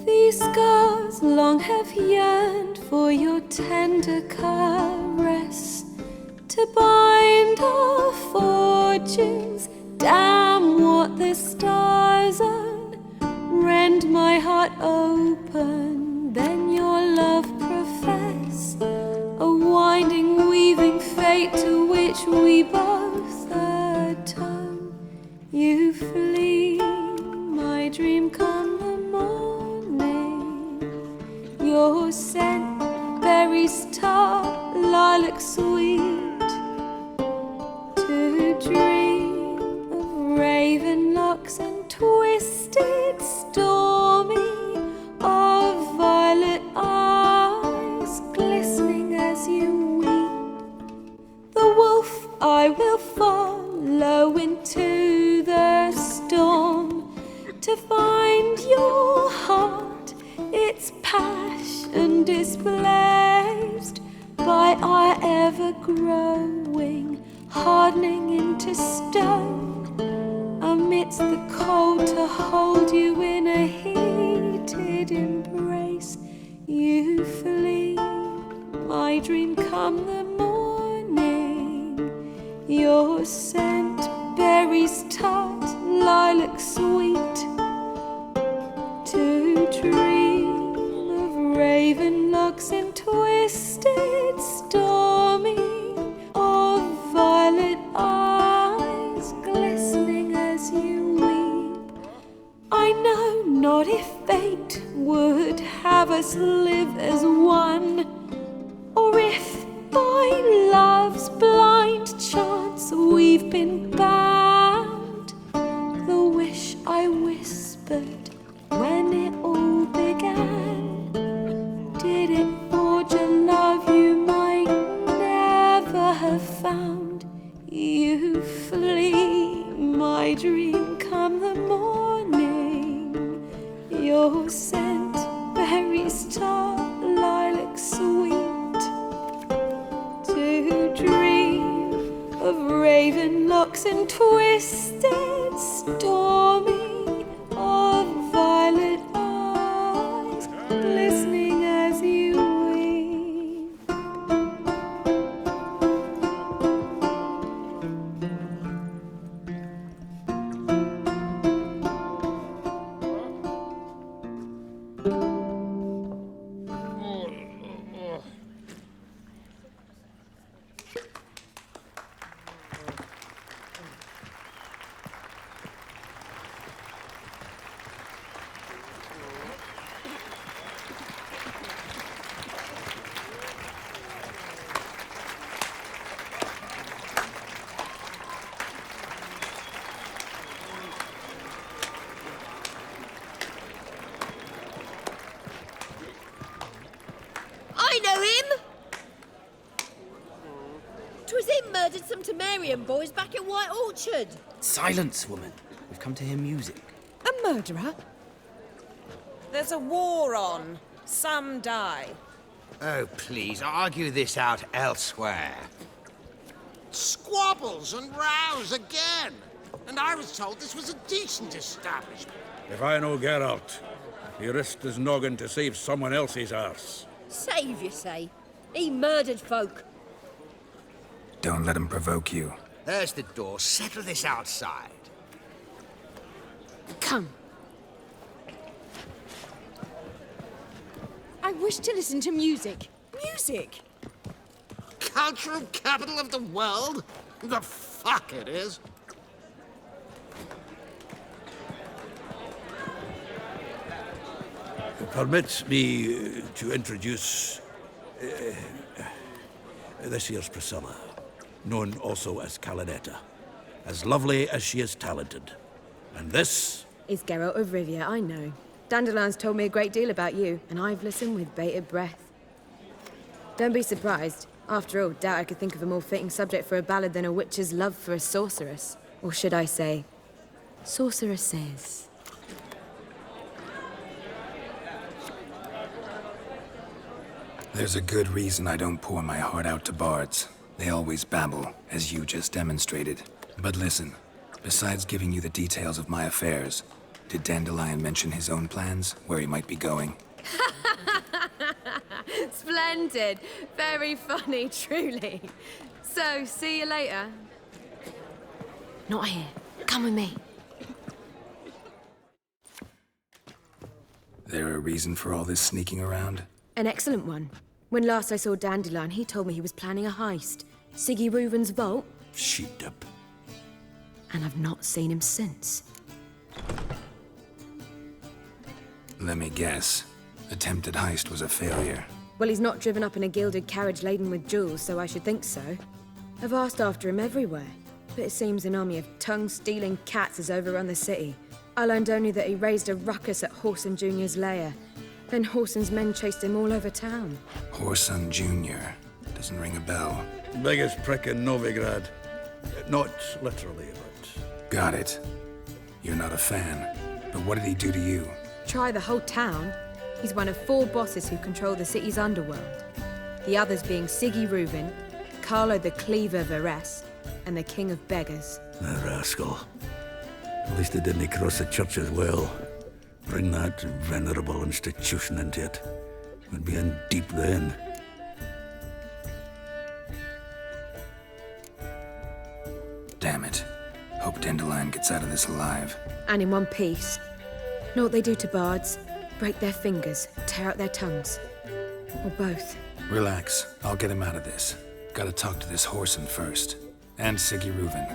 These scars long have yearned for your tender caress, to bind our fortunes. Damn what the stars own. Rend my heart open, then your love profess, a winding, weaving fate to which we both atone. You flee, my dream come the morning. Your scent, berries tart, lilac sweet, to dream of raven locks and twisted, stormy, of violet eyes glistening as you weep. The wolf I will follow into the storm, to find your heart, its passion displaced by our ever-growing, hardening into stone, amidst the cold to hold you in a heated embrace. You flee, my dream come the morning. Your scent, berries tart, lilac sweet, to dream of raven locks and twisted, stormy, of violet eyes glistening as you weep. I know not if fate would have us live as one, or if by love's blind chance we've been bound. The wish I whispered when it all began, did it forge a love you might never have found? You flee, my dream come the morning. Your scent, berries tart, lilac sweet, to dream of raven locks and twisted, stormy, of violet eyes glistening as you weep. I know him! 'Twas him murdered some Temerian boys back at White Orchard. Silence, woman. We've come to hear music. A murderer? There's a war on. Some die. Oh, please, argue this out elsewhere. Squabbles and rows again. And I was told this was a decent establishment. If I know Geralt, he risked his noggin to save someone else's arse. Save, you say? He murdered folk. Don't let him provoke you. There's the door. Settle this outside. Come. I wish to listen to music. Music! Cultural capital of the world? The fuck it is. Permit me to introduce this here's Priscilla, known also as Calinetta. As lovely as she is talented. And this is Geralt of Rivia, I know. Dandelion's told me a great deal about you, and I've listened with bated breath. Don't be surprised. After all, doubt I could think of a more fitting subject for a ballad than a witch's love for a sorceress. Or should I say, sorceresses. There's a good reason I don't pour my heart out to bards. They always babble, as you just demonstrated. But listen, besides giving you the details of my affairs, did Dandelion mention his own plans, where he might be going? Splendid. Very funny, truly. So, see you later. Not here. Come with me. There a reason for all this sneaking around? An excellent one. When last I saw Dandelion, he told me he was planning a heist. Siggy Reuven's vault. Sheep-dip. And I've not seen him since. Let me guess. Attempted heist was a failure. Well, he's not driven up in a gilded carriage laden with jewels, so I should think so. I've asked after him everywhere, but it seems an army of tongue-stealing cats has overrun the city. I learned only that he raised a ruckus at Whoreson Jr.'s lair. Then Whoreson's men chased him all over town. Whoreson Jr. Doesn't ring a bell. Biggest prick in Novigrad. Not literally, but... Got it. You're not a fan. But what did he do to you? Try the whole town. He's one of 4 bosses who control the city's underworld. The others being Siggy Reuven, Carlo the Cleaver Varese, and the King of Beggars. The rascal. At least they didn't cross the church as well. Bring that venerable institution into it. We'd be in deep then. Damn it. Hope Dandelion gets out of this alive. And in one piece. Know what they do to bards? Break their fingers, tear out their tongues. Or both. Relax. I'll get him out of this. Gotta talk to this Whoreson first. And Siggy Reuven.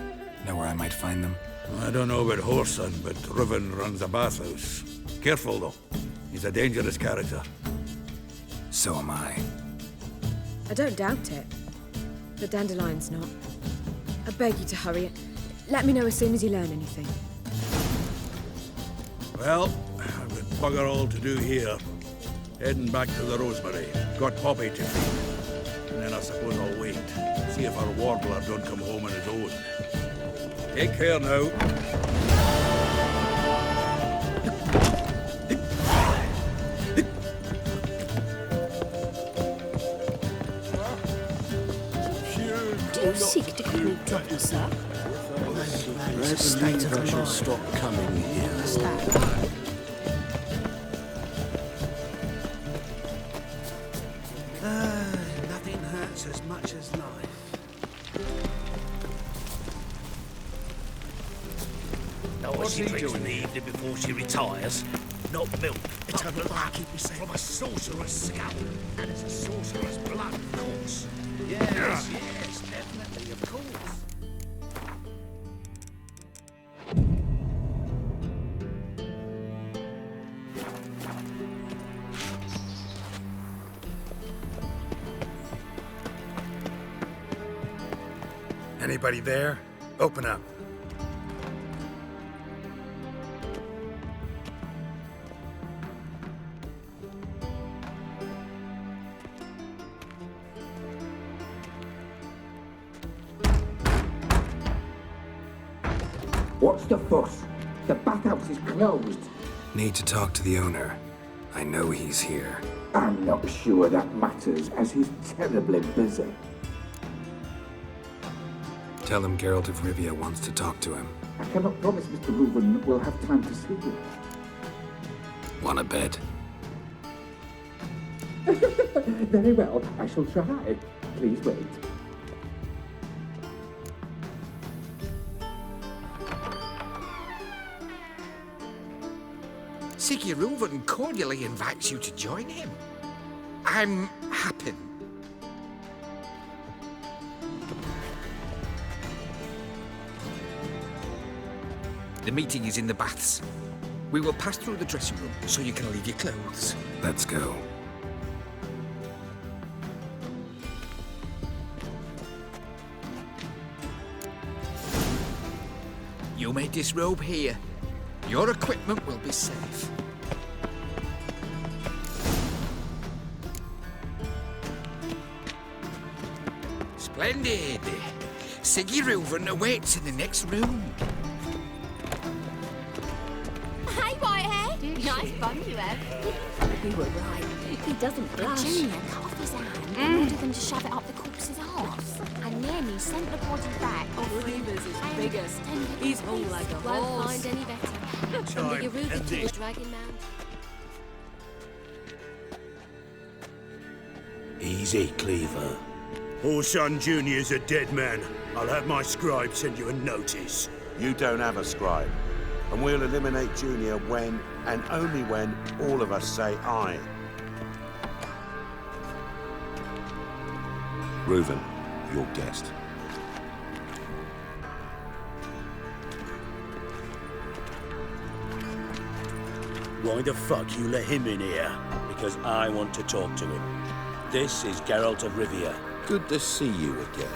Know where I might find them? I don't know about Whoreson, but Reuven runs a bathhouse. Careful, though. He's a dangerous character. So am I. I don't doubt it. But Dandelion's not. I beg you to hurry it. Let me know as soon as you learn anything. Well, I've got bugger all to do here. Heading back to the Rosemary. Got Poppy to feed. And then I suppose I'll wait. See if our warbler don't come home on his own. Take care now. Do you seek to commit trouble, sir? State of should stop coming here. Nothing hurts as much as life. Know what she drinks in the evening before she retires? Not milk. It's a blood from a sorcerer's scalp. And it's a sorcerer's blood, of course. Yes, yes, definitely, of course. Anybody there? Open up. What's the fuss? The bathhouse is closed. Need to talk to the owner. I know he's here. I'm not sure that matters, as he's terribly busy. Tell him Geralt of Rivia wants to talk to him. I cannot promise Mr. Reuven will have time to see you. Wanna bet? Very well, I shall try. Please wait. Siggy Reuven cordially invites you to join him. I'm happy. The meeting is in the baths. We will pass through the dressing room so you can leave your clothes. Let's go. You may disrobe here. Your equipment will be safe. Splendid. Siggy Reuven awaits in the next room. Hey, Whitehead! Nice bum you have. We were right. He doesn't blush. Junior cut off his hand and ordered them to shove it up the corpse's arse. And Nanny sent the body back. Oh, Reva's is biggest. He's whole like a Won't horse. find any better. Time From the Yoruba and to the this. Dragon Mound. Easy, Cleaver. Orson Jr.'s a dead man. I'll have my scribe send you a notice. You don't have a scribe. And we'll eliminate Junior when, and only when, all of us say aye. Reuven, your guest. Why the fuck you let him in here? Because I want to talk to him. This is Geralt of Rivia. Good to see you again.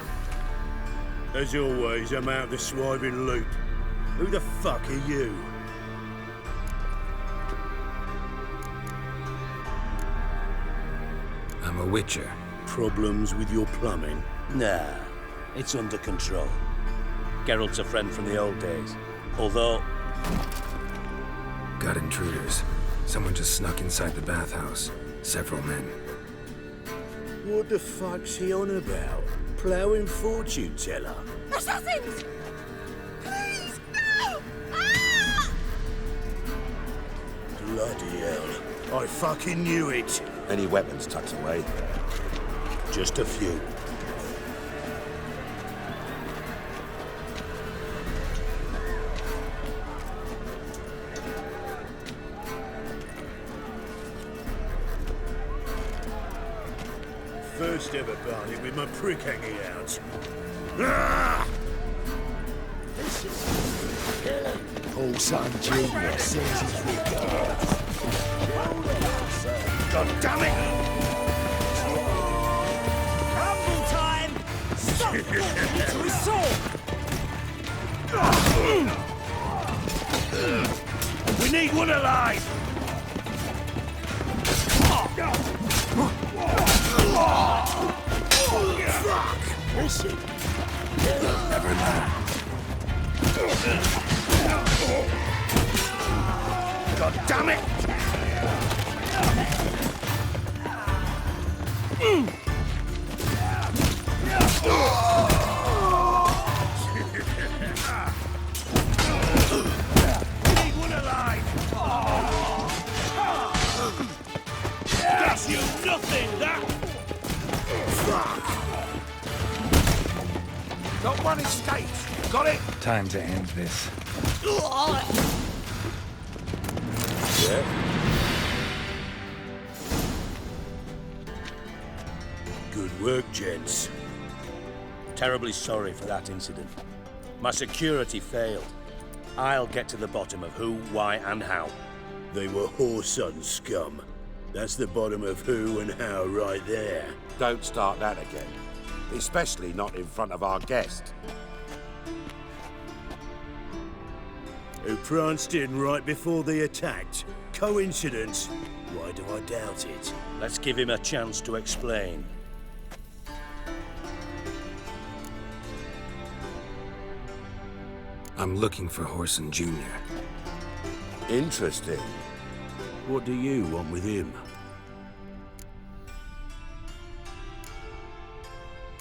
As always, I'm out the swiving loop. Who the fuck are you? I'm a witcher. Problems with your plumbing? Nah, it's under control. Geralt's a friend from the old days. Although... Got intruders. Someone just snuck inside the bathhouse. Several men. What the fuck's he on about? Ploughing fortune teller? Assassins! Please, no! Ah! Bloody hell. I fucking knew it. Any weapons tucked away? Just a few. First ever party with my prick hanging out. Ah! Paul Son Jr. sends his regards. God damn it! Rumble time! Stop walking into his sword! We need one alive! Fuck! Listen. Never learn. God damn it! Need one alive! Gets you nothing, that! Fuck! Got one escaped. Got it? Time to end this. Good work, gents. Terribly sorry for that incident. My security failed. I'll get to the bottom of who, why, and how. They were whoreson scum. That's the bottom of who and how right there. Don't start that again. Especially not in front of our guest. Who pranced in right before they attacked. Coincidence? Why do I doubt it? Let's give him a chance to explain. I'm looking for Whoreson Jr. Interesting. What do you want with him?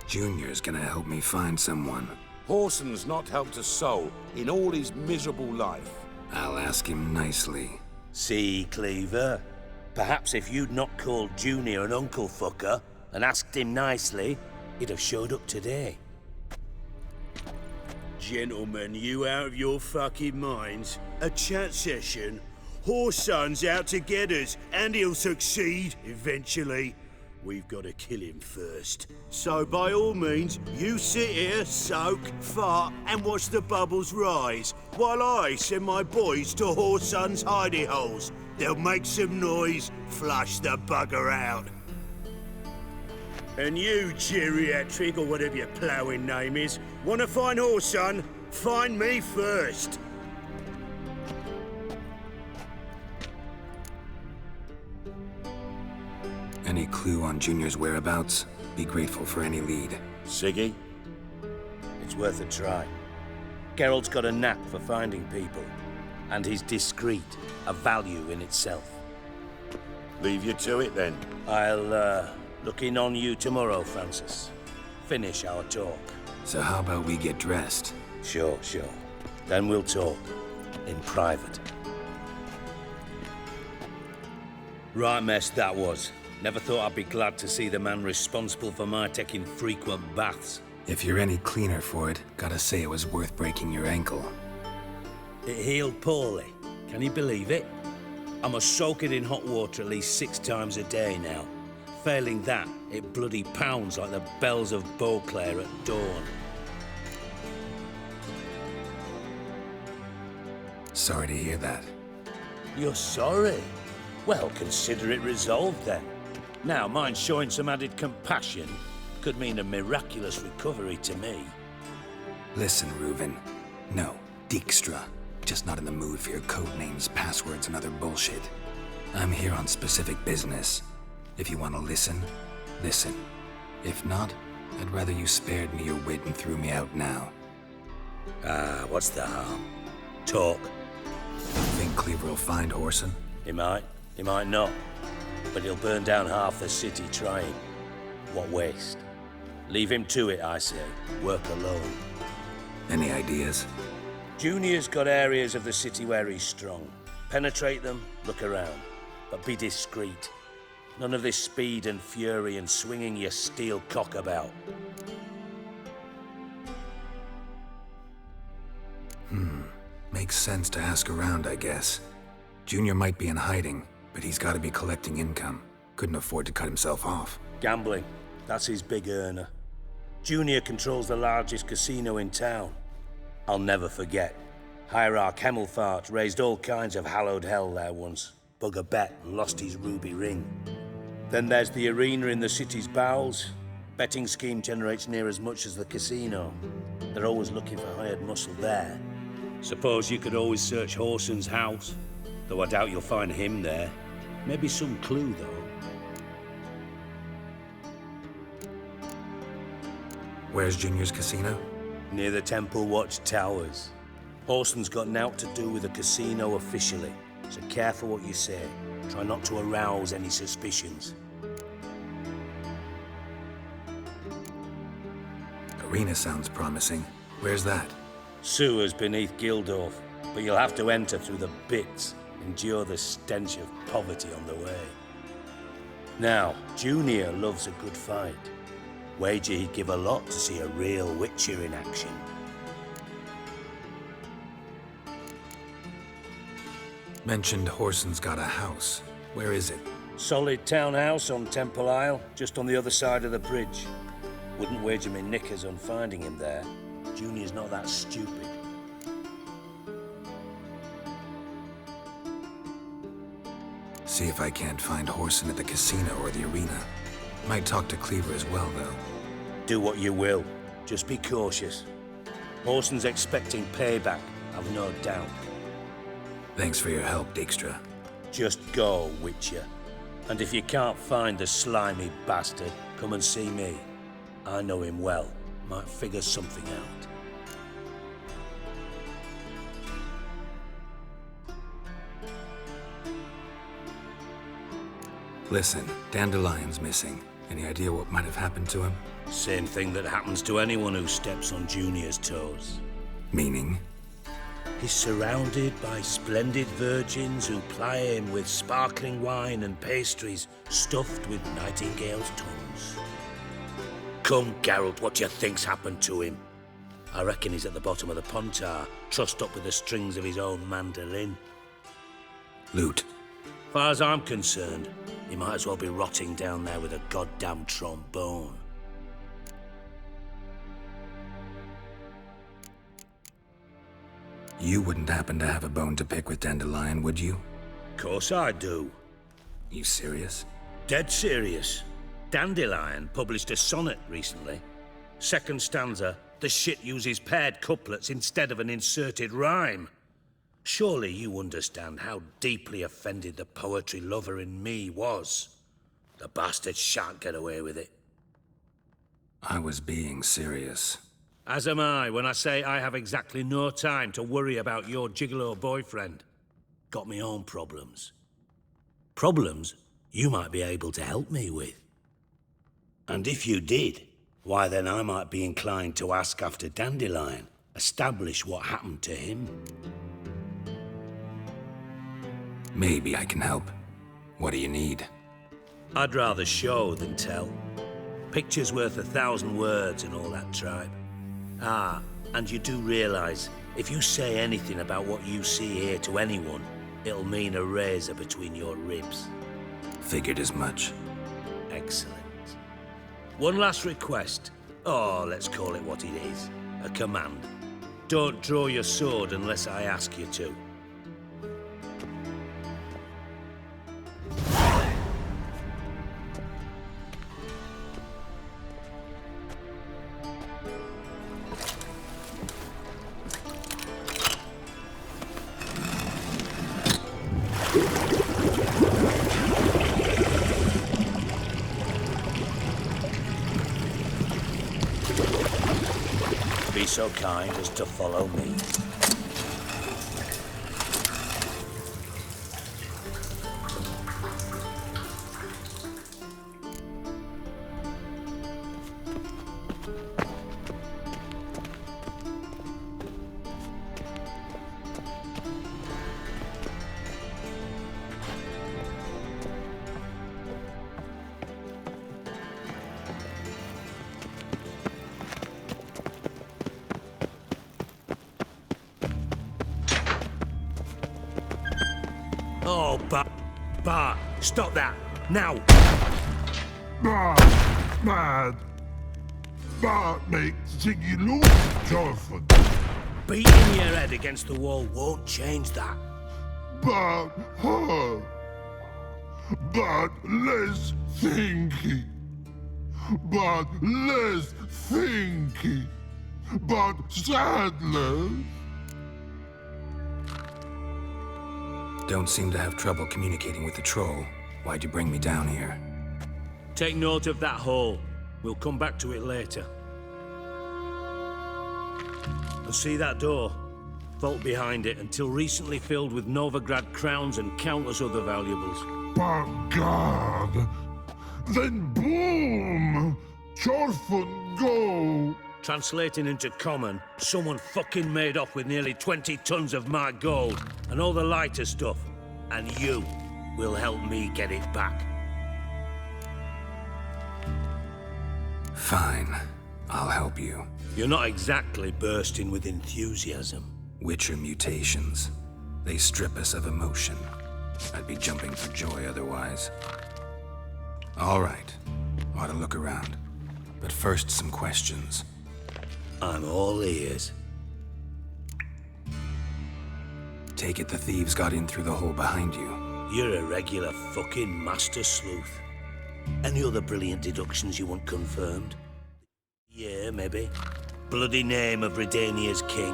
Junior's gonna help me find someone. Whoreson's not helped a soul in all his miserable life. I'll ask him nicely. See, Cleaver? Perhaps if you'd not called Junior an uncle fucker and asked him nicely, he'd have showed up today. Gentlemen, you out of your fucking minds? A chat session? Whoreson's out to get us, and he'll succeed eventually. We've got to kill him first. So by all means, you sit here, soak, fart, and watch the bubbles rise, while I send my boys to Whoreson's hidey holes. They'll make some noise, flush the bugger out. And you, geriatric, or whatever your ploughing name is, want to find Whoreson? Find me first. Any clue on Junior's whereabouts? Be grateful for any lead. Siggy? It's worth a try. Geralt's got a knack for finding people. And he's discreet, a value in itself. Leave you to it, then. I'll, look in on you tomorrow, Francis. Finish our talk. So how about we get dressed? Sure. Then we'll talk. In private. Right mess that was. Never thought I'd be glad to see the man responsible for my taking frequent baths. If you're any cleaner for it, gotta say it was worth breaking your ankle. It healed poorly. Can you believe it? I must soak it in hot water at least 6 times a day now. Failing that, it bloody pounds like the bells of Beauclair at dawn. Sorry to hear that. You're sorry? Well, consider it resolved then. Now, mind showing some added compassion could mean a miraculous recovery to me. Listen, Reuven. No, Dijkstra. Just not in the mood for your code names, passwords, and other bullshit. I'm here on specific business. If you want to listen, listen. If not, I'd rather you spared me your wit and threw me out now. What's the harm? Talk. Think Cleaver will find Whoreson? He might not. But he'll burn down half the city trying. What waste? Leave him to it, I say. Work alone. Any ideas? Junior's got areas of the city where he's strong. Penetrate them, look around. But be discreet. None of this speed and fury and swinging your steel cock about. Makes sense to ask around, I guess. Junior might be in hiding, but he's got to be collecting income. Couldn't afford to cut himself off. Gambling. That's his big earner. Junior controls the largest casino in town. I'll never forget. Hierarch Hemmelfart raised all kinds of hallowed hell there once. Bug a bet and lost his ruby ring. Then there's the arena in the city's bowels. Betting scheme generates near as much as the casino. They're always looking for hired muscle there. Suppose you could always search Whoreson's house. Though I doubt you'll find him there. Maybe some clue, though. Where's Junior's casino? Near the Temple Watch Towers. Whoreson's got nought to do with the casino officially, so careful what you say. Try not to arouse any suspicions. Arena sounds promising. Where's that? Sewers beneath Gildorf, but you'll have to enter through the bits. Endure the stench of poverty on the way. Now, Junior loves a good fight. Wager he'd give a lot to see a real Witcher in action. Mentioned Whoreson's got a house. Where is it? Solid townhouse on Temple Isle, just on the other side of the bridge. Wouldn't wager me knickers on finding him there. Junior's not that stupid. See if I can't find Whoreson at the casino or the arena. Might talk to Cleaver as well, though. Do what you will. Just be cautious. Whoreson's expecting payback, I've no doubt. Thanks for your help, Dijkstra. Just go, Witcher. And if you can't find the slimy bastard, come and see me. I know him well. Might figure something out. Listen, Dandelion's missing. Any idea what might have happened to him? Same thing that happens to anyone who steps on Junior's toes. Meaning? He's surrounded by splendid virgins who ply him with sparkling wine and pastries stuffed with nightingales' tongues. Come, Geralt, what do you think's happened to him? I reckon he's at the bottom of the Pontar, trussed up with the strings of his own mandolin. Loot. Far as I'm concerned, he might as well be rotting down there with a goddamn trombone. You wouldn't happen to have a bone to pick with Dandelion, would you? Course I do. You serious? Dead serious. Dandelion published a sonnet recently. Second stanza, the shit uses paired couplets instead of an inserted rhyme. Surely you understand how deeply offended the poetry lover in me was. The bastard shan't get away with it. I was being serious. As am I when I say I have exactly no time to worry about your gigolo boyfriend. Got me own problems. Problems you might be able to help me with. And if you did, why then I might be inclined to ask after Dandelion, establish what happened to him. Maybe I can help. What do you need? I'd rather show than tell. Picture's worth 1,000 words and all that tribe. Ah, and you do realize, if you say anything about what you see here to anyone, it'll mean a razor between your ribs. Figured as much. Excellent. One last request. Oh, let's call it what it is. A command. Don't draw your sword unless I ask you to. Be so kind as to follow me. Oh, Bart, stop that, now! Bad. Bart makes Ziggy look Jonathan. Beating your head against the wall won't change that. But her. But less thinky. But less thinky. But sadler. Don't seem to have trouble communicating with the troll. Why'd you bring me down here? Take note of that hole. We'll come back to it later. And see that door? Vault behind it, until recently filled with Novigrad crowns and countless other valuables. But God! Then boom! Chorfun go! Translating into common, someone fucking made off with nearly 20 tons of my gold and all the lighter stuff. And you will help me get it back. Fine. I'll help you. You're not exactly bursting with enthusiasm. Witcher mutations. They strip us of emotion. I'd be jumping for joy otherwise. All right. Ought to look around. But first, some questions. I'm all ears. Take it the thieves got in through the hole behind you. You're a regular fucking master sleuth. Any other brilliant deductions you want confirmed? Yeah, maybe. Bloody name of Redania's king?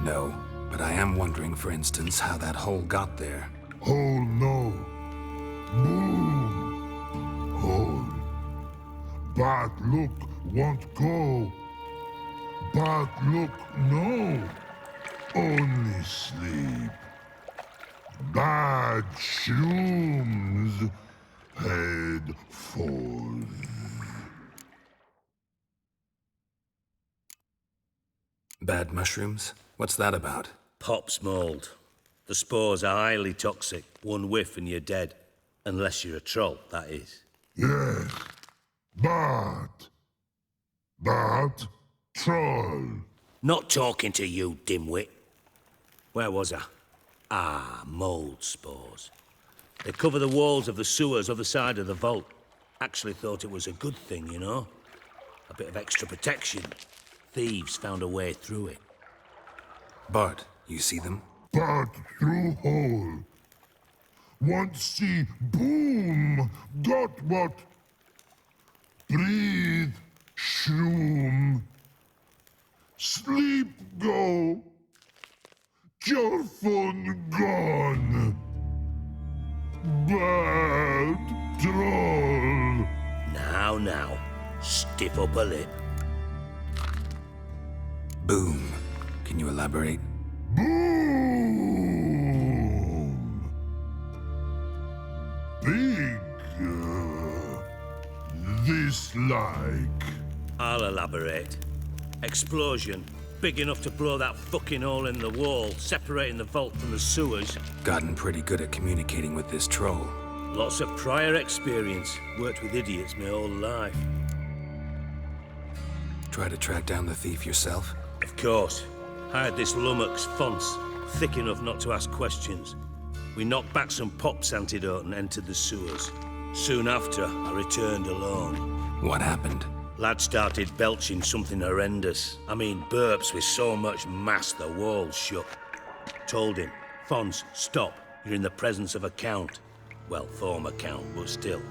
No, but I am wondering, for instance, how that hole got there. Hole no. Boom. Hole. Bad look won't go. Bad look no. Only sleep. Bad shrooms. Head falls. Bad mushrooms? What's that about? Pop's mold. The spores are highly toxic. One whiff and you're dead. Unless you're a troll, that is. Yes. Bad. Bad troll. Not talking to you, dimwit. Where was I? Ah, mold spores. They cover the walls of the sewers other side of the vault. Actually thought it was a good thing, you know? A bit of extra protection. Thieves found a way through it. Bart, you see them? Part through hole. Want see boom. Got what? Breathe. Shroom. Sleep go. Your phone gone. Bad troll. Now. Stiff up a lip. Boom. Can you elaborate? Boom. Big. This like. I'll elaborate. Explosion. Big enough to blow that fucking hole in the wall, separating the vault from the sewers. Gotten pretty good at communicating with this troll. Lots of prior experience. Worked with idiots my whole life. Try to track down the thief yourself? Of course. Hired this lummox, Fonce, thick enough not to ask questions. We knocked back some pops antidote and entered the sewers. Soon after, I returned alone. What happened? Lad started belching something horrendous. I mean, burps with so much mass the walls shook. Told him, Fonce, stop. You're in the presence of a count. Well, former count, but still.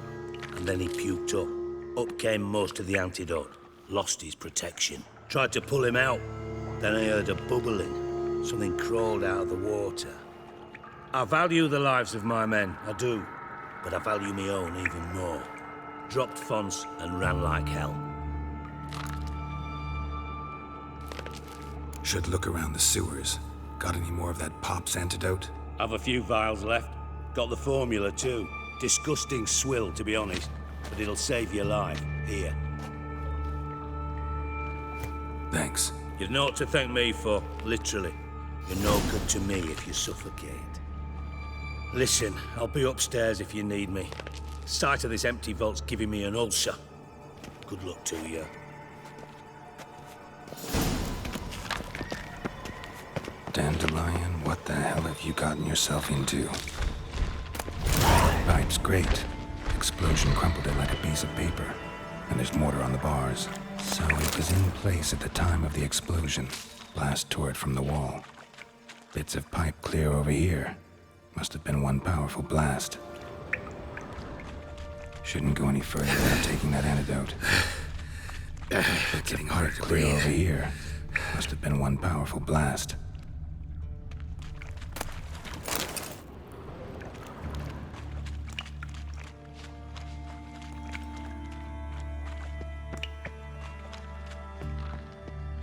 And then he puked up. Up came most of the antidote. Lost his protection. Tried to pull him out. Then I heard a bubbling. Something crawled out of the water. I value the lives of my men, I do. But I value my own even more. Dropped Fonce and ran like hell. Should look around the sewers. Got any more of that pop's antidote? Have a few vials left. Got the formula too. Disgusting swill, to be honest. But it'll save your life. Here. Thanks. You've naught to thank me for, literally. You're no good to me if you suffocate. Listen, I'll be upstairs if you need me. Sight of this empty vault's giving me an ulcer. Good luck to you. Dandelion, what the hell have you gotten yourself into? Pipe's great. Explosion crumpled it like a piece of paper. And there's mortar on the bars. So it was in place at the time of the explosion. Blast tore it from the wall. Bits of pipe clear over here. Must have been one powerful blast. Shouldn't go any further without taking that antidote. Bits of pipe clear over here. Must have been one powerful blast.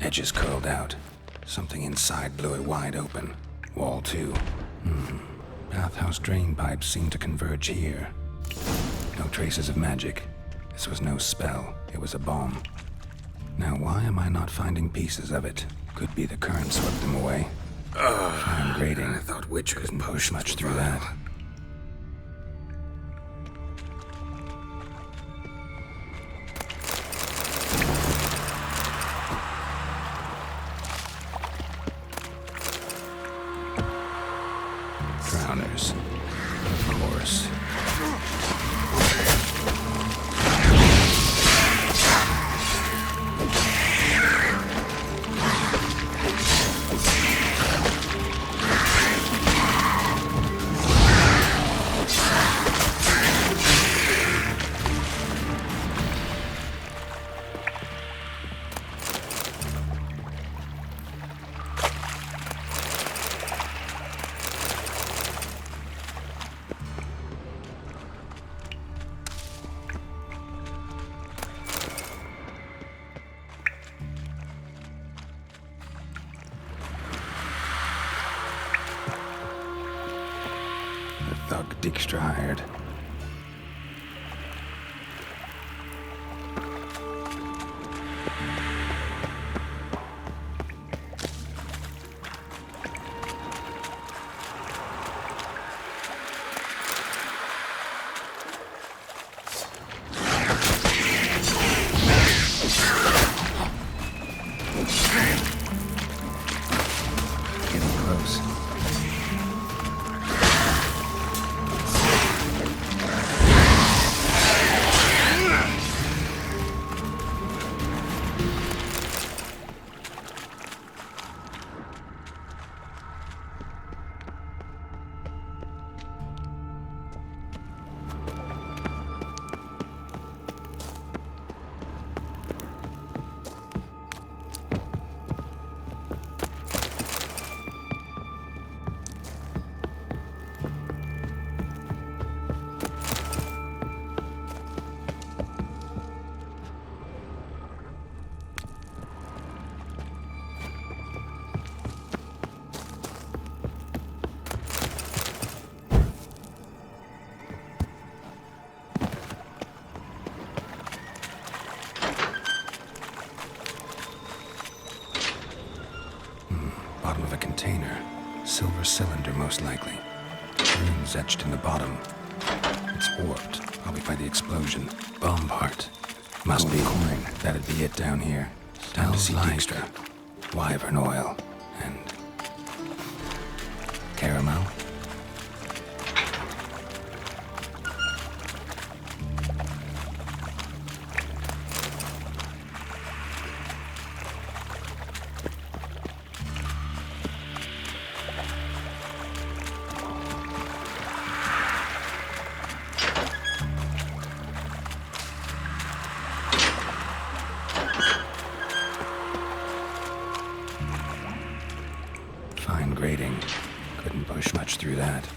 Edges curled out. Something inside blew it wide open. Wall too. Bathhouse drain pipes seem to converge here. No traces of magic. This was no spell. It was a bomb. Now why am I not finding pieces of it? Could be the current swept them away. Fine grating. I thought Witcher couldn't push much through that. Drowners. Of course. Thug Dijkstra hired. Getting close. Bottom of a container. Silver cylinder, most likely. Runes etched in the bottom. It's warped, probably by the explosion. Bomb part. Must be coin. That'd be it down here. Time to see Dijkstra. Wyvern oil. And... caramel? Fine grading. Couldn't push much through that.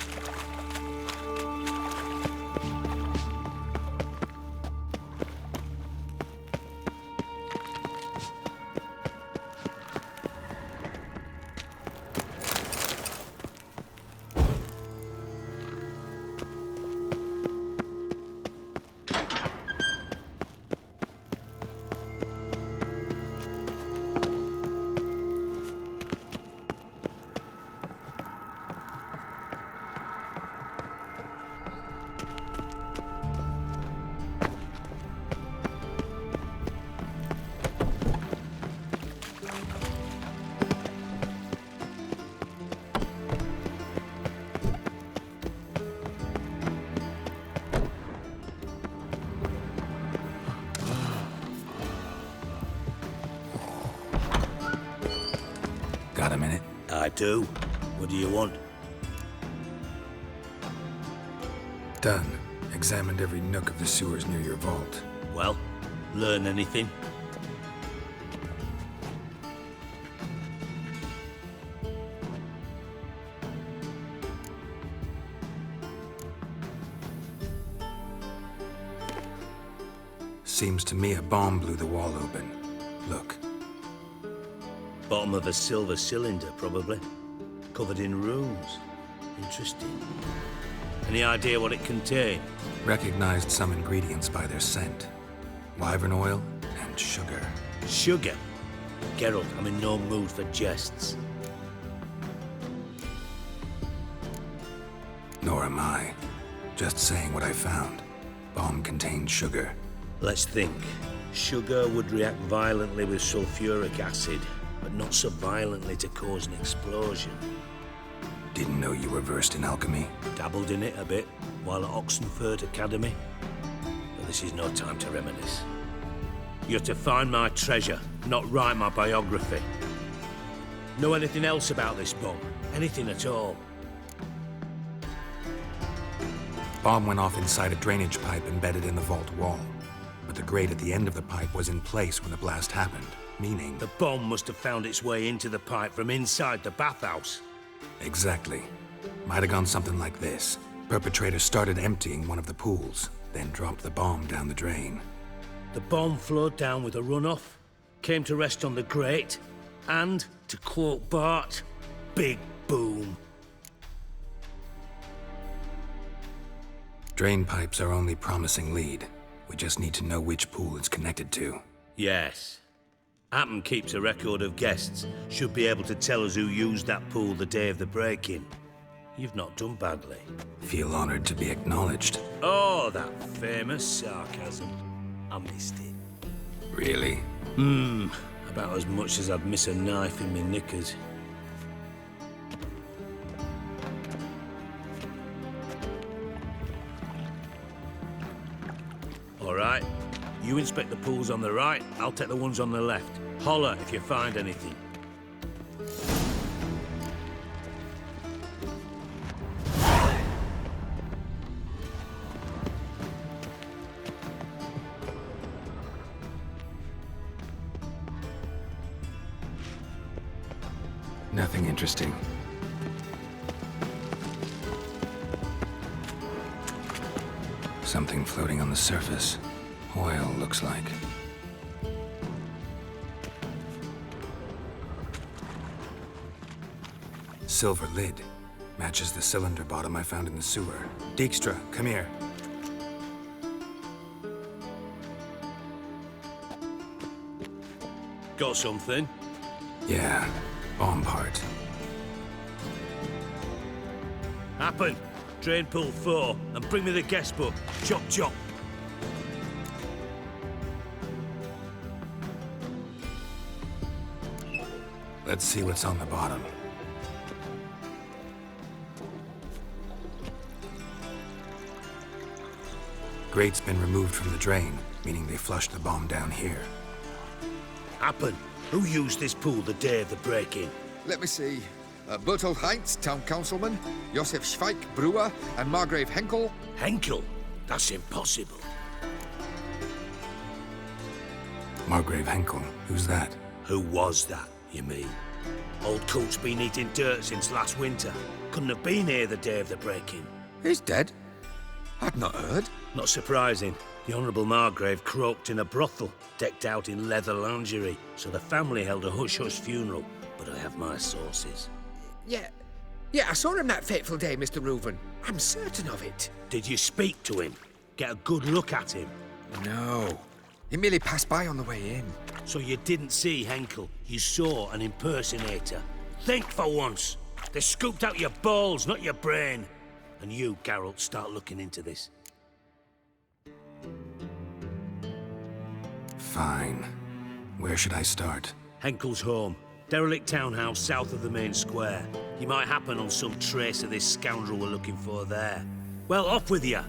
Got a minute? I do. What do you want? Done. Examined every nook of the sewers near your vault. Well, learn anything? Seems to me a bomb blew the wall open. Look. Bottom of a silver cylinder, probably. Covered in runes. Interesting. Any idea what it contained? Recognized some ingredients by their scent. Wyvern oil and sugar. Sugar? Geralt, I'm in no mood for jests. Nor am I. Just saying what I found. Bomb contained sugar. Let's think. Sugar would react violently with sulfuric acid, but not so violently to cause an explosion. Didn't know you were versed in alchemy. Dabbled in it a bit while at Oxenford Academy. But this is no time to reminisce. You're to find my treasure, not write my biography. Know anything else about this bomb? Anything at all? Bomb went off inside a drainage pipe embedded in the vault wall. But the grate at the end of the pipe was in place when the blast happened, meaning... The bomb must have found its way into the pipe from inside the bathhouse. Exactly. Might have gone something like this. Perpetrator started emptying one of the pools, then dropped the bomb down the drain. The bomb flowed down with a runoff, came to rest on the grate, and, to quote Bart, big boom. Drain pipes are only promising lead. We just need to know which pool it's connected to. Yes. Appen keeps a record of guests. Should be able to tell us who used that pool the day of the break-in. You've not done badly. Feel honored to be acknowledged. Oh, that famous sarcasm. I missed it. Really? About as much as I'd miss a knife in my knickers. All right. You inspect the pools on the right, I'll take the ones on the left. Holler if you find anything. Nothing interesting. Something floating on the surface. Oil, looks like. Silver lid. Matches the cylinder bottom I found in the sewer. Dijkstra, come here. Got something? Yeah. bomb part. Happen. Drain pool 4, and bring me the guest book. Chop chop. Let's see what's on the bottom. Grate's been removed from the drain, meaning they flushed the bomb down here. Happen. Who used this pool the day of the break-in? Let me see. Bertolt Heinz, town councilman, Josef Schweik, brewer, and Margrave Henkel. Henkel? That's impossible. Margrave Henkel? Who's that? Who was that, you mean? Old coot's been eating dirt since last winter. Couldn't have been here the day of the break-in. He's dead? I'd not heard. Not surprising. The Honourable Margrave croaked in a brothel, decked out in leather lingerie, so the family held a hush-hush funeral, but I have my sources. Yeah, I saw him that fateful day, Mr. Reuven. I'm certain of it. Did you speak to him? Get a good look at him? No. He merely passed by on the way in. So you didn't see Henkel, you saw an impersonator. Think for once. They scooped out your balls, not your brain. And you, Geralt, start looking into this. Fine. Where should I start? Henkel's home. Derelict townhouse south of the main square. You might happen on some trace of this scoundrel we're looking for there. Well, off with you.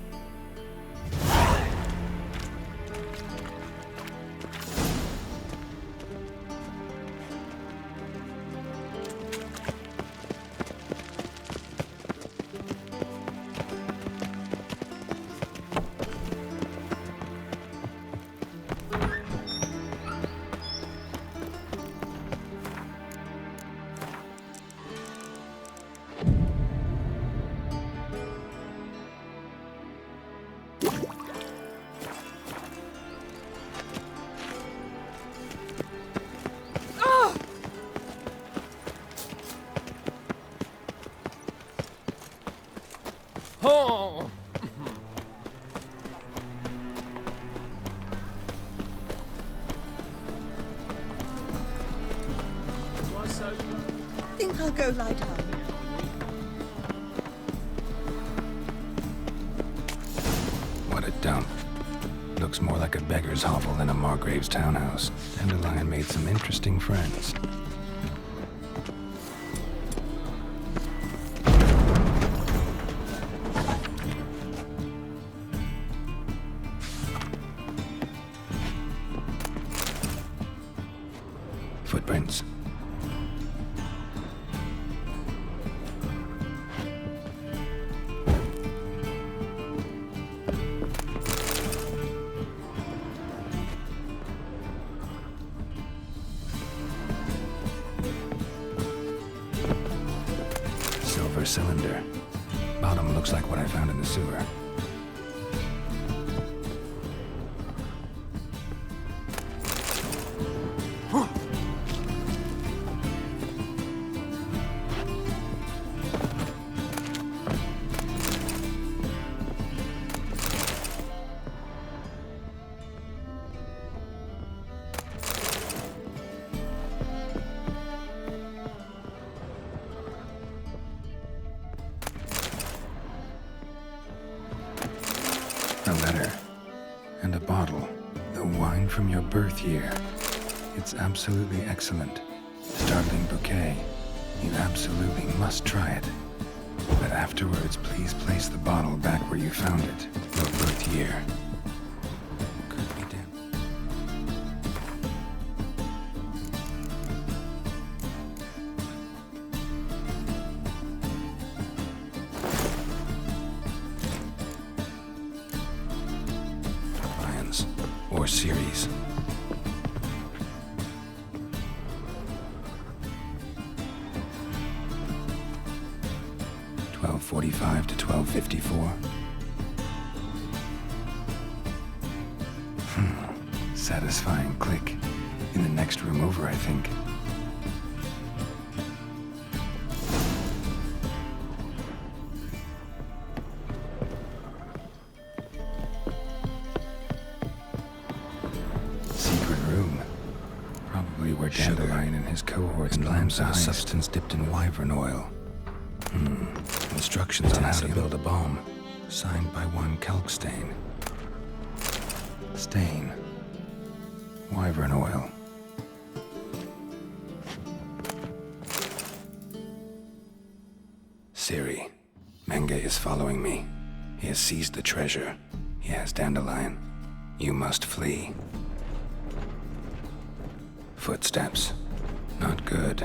Oh! Think I'll go lie down. What a dump. Looks more like a beggar's hovel than a Margrave's townhouse. Dandelion made some interesting friends. Footprints. Silver cylinder. Bottom looks like what I found in the sewer. A letter. And a bottle. The wine from your birth year. It's absolutely excellent. Startling bouquet. You absolutely must try it. But afterwards, please place the bottle back where you found it. Your birth year. Could be damn. Or series. $12.45 to $12.54. Satisfying click. In the next room over, I think. Secret room. Probably where Dandelion and his His cohorts lamps of a substance dipped in wyvern oil. Instructions on how to build a bomb. Signed by one Kelkstain. Stain. Wyvern oil. Ciri. Menge is following me. He has seized the treasure. He has Dandelion. You must flee. Footsteps. Not good.